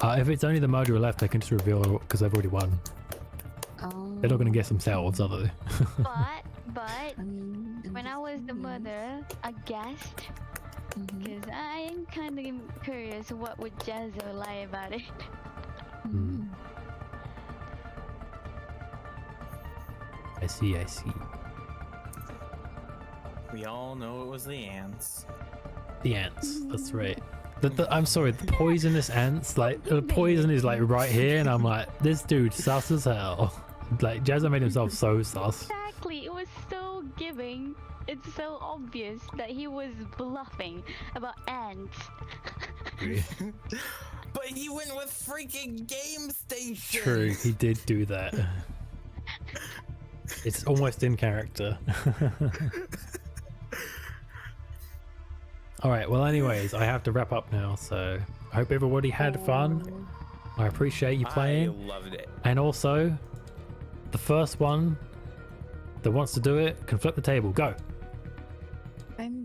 If it's only the murderer left, I can just reveal because they've already won. Oh. They're not going to guess themselves, are they? But I mean, I'm when I just was the curious. mother, I guessed Mhm. because I am kind of curious what would Jazzo lie about it. Hmm. I see. We all know it was the ants. The ants. That's right. I'm sorry, the poisonous ants. Like the poison is like right here, and I'm like, this dude sus as hell. Like Jazzo made himself so sus. Exactly, it was so giving. It's so obvious that he was bluffing about ants. But he went with freaking game station. True, he did do that. It's almost in character. Alright, well anyways, I have to wrap up now, so I hope everybody had fun. I appreciate you playing. I loved it. And also, the first one that wants to do it can flip the table. Go!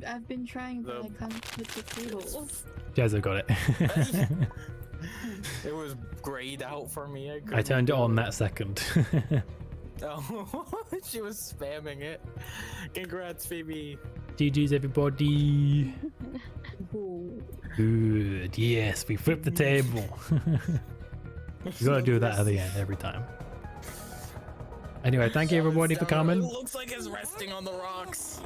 I've been trying, but I can't flip the table. Jazzo got it. It was grayed out for me. I couldn't turned it do on that second. Oh, she was spamming it. Congrats, Phoebe. GG's everybody. Ooh. Good. Yes, we flipped the table. You gotta do that at the end every time. Anyway, thank you everybody for It coming. looks like it's resting on the rocks.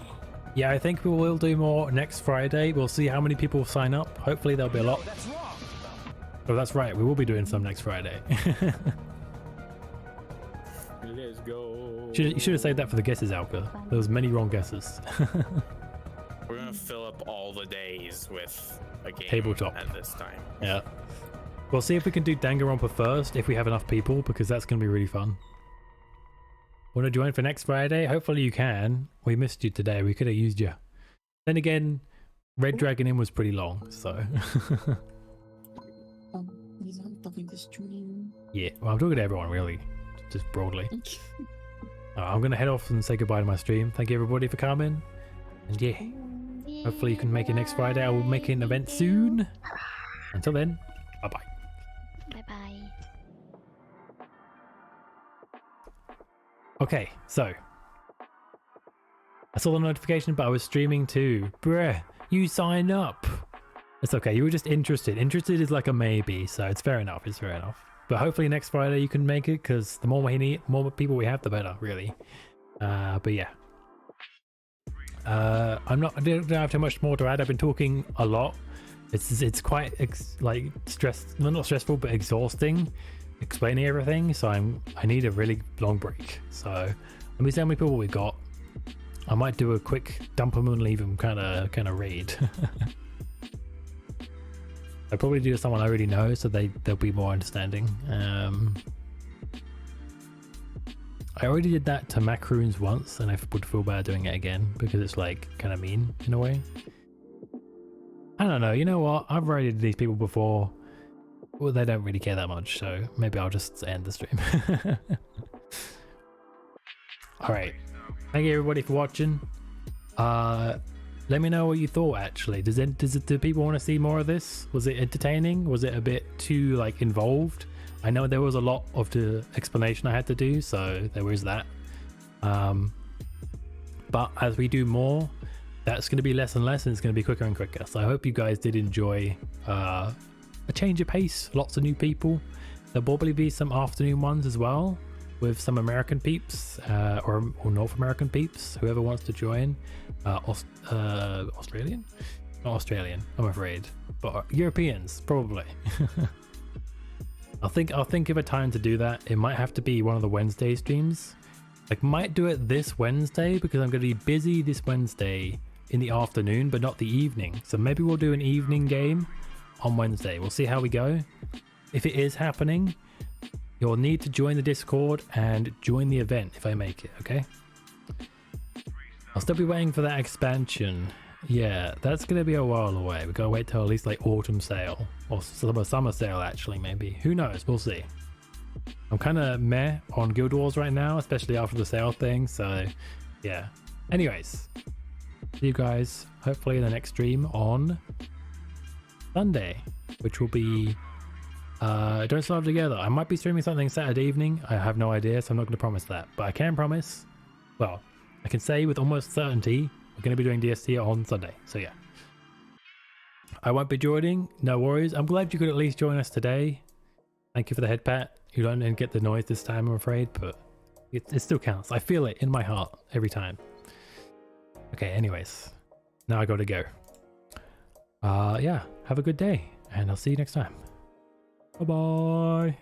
Yeah, I think we will do more next Friday. We'll see how many people sign up. Hopefully there'll be a lot. Oh, that's right. We will be doing some next Friday. Let's go. You should have saved that for the guesses, Alka. There was many wrong guesses. We're gonna fill up all the days with a game Tabletop. at this time. Yeah. We'll see if we can do Danganronpa first, if we have enough people, because that's going to be really fun. Want to join for next Friday? Hopefully you can. We missed you today. We could have used you. Then again, Red Dragon Inn was pretty long, so... He's not talking to stream. Yeah, well, I'm talking to everyone, really. Just broadly. I'm going to head off and say goodbye to my stream. Thank you, everybody, for coming. And yeah, hopefully you can make it next Friday. I will make an event soon. Until then, bye-bye. Bye bye. Okay, so I saw the notification, but I was streaming too. Bruh, you sign up. It's okay, you were just interested. Interested is like a maybe, so it's fair enough. It's fair enough. But hopefully next Friday you can make it, because the more more people we have, the better, really. But yeah. I don't have too much more to add. I've been talking a lot. It's quite like not stressful, but exhausting explaining everything. So I need a really long break. So let me see how many people we got. I might do a quick dump them and leave them kind of raid. I'll probably do someone I already know, so they'll be more understanding. I already did that to Macaroons once, and I would feel bad doing it again because it's like kind of mean in a way. I don't know. You know what? I've raided these people before. Well, they don't really care that much, so maybe I'll just end the stream. All right. Thank you everybody for watching. Let me know what you thought. Actually, do people want to see more of this? Was it entertaining? Was it a bit too like involved? I know there was a lot of the explanation I had to do, so there was that. But as we do more, that's going to be less and less, and it's going to be quicker and quicker. So I hope you guys did enjoy a change of pace, lots of new people. There'll probably be some afternoon ones as well with some American peeps or North American peeps, whoever wants to join. Australian? Not Australian, I'm afraid, but Europeans probably. I'll think of a time to do that. It might have to be one of the Wednesday streams. I might do it this Wednesday because I'm going to be busy this Wednesday in the afternoon, but not the evening. So maybe we'll do an evening game on Wednesday. We'll see how we go. If it is happening, you'll need to join the Discord and join the event if I make it, okay? I'll still be waiting for that expansion. Yeah, that's going to be a while away. We've got to wait till at least like autumn sale or summer sale actually, maybe. Who knows? We'll see. I'm kind of meh on Guild Wars right now, especially after the sale thing. So yeah. Anyways, see you guys hopefully in the next stream on Sunday, which will be Don't Starve Together. I might be streaming something Saturday evening. I have no idea, so I'm not going to promise that. But I can promise, well, I can say with almost certainty we're going to be doing DST on Sunday. So yeah. I won't be joining. No worries. I'm glad you could at least join us today. Thank you for the head pat. You don't get the noise this time, I'm afraid, but it still counts. I feel it in my heart every time. Okay, anyways. Now I got to go. Yeah, have a good day, and I'll see you next time. Bye-bye.